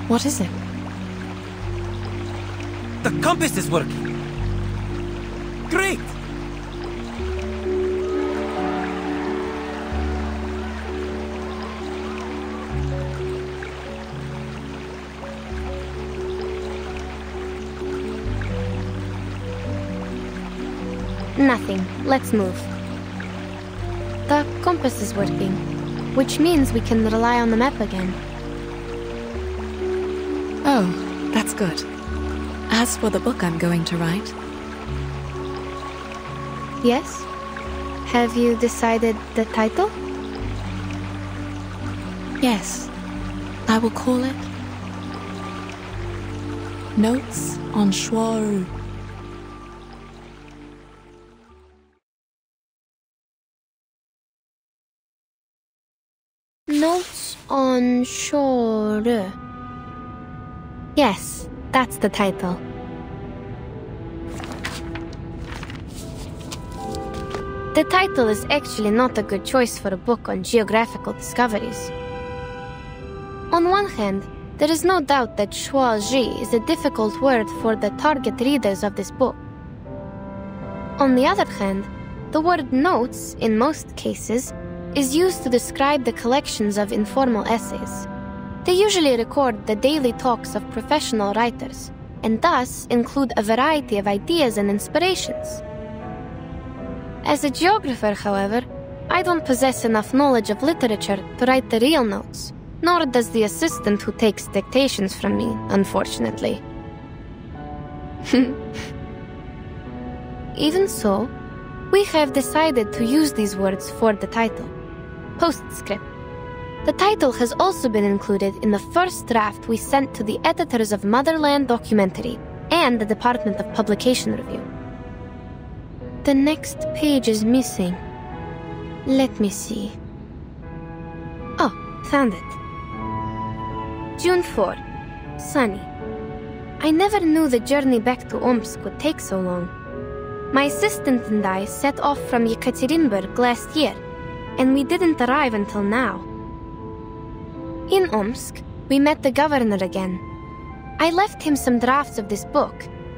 S15: What is it?
S7: The compass is working! Great!
S17: Nothing. Let's move. The compass is working, which means we can rely on the map again.
S15: Oh, that's good. As for the book I'm going to write...
S17: Yes? Have you decided the title?
S15: Yes. I will call it... Notes on Shuori.
S17: Notes on Shuori. Yes, that's the title. The title is actually not a good choice for a book on geographical discoveries. On one hand, there is no doubt that Shuori is a difficult word for the target readers of this book. On the other hand, the word notes, in most cases, is used to describe the collections of informal essays. They usually record the daily talks of professional writers, and thus include a variety of ideas and inspirations. As a geographer, however, I don't possess enough knowledge of literature to write the real notes, nor does the assistant who takes dictations from me, unfortunately. Even so, we have decided to use these words for the title. Postscript. The title has also been included in the first draft we sent to the editors of Motherland Documentary and the Department of Publication Review. The next page is missing. Let me see. Oh, found it. June 4. Sunny. I never knew the journey back to Omsk would take so long. My assistant and I set off from Yekaterinburg last year, and we didn't arrive until now. In Omsk, we met the governor again. I left him some drafts of this book,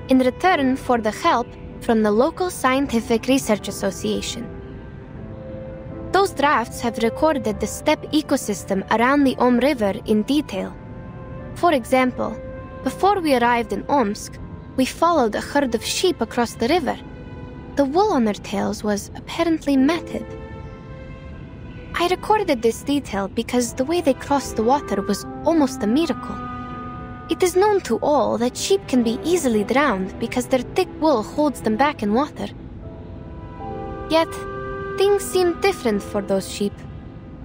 S17: in return for the help from the local Scientific Research Association. Those drafts have recorded the steppe ecosystem around the Om River in detail. For example, before we arrived in Omsk, we followed a herd of sheep across the river. The wool on their tails was apparently matted. I recorded this detail because the way they crossed the water was almost a miracle. It is known to all that sheep can be easily drowned because their thick wool holds them back in water. Yet, things seemed different for those sheep.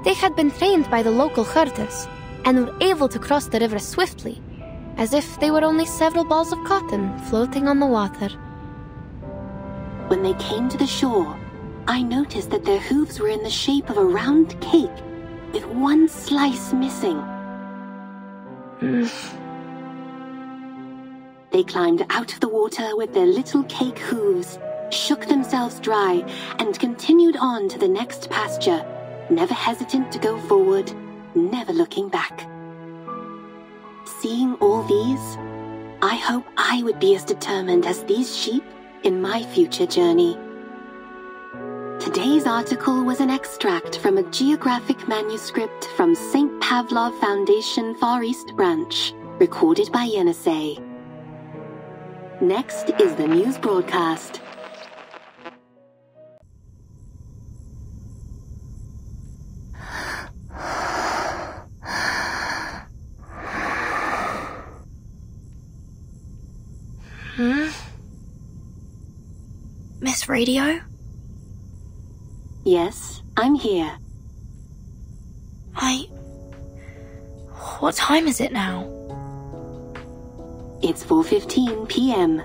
S17: They had been trained by the local herders and were able to cross the river swiftly, as if they were only several balls of cotton floating on the water.
S22: When they came to the shore, I noticed that their hooves were in the shape of a round cake, with one slice missing. They climbed out of the water with their little cake hooves, shook themselves dry, and continued on to the next pasture, never hesitant to go forward, never looking back. Seeing all these, I hope I would be as determined as these sheep in my future journey. Today's article was an extract from a geographic manuscript from St. Pavlov Foundation Far East Branch, recorded by Yenisei. Next is the news broadcast.
S5: Miss Radio?
S22: Yes, I'm here.
S5: What time is it now?
S22: It's 4:15 p.m.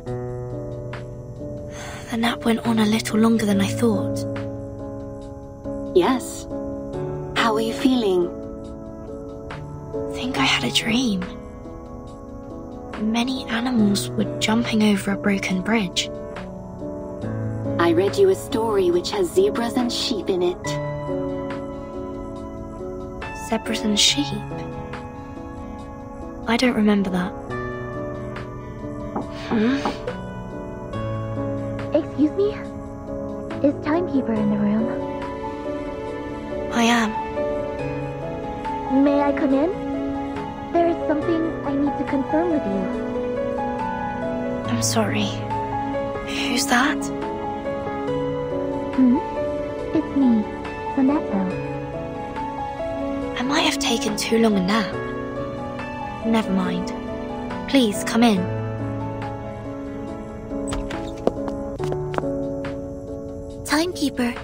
S5: The nap went on a little longer than I thought.
S22: Yes. How are you feeling?
S5: I think I had a dream. Many animals were jumping over a broken bridge.
S22: I read you a story which has zebras and sheep in it.
S5: Zebras and sheep? I don't remember that.
S21: Excuse me? Is Timekeeper in the room?
S5: I am.
S21: May I come in? There is something I need to confirm with you.
S5: I'm sorry. Who's that?
S21: It's me, Sonetto.
S5: I might have taken too long a nap. Never mind. Please, come in.
S3: Timekeeper,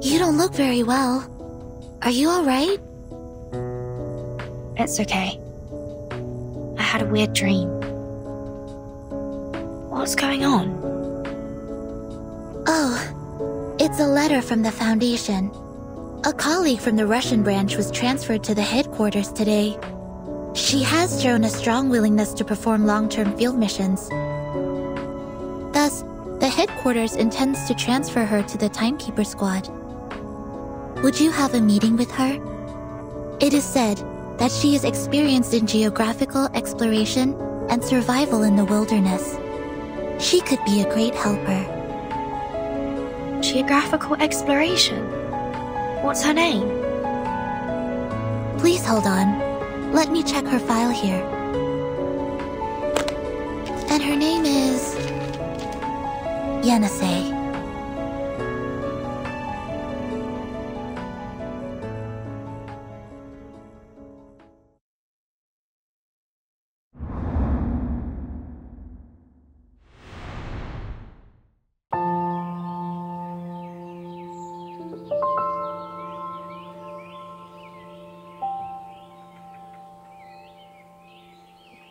S3: you don't look very well. Are you alright?
S5: It's okay. I had a weird dream. What's going on?
S3: Oh, it's a letter from the Foundation. A colleague from the Russian branch was transferred to the headquarters today. She has shown a strong willingness to perform long-term field missions. Thus, the headquarters intends to transfer her to the Timekeeper squad. Would you have a meeting with her? It is said that she is experienced in geographical exploration and survival in the wilderness. She could be a great helper.
S5: Geographical exploration? What's her name?
S3: Please hold on. Let me check her file here. And her name is Yenisei.